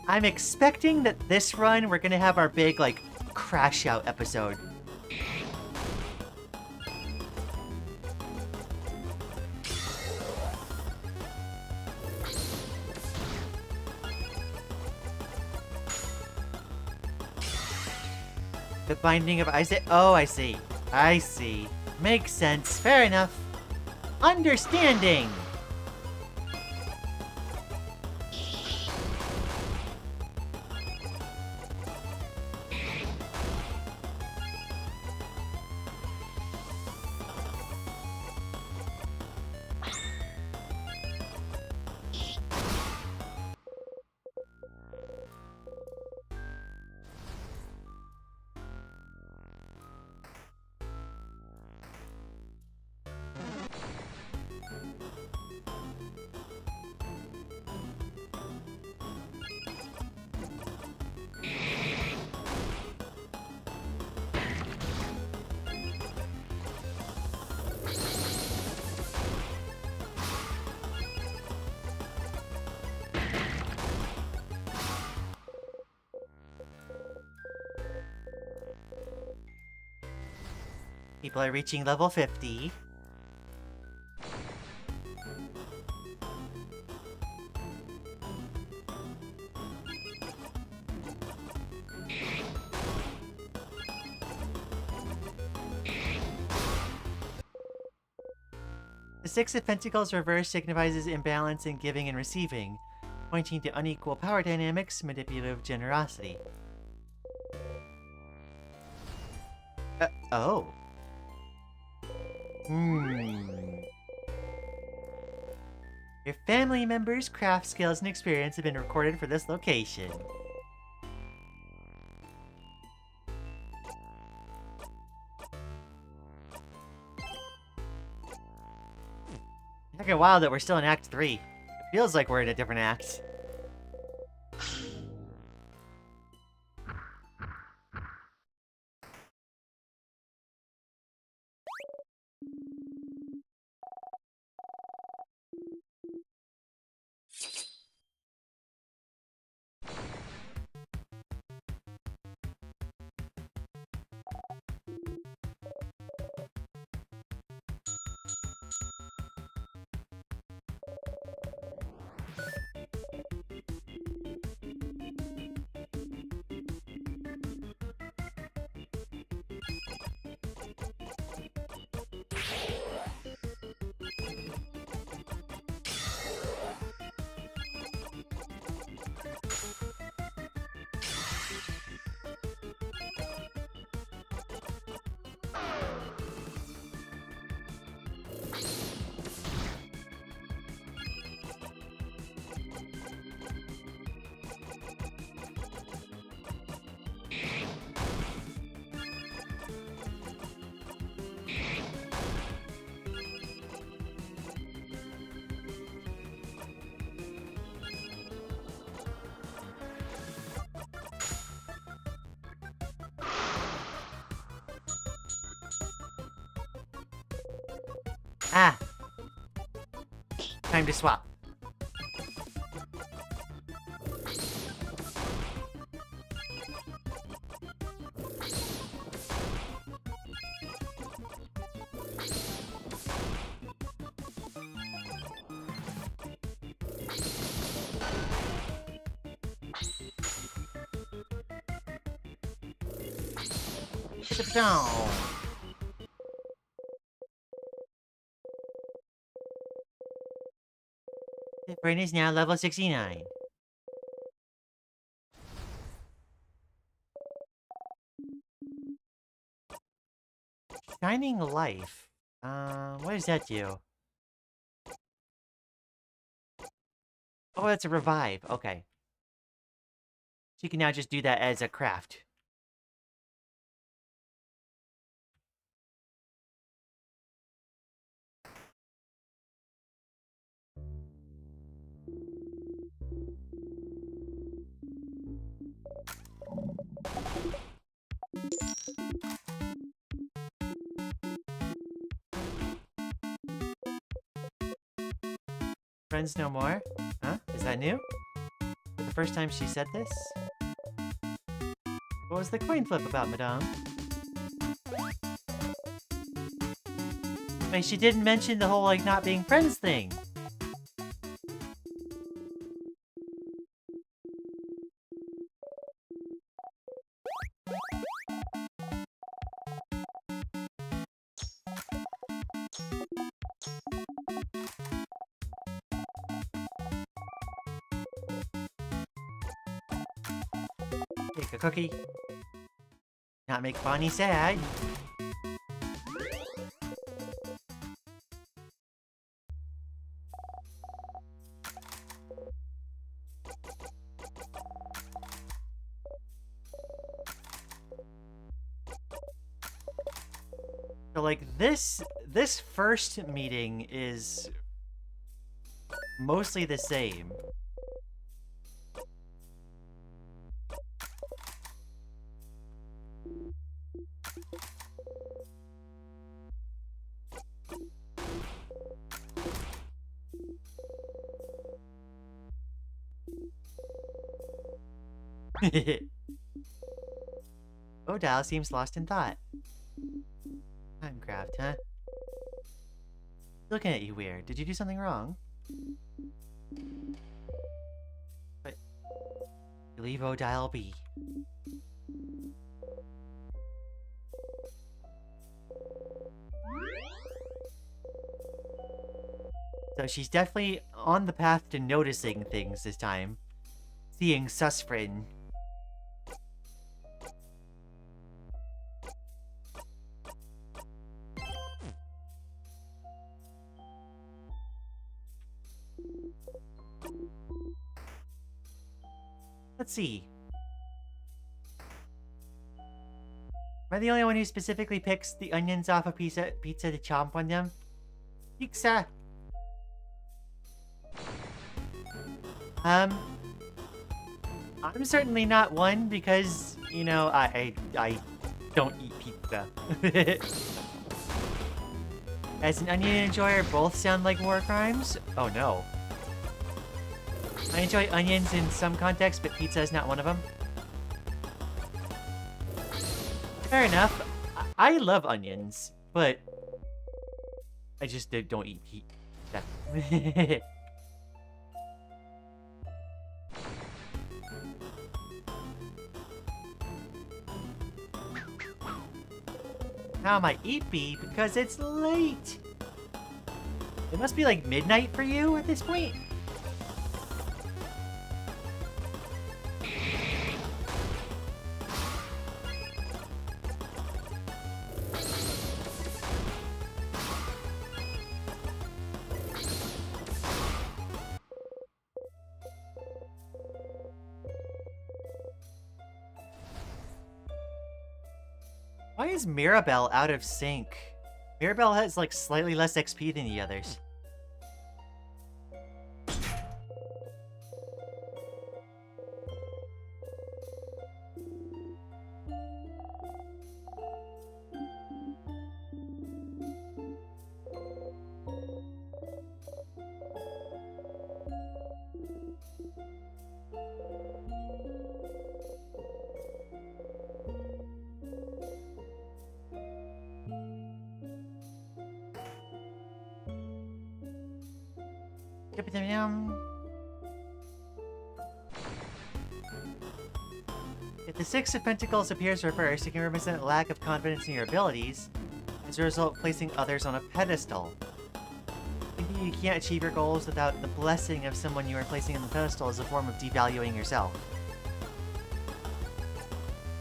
I'm expecting that this run, we're gonna have our big, like, crash out episode. The Binding of Isaac. Oh, I see. I see. Makes sense. Fair enough. Understanding! People are reaching level 50. The Six of Pentacles reverse signifies imbalance in giving and receiving, pointing to unequal power dynamics, manipulative generosity. Oh. Your family members' craft skills and experience have been recorded for this location. It's taking a while that we're still in Act 3. It feels like we're in a different act. Ah! Time to swap. Down. Siffrin is now level 69. Shining Life. What does that do? Oh, that's a revive. Okay. So you can now just do that as a craft. Friends no more? Huh? Is that new? first time she said this? What was the coin flip about, madame? I mean, she didn't mention the whole, like, not being friends thing. Take a cookie. Not make Bonnie sad. So, like, this first meeting is mostly the same. Odile seems lost in thought. I'm grabbed, huh? Looking at you weird. Did you do something wrong? But you leave Odile be. So she's definitely on the path to noticing things this time. Seeing Siffrin. Let's see. Am I the only one who specifically picks the onions off a pizza to chomp on them? Pizza! I'm certainly not one because, you know, I don't eat pizza. As an onion enjoyer, both sound like war crimes? Oh no. I enjoy onions in some contexts, but pizza is not one of them. Fair enough. I love onions, but I just don't eat pizza. How am I eepy? Because it's late. It must be like midnight for you at this point. Why is Mirabelle out of sync? Mirabelle has like slightly less XP than the others. If the Six of Pentacles appears reversed, it can represent a lack of confidence in your abilities, as a result placing others on a pedestal. Thinking you can't achieve your goals without the blessing of someone you are placing on the pedestal is a form of devaluing yourself.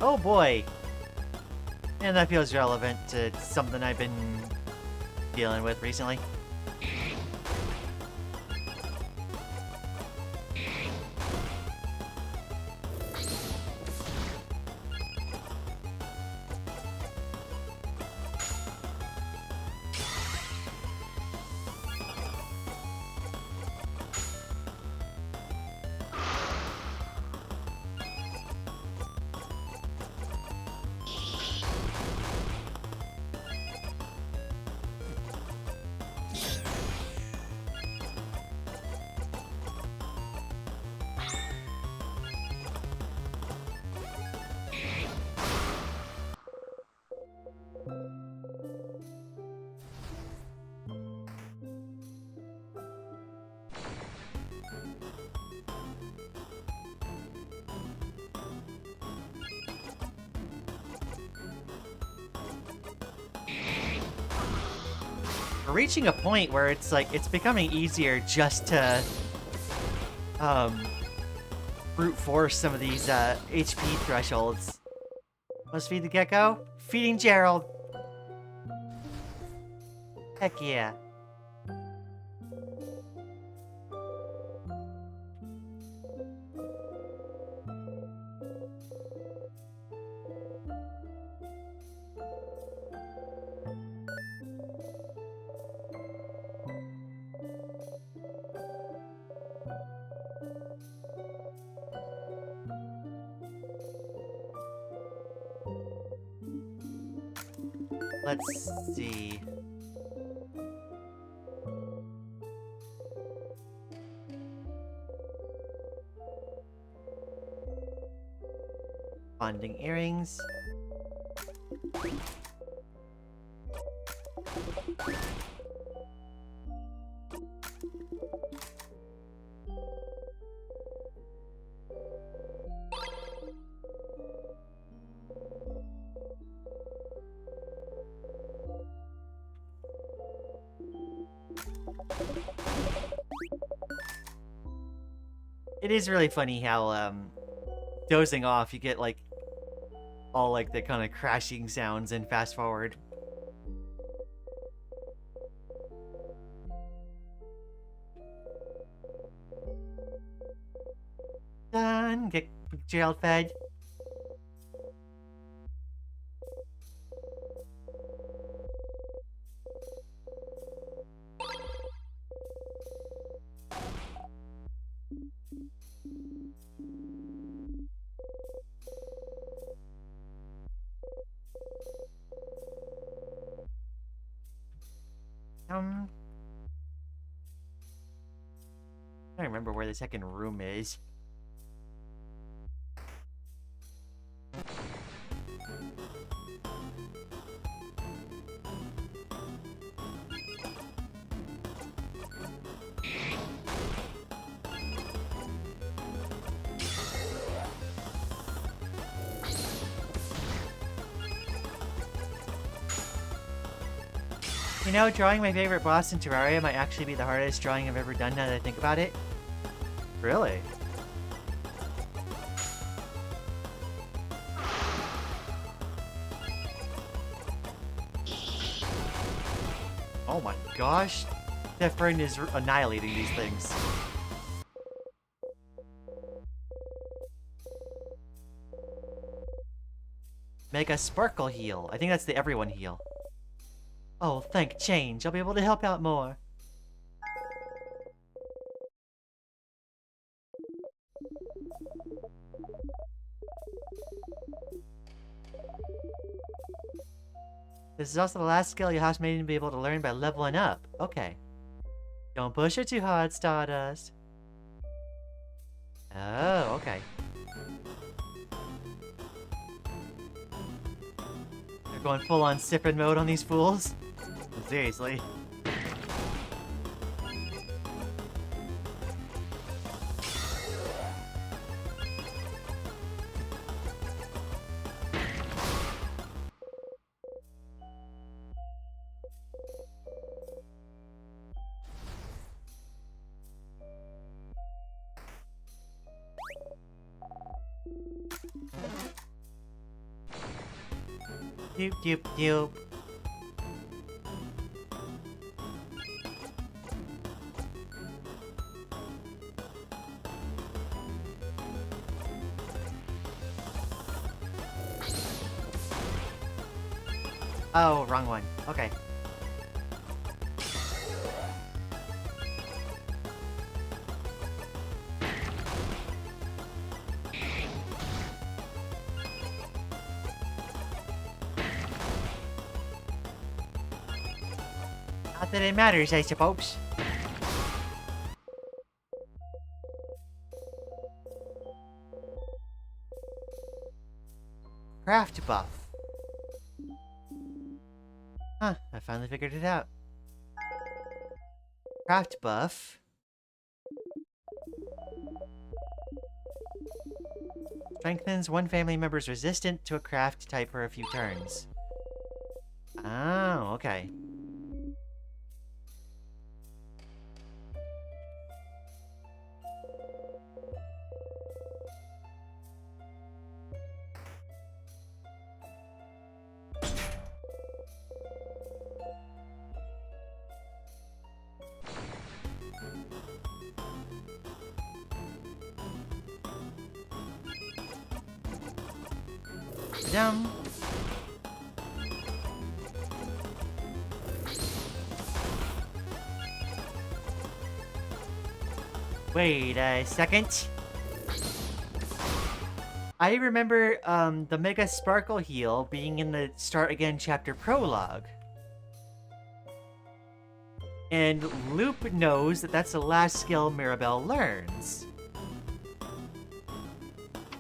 Oh boy! And that feels relevant to something I've been dealing with recently. We're reaching a point where it's like, it's becoming easier just to, brute force some of these, HP thresholds. Let's feed the gecko. Feeding Gerald. Heck yeah. Let's see. Bonding earrings. It is really funny how, dozing off, you get, like, all, like, the kind of crashing sounds and fast forward. Done. Get Gerald fed. I don't remember where the second room is. You know, drawing my favorite boss in Terraria might actually be the hardest drawing I've ever done now that I think about it. Really? Oh my gosh. Siffrin is annihilating these things. Make a sparkle heal. I think that's the everyone heal. Oh, thank change. I'll be able to help out more. This is also the last skill your house may be able to learn by leveling up. Okay. Don't push it too hard, Stardust. Oh, okay. They're going full-on Siffrin mode on these fools? Seriously. Doop doop doop. Oh, wrong one. Okay. Not that it matters, I suppose. Craft buff. Huh, I finally figured it out. Craft buff. Strengthens one family member's resistant to a craft type for a few turns. Oh, okay. dum. Wait a second. I remember the Mega Sparkle Heal being in the Start Again chapter prologue. And Loop knows that that's the last skill Mirabelle learns.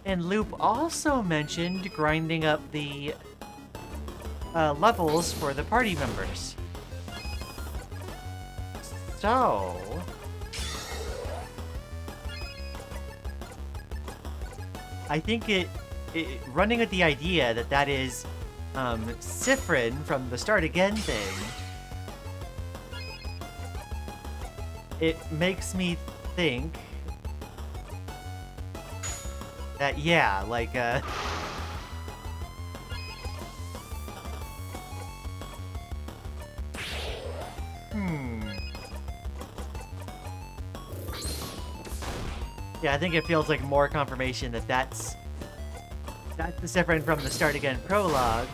And Loop also mentioned grinding up the levels for the party members. So... I think running with the idea that that is Siffrin from the Start Again thing, it makes me think that, yeah, like, yeah, I think it feels like more confirmation that that's the Siffrin from the Start Again prologue,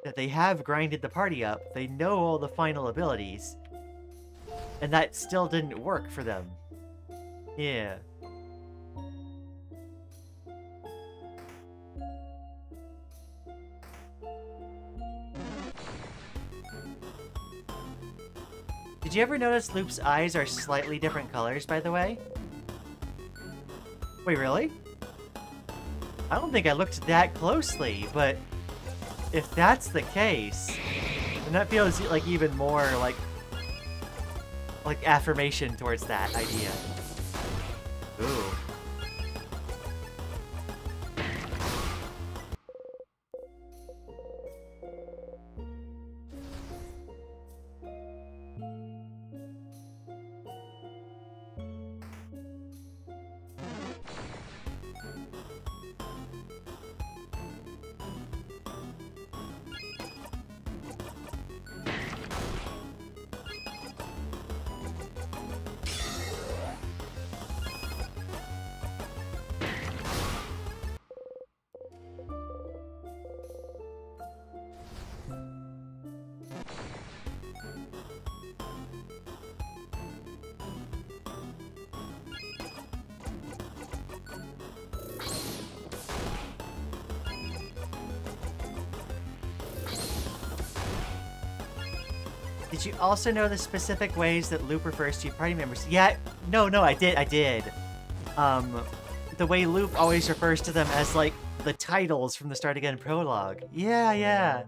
that they have grinded the party up, they know all the final abilities, and that still didn't work for them. Yeah. Did you ever notice Loop's eyes are slightly different colors, by the way? Wait, really? I don't think I looked that closely, but if that's the case, then that feels like even more like affirmation towards that idea. Ooh. Did you also know the specific ways that Loop refers to party members? Yeah, no, I did. The way Loop always refers to them as, like, the titles from the Start Again prologue. Yeah.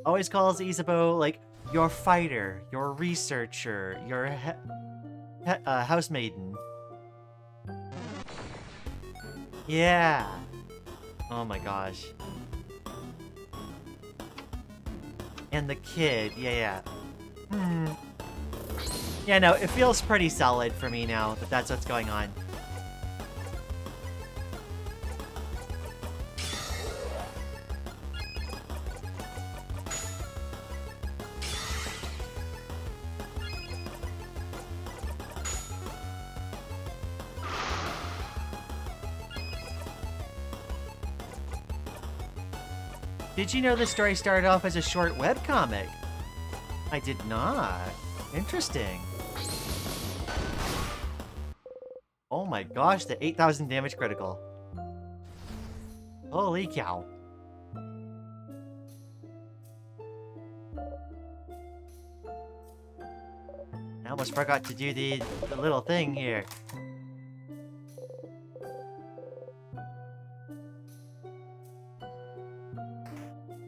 Always calls Isabeau, like, your fighter, your researcher, your housemaiden. Yeah. Oh my gosh. And the kid, yeah. Yeah, no, it feels pretty solid for me now that that's what's going on. Did you know the story started off as a short webcomic? I did not. Interesting. Oh my gosh, the 8,000 damage critical. Holy cow. I almost forgot to do the little thing here.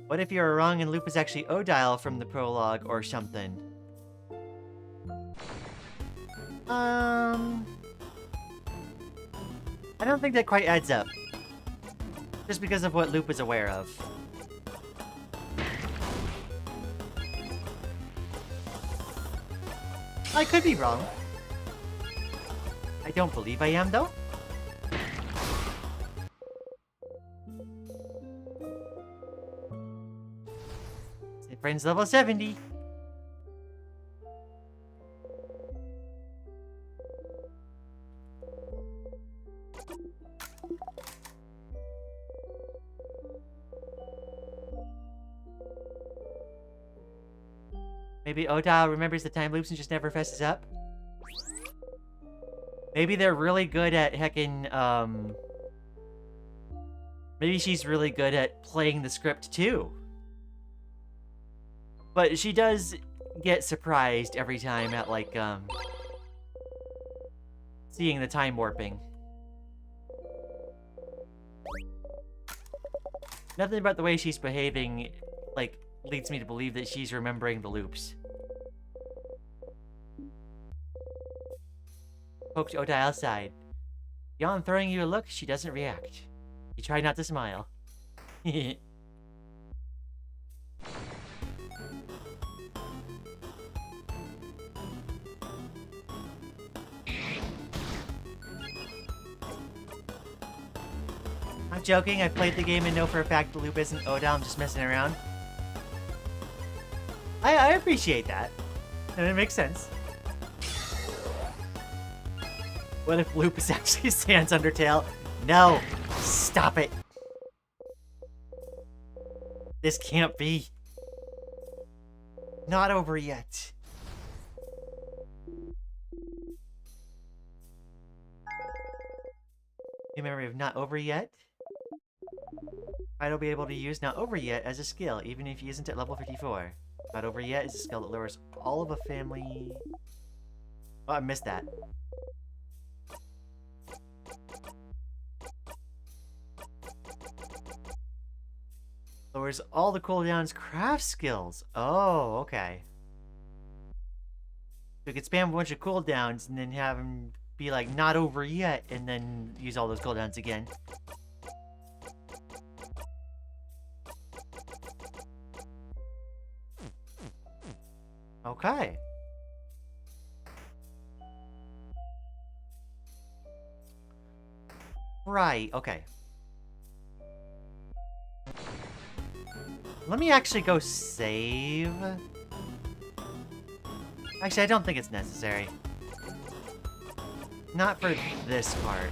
What if you were wrong and Loop is actually Odile from the prologue or something? I don't think that quite adds up. Just because of what Loop is aware of. I could be wrong. I don't believe I am, though. Friends level 70. Maybe Odile remembers the time loops and just never fesses up? Maybe they're really good at heckin', maybe she's really good at playing the script too. But she does get surprised every time at, like, seeing the time warping. Nothing about the way she's behaving, like, leads me to believe that she's remembering the loops. Poked Odile aside. Beyond throwing you a look, she doesn't react. You try not to smile. I'm joking, I played the game and know for a fact the loop isn't Odile, I'm just messing around. I appreciate that. And it makes sense. What if Loop is actually Sans Undertale? No! Stop it! This can't be. Not over yet. New memory of not over yet. I'll be able to use not over yet as a skill, even if he isn't at level 54. Not over yet is a skill that lowers all of a family... Oh, I missed that. Lowers all the cooldowns craft skills. Oh, okay. So we could spam a bunch of cooldowns and then have them be like, not over yet, and then use all those cooldowns again. Okay. Right, okay. Let me actually go save. Actually, I don't think it's necessary. Not for this part.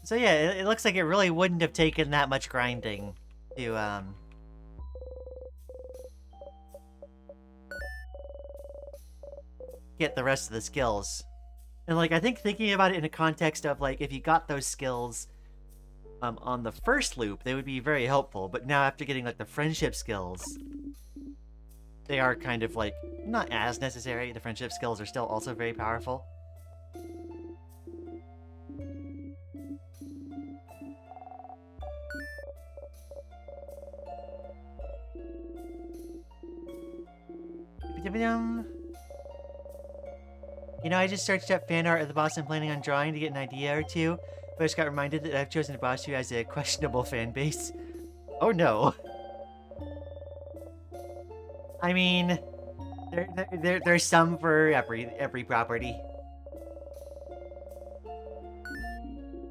So yeah, it looks like it really wouldn't have taken that much grinding to, get the rest of the skills. And, like, I think thinking about it in a context of, like, if you got those skills, on the first loop, they would be very helpful. But now after getting, like, the friendship skills, they are kind of, like, not as necessary. The friendship skills are still also very powerful. You know, I just searched up fan art of the boss I'm planning on drawing to get an idea or two, but I just got reminded that I've chosen a boss who has a questionable fan base. Oh no. I mean, there's some for every property.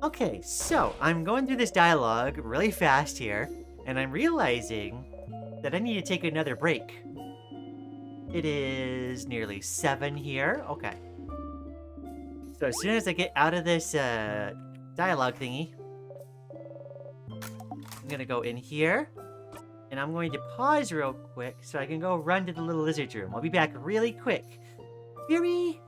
Okay, so I'm going through this dialogue really fast here, and I'm realizing that I need to take another break. It is nearly 7 here. Okay. So as soon as I get out of this dialogue thingy, I'm gonna go in here, and I'm going to pause real quick so I can go run to the little lizard room. I'll be back really quick. Fury!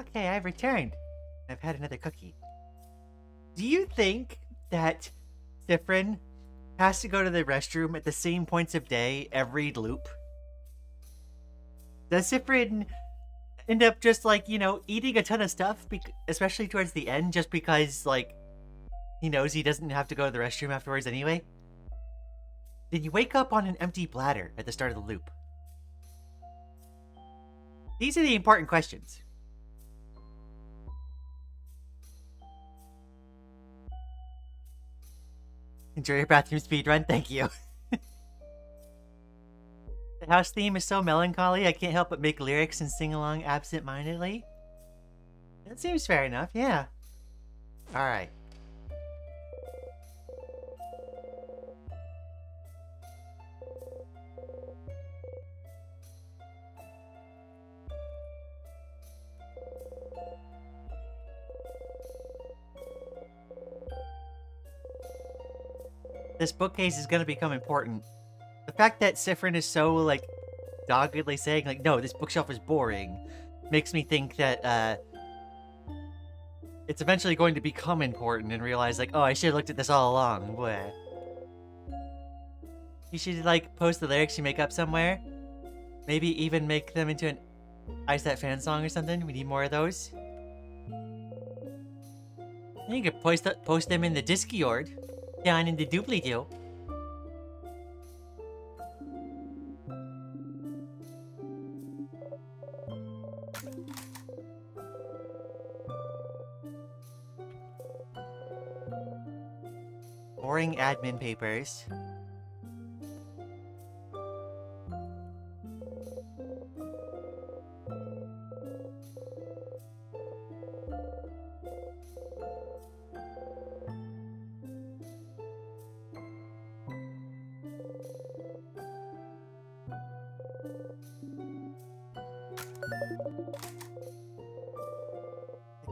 Okay, I've returned. I've had another cookie. Do you think that Siffrin has to go to the restroom at the same points of day every loop? Does Siffrin end up just like, you know, eating a ton of stuff, especially towards the end, just because, like, he knows he doesn't have to go to the restroom afterwards anyway? Did you wake up on an empty bladder at the start of the loop? These are the important questions. Enjoy your bathroom speedrun, thank you. The house theme is so melancholy, I can't help but make lyrics and sing along absent-mindedly. That seems fair enough, yeah. Alright. This bookcase is gonna become important. The fact that Siffrin is so, like, doggedly saying, like, no, this bookshelf is boring, makes me think that, it's eventually going to become important and realize, like, oh, I should have looked at this all along. Bleh. You should, like, post the lyrics you make up somewhere. Maybe even make them into an Ice That fan song or something. We need more of those. And you could post them in the Discord. Down in the doobly-doo. Boring admin papers.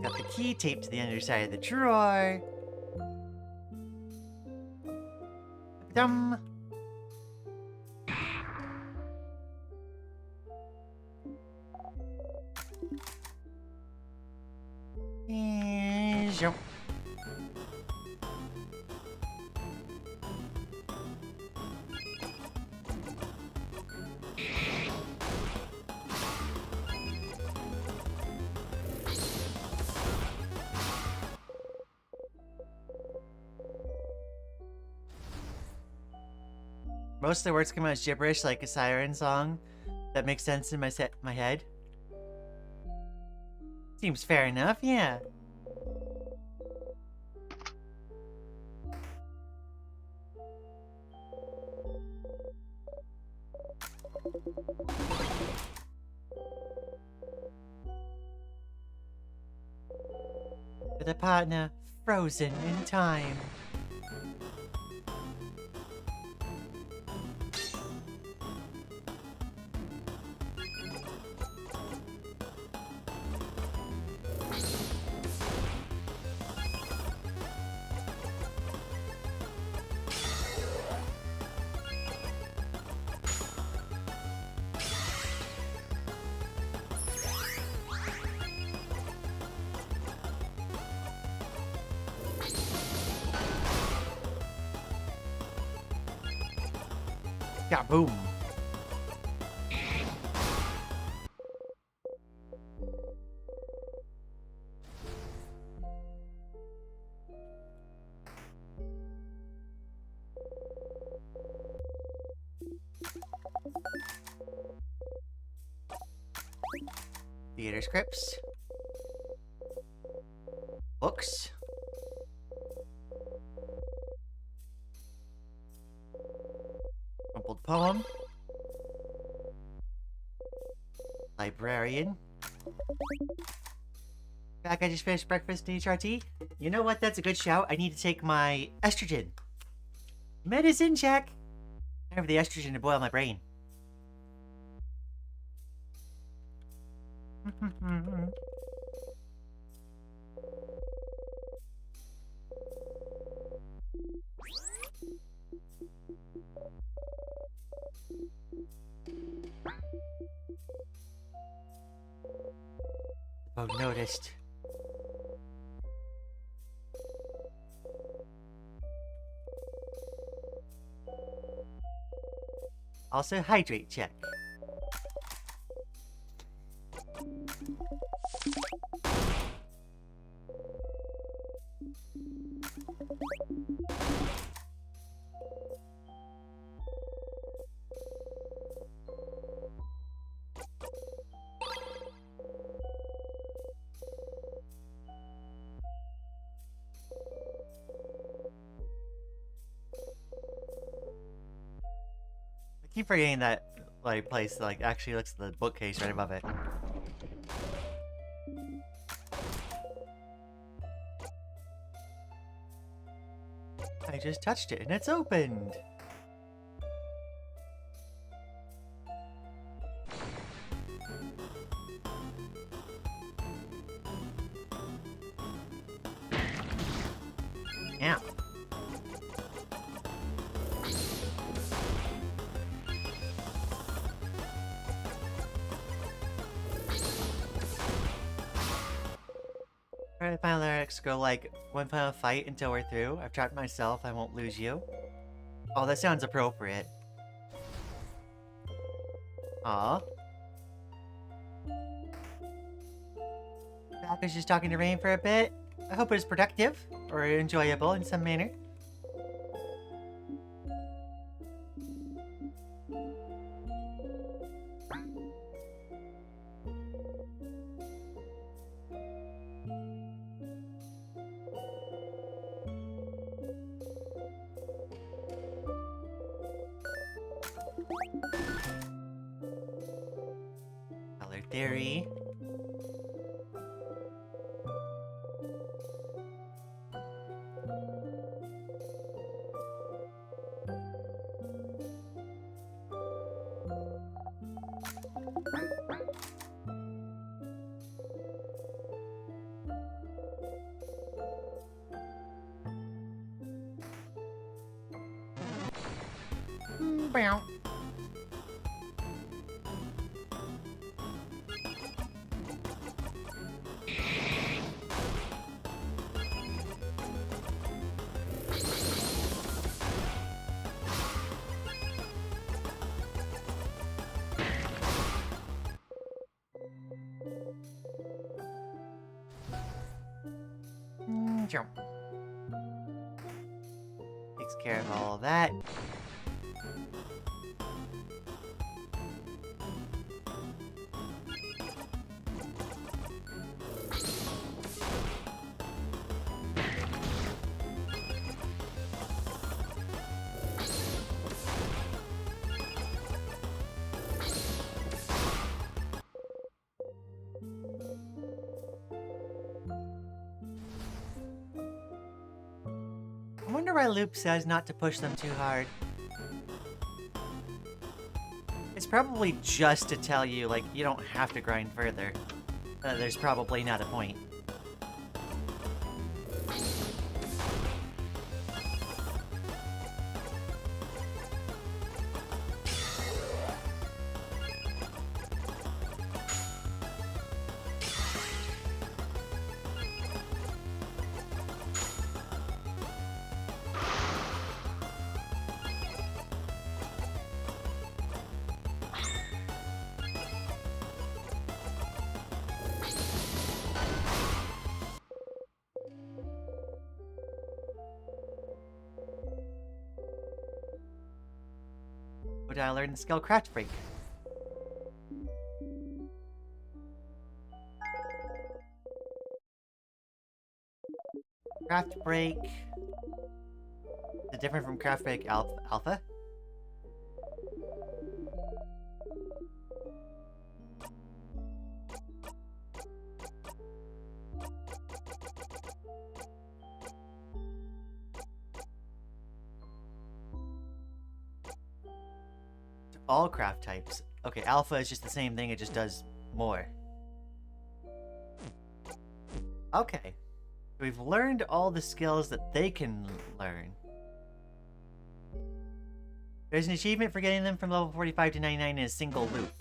Got the key taped to the underside of the drawer. Dum. Jump. Most of the words come out as gibberish, like a siren song. That makes sense in my head. Seems fair enough, yeah. With a partner frozen in time. Boom. Theater scripts. Books. Crumpled poem. Librarian. Back, I just finished breakfast in HRT. You know what? That's a good shout. I need to take my estrogen. Medicine check. I have the estrogen to boil my brain. noticed. Also, hydrate check. I keep forgetting that like place like actually looks at the bookcase right above it. I just touched it and it's opened. Yeah. Alright, final lyrics go like one final fight until we're through. I've trapped myself, I won't lose you. Oh, that sounds appropriate. Aw. Back was just talking to Rain for a bit. I hope it was productive or enjoyable in some manner. Color theory. Bow. Jump. Takes care of all that. I wonder why Loop says not to push them too hard. It's probably just to tell you, like, you don't have to grind further. There's probably not a point. What did I learn in skill craft break? Craft break. Is it different from craft break alpha? All craft types. Okay, alpha is just the same thing, it just does more. Okay. We've learned all the skills that they can learn. There's an achievement for getting them from level 45 to 99 in a single loop.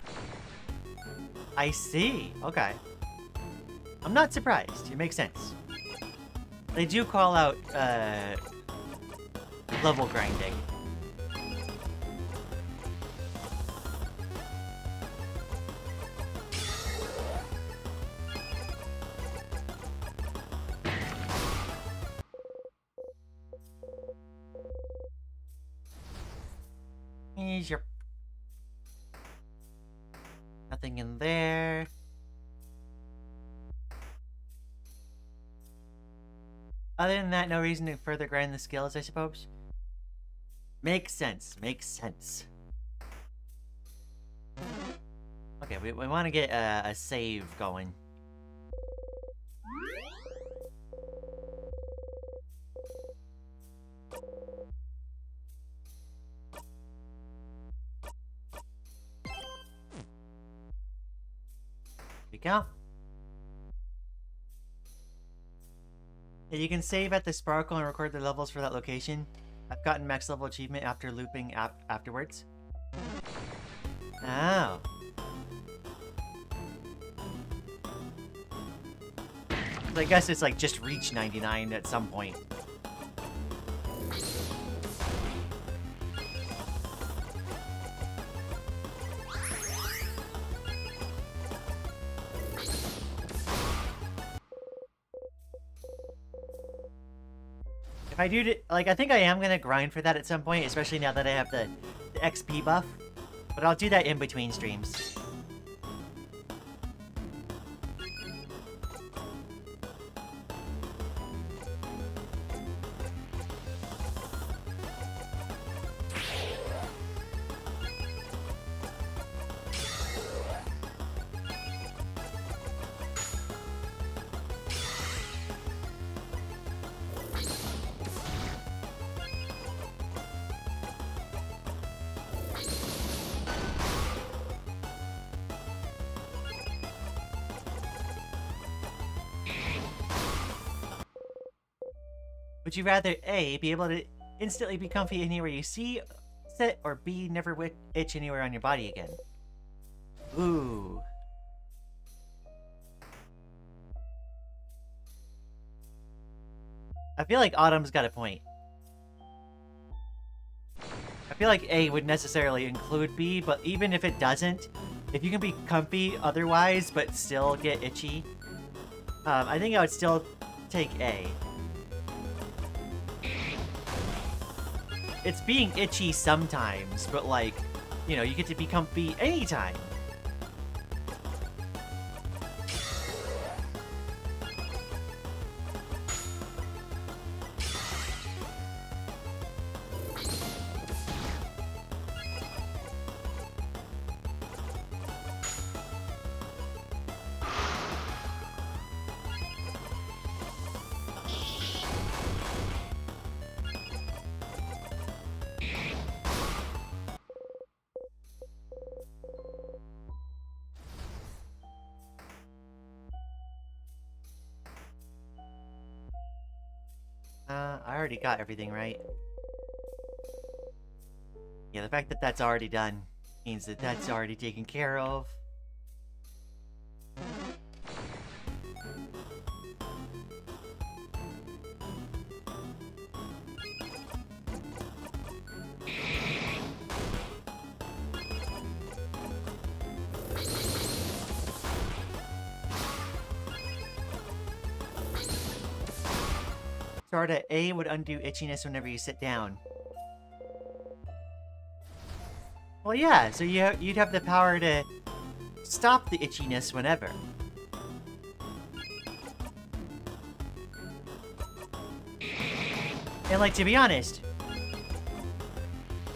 I see. Okay. I'm not surprised. It makes sense. They do call out, level grinding. Here's your... Nothing in there. Other than that, no reason to further grind the skills, I suppose. Makes sense. Makes sense. Okay, we want to get a save going. Here we go. Yeah, you can save at the Sparkle and record the levels for that location. I've gotten max level achievement after looping afterwards. Oh. So I guess it's like just reach 99 at some point. If I do, like, I think I am gonna grind for that at some point, especially now that I have the XP buff. But I'll do that in between streams. Would you rather A, be able to instantly be comfy anywhere you see, sit, or B, never itch anywhere on your body again? Ooh. I feel like Autumn's got a point. I feel like A would necessarily include B, but even if it doesn't, if you can be comfy otherwise but still get itchy, I think I would still take A. It's being itchy sometimes, but like, you know, you get to be comfy anytime. I already got everything right. Yeah, the fact that that's already done means that that's already taken care of. Start at A would undo itchiness whenever you sit down. Well, yeah, so you'd have the power to stop the itchiness whenever. And, like, to be honest,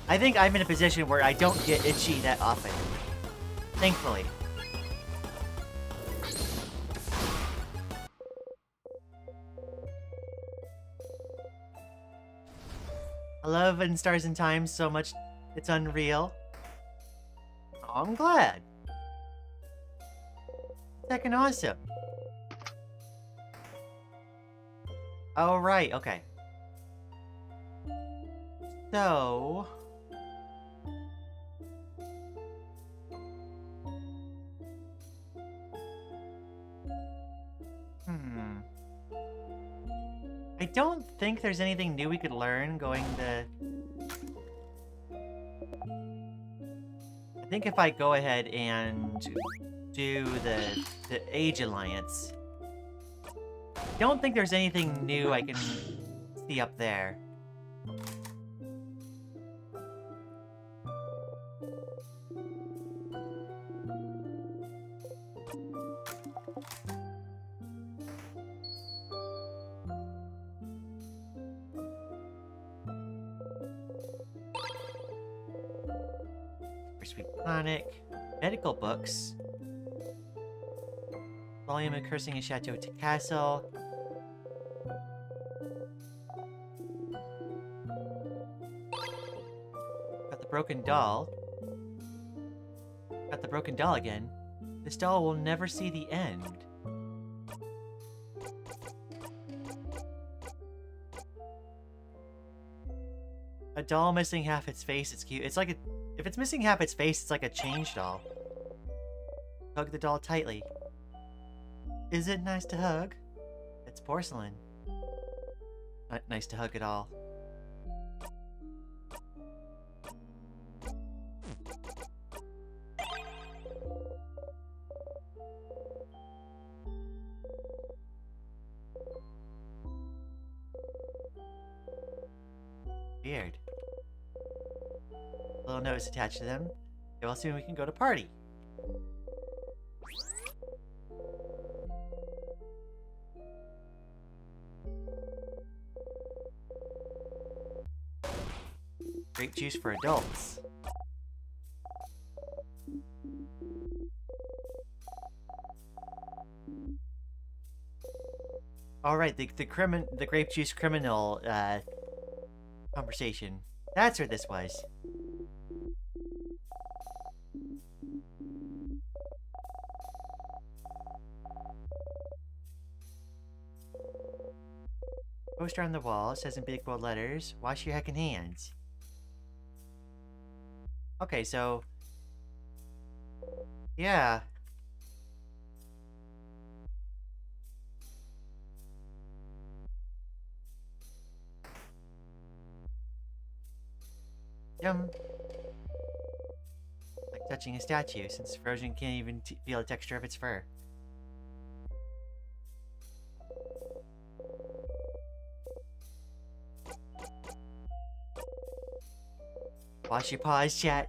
I think I'm in a position where I don't get itchy that often. Thankfully. I love In Stars and Times so much, it's unreal. Oh, I'm glad. Second awesome. Oh, right, okay. So... Hmm. I don't think there's anything new we could learn going the... I think if I go ahead and do the Age Alliance, I don't think there's anything new I can see up there. Sweet Tonic, medical books, volume of Cursing a Chateau to Castle. Got the broken doll. Got the broken doll again. This doll will never see the end. A doll missing half its face. It's cute. It's like a... If it's missing half its face, it's like a change doll. Hug the doll tightly. Is it nice to hug? It's porcelain. Not nice to hug at all. Weird. Little notes attached to them. Okay, well, soon we can go to party. Grape juice for adults. All right, the grape juice criminal conversation. That's what this was. Poster on the wall. It says in big bold letters, wash your heckin' hands. Okay, so... yeah. Like touching a statue, since Frozen can't even feel the texture of its fur. Wash your paws, chat.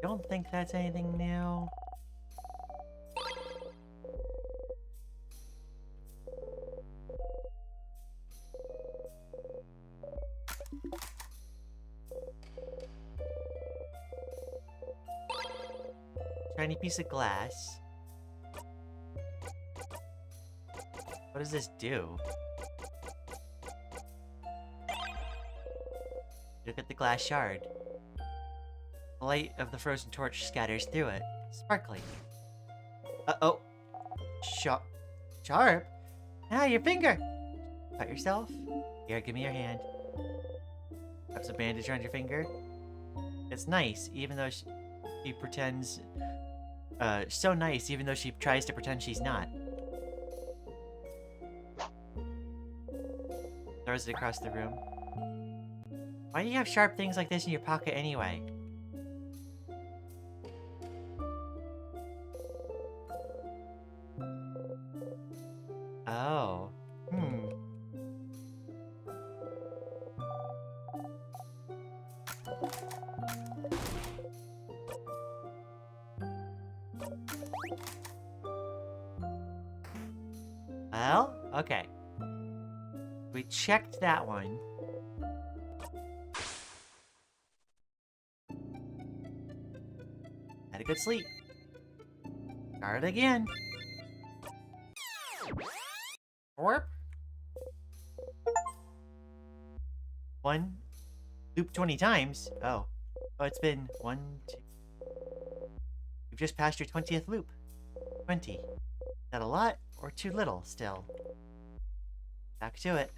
Don't think that's anything new. Shiny piece of glass. What does this do? Look at the glass shard. The light of the frozen torch scatters through it, sparkling. Uh-oh. Sharp? Ah, your finger! Cut yourself? Here, give me your hand. Wraps a bandage around your finger. It's nice, even though she pretends... so nice, even though she tries to pretend she's not. Throws it across the room. Why do you have sharp things like this in your pocket anyway? Oh. Well, okay. We checked that one. Had a good sleep. Start it again. Warp. One. Loop 20 times. Oh. Oh, it's been 1, 2, You've just passed your 20th loop. 20. Is that a lot or too little still? Back to it.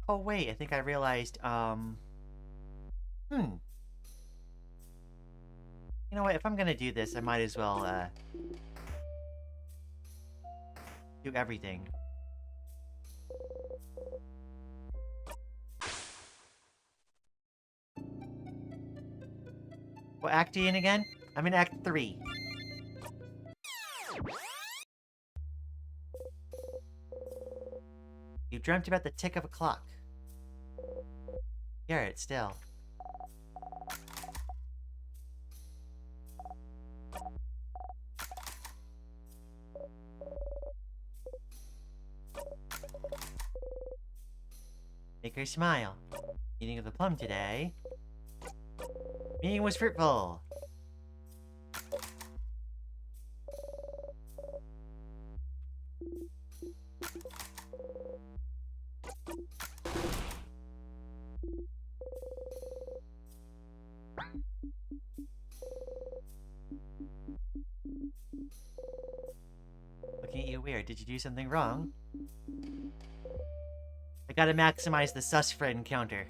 Oh wait, I think I realized, You know what, if I'm gonna do this, I might as well, do everything. What act are you in again? I'm in Act 3. You dreamt about the tick of a clock. Hear it still. Make her smile. Eating of the plum today. Meeting was fruitful. Looking at you weird. Did you do something wrong? I gotta maximize the Siffrin counter.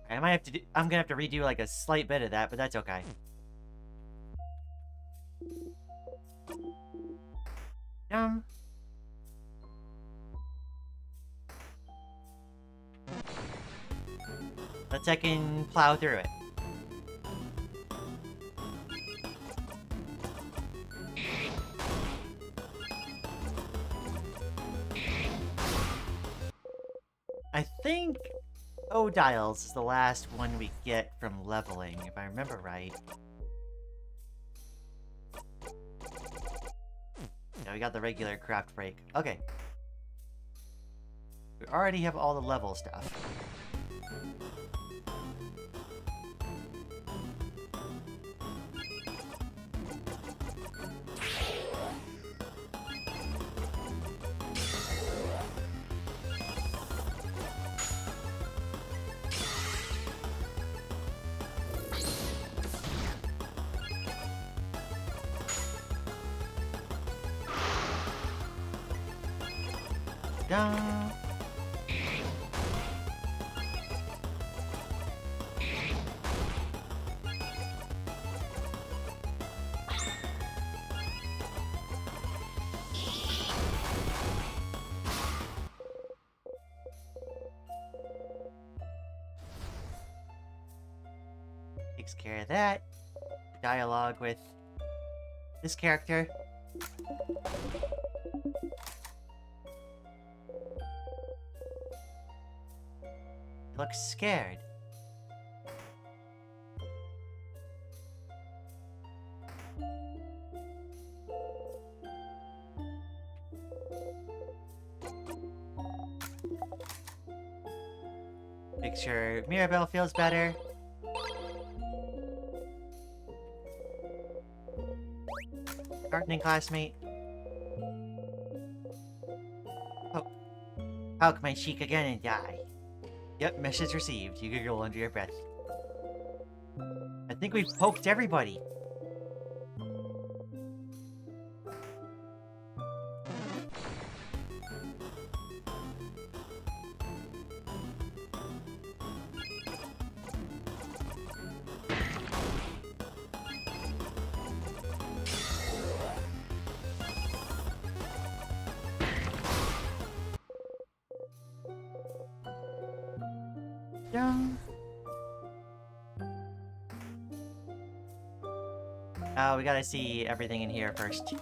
I might have to do, I'm gonna have to redo like a slight bit of that, but that's okay. Let's I can plow through it. I think Odiles is the last one we get from leveling, if I remember right. Yeah, we got the regular craft break. Okay. We already have all the level stuff. Takes care of that. Dialogue with this character. He looks scared. Make sure Mirabelle feels better. Gardening classmate. Poke my cheek again and die. Yep, message received. You giggle under your breath. I think we've poked everybody. We gotta see everything in here first.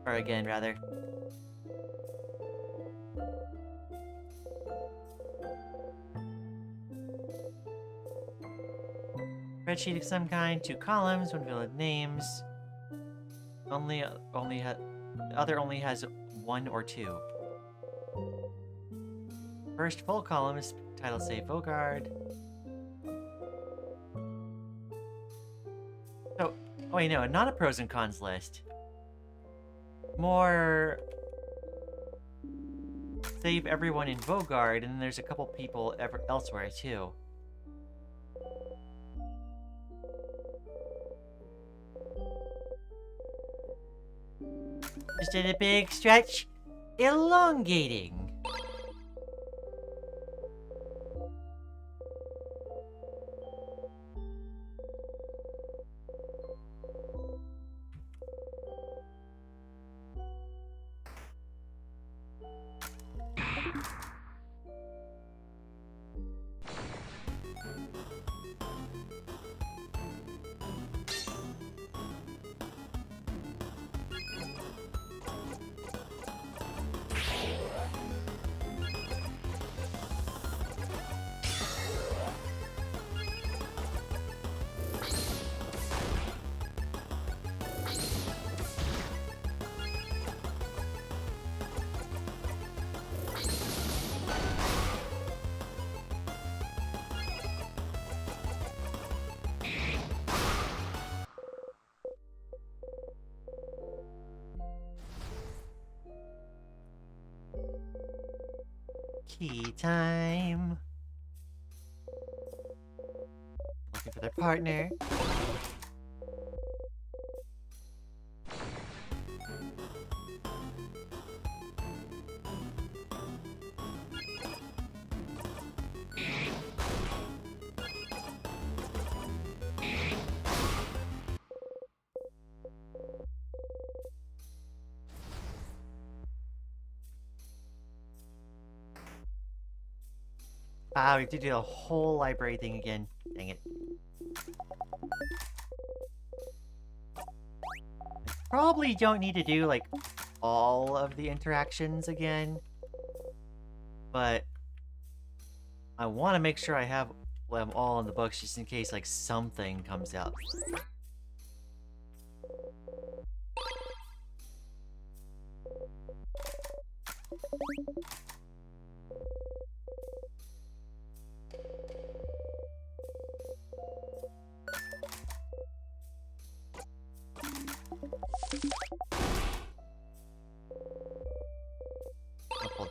Or again, rather. spreadsheet of some kind, 2 columns, 1 field of names. The other only has 1 or 2. First full column is titled say Vaugarde. Oh wait, no, not a pros and cons list. More save everyone in Vaugarde, and then there's a couple people elsewhere too. Just did a big stretch, elongating. Key time. Looking for their partner. Ah, we have to do the whole library thing again. Dang it. I probably don't need to do, like, all of the interactions again. But I want to make sure I have them all in the books just in case, like, something comes out.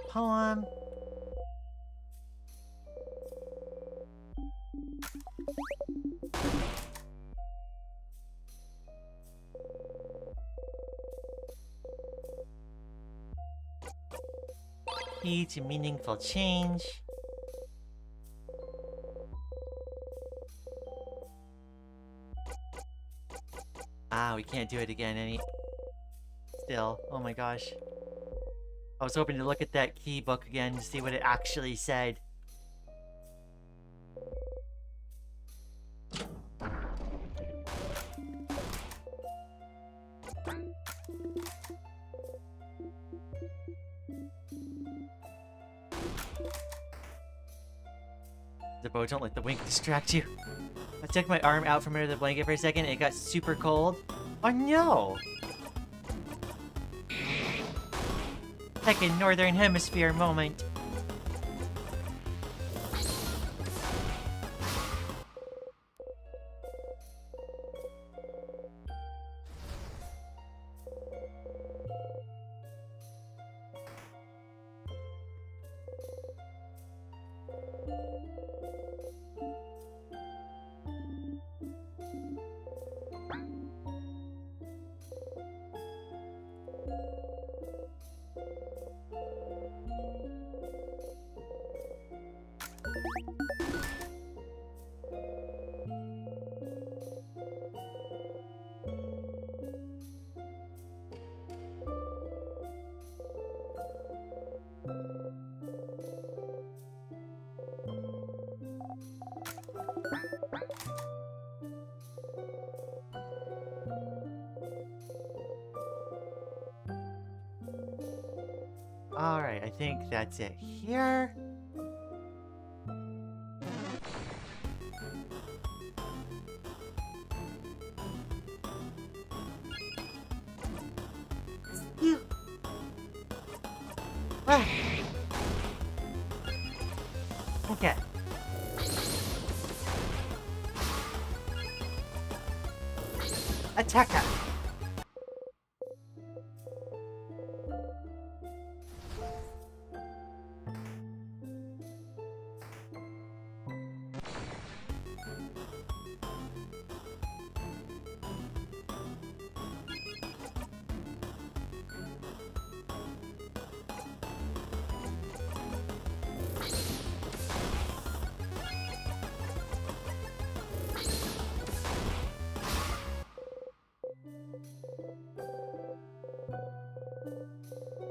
Poem. Key to meaningful change. Ah, we can't do it again still. Oh my gosh. I was hoping to look at that key book again to see what it actually said. Zabo, don't let the wink distract you. I took my arm out from under the blanket for a second and it got super cold. Oh no! Second Northern Hemisphere moment. Alright, I think that's it here. Ah. Okay. Attacker.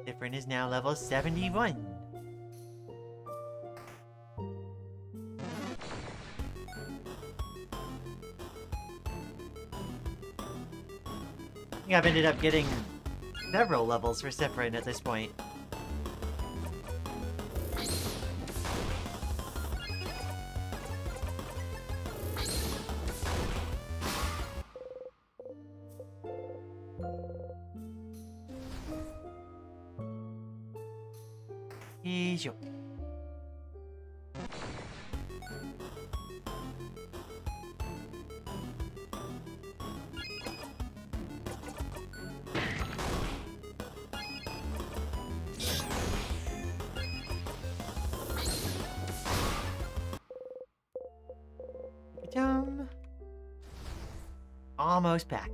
Siffrin is now level 71. I think I've ended up getting several levels for Siffrin at this point. Easy. Almost back.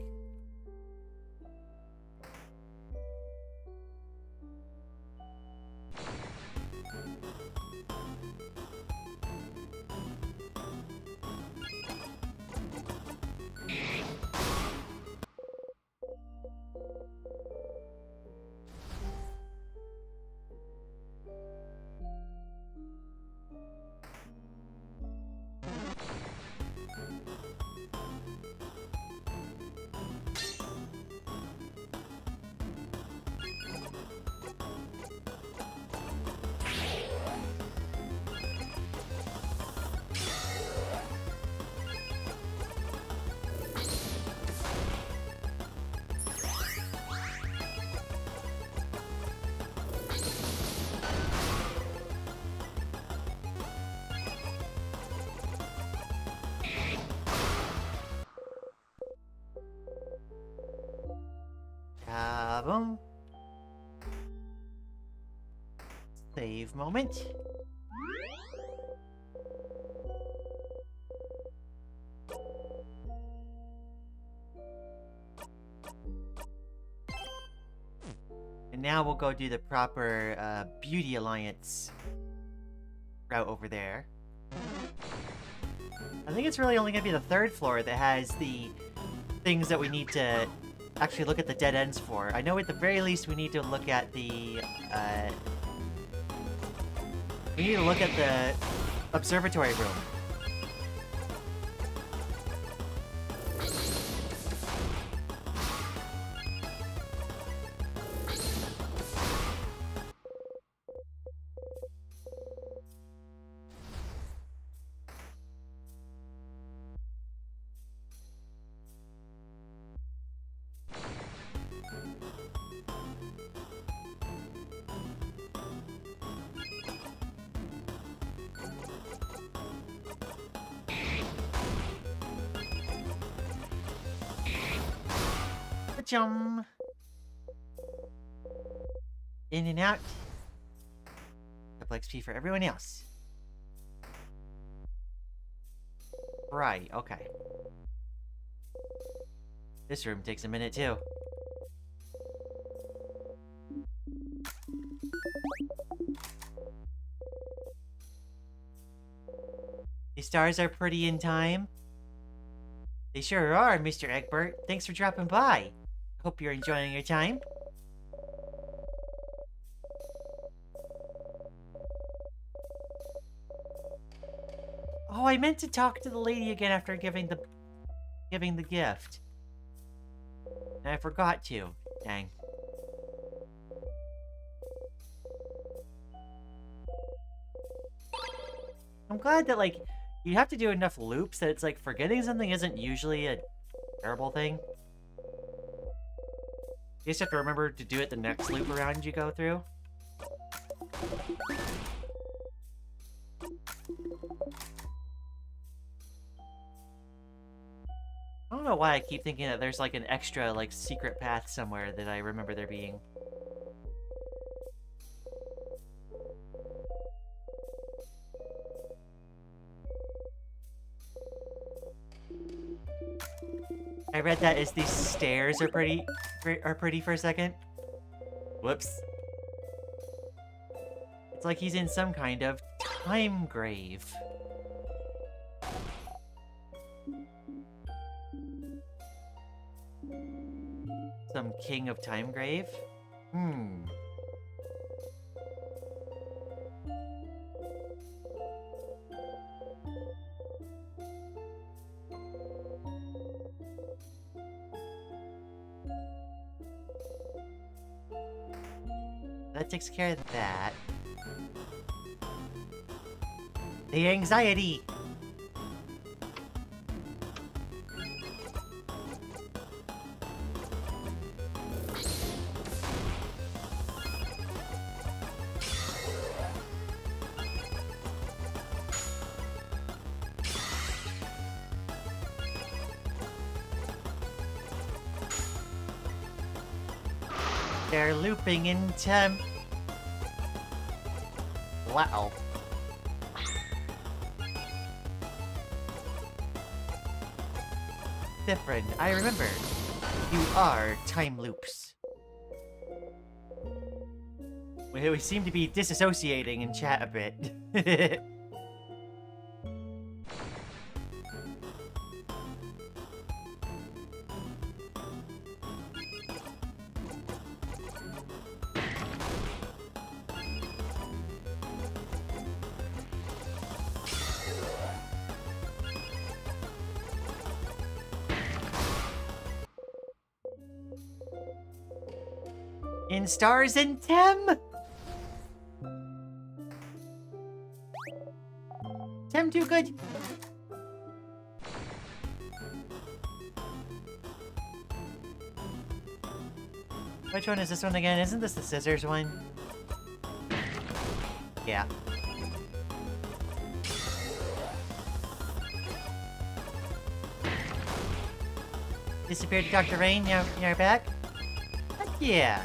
Boom. Save moment. And now we'll go do the proper Beauty Alliance route over there. I think it's really only going to be the third floor that has the things that we need to actually look at the dead ends for. I know at the very least we need to look at the, we need to look at the observatory room. Chum. In and out. Double XP for everyone else. Right, okay. This room takes a minute too. The stars are pretty in time. They sure are, Mr. Egbert. Thanks for dropping by. Hope you're enjoying your time. Oh, I meant to talk to the lady again after giving the gift. And I forgot to. Dang. I'm glad that, like, you have to do enough loops that it's like forgetting something isn't usually a terrible thing. You just have to remember to do it the next loop around you go through. I don't know why I keep thinking that there's like an extra like secret path somewhere that I remember there being. I read that as these stairs are pretty for a second. Whoops. It's like he's in some kind of time grave. Some king of time grave? That takes care of that. The anxiety! They're looping in time. Wow. Siffrin, I remember. You are time loops. We seem to be disassociating in chat a bit. In stars and Tem! Tem too good. Which one is this one again? Isn't this the scissors one? Yeah. Disappeared to Dr. Rain, you're back? Heck yeah.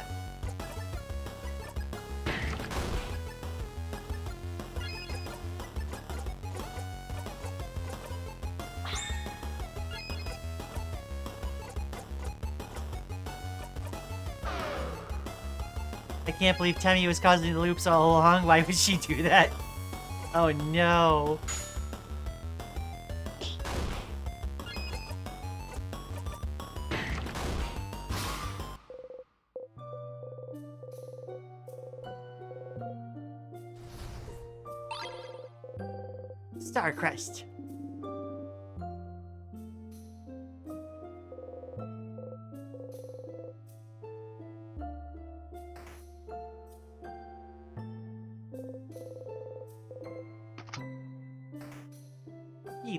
I can't believe Temmie was causing the loops all along. Why would she do that? Oh no. Starcrest.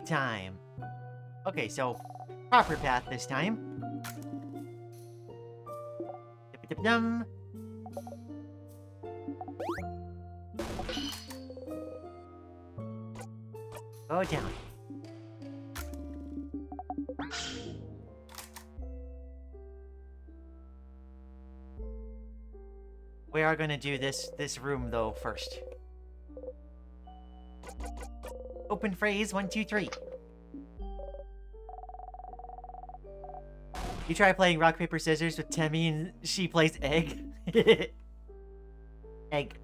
Time. Okay, so proper path this time. Dum. Go down. We are gonna do this room though first. Open phrase 1, 2, 3. You try playing rock, paper, scissors with Temmie and she plays egg. Egg.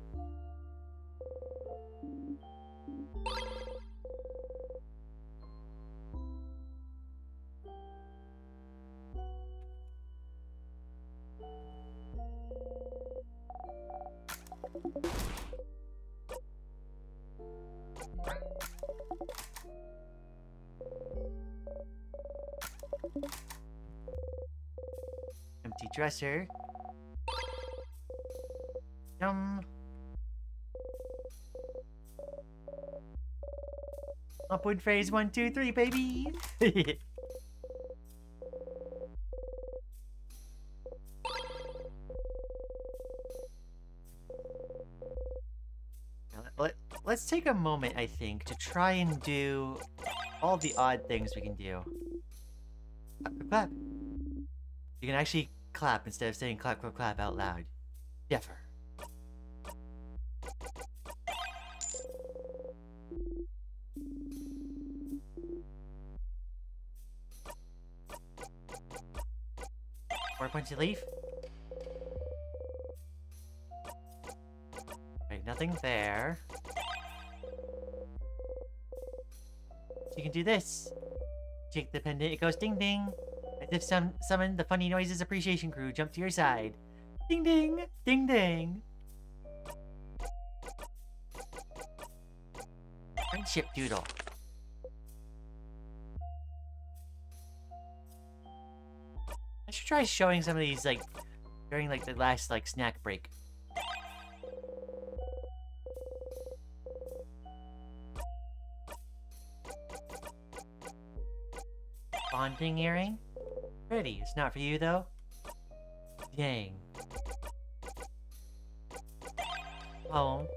Empty dresser. Yum. Upward phrase 1, 2, 3, baby. let's take a moment, I think, to try and do all the odd things we can do. Clap. You can actually clap instead of saying clap, clap, clap out loud. Differ. Punch leaf. Right, nothing there. So you can do this. Shake the pendant, it goes ding ding. As if summon the funny noises appreciation crew jump to your side. Ding ding, ding ding. Friendship doodle. I should try showing some of these, like, during, like, the last, like, snack break. Bonding earring? Pretty. It's not for you, though? Dang. Oh.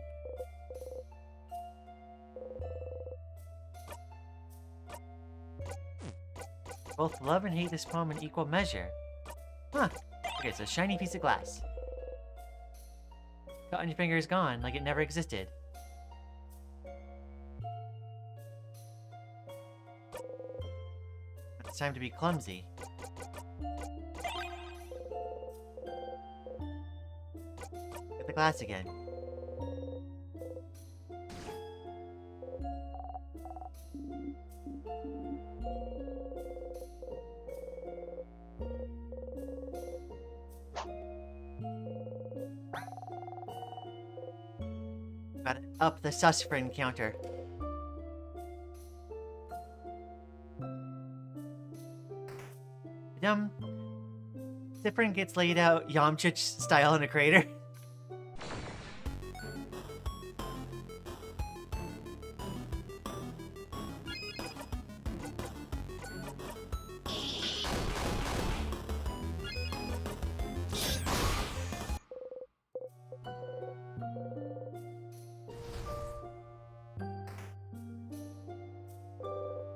Both love and hate this poem in equal measure. Huh. Okay, it's a shiny piece of glass. Cut on your finger is gone, like it never existed. It's time to be clumsy. Get the glass again. Gotta up the Siffrin counter. Siffrin gets laid out Yamcha style in a crater.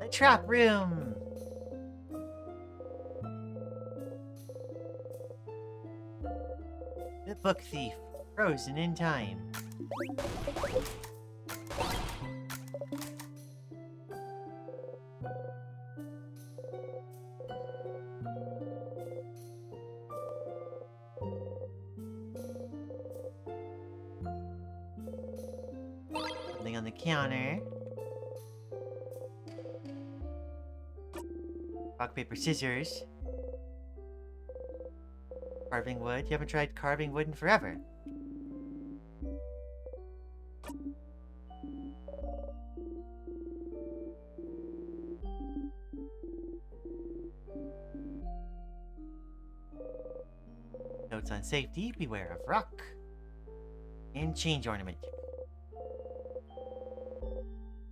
The trap room! The book thief, frozen in time. Something on the counter. Rock, paper, scissors. Carving wood? You haven't tried carving wood in forever. Notes on safety, beware of rock. And change ornament.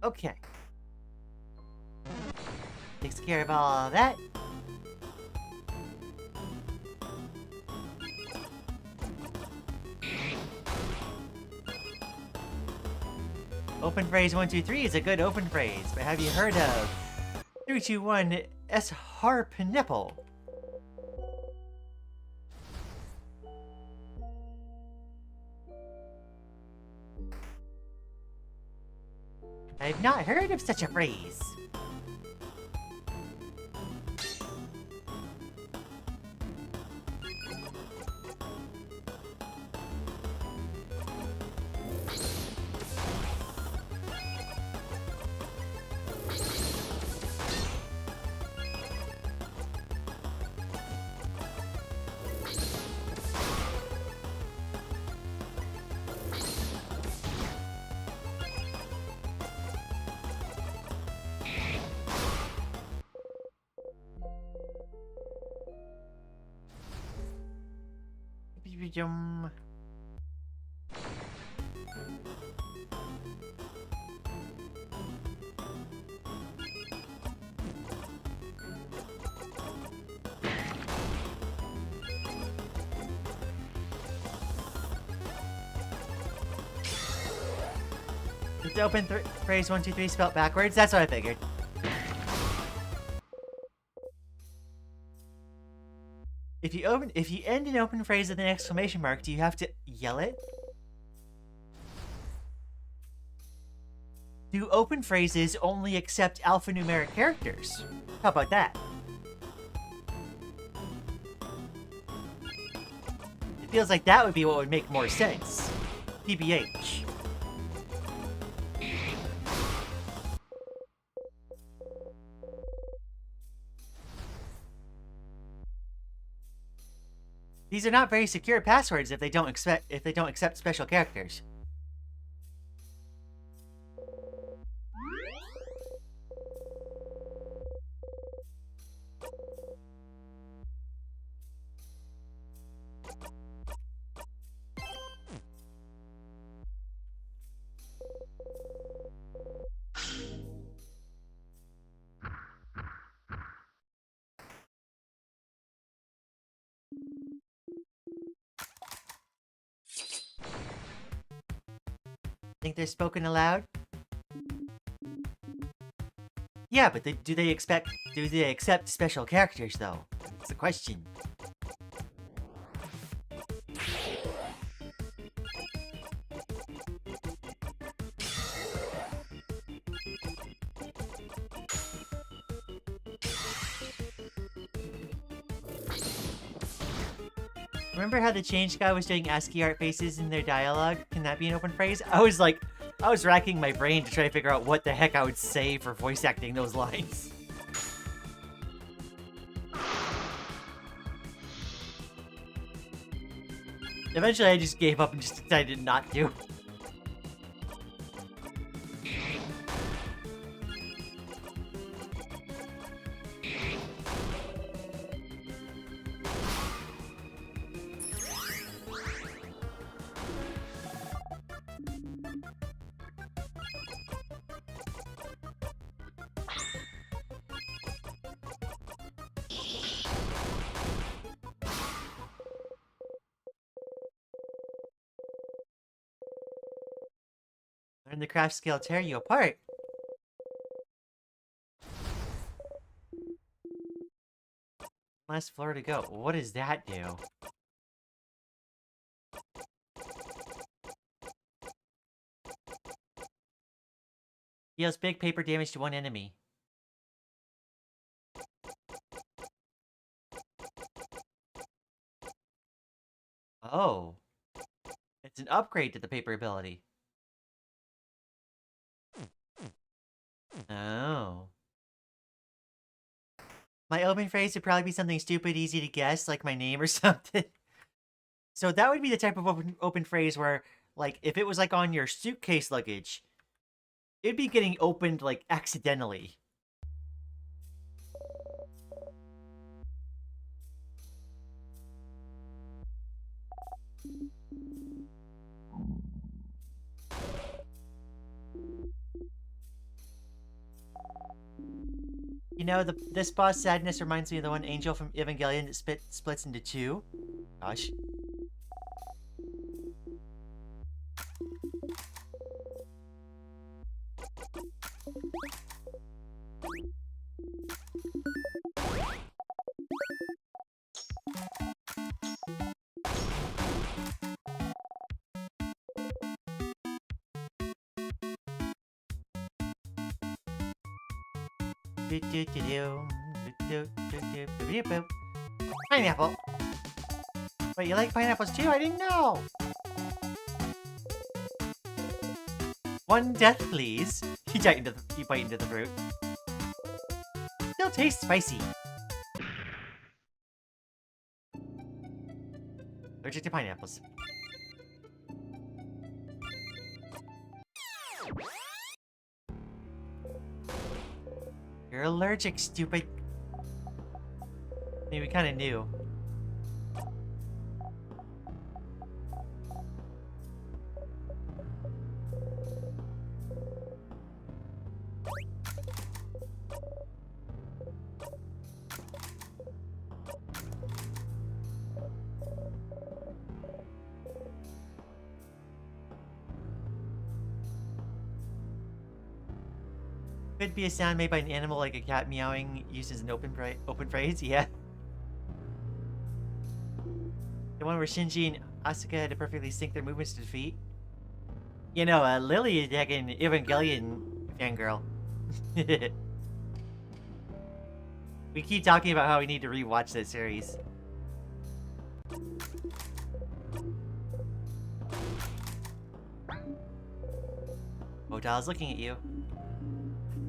Okay. Takes care of all that. Open phrase 1, 2, 3 is a good open phrase, but have you heard of 3, 2, 1 S harp nipple? I've not heard of such a phrase. Yum. have to open phrase 1, 2, 3 spelled backwards. That's what I figured. If you end an open phrase with an exclamation mark, do you have to yell it? Do open phrases only accept alphanumeric characters? How about that? It feels like that would be what would make more sense. TBH. These are not very secure passwords if they don't accept special characters. Think they're spoken aloud? Yeah, but do they accept special characters though? That's the question. Remember how the change guy was doing ASCII art faces in their dialogue? Can that be an open phrase? I was racking my brain to try to figure out what the heck I would say for voice acting those lines. Eventually I just gave up and just decided not to. Learn the craft skill tear you apart. Last floor to go. What does that do? Deals big paper damage to one enemy. Oh. It's an upgrade to the paper ability. Oh. My open phrase would probably be something stupid, easy to guess, like my name or something. So that would be the type of open phrase where, like, if it was, like, on your suitcase luggage, it'd be getting opened, like, accidentally. You know, this boss sadness reminds me of the one angel from Evangelion that splits into two. Gosh. Pineapple. Wait, you like pineapples too? I didn't know. One death, please. You bite into the fruit. Still tastes spicy. Allergic to pineapples. You're allergic, stupid. I mean, we kind of knew. Could be a sound made by an animal like a cat meowing used as an open phrase, yeah. The one where Shinji and Asuka had to perfectly sync their movements to defeat. You know, Lily is like an Evangelion fangirl. We keep talking about how we need to rewatch this series. Odal's looking at you.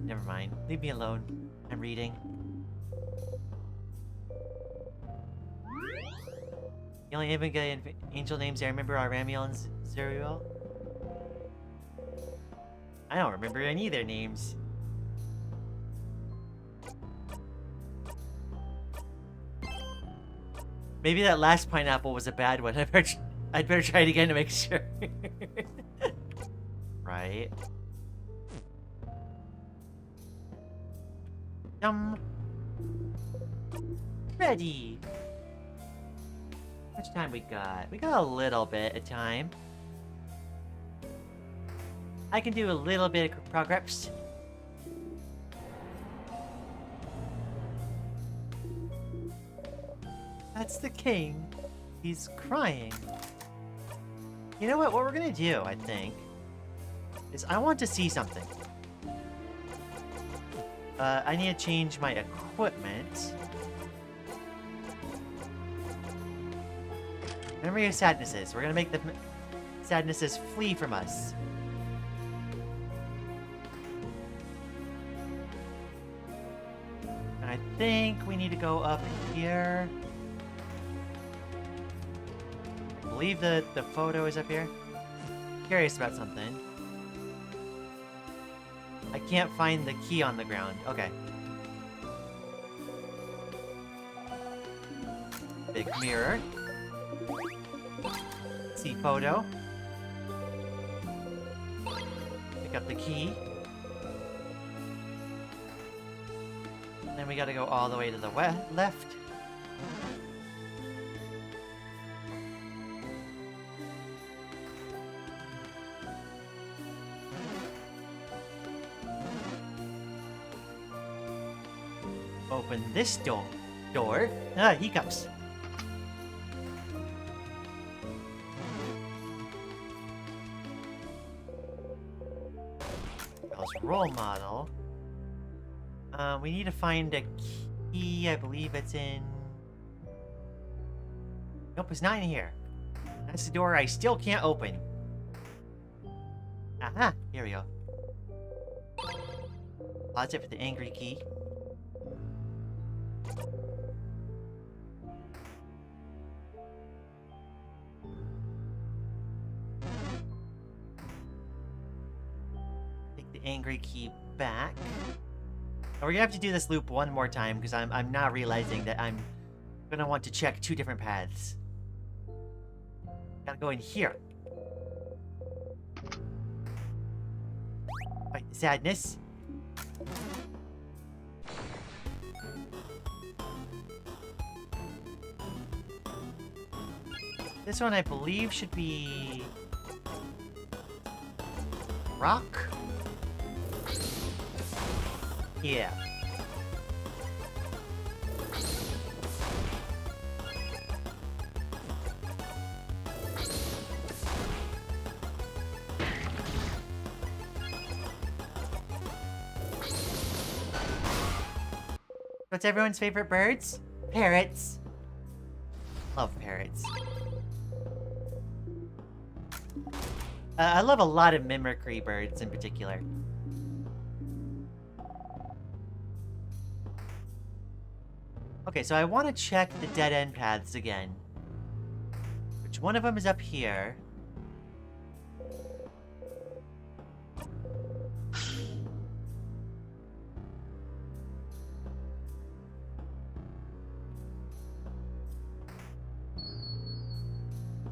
Never mind. Leave me alone. I'm reading. The only Evangelion angel names I remember are Ramiel and Zerial. I don't remember any of their names. Maybe that last pineapple was a bad one. I'd better try it again to make sure. Right. Ready. How much time we got? We got a little bit of time. I can do a little bit of progress. That's the king. He's crying. You know what? What we're gonna do, I think, is I want to see something. I need to change my equipment. Memory of sadnesses. We're gonna make the sadnesses flee from us. And I think we need to go up here. I believe the photo is up here. Curious about something. I can't find the key on the ground. Okay. Big mirror. See photo. Pick up the key. Then we gotta go all the way to the left. Open this door. Ah, hiccups. Role model. We need to find a key. I believe it's in... Nope, it's not in here. That's the door I still can't open. Aha! Here we go. Pause it for the angry key. Angry key back. And we're gonna have to do this loop one more time because I'm now realizing that I'm gonna want to check two different paths. Gotta go in here. Fight the sadness. This one I believe should be rock. Yeah. What's everyone's favorite birds? Parrots. Love parrots. I love a lot of mimicry birds in particular. Okay, so I want to check the dead-end paths again. Which one of them is up here?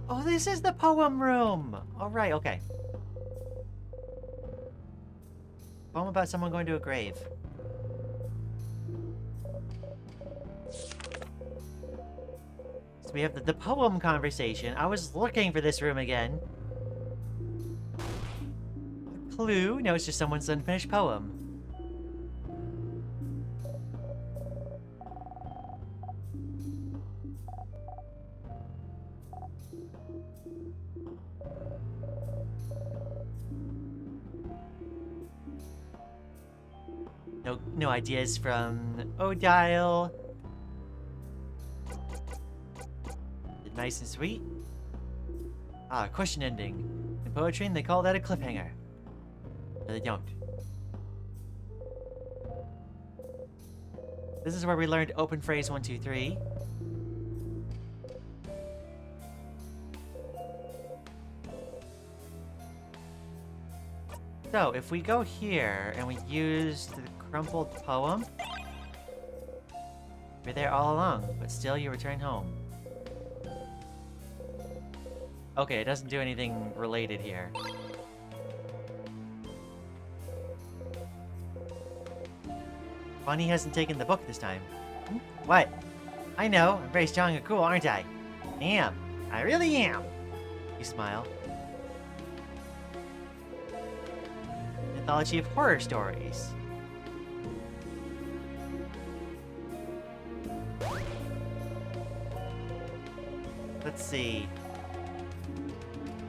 Oh, this is the poem room! Alright, okay. Poem about someone going to a grave. We have the poem conversation. I was looking for this room again. A clue? No, it's just someone's unfinished poem. No ideas from Odile. Nice and sweet. Ah, question ending. In poetry, they call that a cliffhanger. No, they don't. This is where we learned open phrase 1, 2, 3. So, if we go here and we use the crumpled poem, you're there all along, but still you return home. Okay, it doesn't do anything related here. Bonnie hasn't taken the book this time. What? I know, I'm very strong and cool, aren't I? I am. I really am. You smile. Anthology of horror stories. Let's see.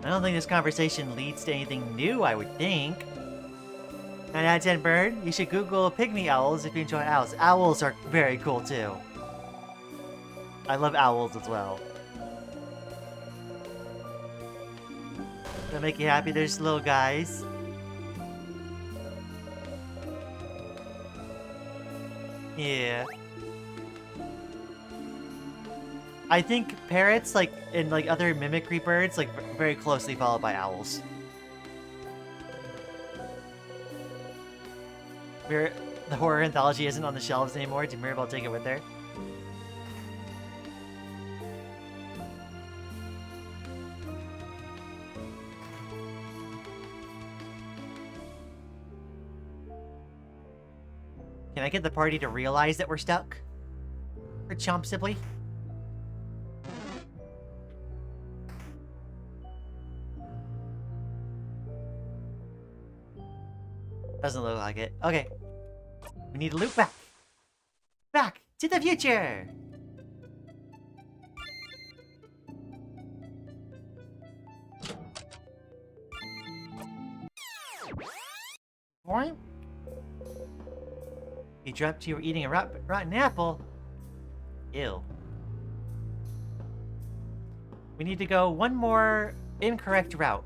I don't think this conversation leads to anything new, I would think. 9 out of 10 bird, you should Google pygmy owls if you enjoy owls. Owls are very cool too. I love owls as well. Does that make you happy? There's little guys. Yeah. I think parrots, like, and like other mimicry birds, like very closely followed by owls. The horror anthology isn't on the shelves anymore. Did Mirabelle take it with her? Can I get the party to realize that we're stuck? For Chomp Sibley? Doesn't look like it. Okay. We need to loop back. Back to the future! What? You dreamt you were eating a rotten apple? Ew. We need to go one more incorrect route.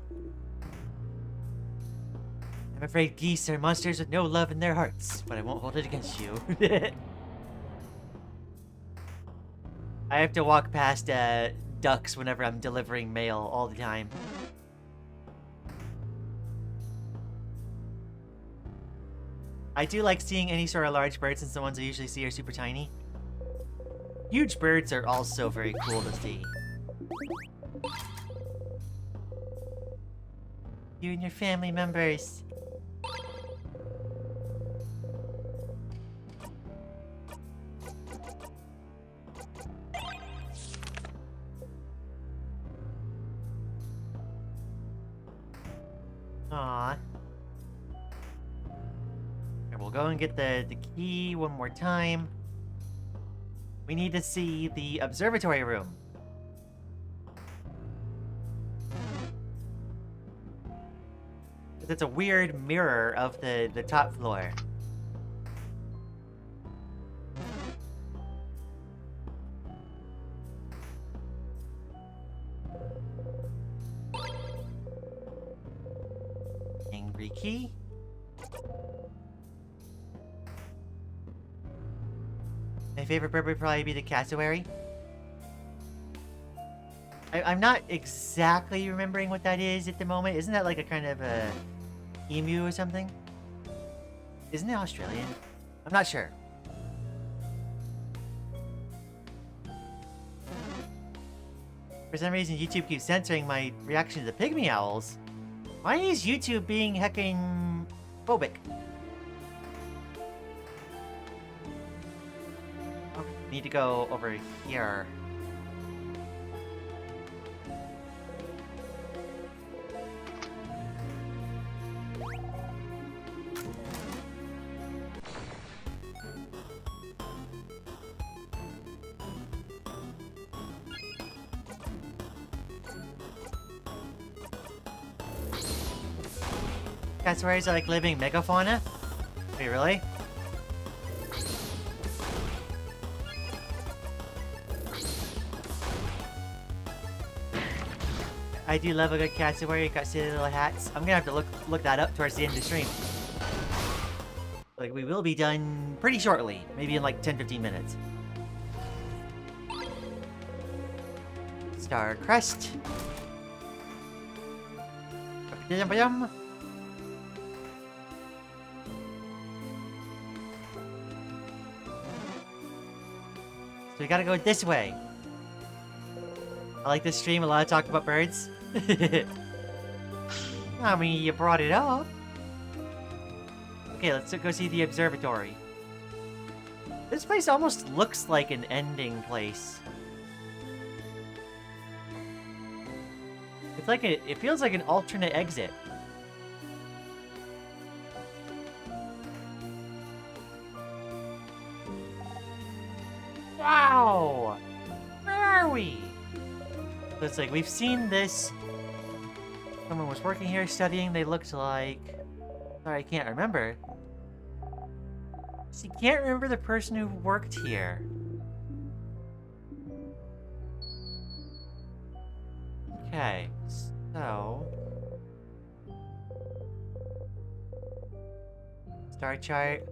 I'm afraid geese are monsters with no love in their hearts, but I won't hold it against you. I have to walk past ducks whenever I'm delivering mail all the time. I do like seeing any sort of large birds, since the ones I usually see are super tiny. Huge birds are also very cool to see. You and your family members. Aww. We'll go and get the key one more time. We need to see the observatory room. It's a weird mirror of the top floor. Angry key. My favorite bird would probably be the cassowary. I'm not exactly remembering what that is at the moment. Isn't that like a kind of a emu or something? Isn't it Australian? I'm not sure. For some reason, YouTube keeps censoring my reaction to the pygmy owls. Why is YouTube being heckin' phobic? Oh, need to go over here. Cassowaries are like living megafauna? Wait, really? I do love a good cassowary. Got silly little hats. I'm gonna have to look that up towards the end of the stream. Like, we will be done pretty shortly. Maybe in like 10-15 minutes. Star Crest. Yum. So we gotta go this way. I like this stream, a lot of talk about birds. I mean, you brought it up. Okay, let's go see the observatory. This place almost looks like an ending place. It's like it feels like an alternate exit. Wow! Where are we? So it's like, we've seen this. Someone was working here studying, they looked like... Sorry, I can't remember. So you can't remember the person who worked here. Okay, so... Star chart.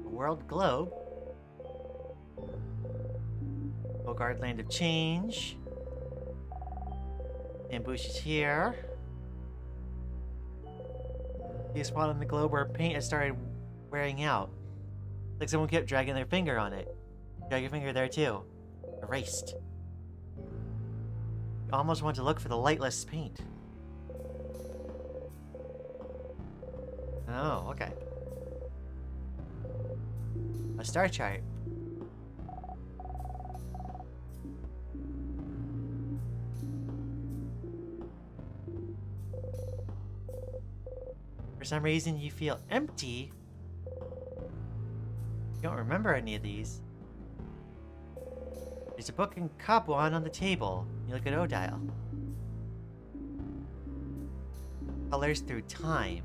World globe. Vaugarde, land of change. Ambush is here. See a spot on the globe where paint has started wearing out. Like someone kept dragging their finger on it. Drag your finger there too. Erased. You almost want to look for the lightless paint. Oh, okay. A star chart. For some reason you feel empty. You don't remember any of these. There's a book in Capuan on the table. You look at Odile. Colors through time.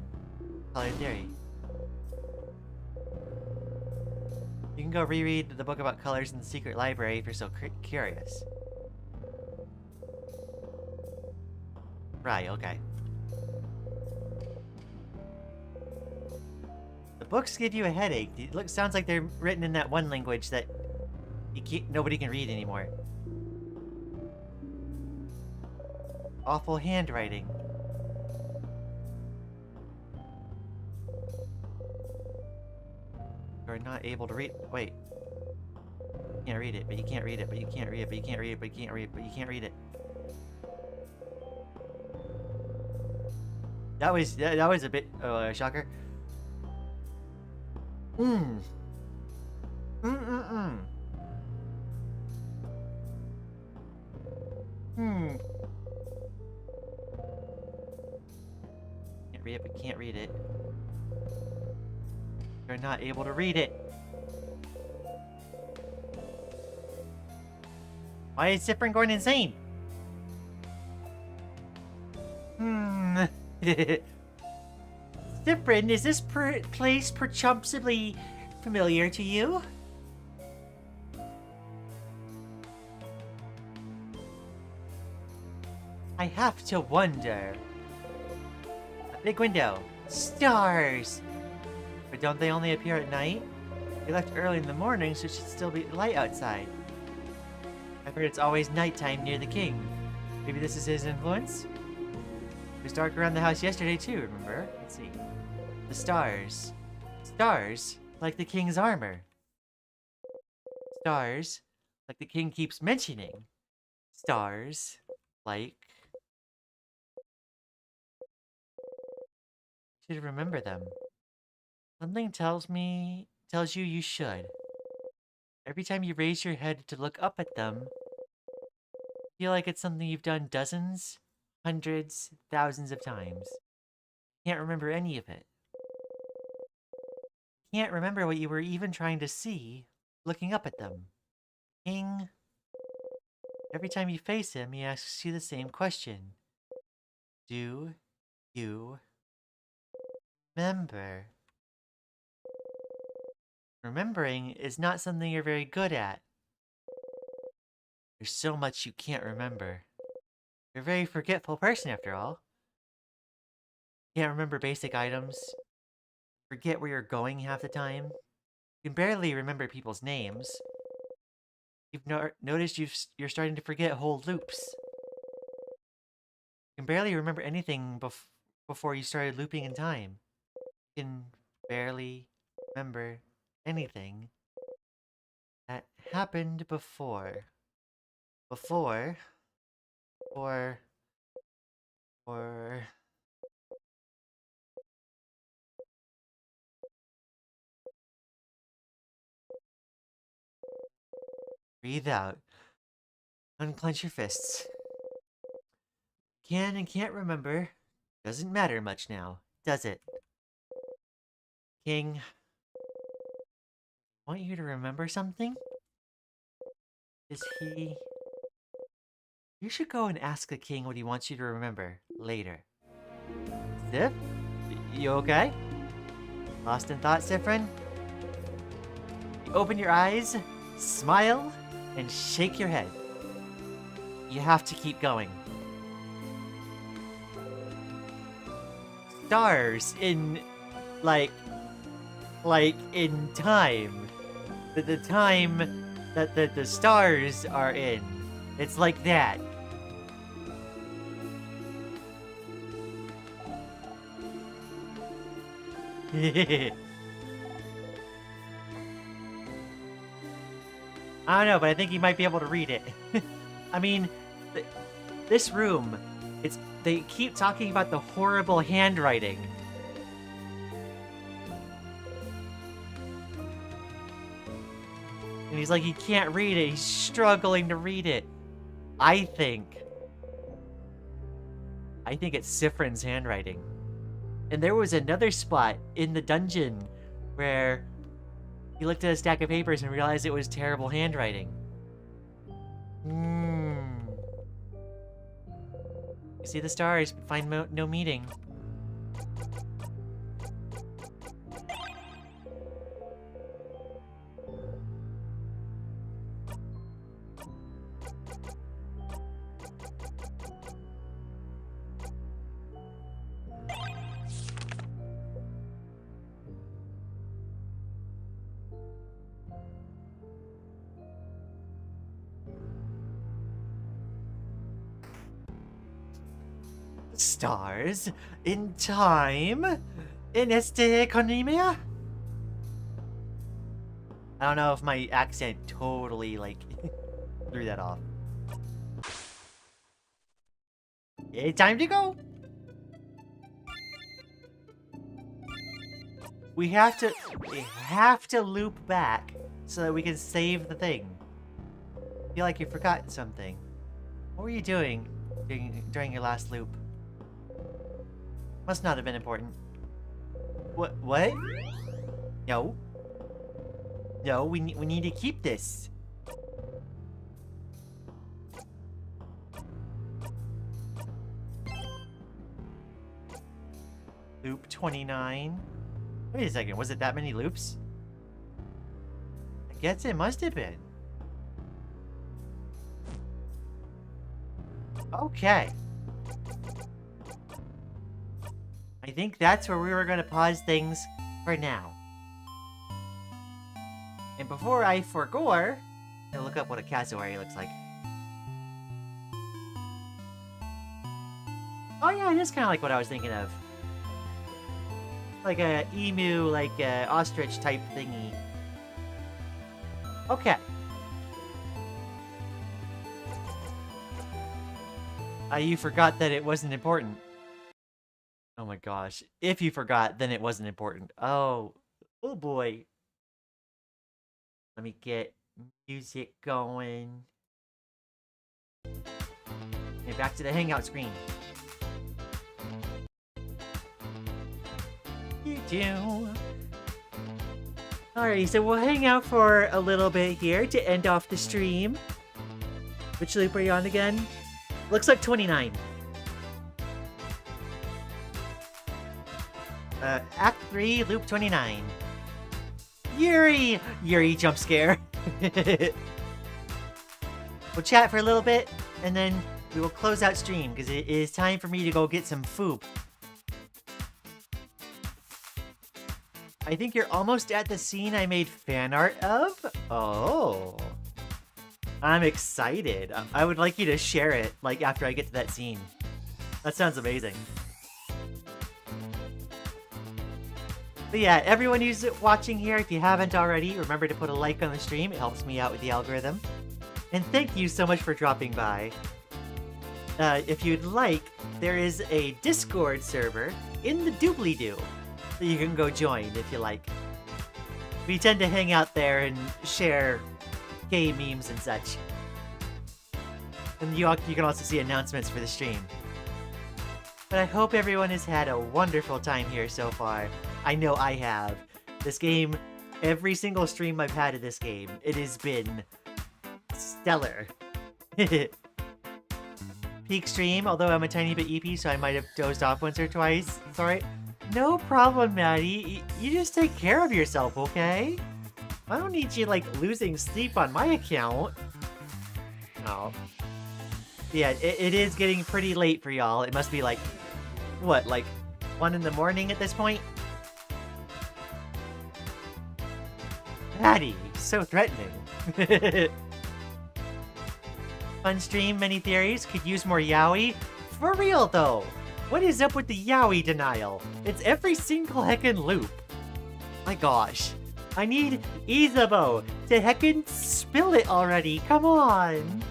Color theory. You can go reread the book about colors in the secret library if you're so curious. Right, okay. The books give you a headache. It sounds like they're written in that one language that nobody can read anymore. Awful handwriting. You're not able to read. Wait. You can't read it, but you can't read it, but you can't read it, but you can't read it, but you can't read it, but you can't read it. That was a bit shocker. Hmm. Hmm. Can't read it, but can't read it. You're not able to read it. Why is Siffrin going insane? Siffrin, is this place perchupsibly familiar to you? I have to wonder. A big window. Stars! But don't they only appear at night? We left early in the morning, so it should still be light outside. I've heard it's always nighttime near the king. Maybe this is his influence? It was dark around the house yesterday too, remember? Let's see. The stars. Stars? Like the king's armor. Stars? Like the king keeps mentioning. Stars? Like... Should remember them. Something tells you you should. Every time you raise your head to look up at them, feel like it's something you've done dozens, hundreds, thousands of times. Can't remember any of it. Can't remember what you were even trying to see, looking up at them. King... Every time you face him, he asks you the same question. Do you remember? Remembering is not something you're very good at. There's so much you can't remember. You're a very forgetful person, after all. Can't remember basic items. Forget where you're going half the time. You can barely remember people's names. You've noticed you're starting to forget whole loops. You can barely remember anything before you started looping in time. You can barely remember anything that happened before. Or... Breathe out. Unclench your fists. Can and can't remember. Doesn't matter much now, does it? King, want you to remember something? Is he... You should go and ask the king what he wants you to remember later. Siff? You okay? Lost in thought, Siffrin? Open your eyes, smile, and shake your head. You have to keep going. Stars in, like in time. The time that the stars are in. It's like that. I don't know, but I think you might be able to read it. I mean, this room, they keep talking about the horrible handwriting. And he's like, he can't read it. He's struggling to read it. I think it's Siffrin's handwriting. And there was another spot in the dungeon where he looked at a stack of papers and realized it was terrible handwriting. You see the stars, but find no meaning. Stars in time in este economia. I don't know if my accent totally like threw that off. Okay, time to go. We have to loop back so that we can save the thing. I feel like you forgot something. What were you doing during your last loop? Must not have been important. What? No. No, we need to keep this. Loop 29. Wait a second, was it that many loops? I guess it must have been. Okay. I think that's where we were going to pause things for now. And before I forgore, I'll look up what a cassowary looks like. Oh yeah, it is kind of like what I was thinking of. Like a emu, like a ostrich type thingy. Okay. You forgot that it wasn't important. Oh my gosh. If you forgot, then it wasn't important. Oh boy. Let me get music going. Okay, back to the hangout screen. You do. Alright, so we'll hang out for a little bit here to end off the stream. Which loop are you on again? Looks like 29. Act 3, loop 29. Yuri! Yuri jump scare. We'll chat for a little bit, and then we will close out stream, because it is time for me to go get some food. I think you're almost at the scene I made fan art of? Oh. I'm excited. I would like you to share it, like, after I get to that scene. That sounds amazing. But yeah, everyone who's watching here, if you haven't already, remember to put a like on the stream. It helps me out with the algorithm. And thank you so much for dropping by. If you'd like, there is a Discord server in the doobly-doo that you can go join if you like. We tend to hang out there and share gay memes and such. And you can also see announcements for the stream. But I hope everyone has had a wonderful time here so far. I know I have. This game, every single stream I've had of this game, it has been stellar. Peak stream, although I'm a tiny bit EP, so I might have dozed off once or twice. It's alright. No problem, Maddie. You just take care of yourself, okay? I don't need you, like, losing sleep on my account. Oh. Yeah, it is getting pretty late for y'all. It must be, like, what, like, 1 in the morning at this point? Maddie, so threatening. Fun stream, many theories, could use more yaoi. For real, though. What is up with the yaoi denial? It's every single heckin' loop. My gosh. I need Isabeau to heckin' spill it already. Come on.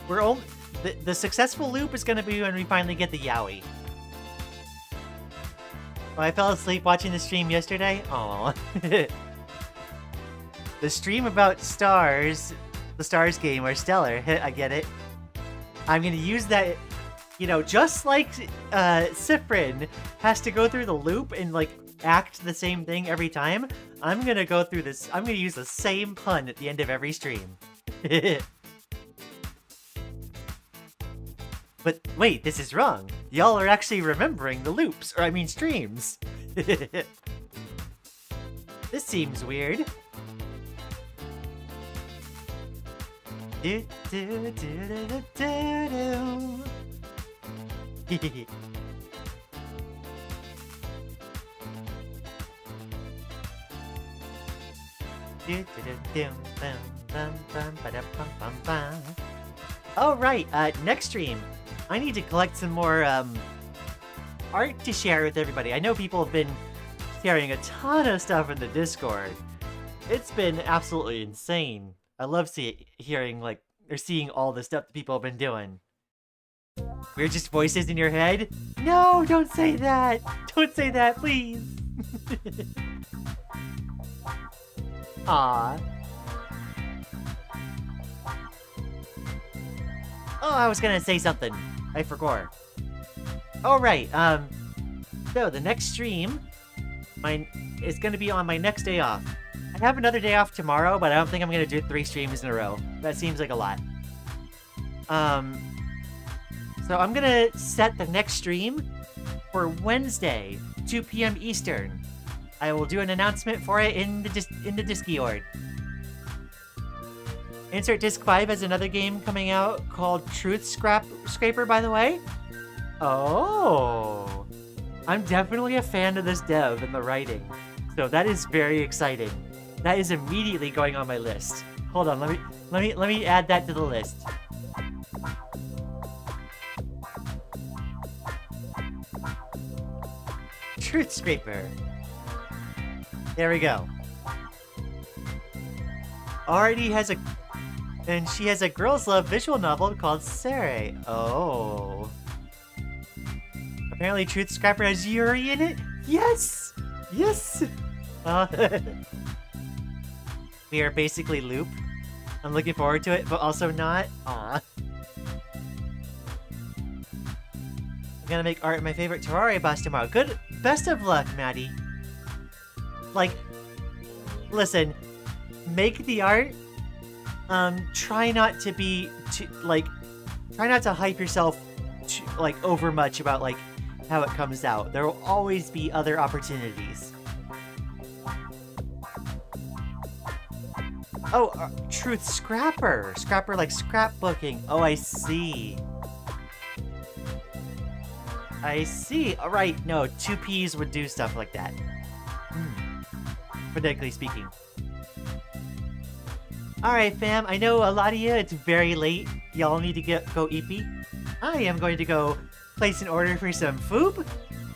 We're only... The successful loop is gonna be when we finally get the yaoi. Oh, I fell asleep watching the stream yesterday? Aw. The stream about stars... The Stars game, or Stellar. I get it. I'm gonna use that... You know, just like Siffrin has to go through the loop and, like, act the same thing every time, I'm gonna go through this... I'm gonna use the same pun at the end of every stream. But wait, this is wrong. Y'all are actually remembering the loops, or I mean streams. This seems weird. Do, do, do, do, do, do, do. Alright, next stream. I need to collect some more, art to share with everybody. I know people have been sharing a ton of stuff in the Discord. It's been absolutely insane. I love hearing, like, or seeing all the stuff that people have been doing. We're just voices in your head? No, don't say that! Don't say that, please! Aww. Oh, I was gonna say something. I forgot. Alright, so the next stream is gonna be on my next day off. I have another day off tomorrow, but I don't think I'm gonna do 3 streams in a row. That seems like a lot. So I'm gonna set the next stream for Wednesday, 2 p.m. Eastern. I will do an announcement for it in the Discord. Insert Disc 5 has another game coming out called Truth Scraper, by the way. Oh, I'm definitely a fan of this dev and the writing, so that is very exciting. That is immediately going on my list. Hold on, let me add that to the list. Truth Scraper. There we go. Already has a... And she has a girls' love visual novel called Sirenia. Oh. Apparently Truth Scraper has Yuri in it? Yes! Yes! We are basically Loop. I'm looking forward to it, but also not. Aw. I'm gonna make art of my favorite Terraria boss tomorrow. Good. Best of luck, Maddie. Like, listen, make the art, try not to be try not to hype yourself over much about how it comes out. There will always be other opportunities. Oh, Truth Scrapper. Scrapper like scrapbooking. Oh, I see. I see. All right, no, 2Ps would do stuff like that. Phonetically speaking. Alright, fam, I know a lot of you, it's very late. Y'all need to go eepy. I am going to go place an order for some food,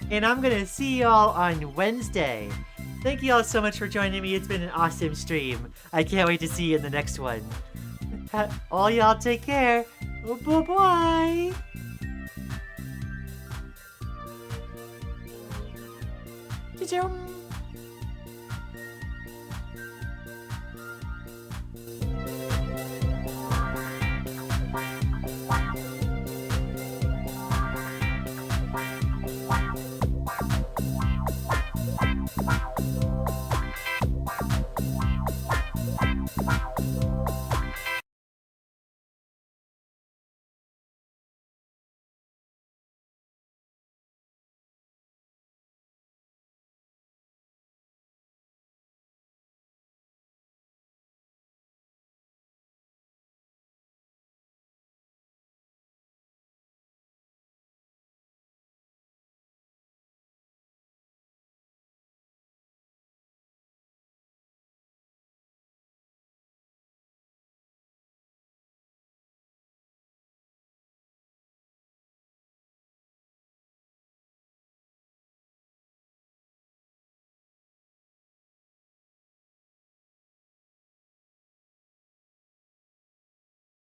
and I'm gonna see y'all on Wednesday. Thank you all so much for joining me. It's been an awesome stream. I can't wait to see you in the next one. All y'all take care. Bye-bye. Cha-chum.